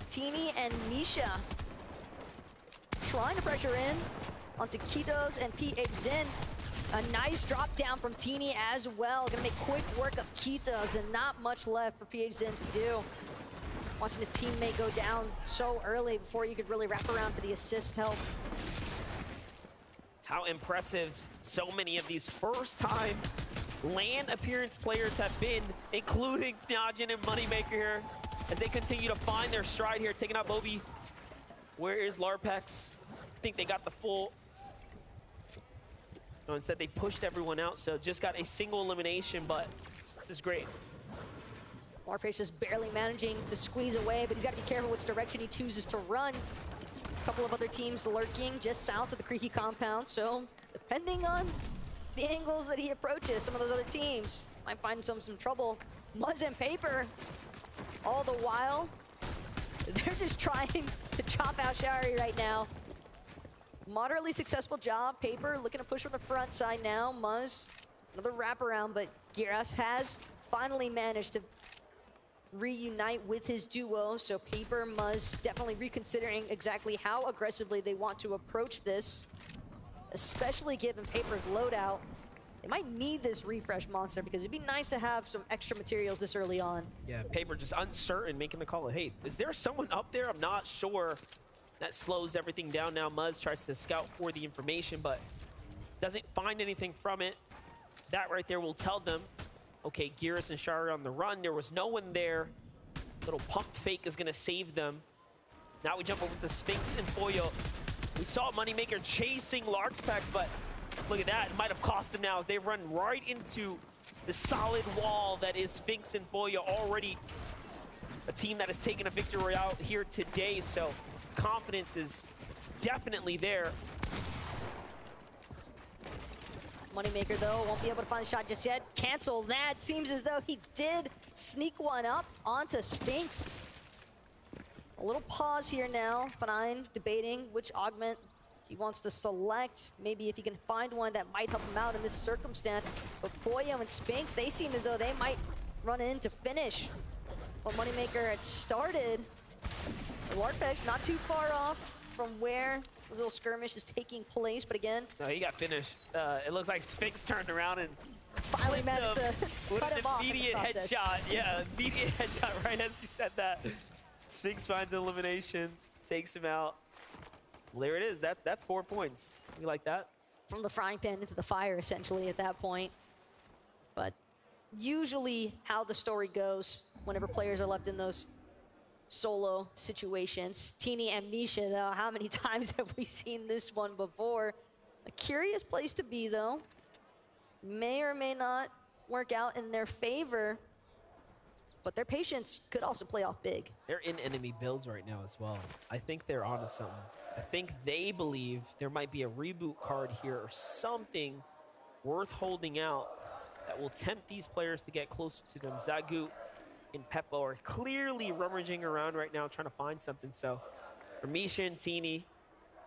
Teeny and Misha trying to pressure in onto Kitos and PHZin. A nice drop down from Teeny as well. Gonna make quick work of Kitos and not much left for PHZin to do. Watching his teammate go down so early before you could really wrap around for the assist help. How impressive so many of these first-time LAN appearance players have been, including Fnajin and Moneymaker here, as they continue to find their stride here, taking out Bobby. Where is Larpex? I think they got the full... No, instead they pushed everyone out, so just got a single elimination, but this is great. Larpex just barely managing to squeeze away, but he's got to be careful which direction he chooses to run. A couple of other teams lurking just south of the Creaky compound, so depending on the angles that he approaches, some of those other teams might find some trouble. Muzz and Paper, all the while, they're just trying to chop out Shari right now. Moderately successful job. Paper looking to push from the front side now. Muzz, another wraparound, but Giras has finally managed to reunite with his duo, so Paper, Muzz definitely reconsidering exactly how aggressively they want to approach this, especially given Paper's loadout. They might need this refresh monster because it'd be nice to have some extra materials this early on. Yeah, Paper just uncertain, making the call. Hey, is there someone up there? I'm not sure. That slows everything down now. Muzz tries to scout for the information, but doesn't find anything from it. That right there will tell them, okay, Giras and Shari on the run. There was no one there. Little pump fake is gonna save them. Now we jump over to Sphinx and Foyo. We saw Moneymaker chasing Larpex, but look at that. It might have cost him now as they run right into the solid wall that is Sphinx and Foyo, already a team that has taken a victory out here today. So confidence is definitely there. Moneymaker, though, won't be able to find a shot just yet. Cancel that. Seems as though he did sneak one up onto Sphinx. A little pause here now. Fnine debating which augment he wants to select. Maybe if he can find one that might help him out in this circumstance. But Foyo and Sphinx, they seem as though they might run in to finish. Well, Moneymaker had started. Larpex not too far off from where this little skirmish is taking place, but again... No, he got finished. It looks like Sphinx turned around and finally managed to cut him off in the immediate process. headshot. Yeah, immediate headshot right as you said that. Sphinx finds elimination, takes him out. Well, there it is. That's 4 points. You like that? From the frying pan into the fire, essentially, at that point. But usually how the story goes whenever players are left in those solo situations. Teeny and Misha, though, how many times have we seen this one before? A curious place to be, though. May or may not work out in their favor, but their patience could also play off big. They're in enemy builds right now as well. I think they're onto something. I think they believe there might be a reboot card here or something worth holding out that will tempt these players to get closer to them. Zagoot and Peppo are clearly rummaging around right now trying to find something. So for Misha and Teeny,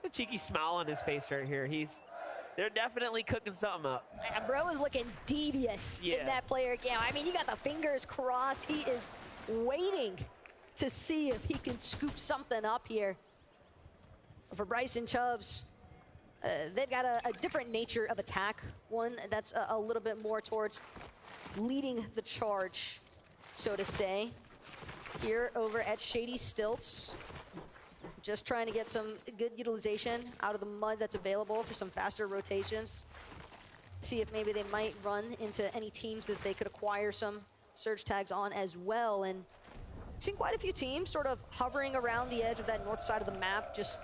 the cheeky smile on his face right here. They're definitely cooking something up. And bro is looking devious in that player cam. I mean, you got the fingers crossed. He is waiting to see if he can scoop something up here. For Bryson Chubbs, they've got a different nature of attack. One that's a little bit more towards leading the charge, so to say. here over at Shady Stilts. Just trying to get some good utilization out of the mud that's available for some faster rotations. See if maybe they might run into any teams that they could acquire some surge tags on as well. And seen quite a few teams sort of hovering around the edge of that north side of the map, just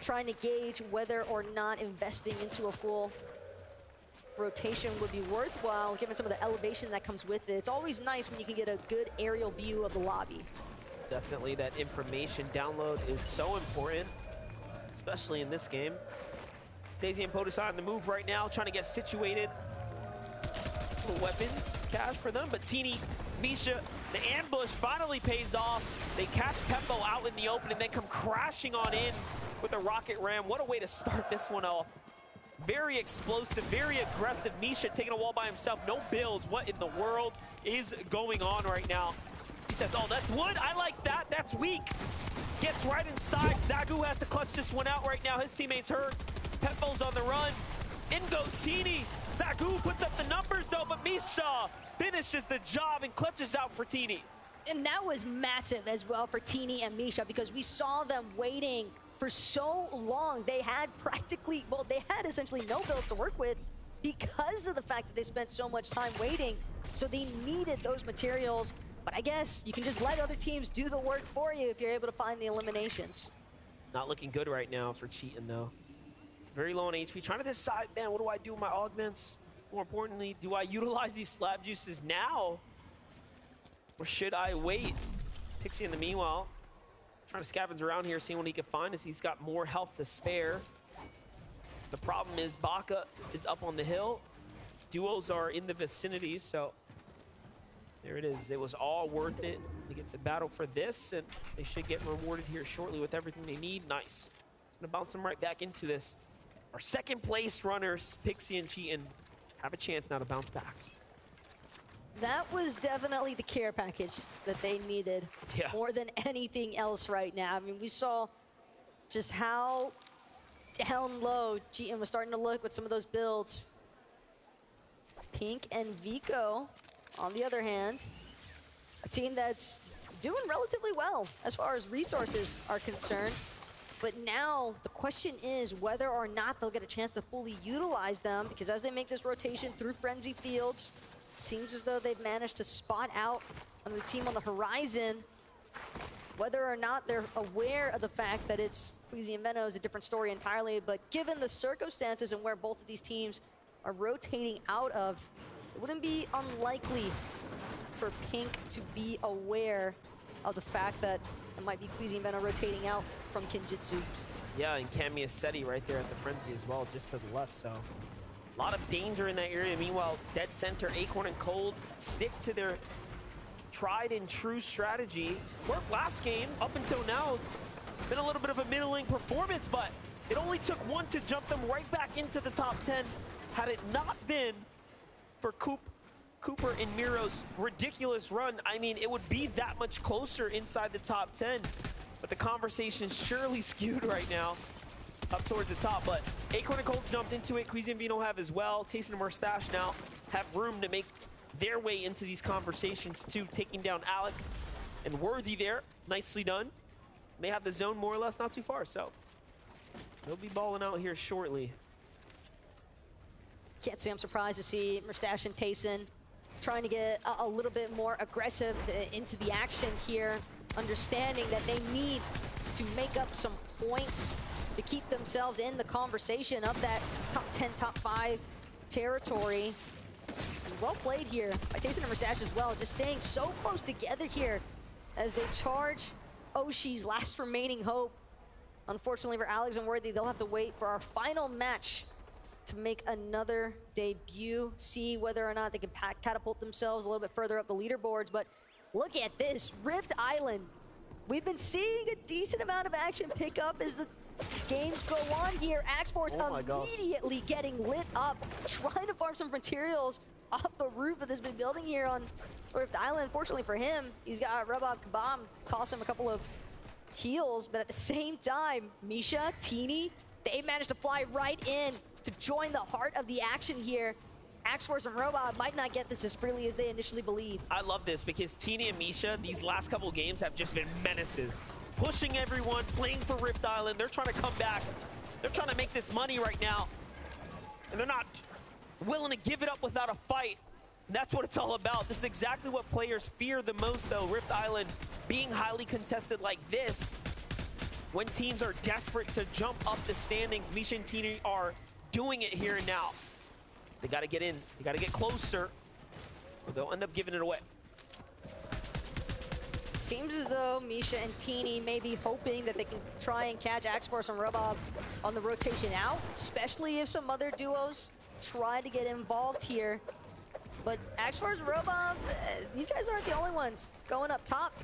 trying to gauge whether or not investing into a full rotation would be worthwhile, given some of the elevation that comes with it. It's always nice when you can get a good aerial view of the lobby. Definitely that information download is so important, especially in this game. Stacey and POTUS on the move right now, trying to get situated. The weapons cache for them, but Teeny, Misha, the ambush finally pays off. They catch Peppo out in the open and then come crashing on in with a rocket ram. What a way to start this one off. Very explosive, very aggressive. Misha taking a wall by himself, no builds. What in the world is going on right now? He says, oh, that's wood. I like that. That's weak. Gets right inside. Zagu has to clutch this one out right now. His teammate's hurt. Peppo's on the run. In goes Teeny. Zagu puts up the numbers, though, but Misha finishes the job and clutches out for Teeny. And that was massive as well for Teeny and Misha, because we saw them waiting for so long. They had practically, well, they had essentially no builds to work with because of the fact that they spent so much time waiting. So they needed those materials. But I guess you can just let other teams do the work for you if you're able to find the eliminations. Not looking good right now for Cheatin', though. Very low on HP. Trying to decide, man, what do I do with my augments? More importantly, do I utilize these slab juices now? Or should I wait? Pixie in the meanwhile, trying to scavenge around here, seeing what he can find as he's got more health to spare. The problem is Baka is up on the hill. Duos are in the vicinity, so there it is. It was all worth it. They get to battle for this, and they should get rewarded here shortly with everything they need. Nice. It's going to bounce them right back into this. Our second place runners, Pixie and Cheatin', have a chance now to bounce back. That was definitely the care package that they needed more than anything else right now. I mean, we saw just how down low Cheatin' was starting to look with some of those builds. Pink and Vico, on the other hand, a team that's doing relatively well as far as resources are concerned. But now the question is whether or not they'll get a chance to fully utilize them, because as they make this rotation through Frenzy Fields, seems as though they've managed to spot out on the team on the horizon. Whether or not they're aware of the fact that it's Queasy and Veno is a different story entirely, but given the circumstances and where both of these teams are rotating out of, it wouldn't be unlikely for Pink to be aware of the fact that it might be Queasy and Veno rotating out from Kinjitsu. Yeah, and Kami Assetti right there at the Frenzy as well, just to the left, so a lot of danger in that area. Meanwhile, dead center, Acorn and Cold stick to their tried and true strategy. Worked last game. Up until now, it's been a little bit of a middling performance, but it only took one to jump them right back into the top 10. Had it not been for Cooper and Miro's ridiculous run, I mean, it would be that much closer inside the top 10. But the conversation's surely skewed right now up towards the top. But Acorn and Cold jumped into it. Queasy and Vino have as well. Tayson and Mustache now have room to make their way into these conversations too, taking down Alec and Worthy there. Nicely done. They have the zone more or less not too far, so they'll be balling out here shortly. Can't say I'm surprised to see Mustache and Tayson trying to get a little bit more aggressive into the action here, understanding that they need to make up some points to keep themselves in the conversation of that top 10, top 5 territory. And well played here by Tayson and Mustache as well, just staying so close together here as they charge Oshi's last remaining hope. Unfortunately for Alex and Worthy, they'll have to wait for our final match to make another debut, see whether or not they can catapult themselves a little bit further up the leaderboards. But look at this, Rift Island. We've been seeing a decent amount of action pick up as the games go on here. Axeforce immediately getting lit up, trying to farm some materials off the roof of this big building here on Rift Island. Fortunately for him, he's got Rebob Kabam toss him a couple of heals, but at the same time, Misha, Teeny, they managed to fly right in to join the heart of the action here. X-Force and Robot might not get this as freely as they initially believed. I love this because Tini and Misha, these last couple games have just been menaces. Pushing everyone, playing for Rift Island. They're trying to come back. They're trying to make this money right now. And they're not willing to give it up without a fight. That's what it's all about. This is exactly what players fear the most, though. Rift Island being highly contested like this. When teams are desperate to jump up the standings, Misha and Tini are doing it here and now. They got to get in. They got to get closer, or they'll end up giving it away. Seems as though Misha and Tini may be hoping that they can try and catch X-Force and Robob on the rotation out, especially if some other duos try to get involved here. But X-Force and Robob, these guys aren't the only ones going up top.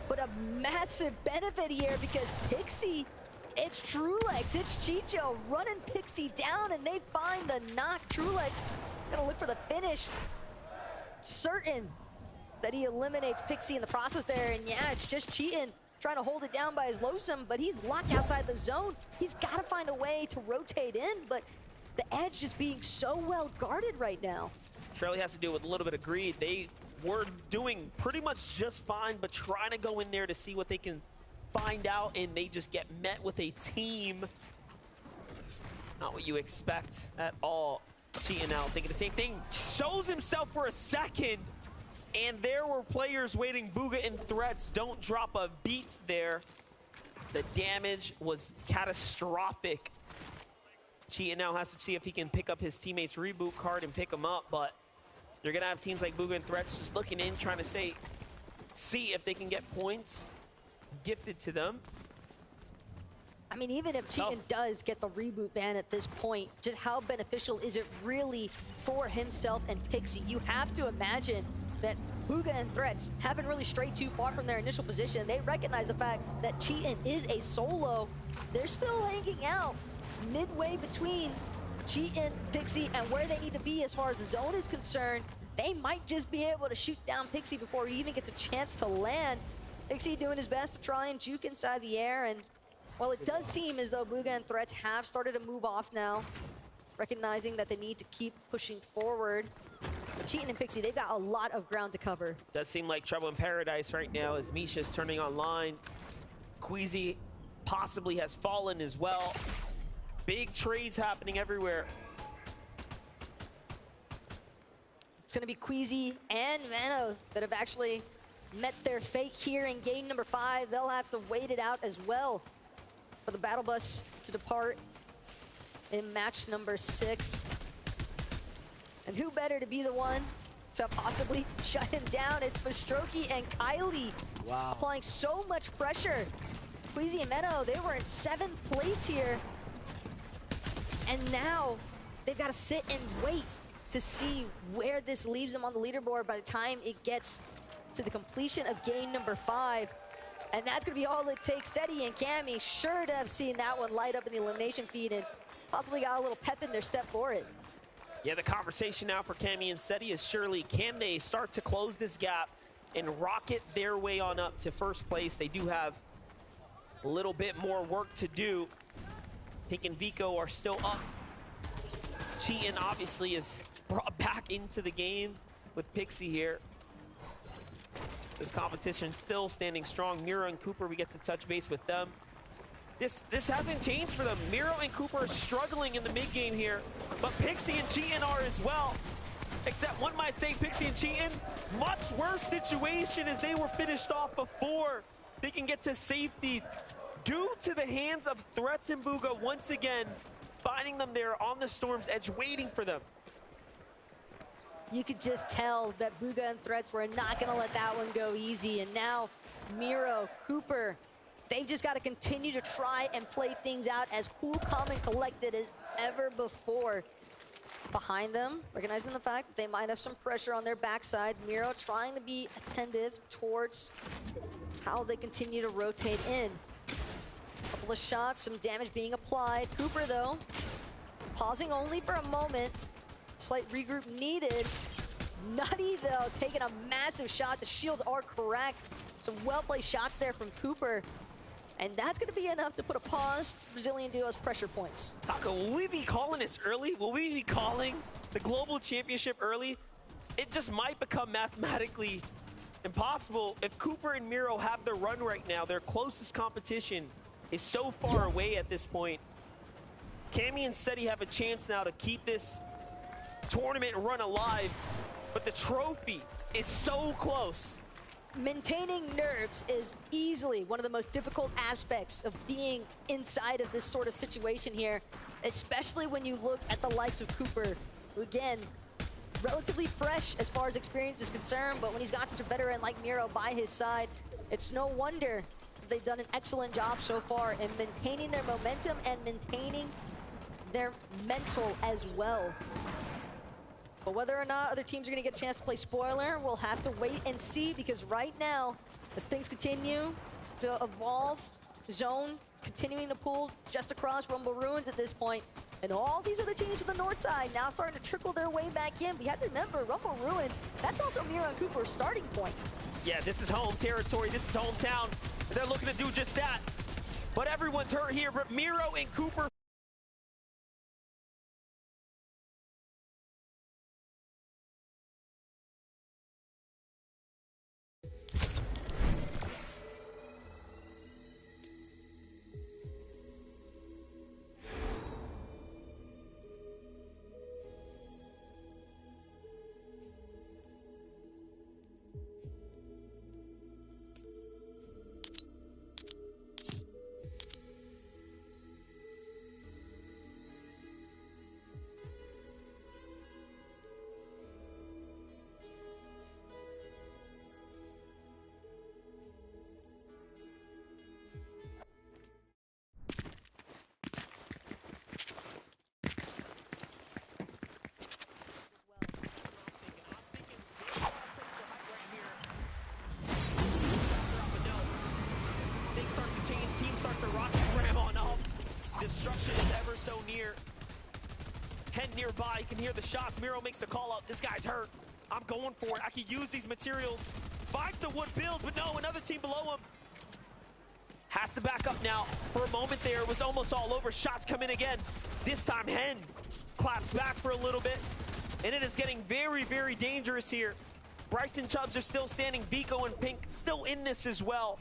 But a massive benefit here because Pixie, it's Trulex, it's Chicho running Pixie down, and they find the knock. Trulex gonna look for the finish. Certain that he eliminates Pixie in the process there, and yeah, it's just Cheatin' trying to hold it down by his Losum, but he's locked outside the zone. He's got to find a way to rotate in, but the edge just being so well guarded right now. Surely has to do with a little bit of greed. They were doing pretty much just fine, but trying to go in there to see what they can find out, and they just get met with a team. Not what you expect at all. Cheatin' out, thinking the same thing. Shows himself for a second, and there were players waiting. Bugha and Threats don't drop a beat there. The damage was catastrophic. Cheatin' now has to see if he can pick up his teammate's reboot card and pick him up, but you're gonna have teams like Bugha and Threats just looking in, trying to see if they can get points gifted to them. I mean, even if Cheatin' does get the reboot ban at this point, just how beneficial is it really for himself and Pixie? You have to imagine that Bugha and Threats haven't really strayed too far from their initial position. They recognize the fact that Cheatin' is a solo. They're still hanging out midway between Cheatin', Pixie, and where they need to be as far as the zone is concerned. They might just be able to shoot down Pixie before he even gets a chance to land. Pixie doing his best to try and juke inside the air, and well, it does seem as though Bugha and Threats have started to move off now, recognizing that they need to keep pushing forward. But Cheatin' and Pixie, they've got a lot of ground to cover. Does seem like trouble in paradise right now as Misha's turning online. Queasy possibly has fallen as well. Big trades happening everywhere. It's going to be Queasy and Mano that have actually met their fate here in game number 5. They'll have to wait it out as well for the battle bus to depart in match number 6. And who better to be the one to possibly shut him down? It's Bastroki and Kylie. Wow. Applying so much pressure. Queasy and Meno, they were in 7th place here. And now they've got to sit and wait to see where this leaves them on the leaderboard by the time it gets to the completion of game number 5. And that's going to be all it takes. Seti and Cammy sure to have seen that one light up in the elimination feed and possibly got a little pep in their step for it. Yeah, the conversation now for Cammy and Seti is surely, can they start to close this gap and rocket their way on up to first place? They do have a little bit more work to do. Pink and Vico are still up. Cheatin' obviously is brought back into the game with Pixie here. This competition still standing strong. Miro and Cooper, we get to touch base with them. This hasn't changed for them. Miro and Cooper are struggling in the mid game here, but Pixie and Cheatin' are as well. Except one might say Pixie and Cheatin', much worse situation as they were finished off before they can get to safety due to the hands of Threats and Bugha once again, finding them there on the Storm's edge, waiting for them. You could just tell that Bugha and Threats were not going to let that one go easy. And now Miro, Cooper, they've just got to continue to try and play things out as cool, calm, and collected as ever before. Behind them, recognizing the fact that they might have some pressure on their backsides, Miro trying to be attentive towards how they continue to rotate in. Couple of shots, some damage being applied. Cooper, though, pausing only for a moment. Slight regroup needed. Nutty, though, taking a massive shot. The shields are correct. Some well-placed shots there from Cooper. And that's going to be enough to put a pause to Brazilian duo's pressure points. Taco, will we be calling this early? Will we be calling the global championship early, it just might become mathematically impossible if Cooper and Miro have their run right now. Their closest competition is so far away at this point. Cammy and Seti have a chance now to keep this tournament run alive, but the trophy is so close. Maintaining nerves is easily one of the most difficult aspects of being inside of this sort of situation here, especially when you look at the likes of Cooper, who again, relatively fresh as far as experience is concerned, but when he's got such a veteran like Miro by his side, it's no wonder they've done an excellent job so far in maintaining their momentum and maintaining their mental as well. But whether or not other teams are going to get a chance to play spoiler, we'll have to wait and see, because right now, as things continue to evolve, Zone continuing to pull just across Rumble Ruins at this point, and all these other teams to the north side now starting to trickle their way back in. But you have to remember, Rumble Ruins, that's also Miro and Cooper's starting point. Yeah, this is home territory. This is hometown. And they're looking to do just that. But everyone's hurt here. But Miro and Cooper. Destruction is ever so near. Head nearby, you can hear the shots. Miro makes the call out. This guy's hurt. I'm going for it. I can use these materials. Finds the wood build, but no, another team below him. Has to back up now. For a moment there, it was almost all over. Shots come in again. This time, Hen claps back for a little bit. And it is getting very, very dangerous here. Bryce and Chubbs are still standing. Vico and Pink still in this as well.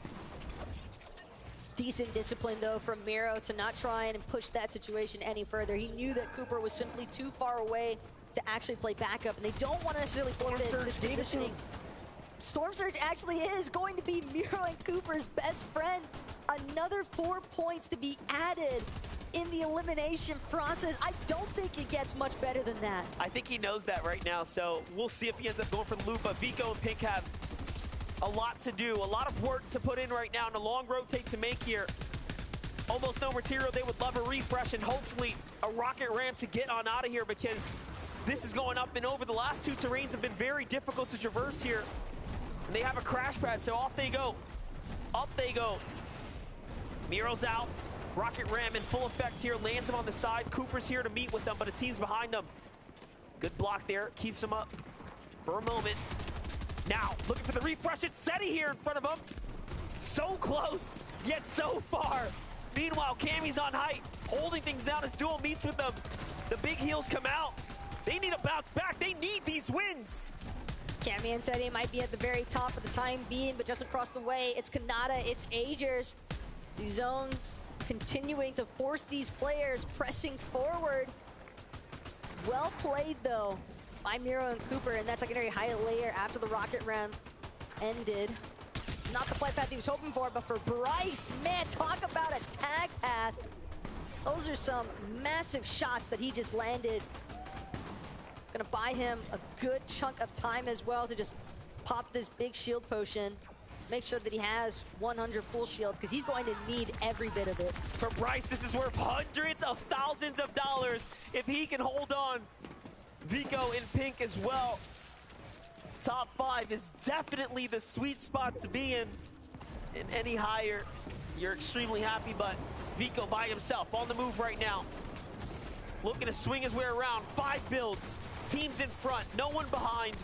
Decent discipline, though, from Miro to not try and push that situation any further. He knew that Cooper was simply too far away to actually play backup, and they don't want to necessarily forfeit this positioning. Storm Surge actually is going to be Miro and Cooper's best friend. Another 4 points to be added in the elimination process. I don't think it gets much better than that. I think he knows that right now, so we'll see if he ends up going for the loop. But Vico and Pink have a lot to do, a lot of work to put in right now, and a long rotate to make here. Almost no material. They would love a refresh and hopefully a rocket ramp to get on out of here, because this is going up and over. The last two terrains have been very difficult to traverse here. And they have a crash pad, so off they go. Up they go. Miro's out. Rocket ram in full effect here. Lands him on the side. Cooper's here to meet with them, but a team's behind them. Good block there. Keeps him up for a moment. Now, looking for the refresh. It's Seti here in front of him. So close, yet so far. Meanwhile, Cammy's on height, holding things down as Duo meets with them. The big heels come out. They need a bounce back. They need these wins. Cammy and Seti might be at the very top for the time being, but just across the way, it's Kanata, it's Agers. These zones continuing to force these players pressing forward. Well played, though, by Miro and Cooper in that secondary high layer after the rocket ram ended. Not the flight path he was hoping for, but for Bryce, man, talk about a tag path. Those are some massive shots that he just landed. Gonna buy him a good chunk of time as well to just pop this big shield potion. Make sure that he has 100 full shields, because he's going to need every bit of it. For Bryce, this is worth hundreds of thousands of dollars if he can hold on. Vico in Pink as well. Top 5 is definitely the sweet spot to be in. And any higher, you're extremely happy, but Vico by himself on the move right now. Looking to swing his way around. 5 builds, teams in front, no one behind.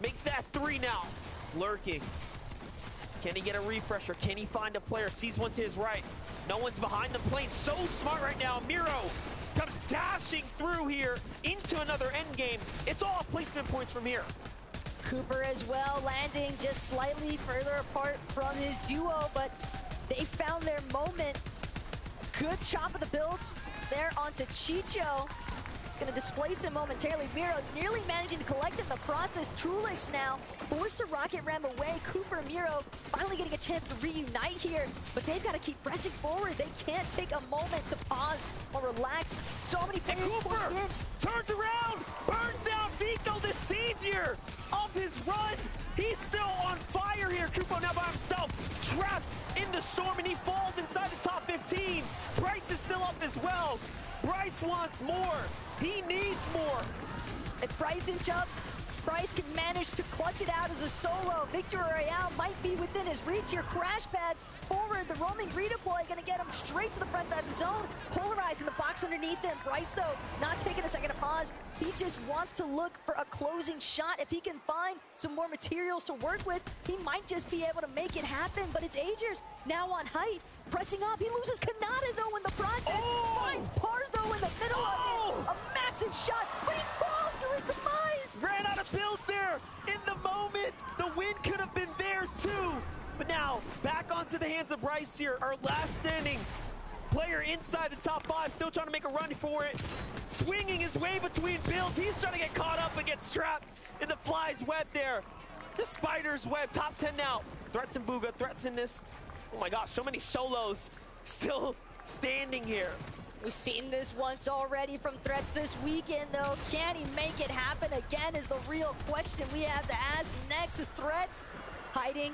Make that 3 now. Lurking. Can he get a refresher? Can he find a player? Sees one to his right. No one's behind them, playing so smart right now. Miro comes dashing through here into another end game. It's all placement points from here. Cooper as well, landing just slightly further apart from his duo, but they found their moment. Good chop of the builds there onto Chicho. Gonna displace him momentarily. Miro nearly managing to collect him in the process. Trulix now forced to rocket ram away. Cooper and Miro finally getting a chance to reunite here, but they've got to keep pressing forward. They can't take a moment to pause or relax. So many players Cooper in. turns around, burns down Vico, the savior of his run. He's still on fire here. Cooper now by himself, trapped in the storm, and he falls inside the top 15. Bryce is still up as well. Bryce wants more. He needs more. If Bryson jumps, Bryce can manage to clutch it out as a solo. Victory Royale might be within his reach here. Crash pad forward, the roaming redeploy gonna get him straight to the front side of the zone. Polarized in the box underneath him. Bryce though, not taking a second to pause. He just wants to look for a closing shot. If he can find some more materials to work with, he might just be able to make it happen, but it's Agers now on height. Pressing up, he loses Kanata though in the process. Finds Pars though in the middle of it. A massive shot, but he falls to his demise. Ran out of builds there in the moment. The win could have been theirs too. But now, back onto the hands of Bryce here, our last standing player inside the top 5, still trying to make a run for it. Swinging his way between builds. He's trying to get caught up and gets trapped in the fly's web there. The spider's web, top 10 now. Threats in Booga, threats in this. Oh my gosh, so many solos still standing here. We've seen this once already from Threats this weekend, though. Can he make it happen again is the real question we have to ask. Next is Threats hiding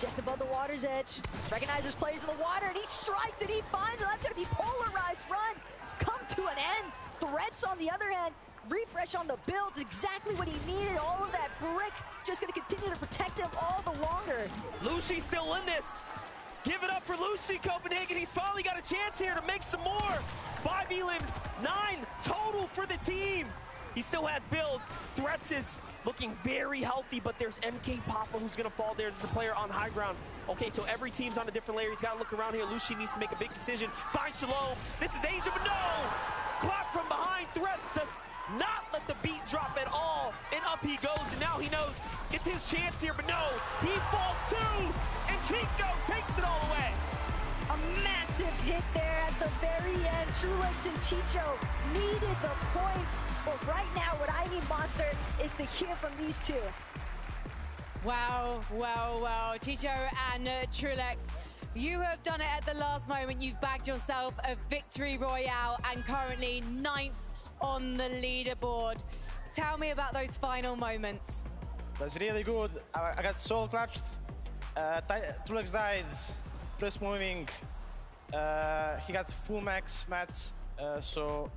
just above the water's edge. Recognizes players in the water, and he strikes, and he finds it. That's going to be polarized run. Come to an end. Threats, on the other hand, refresh on the builds, exactly what he needed. All of that brick just going to continue to protect him all the longer. Lucy's still in this. Give it up for Lucy Copenhagen. He's finally got a chance here to make some more. 5 elims, 9 total for the team. He still has builds. Threats is looking very healthy, but there's MK Papa who's gonna fall there. There's a player on high ground. Okay, so every team's on a different layer. He's gotta look around here. Lucy needs to make a big decision. Find Shalom. This is Asia, but no! Clap from behind. Threats does not let the beat drop at all. And up he goes, and now he knows it's his chance here, but no, he falls too! And Chico takes it all away. A massive hit there at the very end. Trulix and Chicho needed the points. But right now, what I need, Monster, is to hear from these two. Wow, wow, wow. Chicho and Trulix, you have done it at the last moment. You've bagged yourself a victory royale and currently 9th on the leaderboard. Tell me about those final moments. That's really good. I got soul clutched. Trulix died. First moving. He got full max mats. So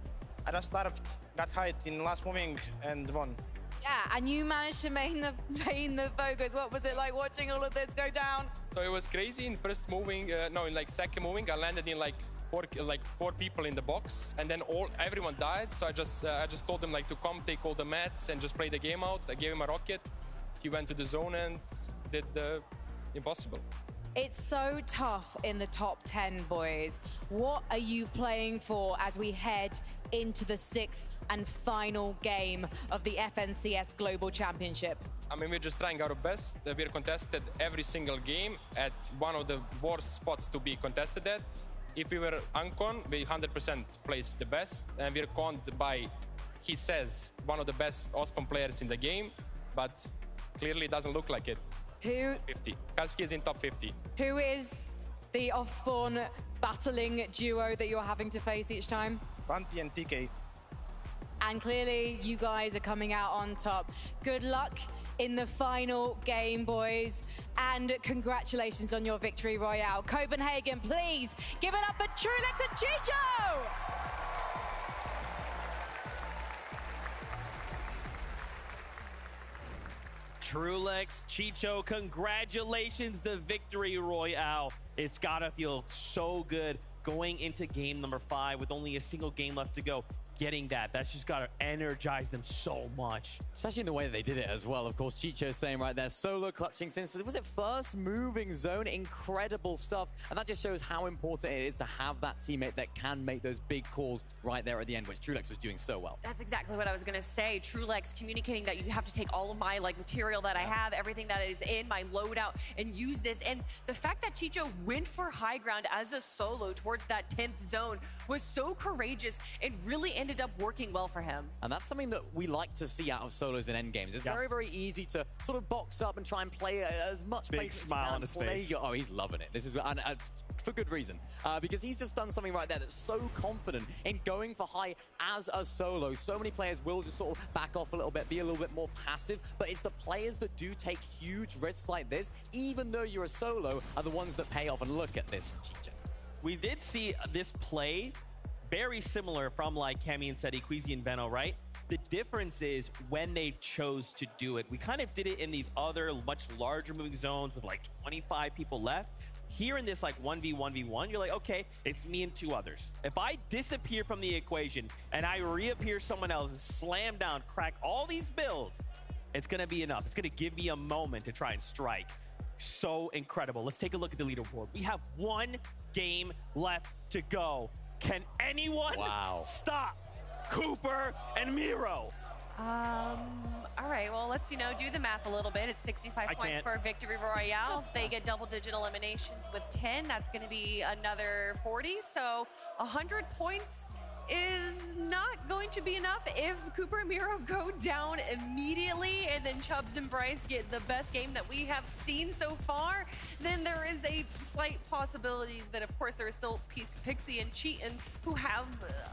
I just started, got height in last moving and won. Yeah, and you managed to main the focus. What was it like watching all of this go down? So it was crazy in first moving. No, in like second moving, I landed in like four people in the box, and then everyone died. So I just told them like to come take all the mats and just play the game out. I gave him a rocket. He went to the zone and did the impossible. It's so tough in the top 10, boys. What are you playing for as we head into the 6th and final game of the FNCS Global Championship? I mean, we're just trying our best. We're contested every single game at one of the worst spots to be contested at. If we were Uncon, we 100% placed the best, and we're conned by, he says, one of the best Ospan players in the game, but clearly it doesn't look like it. Who? 50. Kalski is in top 50. Who is the off-spawn battling duo that you're having to face each time? Vanti and TK. And clearly, you guys are coming out on top. Good luck in the final game, boys. And congratulations on your victory royale. Copenhagen, please give it up for Trulix and Chicho! Trulix, Chicho, congratulations, the victory royale. It's gotta feel so good going into game number 5 with only a single game left to go. getting that. That's just got to energize them so much. Especially in the way that they did it as well. Of course, Chicho saying right there, solo clutching since, was it first moving zone? Incredible stuff. And that just shows how important it is to have that teammate that can make those big calls right there at the end, which Trulex was doing so well. That's exactly what I was going to say. Trulex communicating that you have to take all of my material that I have, everything that is in my loadout, and use this. And the fact that Chicho went for high ground as a solo towards that 10th zone was so courageous and really ended up working well for him. And that's something that we like to see out of solos in endgames. It's very, very easy to sort of box up and try and play as much big place smile as you on his can. face. Oh, he's loving it. This is for good reason, because he's just done something right there that's so confident in going for high as a solo. So many players will just sort of back off a little bit, be a little bit more passive, but it's the players that do take huge risks like this, even though you're a solo, are the ones that pay off. And look at this, Chicho. We did see this play very similar from like Cammy and Seti, Queasy and Veno, right? The difference is when they chose to do it. We kind of did it in these other much larger moving zones with like 25 people left. Here in this like 1v1v1, you're like, okay, it's me and 2 others. If I disappear from the equation and I reappear someone else and slam down, crack all these builds, it's gonna be enough. It's gonna give me a moment to try and strike. So incredible. Let's take a look at the leaderboard. We have 1 game left to go. Can anyone stop Cooper and Miro? All right, well, let's, do the math a little bit. It's 65 points for Victory Royale. If they get double-digit eliminations with 10, that's going to be another 40. So 100 points is not going to be enough if Cooper and Miro go down immediately and then Chubbs and Bryce get the best game that we have seen so far. Then there is a slight possibility that, of course, there is still Pixie and Cheatin' who have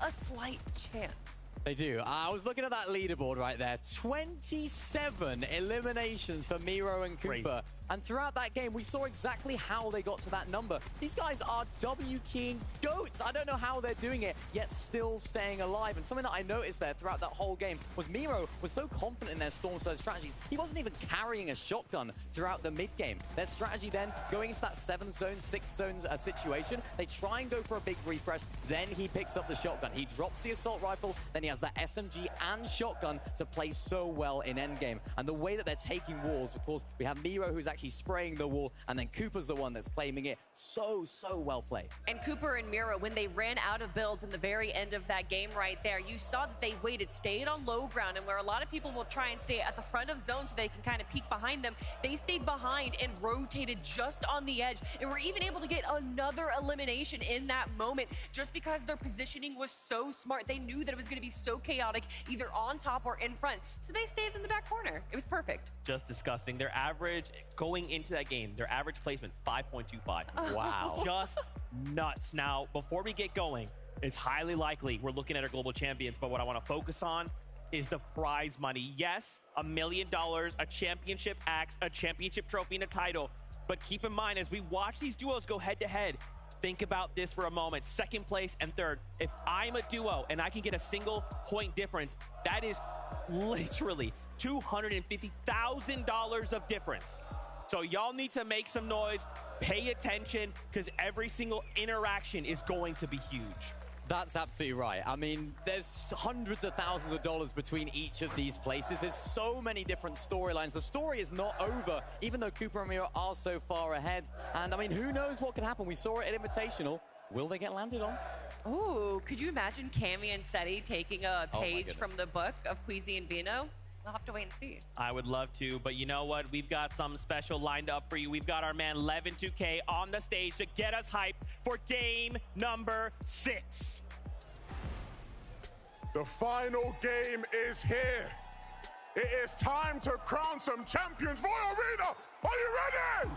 a slight chance. They do. I was looking at that leaderboard right there. 27 eliminations for Miro and Cooper. Crazy. And throughout that game, we saw exactly how they got to that number. These guys are W-keying goats. I don't know how they're doing it, yet still staying alive. And something that I noticed there throughout that whole game was Miro was so confident in their Storm Surge strategies. He wasn't even carrying a shotgun throughout the mid-game. Their strategy then, going into that 7th zone, 6th zone situation, they try and go for a big refresh. Then he picks up the shotgun. He drops the assault rifle. Then he has that SMG and shotgun to play so well in endgame. And the way that they're taking walls, of course, we have Miro who's actually spraying the wall, and then Cooper's the one that's claiming it. So well played. And Cooper and Miro, when they ran out of builds in the very end of that game right there, you saw that they waited, stayed on low ground, and where a lot of people will try and stay at the front of zone so they can kind of peek behind them, they stayed behind and rotated just on the edge, and were even able to get another elimination in that moment just because their positioning was so smart. They knew that it was going to be so chaotic, either on top or in front, so they stayed in the back corner. It was perfect. Just disgusting. Their average going into that game, their average placement 5.25. Wow. Just nuts. Now, before we get going, it's highly likely we're looking at our global champions, but what I want to focus on is the prize money. Yes, $1 million, a championship axe, a championship trophy, and a title. But keep in mind, as we watch these duos go head to head, think about this for a moment. 2nd place and 3rd. If I'm a duo and I can get a single point difference, that is literally $250,000 of difference. So y'all need to make some noise, pay attention, because every single interaction is going to be huge. That's absolutely right. I mean, there's hundreds of thousands of dollars between each of these places. There's so many different storylines. The story is not over, even though Cooper and Miro are so far ahead. And I mean, who knows what can happen? We saw it at Invitational. Will they get landed on? Ooh, could you imagine Cammy and Seti taking a page from the book of Queasy and Veno? We'll have to wait and see. I would love to, but you know what? We've got something special lined up for you. We've got our man Levin2K on the stage to get us hyped for game number 6. The final game is here. It is time to crown some champions. Royal Arena, are you ready?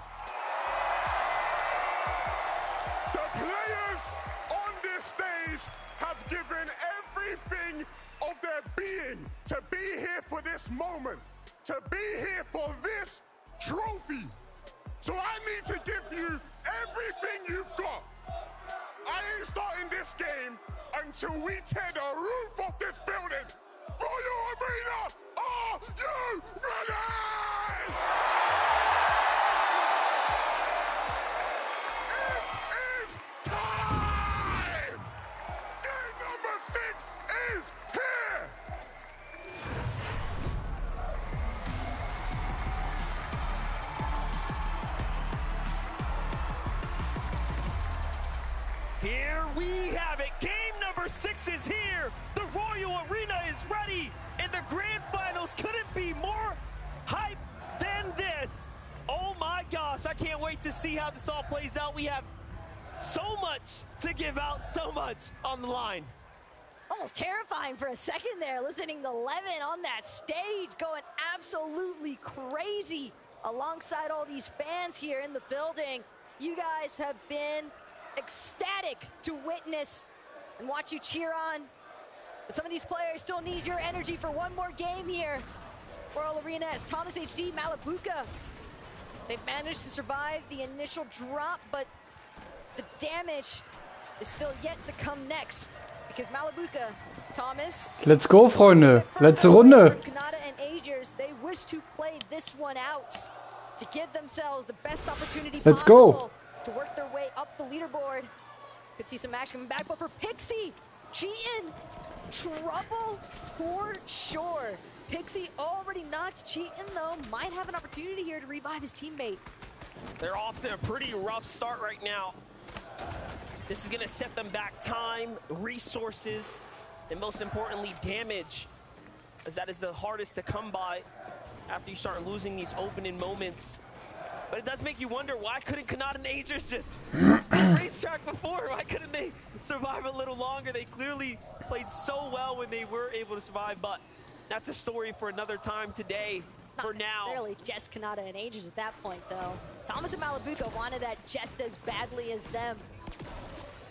The players on this stage have given everything of their being to be here for this moment, to be here for this trophy. So I need to give you everything you've got. I ain't starting this game until we tear the roof off this building. Royal Arena, are you ready? It is time! Game number 6 is it. Game number 6 is here. The Royal Arena is ready, and the grand finals couldn't be more hype than this. Oh my gosh, I can't wait to see how this all plays out. We have so much to give out, so much on the line. Almost terrifying for a second there, listening to Levin on that stage going absolutely crazy alongside all these fans here in the building. You guys have been ecstatic to witness and watch you cheer on. But some of these players still need your energy for one more game here. Royal Arena as Thomas HD, Malabuka. They've managed to survive the initial drop, but the damage is still yet to come next. Because Malabuka, Thomas. Let's go, Freunde. Letzte Runde. Kanata and Agers, they wish to play this one out to give themselves the best opportunity possible to work their way up the leaderboard. Could see some action coming back, but for Pixie, Cheatin', trouble for sure. Pixie already knocked Cheatin', though, might have an opportunity here to revive his teammate. They're off to a pretty rough start right now. This is going to set them back time, resources, and most importantly, damage, as that is the hardest to come by after you start losing these opening moments. But it does make you wonder, why couldn't Kanata and Agers just stay racetrack before? Why couldn't they survive a little longer? They clearly played so well when they were able to survive, but that's a story for another time today. It's not for now. necessarily just Kanata and Agers at that point, though. Thomas and Malabuka wanted that just as badly as them.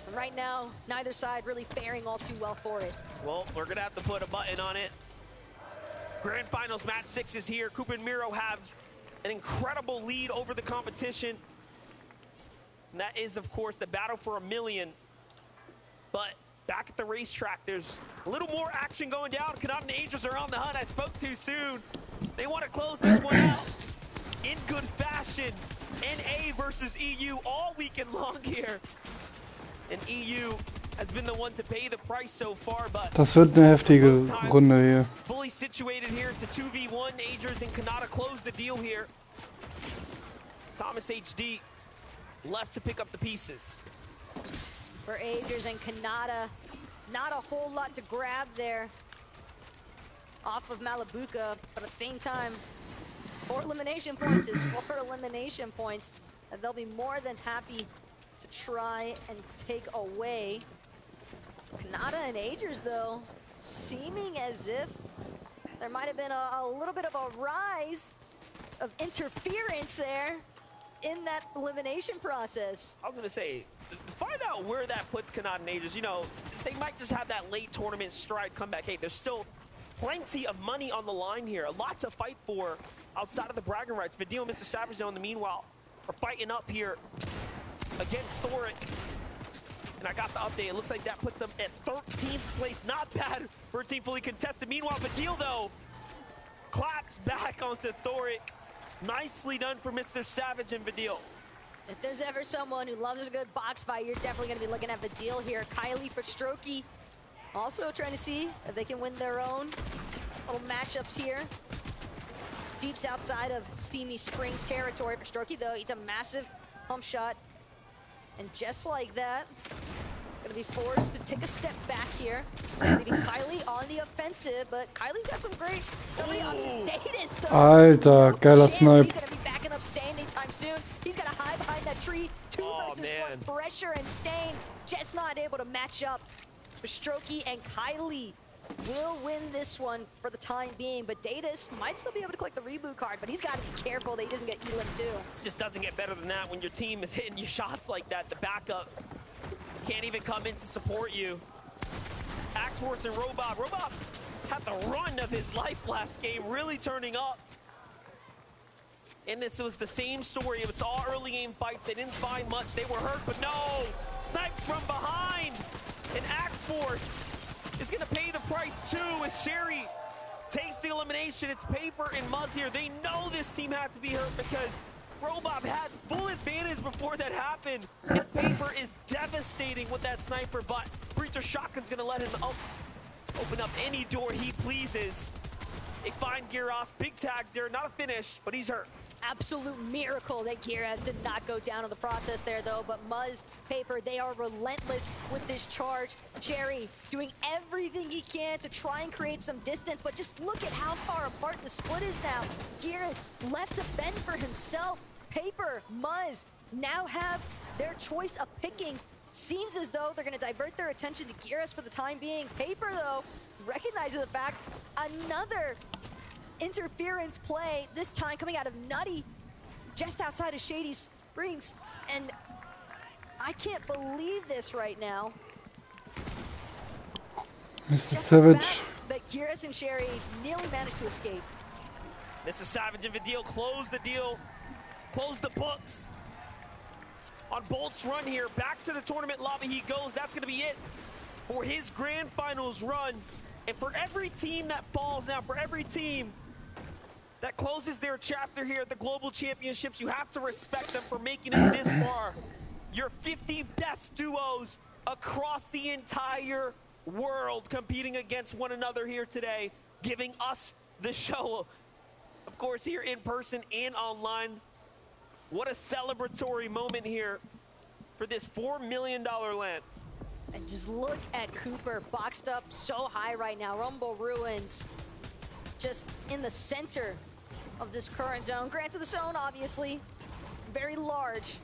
And right now, neither side really faring all too well for it. Well, we're going to have to put a button on it. Grand Finals Match 6 is here. Koopa and Miro have an incredible lead over the competition. And that is, of course, the battle for $1 million. But back at the racetrack, there's a little more action going down. Kanata and Agers are on the hunt. I spoke too soon. They want to close this one out in good fashion. NA versus EU all weekend long here. And EU has been the one to pay the price so far, but Das wird eine heftige Runde hier. fully situated here to 2v1. Agers and Kanata close the deal here. Thomas HD left to pick up the pieces. For Agers and Kanata, not a whole lot to grab there off of Malabuka, but at the same time, 4 elimination points is 4 elimination points, and they'll be more than happy to try and take away. Kanata and Agers, though, seeming as if there might have been a little bit of a rise of interference there in that elimination process. I was going to say, find out where that puts Kanata and Agers. You know, they might just have that late tournament stride comeback. Hey, there's still plenty of money on the line here. A lot to fight for outside of the bragging rights. Vidil and Mr. Savage, though, in the meanwhile, are fighting up here against Thoric. And I got the update. It looks like that puts them at 13th place. Not bad for a team fully contested. Meanwhile, Vidil, though, claps back onto Thoric. Nicely done for Mr. Savage and Vidil. If there's ever someone who loves a good box fight, you're definitely going to be looking at Vidil here. Kylie for Strokey also trying to see if they can win their own little mashups here. Deep's outside of Steamy Springs territory for Strokey, though. He's a massive pump shot. And just like that, gonna be forced to take a step back here. Leading Kylie on the offensive, but Kylie got some great ability on Datus, though. Alter, geiler Snipe. He's gonna be backing up Stain anytime soon. He's gonna hide behind that tree. 2 versus 1 pressure, and Stain just not able to match up. But Strokey and Kylie will win this one for the time being, but Datus might still be able to collect the reboot card, but he's got to be careful that he doesn't get Elim too. Just doesn't get better than that when your team is hitting you shots like that. The backup can't even come in to support you. Axe Force and Robob. Robob had the run of his life last game, really turning up. And this was the same story. It's all early game fights. They didn't find much. They were hurt, but no! Sniped from behind! And Axe Force is going to pay the price too as Sherry takes the elimination. It's Paper and Muzz here. They know this team had to be hurt because Robob had full advantage before that happened. And Paper is devastating with that sniper, but Breacher Shotgun's going to let him open up any door he pleases. They find Gyros. Big tags there. Not a finish, but he's hurt. absolute miracle that Giras did not go down in the process there, though. But Muzz, Paper, they are relentless with this charge. Sherry doing everything he can to try and create some distance, but just look at how far apart the split is now. Giras left to fend for himself. Paper, Muzz now have their choice of pickings. Seems as though they're going to divert their attention to Giras for the time being. Paper, though, recognizing the fact another interference play, this time coming out of Nutty, just outside of Shady Springs. And I can't believe this right now. Just the fact that Giras and Sherry nearly managed to escape. This is Savage of a deal. Close the deal. Close the books. On Bolt's run here, back to the tournament lobby he goes. That's going to be it for his grand finals run. And for every team that falls now, for every team that closes their chapter here at the Global Championships, you have to respect them for making it this far. Your 50 best duos across the entire world competing against one another here today, giving us the show, of course, here in person and online. What a celebratory moment here for this $4 million land. And just look at Cooper boxed up so high right now. Rumble Ruins just in the center of this current zone. Granted, the zone obviously very large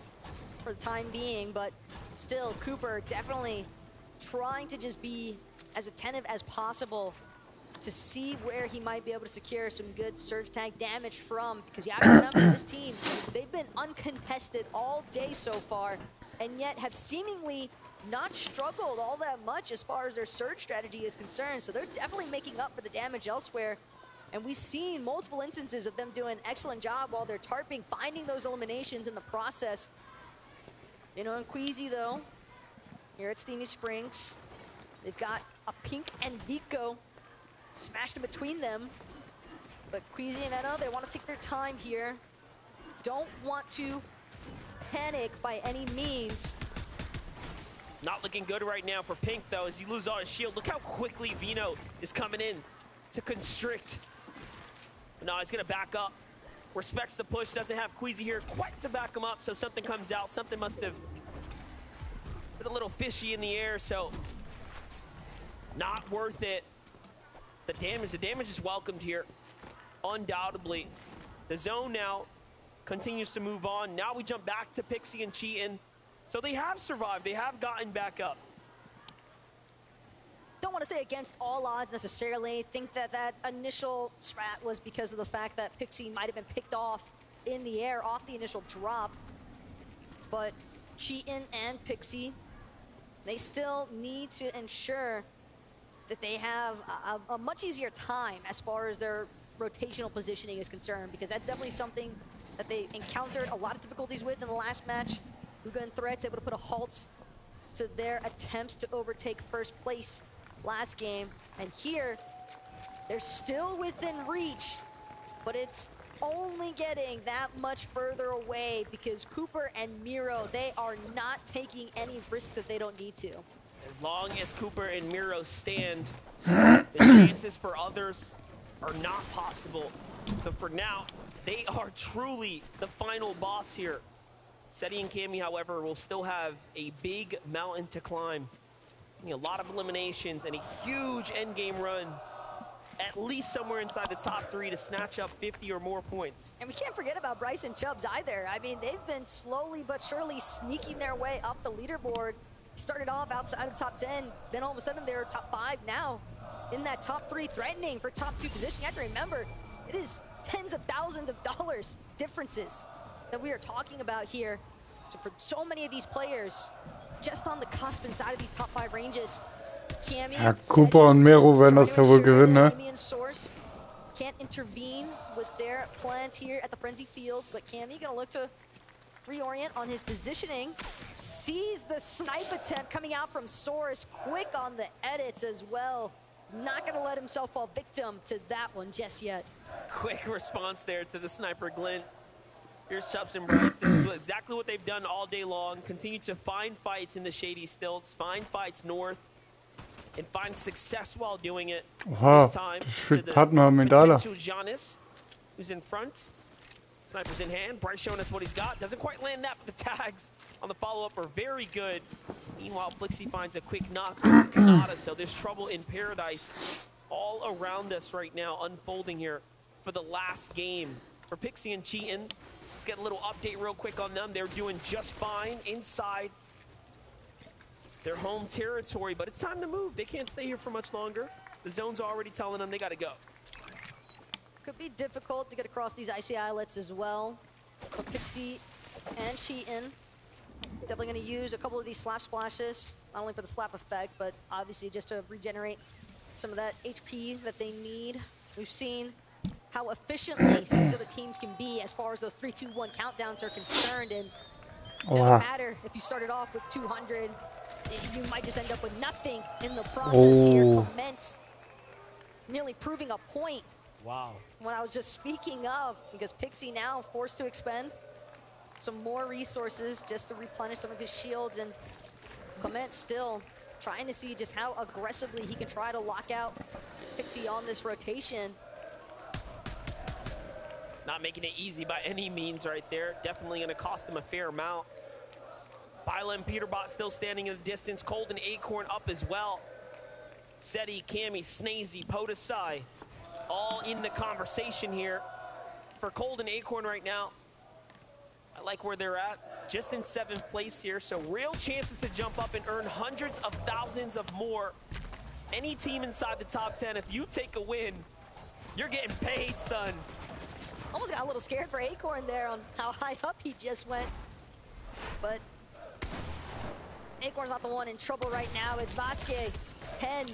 for the time being, but still Cooper definitely trying to just be as attentive as possible to see where he might be able to secure some good surge tag damage from, because you have to remember this team, they've been uncontested all day so far, and yet have seemingly not struggled all that much as far as their surge strategy is concerned. So they're definitely making up for the damage elsewhere. And we've seen multiple instances of them doing an excellent job while they're tarping, finding those eliminations in the process. You know, and Queasy, though, here at Steamy Springs, they've got a Pink and Vico smashed in between them. But Queasy and Edo, they want to take their time here. Don't want to panic by any means. Not looking good right now for Pink, though, as he loses all his shield. Look how quickly Vino is coming in to constrict. No, he's going to back up. Respects the push, doesn't have Queasy here quite to back him up, so something comes out. Something must have been a little fishy in the air, so not worth it. The damage is welcomed here, undoubtedly. The zone now continues to move on. Now we jump back to Pixie and Cheatin'. So they have survived. They have gotten back up. Don't want to say against all odds necessarily. Think that that initial strat was because of the fact that Pixie might have been picked off in the air off the initial drop. But Cheatin' and Pixie, they still need to ensure that they have a much easier time as far as their rotational positioning is concerned, because that's definitely something that they encountered a lot of difficulties with in the last match. Huga and Threats able to put a halt to their attempts to overtake first place last game. And here, they're still within reach, but it's only getting that much further away because Cooper and Miro, they are not taking any risk that they don't need to. As long as Cooper and Miro stand, the chances for others are not possible. So for now, they are truly the final boss here. Seti and Cammy, however, will still have a big mountain to climb. A lot of eliminations and a huge endgame run, at least somewhere inside the top 3 to snatch up 50 or more points. And we can't forget about Bryce and Chubbs either. I mean, they've been slowly but surely sneaking their way up the leaderboard. Started off outside of the top 10, then all of a sudden they're top 5 now. In that top 3, threatening for top 2 position. You have to remember, it is tens of thousands of dollars differences that we are talking about here. So for so many of these players, just on the cusp inside of these top 5 ranges, Cammy, Ja, Cooper und Mero werden das ja wohl gewinnen, ne? Source can't intervene with their plans here at the Frenzy Field, but Cammy gonna look to reorient on his positioning. Sees the snipe attempt coming out from Source, quick on the edits as well. Not gonna let himself fall victim to that one just yet. Quick response there to the sniper glint. Here's Chubbs and Bryce. This is exactly what they've done all day long. Continue to find fights in the shady stilts, find fights north, and find success while doing it. Oha, this time das to wird Partner Medaille. Giannis, who's in front. Sniper's in hand. Bryce showing us what he's got. Doesn't quite land that, but the tags on the follow-up are very good. Meanwhile, Flixie finds a quick knock to Kanata, so there's trouble in paradise all around us right now, unfolding here for the last game. For Pixie and Cheatin', let's get a little update real quick on them. They're doing just fine inside their home territory, but it's time to move. They can't stay here for much longer. The zone's already telling them they got to go. Could be difficult to get across these icy islets as well. But Pixie and Cheatin' definitely going to use a couple of these slap splashes, not only for the slap effect, but obviously just to regenerate some of that HP that they need. We've seen how efficiently some of these other teams can be as far as those 3, 2, 1 countdowns are concerned, and it doesn't matter if you started off with 200, you might just end up with nothing in the process here. Clement nearly proving a point. Wow. What I was just speaking of, because Pixie now forced to expend some more resources just to replenish some of his shields, and Clement still trying to see just how aggressively he can try to lock out Pixie on this rotation. Not making it easy by any means right there. Definitely going to cost them a fair amount. Bila and Peterbot still standing in the distance. Cold and Acorn up as well. Seti, Cammy, Snazy, Podesai, all in the conversation here. For Cold and Acorn right now, I like where they're at. Just in 7th place here, so real chances to jump up and earn hundreds of thousands of more. Any team inside the top 10, if you take a win, you're getting paid, son. Almost got a little scared for Acorn there on how high up he just went. But Acorn's not the one in trouble right now. It's Vasquez. 10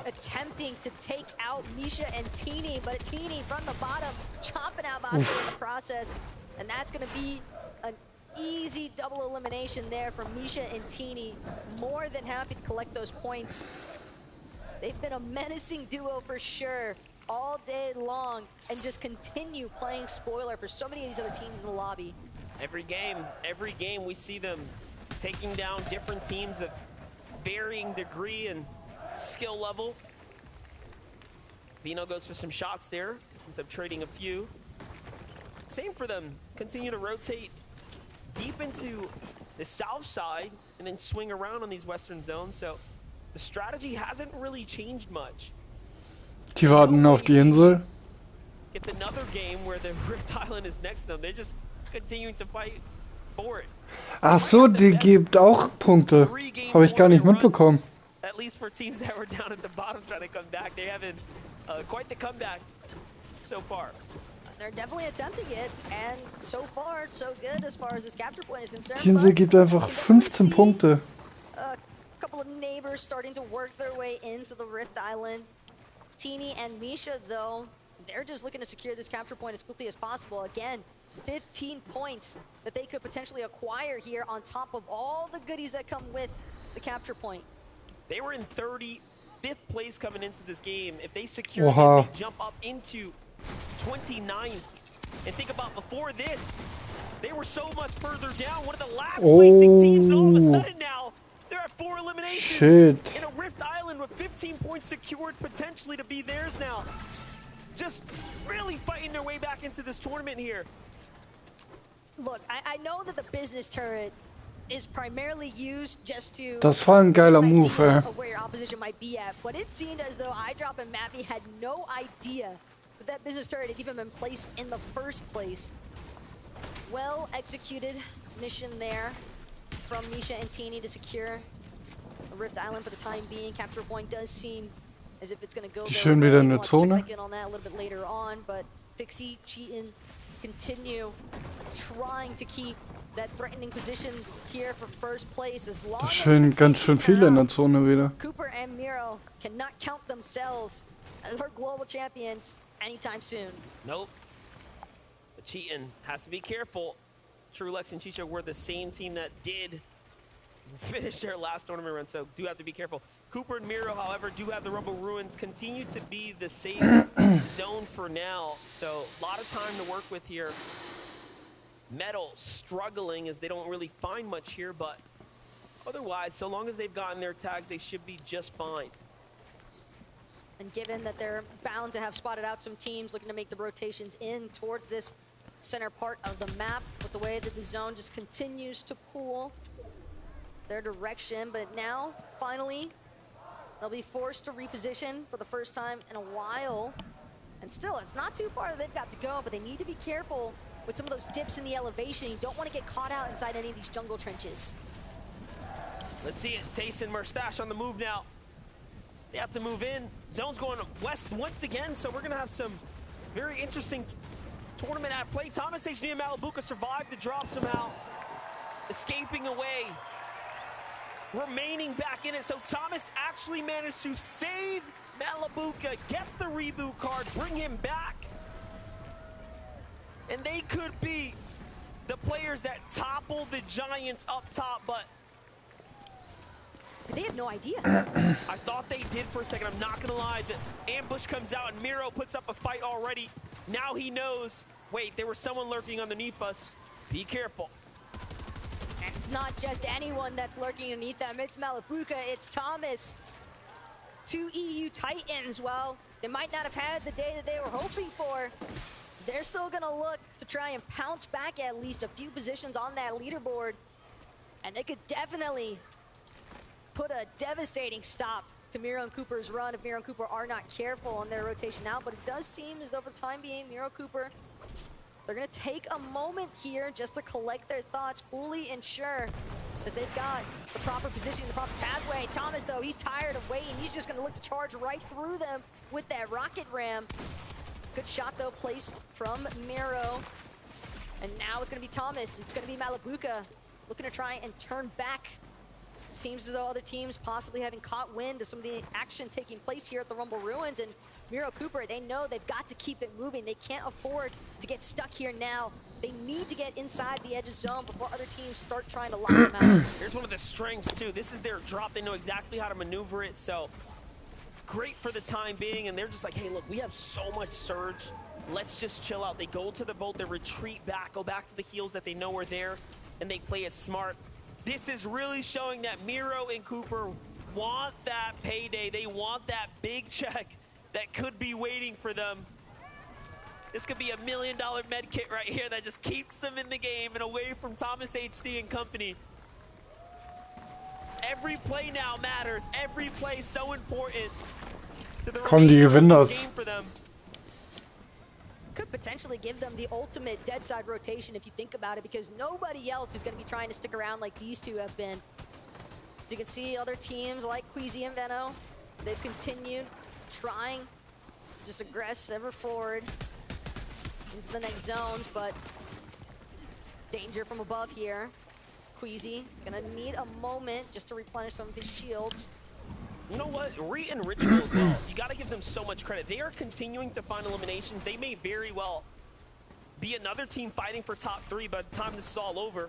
attempting to take out Misha and Teeny, but Teeny from the bottom chopping out Vasquez in the process, and that's going to be an easy double elimination there from Misha and Teeny. More than happy to collect those points. They've been a menacing duo for sure all day long, and just continue playing spoiler for so many of these other teams in the lobby. Every game we see them taking down different teams of varying degree and skill level. Vino goes for some shots there, ends up trading a few. Same for them, continue to rotate deep into the south side and then swing around on these western zones. So the strategy hasn't really changed much. Die warten auf die Insel. It's another game where the Rift Island is next to them. They're just continuing to fight for it. Ach so, die gibt auch Punkte. Habe ich gar nicht mitbekommen. At least for teams that were down at the bottom trying to come back, they haven't quite the comeback so far. They're definitely attempting it, and so far, so good as far as this capture point is concerned. Die Insel gibt einfach 15 Punkte. A couple of neighbors starting to work their way into the Rift Island. Teeny and Misha, though, they're just looking to secure this capture point as quickly as possible. Again, 15 points that they could potentially acquire here on top of all the goodies that come with the capture point. They were in 35th place coming into this game. If they secure this, they jump up into 29th. And think about before this, they were so much further down. One of the last placing teams, and all of a sudden now, they're at 4 eliminations in a Rift Island with 15 points secured potentially to be theirs now. Just really fighting their way back into this tournament here. Look, I know that the business turret is primarily used just to Das war ein geiler Move, ey. of where your opposition might be at, but it seemed as though iDrop and Mappy had no idea that that business turret had even been placed in the first place. Well executed mission there from Misha and Teeny to secure a Rift Island for the time being. Capture point does seem as if it's going to go. Schön wieder in der Zone. Check in on that a little bit later on, but Pixie, Cheatin' continue trying to keep that threatening position here for first place as long as Ganz schön viele in der Zone wieder. Cooper and Miro cannot count themselves as our global champions anytime soon. Nope. But Cheatin' has to be careful. Truelex and Chicha were the same team that did finish their last tournament run, so do have to be careful. Cooper and Miro, however, do have the Rumble Ruins, continue to be the safe zone for now, so a lot of time to work with here. Metal struggling as they don't really find much here, but otherwise, so long as they've gotten their tags, they should be just fine. And given that they're bound to have spotted out some teams looking to make the rotations in towards this center part of the map with the way that the zone just continues to pull their direction. But now, finally, they'll be forced to reposition for the first time in a while. And still, it's not too far that they've got to go, but they need to be careful with some of those dips in the elevation. You don't want to get caught out inside any of these jungle trenches. Let's see it. Tayson Mustache on the move now. They have to move in. Zone's going west once again, so we're going to have some very interesting tournament at play. Thomas HD and Malabuka survived the drop somehow, escaping away, remaining back in it. So Thomas actually managed to save Malabuka, get the reboot card, bring him back. And they could be the players that topple the Giants up top, but they have no idea. I thought they did for a second. I'm not going to lie. The ambush comes out, and Miro puts up a fight already. Now he knows, wait, there was someone lurking underneath us. Be careful. And it's not just anyone that's lurking underneath them. It's Malabuka, it's Thomas. 2 EU Titans. Well, they might not have had the day that they were hoping for. They're still going to look to try and pounce back at least a few positions on that leaderboard. And they could definitely put a devastating stop to Miro and Cooper's run if Miro and Cooper are not careful on their rotation out. But it does seem as though for the time being, Miro Cooper, they're going to take a moment here just to collect their thoughts, fully ensure that they've got the proper position, the proper pathway. Thomas, though, he's tired of waiting. He's just going to look to charge right through them with that rocket ram. Good shot, though, placed from Miro. And now it's going to be Thomas. It's going to be Malabuka looking to try and turn back. Seems as though other teams possibly having caught wind of some of the action taking place here at the Rumble Ruins. And Miro Cooper, they know they've got to keep it moving. They can't afford to get stuck here now. They need to get inside the edge of zone before other teams start trying to lock them out. Here's one of the strengths, too. This is their drop. They know exactly how to maneuver it. So great for the time being. And they're just like, hey, look, we have so much surge. Let's just chill out. They go to the boat. They retreat back, go back to the heels that they know are there, and they play it smart. This is really showing that Miro and Cooper want that payday. They want that big check that could be waiting for them. This could be $1 million med kit right here that just keeps them in the game and away from Thomas HD and company. Every play now matters. Every play so important to the remainder of this game for them. Could potentially give them the ultimate dead side rotation if you think about it, because nobody else is going to be trying to stick around like these two have been. So you can see other teams like Queasy and Veno, they've continued trying to just aggress ever forward into the next zones, but danger from above here. Queasy gonna need a moment just to replenish some of his shields. You know what? Re and Ritual as well. You got to give them so much credit. They are continuing to find eliminations. They may very well be another team fighting for top 3 by the time this is all over.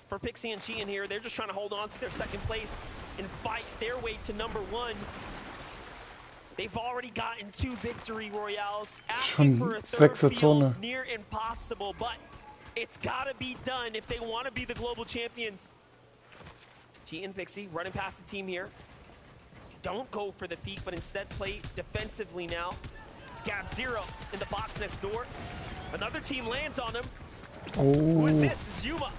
For Pixie and Gian here, they're just trying to hold on to their second place and fight their way to number 1. They've already gotten 2 victory royales. Asking for a third feels near impossible, but it's got to be done if they want to be the global champions. Gian and Pixie running past the team here. Don't go for the peak, but instead play defensively now. It's Gab Zero in the box next door. Another team lands on him. Oh. Who is this? It's Yuma.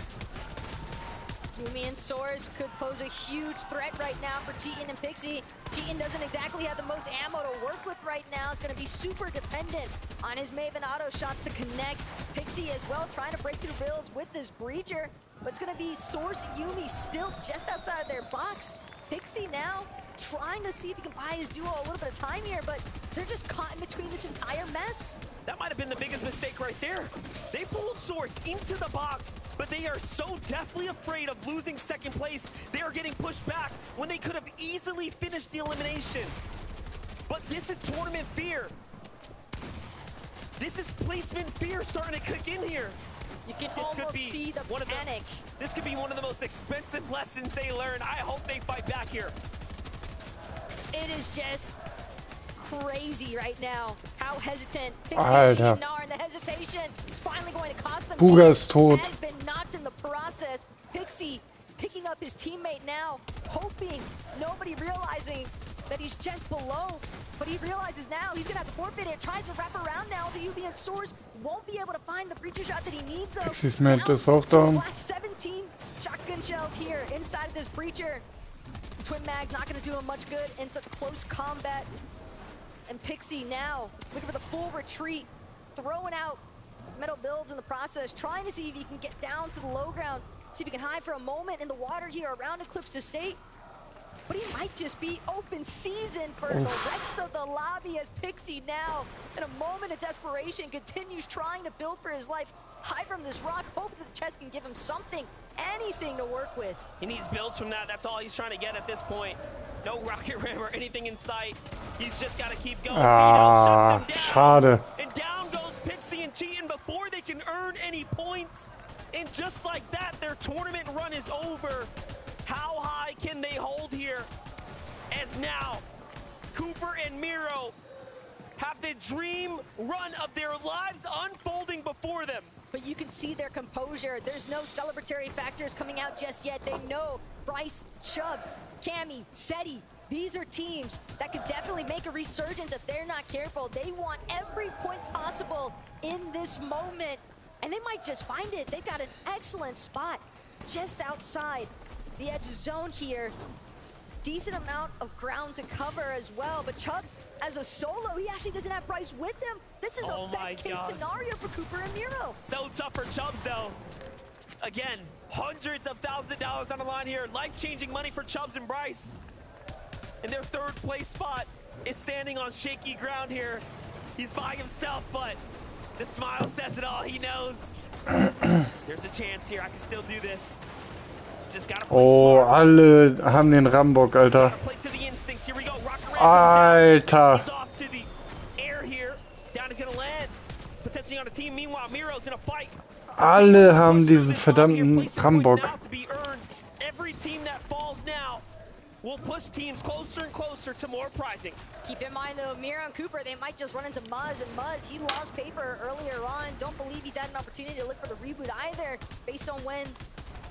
Yumi and Source could pose a huge threat right now for Cheatin and Pixie. Cheatin doesn't exactly have the most ammo to work with right now. It's going to be super dependent on his Maven auto shots to connect. Pixie as well trying to break through builds with this breacher, but it's going to be Source Yumi still just outside of their box. Pixie now trying to see if he can buy his duo a little bit of time here, but they're just caught in between this entire mess. That might have been the biggest mistake right there. They pulled Source into the box, but they are so deathly afraid of losing second place. They are getting pushed back when they could have easily finished the elimination. But this is tournament fear. This is placement fear starting to kick in here. You can almost see the panic. This could be one of the most expensive lessons they learn. I hope they fight back here. It is just crazy right now how hesitant Pixie and Nar, and the hesitation is finally going to cost them. Booga is tot. Has been knocked in the process. Pixie picking up his teammate now, hoping, nobody realizing that he's just below, but he realizes now he's gonna have to forfeit it. Tries to wrap around now to UB, and Source won't be able to find the breacher shot that he needs though. Pixies Map ist auch down. Last 17 shotgun shells here inside of this breacher. Twin Mag not gonna do him much good in such close combat. And Pixie now looking for the full retreat, throwing out metal builds in the process, trying to see if he can get down to the low ground, see if he can hide for a moment in the water here around Eclipse Estate. But he might just be open season for the rest of the lobby as Pixie now, in a moment of desperation, continues trying to build for his life. Hide from this rock, hoping that the chest can give him something, anything to work with. He needs builds from that. That's all he's trying to get at this point. No rocket ram or anything in sight. He's just got to keep going. Ah, schade. And down goes Pixie and Cheatin' before they can earn any points. And just like that, their tournament run is over. How high can they hold here? As now, Cooper and Miro have the dream run of their lives unfolding before them. But you can see their composure. There's no celebratory factors coming out just yet. They know Bryce, Chubbs, Cammy, Seti, these are teams that could definitely make a resurgence if they're not careful. They want every point possible in this moment, and they might just find it. They've got an excellent spot just outside the edge zone here. Decent amount of ground to cover as well, but Chubbs, as a solo, he actually doesn't have Bryce with him. This is a best-case scenario for Cooper and Miro. So tough for Chubbs, though. Again, hundreds of thousands of dollars on the line here. Life-changing money for Chubbs and Bryce. And their third-place spot is standing on shaky ground here. He's by himself, but the smile says it all. He knows. There's a chance here. I can still do this. Oh, alle haben den Rambock, Alter. Alter. Alle haben diesen verdammten Rambock. Will push teams closer and closer to more prizing. Keep in mind, though, Miro and Cooper, they might just run into Muzz, and Muzz, he lost Paper earlier on. Don't believe he's had an opportunity to look for the reboot either, based on when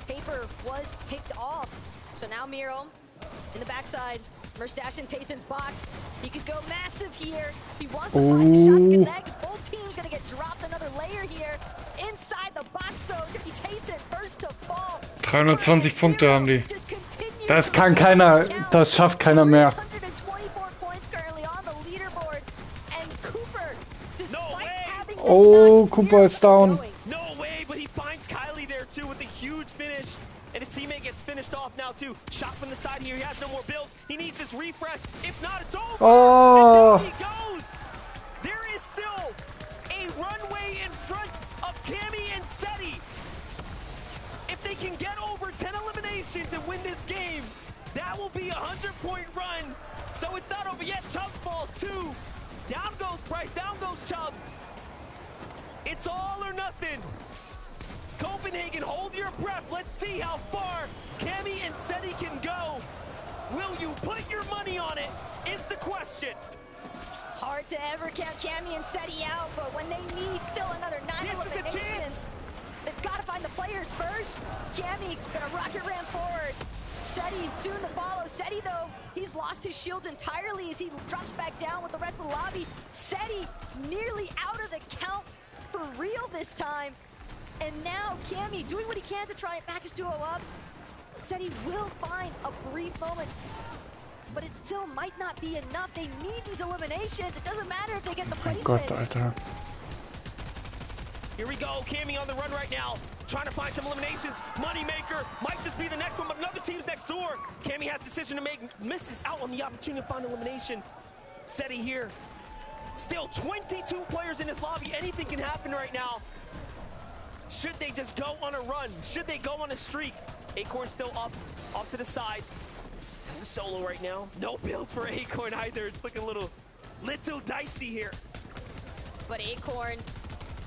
Paper was picked off. So now Miro in the backside. Merstash in Tayson's box. He could go massive here. He wants to find the shots connect. Both teams gonna get dropped another layer here. Inside the box though, gonna be Tayson first to fall. 320 Punkte haben die. Das kann keiner, das schafft keiner mehr. 124 points currently on the leaderboard. And Cooper, despite having Oh, Cooper is down. No way, but he finds Kylie there too with a huge finish. And his teammate gets finished off now too. Shot from the side here. He has no more builds. He needs this refresh. If not, it's over. Oh. And down he goes. There is still a runway in front of Cammy and Seti. If they can get over 10 eliminations and win this game, that will be a 100-point run. So it's not over yet. Chubbs falls too. Down goes Bryce. Down goes Chubbs. It's all or nothing. Copenhagen, hold your breath. Let's see how far Cammy and Seti can go. Will you put your money on it? Is the question. Hard to ever count Cammy and Seti out, but when they need still another 9 eliminations, they've got to find the players first. Cammy gonna rocket ram forward. Seti soon to follow. Seti though, he's lost his shields entirely as he drops back down with the rest of the lobby. Seti nearly out of the count for real this time. And now Cammy doing what he can to try and back his duo up. Said he will find a brief moment, but it still might not be enough. They need these eliminations. It doesn't matter if they get the placements. Gott, Alter. Here we go, Cammy on the run right now, trying to find some eliminations. Moneymaker might just be the next one, but another team's next door. Cammy has a decision to make, misses out on the opportunity to find elimination. Seti here. Still 22 players in this lobby. Anything can happen right now. Should they just go on a run? Should they go on a streak? Acorn still up, off to the side. It's a solo right now. No builds for Acorn either. It's looking a little dicey here. But Acorn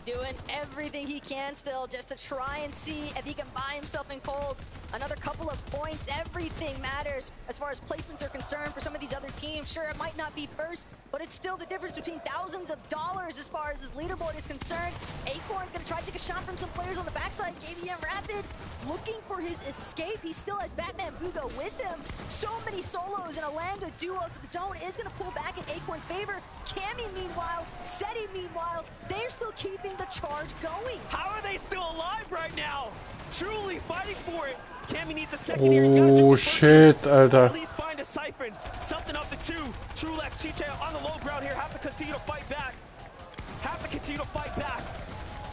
doing everything he can still just to try and see if he can buy himself in cold. another couple of points. Everything matters as far as placements are concerned for some of these other teams. Sure, it might not be first, but it's still the difference between thousands of dollars as far as this leaderboard is concerned. Acorn's gonna try to take a shot from some players on the backside. KVM Rapid looking for his escape. He still has Batman Bugo with him. So many solos and Alanga duos, but the zone is gonna pull back in Acorn's favor. Cammy, meanwhile, Seti, meanwhile, they're still keeping the charge going. How are they still alive right now? Truly fighting for it. Cammy needs a second here. He's got to Oh shit, Alter. at least find a siphon. Something of the two. Trulex, Chiche on the low ground here. Have to continue to fight back. Have to continue to fight back.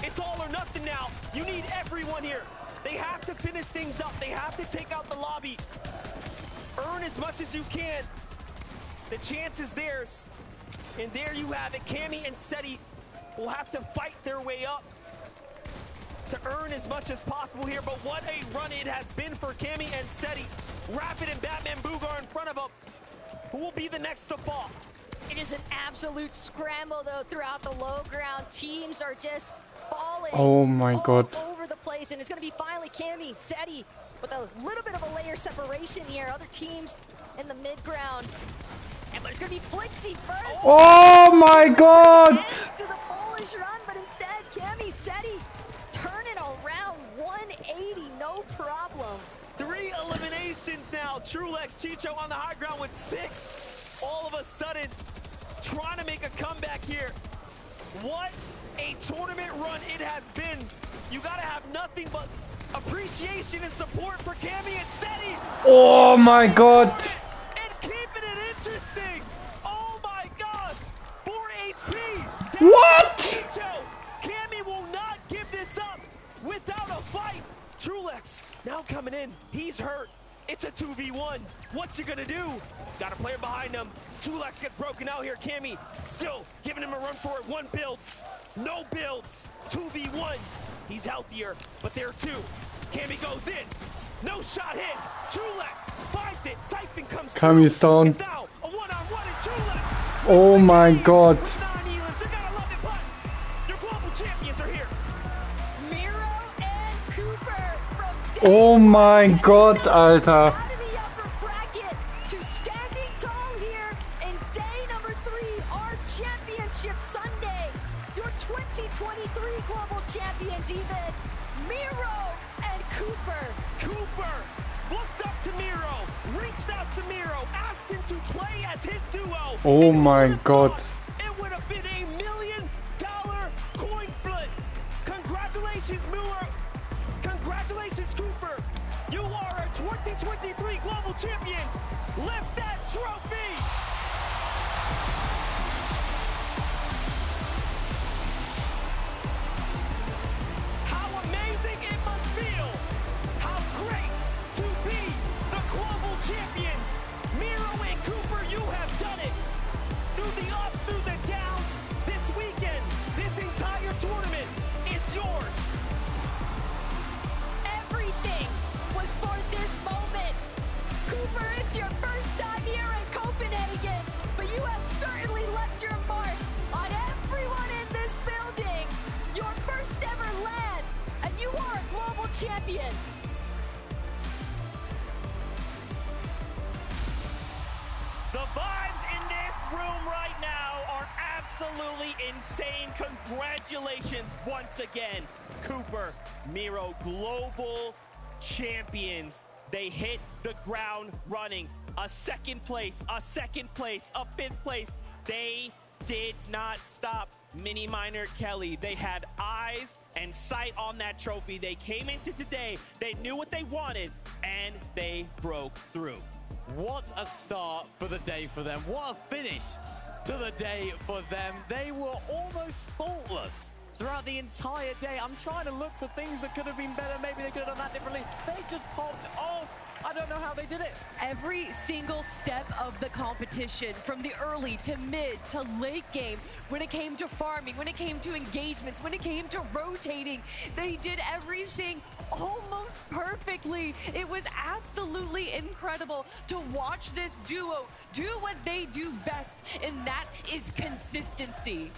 It's all or nothing now. You need everyone here. They have to finish things up. They have to take out the lobby. Earn as much as you can. The chance is theirs. And there you have it. Cammy and Seti will have to fight their way up to earn as much as possible here. But what a run it has been for Cammy and Seti. Rapid and Batman Boogar in front of them. Who will be the next to fall? It is an absolute scramble, though, throughout the low ground. Teams are just falling Oh my God. all over the place, and it's going to be finally Cammy, Seti, with a little bit of a layer separation here. Other teams in the mid-ground. But it's going to be Flixie first. Oh my God! To the Polish run, but instead, Cammy, Seti turning around 180, no problem. 3 eliminations now. Trulex, Chicho on the high ground with 6. All of a sudden, trying to make a comeback here. What a tournament run it has been. You gotta have nothing but appreciation and support for Cammy and Seti. Oh my God! And keeping it interesting. Oh my gosh. 4 HP. What? Chicho. Cammy will not give this up without a fight. Trulex now coming in. He's hurt. It's a 2v1. What you gonna do? Got a player behind him. Trulex gets broken out here. Cammy still giving him a run for it. 1 build. No builds. 2v1. He's healthier, but there are 2. Cammy goes in. No shot hit. Trulex finds it. Siphon comes through. Cammy's down. It's now a 1-on-1 and Trulex. Oh my God. 9 elims. You gotta love it, but your global champions are here. Miro and Cooper from Oh my God, Alter. out of the upper bracket to standing tall here in day number 3, our championship Sunday. Your 2023 global champions even, Miro and Cooper. Cooper looked up to Miro, reached out to Miro, asked him to play as his duo. Oh my God. It would have been $1 million coin flip. Congratulations, Miro. Congratulations, Cooper. You are our 2023 global champions. Lift that trophy. How amazing it must feel. How great to be the global champions. Miro and Cooper, you have done it. Through the ups, through the downs, this weekend, this entire tournament is yours. Everything was for this moment. Cooper, it's your first time here in Copenhagen, but you have certainly left your mark on everyone in this building. Your first ever LAN, and you are a global champion. The vibes in this room right now are absolutely insane. Congratulations once again, Cooper, Miro, global champions. They hit the ground running. A second place, a 5th place. They did not stop Mini Minor Kelly. They had eyes and sight on that trophy. They came into today, they knew what they wanted, and they broke through. What a start for the day for them. What a finish to the day for them. They were almost faultless throughout the entire day. I'm trying to look for things that could have been better. Maybe they could have done that differently. They just popped off. I don't know how they did it. Every single step of the competition, from the early to mid to late game, when it came to farming, when it came to engagements, when it came to rotating, they did everything almost perfectly. It was absolutely incredible to watch this duo do what they do best, and that is consistency.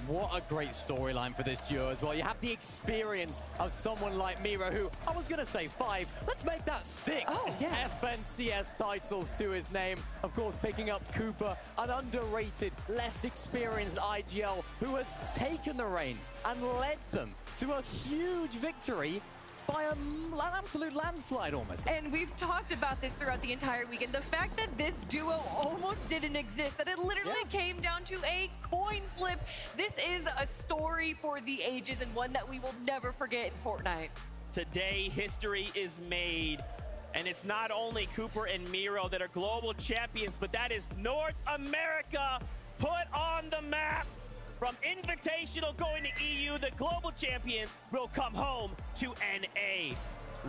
What a great storyline for this duo as well. You have the experience of someone like Miro, who I was going to say 5. Let's make that 6 FNCS titles to his name. Of course, picking up Cooper, an underrated, less experienced IGL who has taken the reins and led them to a huge victory by an absolute landslide almost. And we've talked about this throughout the entire weekend. The fact that this duo almost didn't exist, that it literally came down to a coin flip. This is a story for the ages and one that we will never forget in Fortnite. Today, history is made. And it's not only Cooper and Miro that are global champions, but that is North America put on the map. From Invitational going to EU, the global champions will come home to NA.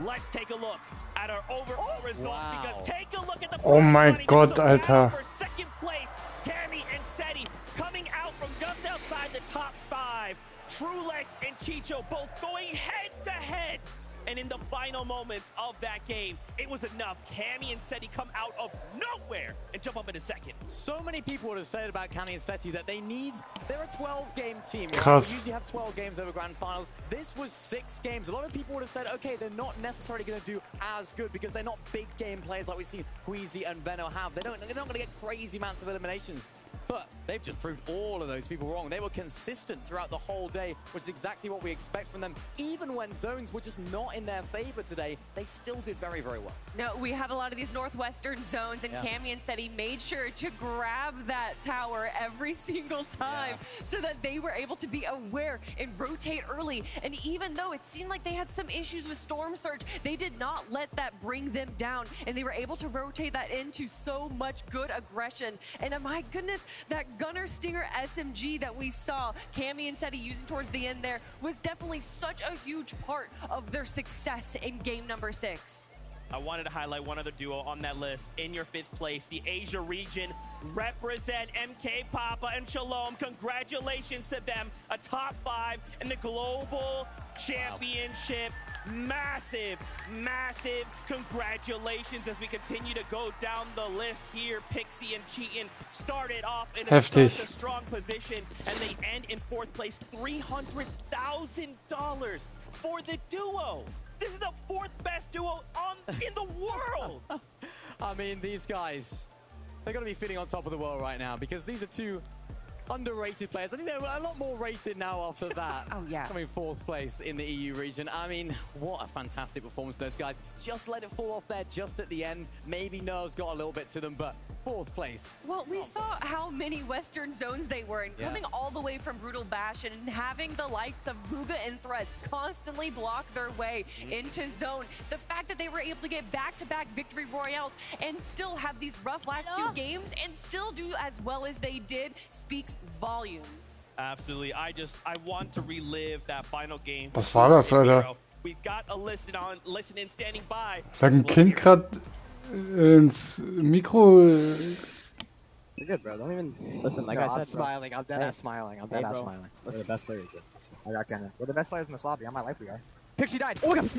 Let's take a look at our overall results, because take a look at the Oh mein Gott, Alter. for second place. Cammy and Seti coming out from just outside the top 5. Trulex and Chicho both going head to head. And in the final moments of that game, it was enough. Cammy and Seti come out of nowhere and jump up in a second. So many people would have said about Cammy and Seti that they're a 12-game team. Right? Krass. We usually have 12 games over grand finals. This was 6 games. A lot of people would have said, okay, they're not necessarily going to do as good because they're not big game players like we've seen Queasy and Veno have. They're not going to get crazy amounts of eliminations. But they've just proved all of those people wrong. They were consistent throughout the whole day, which is exactly what we expect from them. Even when zones were just not in their favor today, they still did very, very well. No, we had a lot of these Northwestern zones, and Cammy and Seti made sure to grab that tower every single time so that they were able to be aware and rotate early. And even though it seemed like they had some issues with Storm Surge, they did not let that bring them down, and they were able to rotate that into so much good aggression. And my goodness, that Gunner Stinger SMG that we saw Cammy and Seti using towards the end there was definitely such a huge part of their success in game number 6. I wanted to highlight one other duo on that list. In your 5th place, the Asia region represent MK Papa and Shalom. Congratulations to them, a top 5 in the global championship. Massive, massive congratulations as we continue to go down the list here. Pixie and Cheatin started off in such a strong position, and they end in 4th place. $300,000 for the duo. This is the 4th best duo in the world. I mean, these guys, they're going to be feeling on top of the world right now, because these are 2 underrated players. I think they're a lot more rated now after that. Coming 4th place in the EU region. I mean, what a fantastic performance those guys. Just let it fall off there just at the end. Maybe nerves got a little bit to them, but 4th place. Well, we saw how many Western zones they were in, coming all the way from Brutal Bash and having the likes of Booga and Threats constantly block their way into zone. The fact that they were able to get back-to-back victory royales and still have these rough last 2 games and still do as well as they did speaks volumes. Absolutely. I want to relive that final game. Was war das, Alter? We've got a listen in standing by. Sag ein Kind grad ins Mikro. You're good, bro. Don't even listen. Like I said, I'm smiling. I'm dead ass smiling. I'm dead ass smiling. We're the best players here. I got Kenna. We're the best players in this lobby. On my life, we are. Pixie died. Oh my god.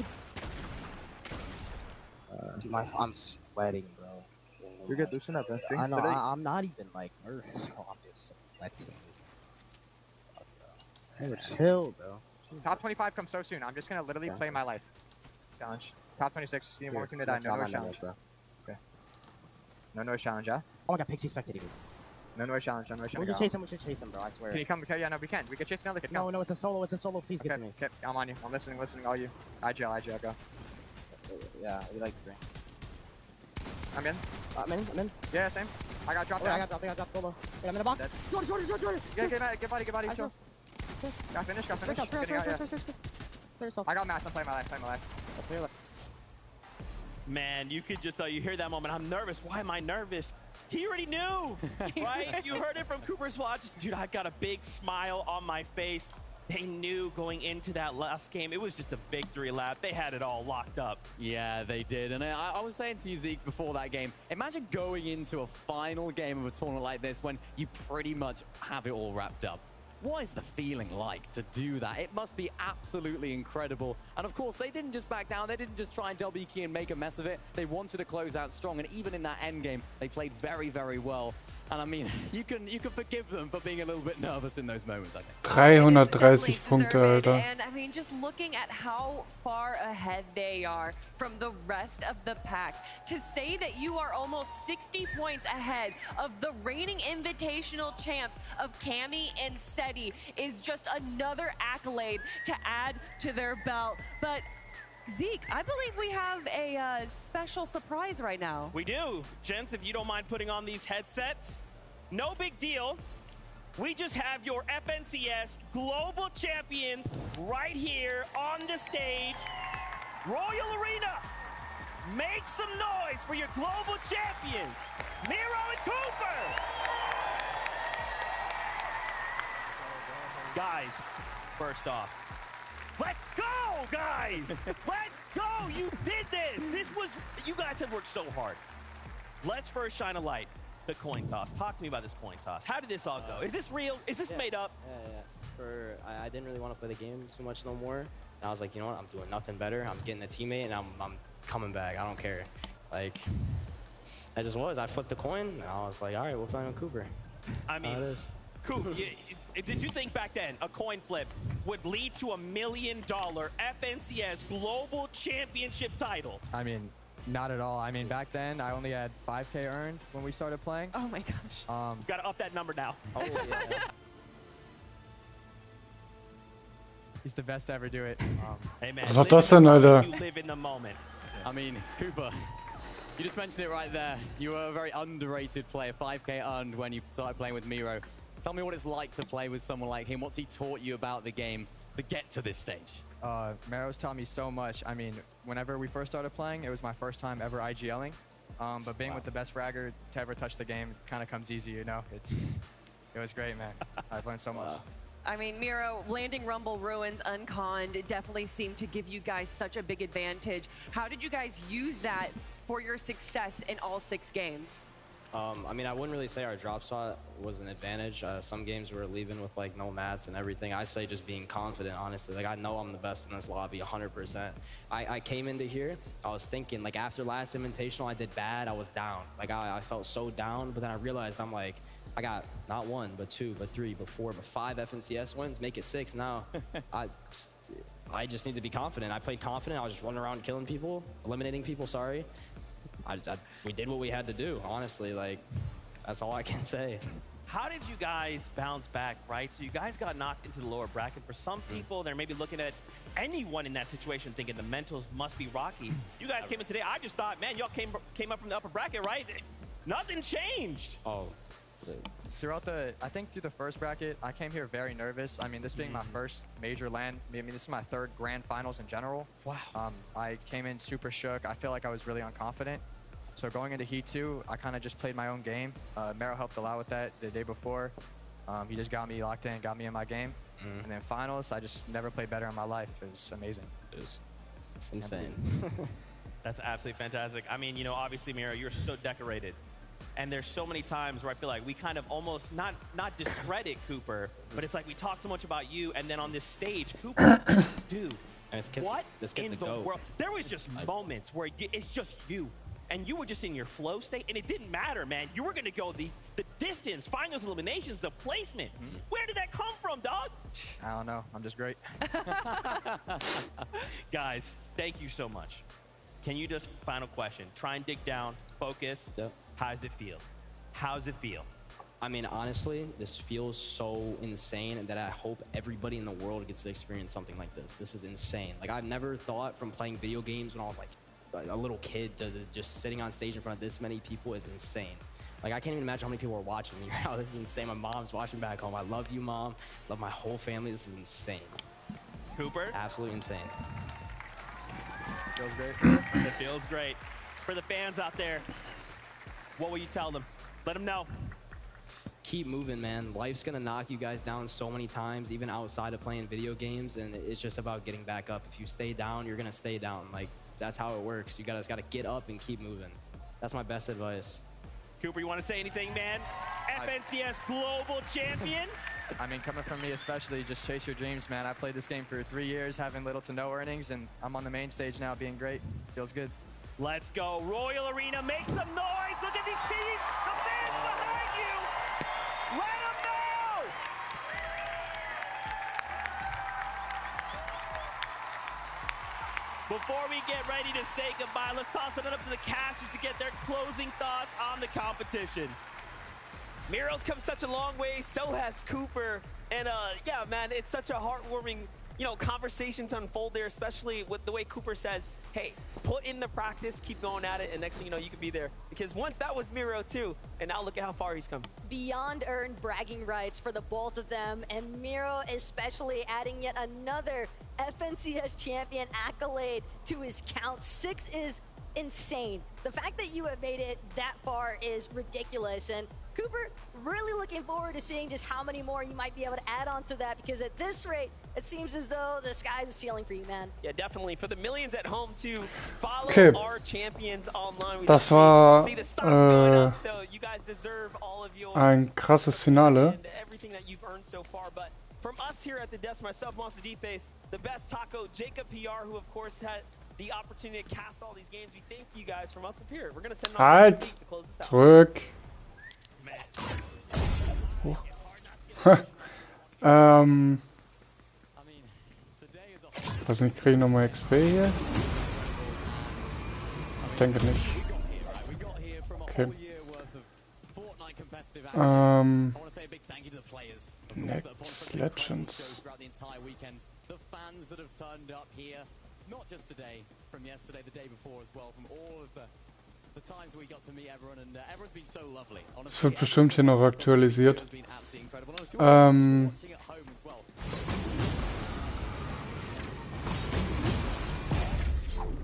I'm sweating, bro. You're good. Loosen up, bro. I know. I'm not even like nervous, bro. I'm just sweating. Chill, bro. Top 25 comes so soon. I'm just gonna literally play my life. Challenge. Top 26. See one more team to die. No noise challenge, bro. Okay. No noise challenge, yeah? Oh my god, Pixie spectated me. No noise challenge. No noise challenge. We should chase him. We should chase him, bro. I swear. Can you come? Okay, yeah, no, we can. We can chase another kid. No, no, it's a solo. It's a solo. Please get to me. Okay, I'm on you. I'm listening. All you. IGL, go. Yeah, we like the green. I'm in. I'm in. Yeah, same. I got dropped down. I got dropped solo. Wait, I'm in a box. Jordan. Get body. Got finished. I got mass. I'm playing my life. Man, you could just tell, you hear that moment. I'm nervous. Why am I nervous? He already knew, right? You heard it from Cooper's watch. Dude, I got a big smile on my face. They knew going into that last game, it was just a victory lap. They had it all locked up. Yeah, they did. And I was saying to you, Zeke, before that game, imagine going into a final game of a tournament like this when you pretty much have it all wrapped up. What is the feeling like to do that? It must be absolutely incredible. And of course, they didn't just back down. They didn't just try and double key and make a mess of it. They wanted to close out strong. And even in that end game, they played very, very well. And I mean, you can forgive them for being a little bit nervous in those moments, I think. 330 Punkte, Alter. And I mean, just looking at how far ahead they are from the rest of the pack, to say that you are almost 60 points ahead of the reigning invitational champs of Cammy and Seti is just another accolade to add to their belt. But Zeke, I believe we have a special surprise right now. We do. Gents, if you don't mind putting on these headsets, no big deal. We just have your FNCS Global Champions right here on the stage. Royal Arena, make some noise for your Global Champions, Miro and Cooper. Guys, first off, let's go, guys! Let's go! You did this! You guys have worked so hard. Let's first shine a light. The coin toss. Talk to me about this coin toss. How did this all go? Is this real? Is this made up? Yeah. I didn't really want to play the game too much no more. And I was like, you know what? I'm doing nothing better. I'm getting a teammate, and I'm coming back. I don't care. Like, I just was. I flipped the coin, and I was like, all right, we'll play on Cooper. I mean, Coop, did you think back then a coin flip would lead to $1 million FNCS Global Championship title? I mean, not at all. I mean, back then, I only had 5K earned when we started playing. Oh my gosh. Got to up that number now. Oh, yeah. He's the best to ever do it. Hey, man. Was hat das denn, Alter? You live in the moment. I mean, Cooper, you just mentioned it right there. You were a very underrated player, 5K earned when you started playing with Miro. Tell me what it's like to play with someone like him. What's he taught you about the game to get to this stage? Mero's taught me so much. I mean, whenever we first started playing, it was my first time ever IGLing. But being with the best fragger to ever touch the game kind of comes easy, you know? It was great, man. I've learned so much. I mean, Miro, landing Rumble Ruins unconned definitely seemed to give you guys such a big advantage. How did you guys use that for your success in all 6 games? I mean, I wouldn't really say our drop shot was an advantage. Some games we were leaving with like no mats and everything. I say just being confident, honestly. Like, I know I'm the best in this lobby, 100%. I came into here, I was thinking, like, after last Invitational, I did bad. I was down. Like, I felt so down, but then I realized I'm like, I got not 1, but 2, but 3, but 4, but 5 FNCS wins, make it 6 now. I just need to be confident. I played confident. I was just running around killing people, eliminating people, sorry. We did what we had to do, honestly. Like, that's all I can say. How did you guys bounce back, right? So you guys got knocked into the lower bracket. For some people, they're maybe looking at anyone in that situation thinking the mentals must be rocky. You guys came in today. I just thought, man, y'all came up from the upper bracket, right? Nothing changed. Oh. I think through the first bracket, I came here very nervous. I mean, this being my first major LAN, I mean, this is my 3rd grand finals in general. Wow. I came in super shook. I feel like I was really unconfident. So going into Heat 2, I kind of just played my own game. Mero helped a lot with that the day before. He just got me locked in, got me in my game. And then finals, I just never played better in my life. It was amazing. It was insane. That's absolutely fantastic. I mean, you know, obviously, Miro, you're so decorated. And there's so many times where I feel like we kind of almost not discredit Cooper, but it's like we talk so much about you, and then on this stage, Cooper, dude, what in the world? There was just moments where it's just you, and you were just in your flow state, and it didn't matter, man. You were going to go the distance, find those eliminations, the placement. Where did that come from, dog? I don't know. I'm just great. Guys, thank you so much. Can you just, final question, try and dig down, focus. Yep. How does it feel? How's it feel? I mean, honestly, this feels so insane that I hope everybody in the world gets to experience something like this. This is insane. Like, I've never thought from playing video games when I was like a little kid to just sitting on stage in front of this many people is insane. Like, I can't even imagine how many people are watching me right now. This is insane. My mom's watching back home. I love you, Mom. Love my whole family. This is insane. Cooper? Absolutely insane. Feels great. It feels great. For the fans out there, what will you tell them? Let them know. Keep moving, man. Life's gonna knock you guys down so many times, even outside of playing video games, and it's just about getting back up. If you stay down, you're gonna stay down. Like, that's how it works. You gotta get up and keep moving. That's my best advice. Cooper, you want to say anything, man? FNCS Global Champion? I mean, coming from me especially, just chase your dreams, man. I played this game for 3 years, having little to no earnings, and I'm on the main stage now being great. Feels good. Let's go. Royal Arena, make some noise. Look at these teams. The fans behind you. Before we get ready to say goodbye, let's toss it up to the casters to get their closing thoughts on the competition. Miro's come such a long way, so has Cooper. And yeah, man, it's such a heartwarming, conversation to unfold there, especially with the way Cooper says, hey, put in the practice, keep going at it, and next thing you know, you could be there. Because once that was Miro too, and now look at how far he's come. Beyond earned bragging rights for the both of them, and Miro especially adding yet another FNCS champion accolade to his count. 6 is insane. The fact that you have made it that far is ridiculous, and Cooper, really looking forward to seeing just how many more you might be able to add on to that, because at this rate, it seems as though the sky's the ceiling for you, man. Yeah, definitely. For the millions at home too, follow Okay. our champions online. Das war See the stocks going up, so you guys deserve all of your ein krasses Finale. and everything that you've earned so far. But from us here at the desk, myself, Monster D-Face, the best taco, Jacob PR, who of course had the opportunity to cast all these games. We thank you guys from us up here. We're gonna send on Halt! to close this out. Zurück! Weiß nicht, kriege ich nochmal XP hier? Ich denke nicht. Okay. Next Legends. The fans that have turned up here, not just today, from yesterday, the day before as well, from all of the times we got to meet everyone, and everyone's been so lovely. Es wird bestimmt hier noch aktualisiert.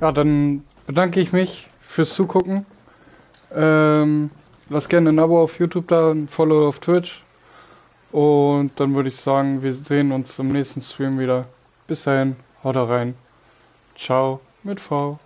Ja, dann bedanke ich mich fürs Zugucken. Lasst gerne ein Abo auf YouTube da, ein Follow auf Twitch. Und dann würde ich sagen, wir sehen uns im nächsten Stream wieder. Bis dahin, haut rein. Ciao mit V.